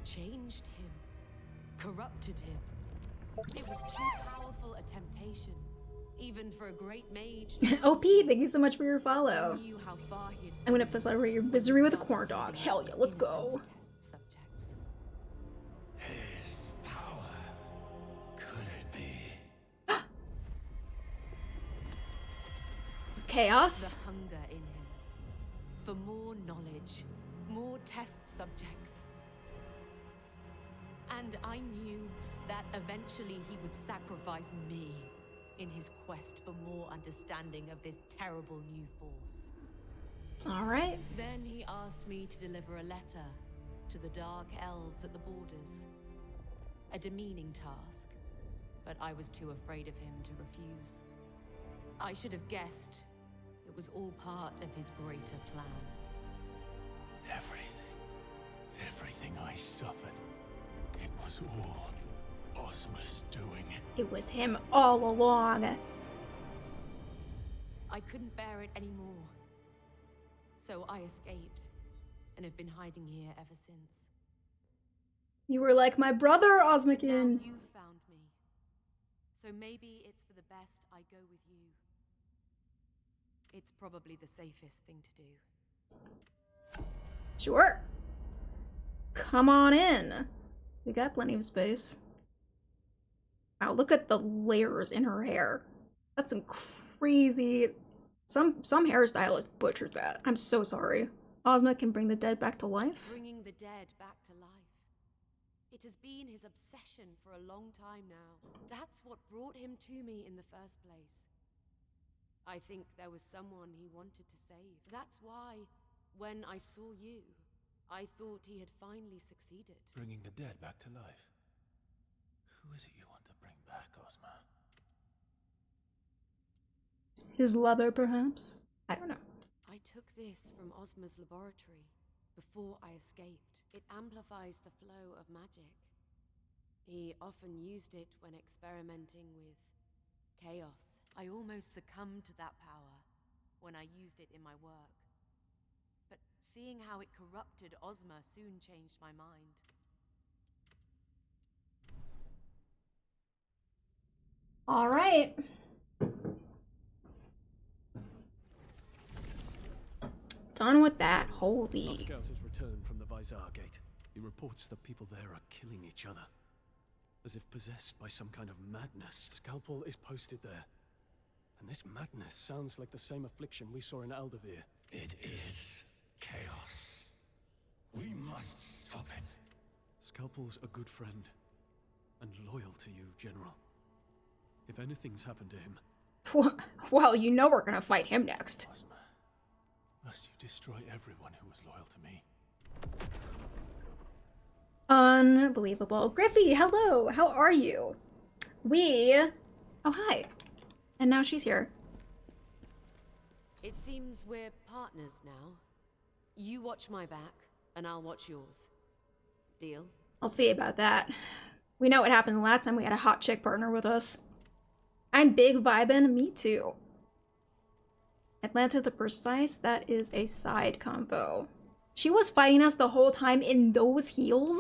changed him, corrupted him. It was too powerful a temptation, even for a great mage. OP, thank you so much for your follow. Knew how far he'd I'm gonna celebrate your misery with a corn dog. Hell yeah, let's go. test subjects. His power. Could it be? Chaos? The hunger in him for more knowledge, more test subjects. And I knew that eventually he would sacrifice me in his quest for more understanding of this terrible new force. Alright. Then he asked me to deliver a letter to the Dark Elves at the borders. A demeaning task, but I was too afraid of him to refuse. I should have guessed it was all part of his greater plan. Everything. Everything I suffered, it was all Ozma's doing. It was him all along. I couldn't bear it anymore. So I escaped and have been hiding here ever since. You were like my brother, Now Osmakin. you found me. So maybe it's for the best I go with you. It's probably the safest thing to do. Sure. Come on in. We got plenty of space. Wow, look at the layers in her hair. That's some crazy... Some hairstylist butchered that. I'm so sorry. Ozma can bring the dead back to life? Bringing the dead back to life. It has been his obsession for a long time now. That's what brought him to me in the first place. I think there was someone he wanted to save. That's why, when I saw you, I thought he had finally succeeded. Bringing the dead back to life. Who is it you want to bring back, Ozma? His lover, perhaps? I don't know. I took this from Ozma's laboratory before I escaped. It amplifies the flow of magic. He often used it when experimenting with chaos. I almost succumbed to that power when I used it in my work. But seeing how it corrupted Ozma soon changed my mind. All right. Done with that. Our Holy. scout has returned from the Vizar Gate. He reports that people there are killing each other, as if possessed by some kind of madness. Scalpel is posted there. And this madness sounds like the same affliction we saw in Aldavir. It is chaos. We must stop it. Scalpel's a good friend, and loyal to you, General. If anything's happened to him... Well, you know we're gonna fight him next. Ozma, must you destroy everyone who was loyal to me? Unbelievable. Griffey, hello. How are you? Oh, hi. And now she's here. It seems we're partners now. You watch my back, and I'll watch yours. Deal? I'll see about that. We know what happened the last time we had a hot chick partner with us. I'm big vibin', me too. Atlanta the Precise, that is a side combo. She was fighting us the whole time in those heels?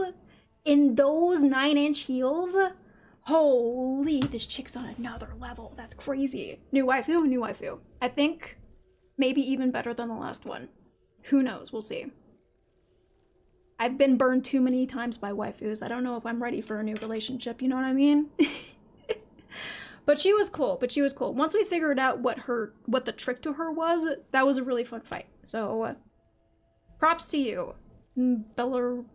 In those 9-inch heels? Holy, this chick's on another level. That's crazy. New waifu, new waifu. I think maybe even better than the last one. Who knows? We'll see. I've been burned too many times by waifus. I don't know if I'm ready for a new relationship, you know what I mean? But she was cool, Once we figured out what the trick to her was, that was a really fun fight. So, props to you. Bellarina,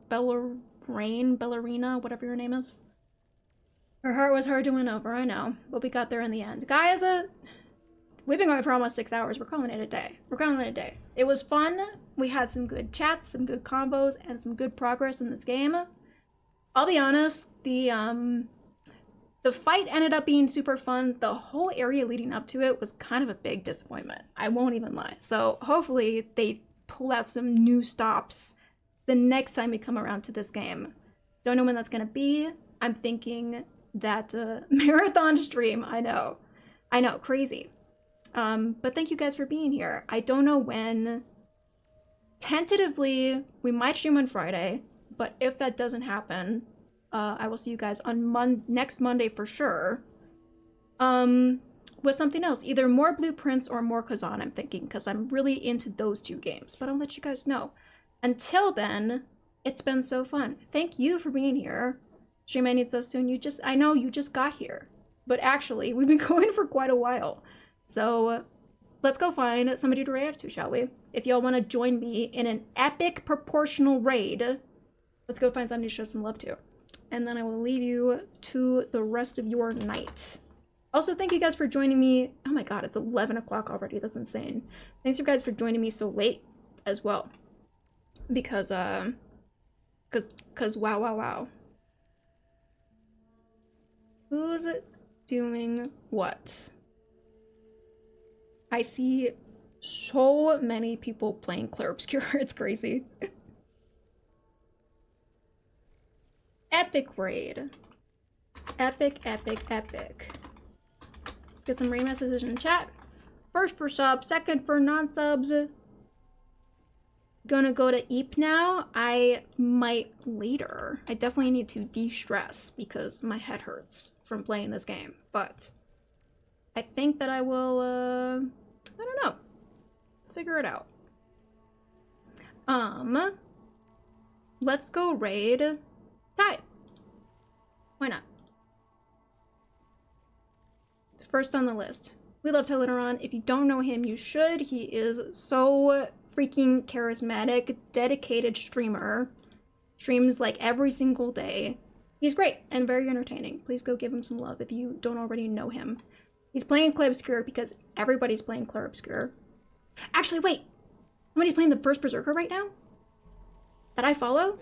whatever your name is. Her heart was hard to win over, I know. But we got there in the end. Guys, we've been going for almost 6 hours. We're calling it a day. It was fun. We had some good chats, some good combos, and some good progress in this game. I'll be honest, the fight ended up being super fun. The whole area leading up to it was kind of a big disappointment. I won't even lie. So hopefully they pull out some new stops the next time we come around to this game. Don't know when that's gonna be. I'm thinking that marathon stream. I know, crazy. But thank you guys for being here. I don't know when. Tentatively, we might stream on Friday, but if that doesn't happen, I will see you guys on next Monday for sure. With something else, either more Blueprints or more Kazan, I'm thinking, because I'm really into those two games, but I'll let you guys know. Until then, it's been so fun. Thank you for being here. Stream I need so soon. I know you just got here, but actually, we've been going for quite a while. So, let's go find somebody to raid to, shall we? If y'all want to join me in an epic proportional raid, let's go find somebody to show some love to. And then I will leave you to the rest of your night. Also, thank you guys for joining me. Oh my god, it's 11 o'clock already. That's insane. Thanks you guys for joining me so late as well. Because, wow. Who's doing what? I see so many people playing Clair Obscur. It's crazy. epic raid. Epic, epic, epic. Let's get some raid messages in chat. First for subs, second for non-subs. Gonna go to Eep now. I might later. I definitely need to de-stress because my head hurts from playing this game. But I think that I will, I don't know. Figure it out. Let's go raid Ty. Why not? First on the list. We love Tyleteron. If you don't know him, you should. He is so freaking charismatic, dedicated streamer. Streams like every single day. He's great and very entertaining. Please go give him some love if you don't already know him. He's playing Clair Obscur because everybody's playing Clair Obscur. Actually, wait. Somebody's playing the first Berserker right now? That I follow?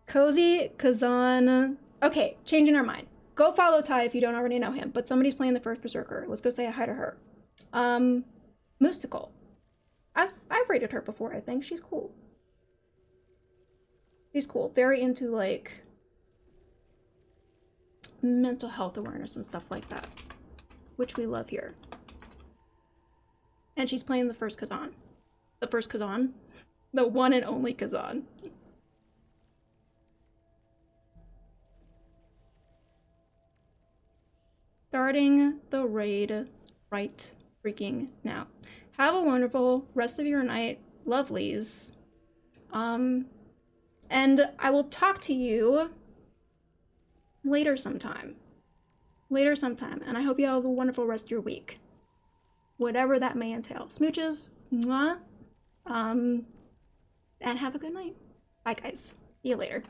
Cozy, Kazan. Okay, changing our mind. Go follow Ty if you don't already know him, but somebody's playing the first Berserker. Let's go say hi to her. Mystical. I've rated her before, I think. She's cool. She's cool. Very into, like, mental health awareness and stuff like that, which we love here. And she's playing the first Kazan. The first Kazan? The one and only Kazan. Starting the raid right freaking now. Have a wonderful rest of your night, lovelies. And I will talk to you later sometime. And I hope you have a wonderful rest of your week. Whatever that may entail. Smooches. Mwah. And have a good night. Bye, guys. See you later.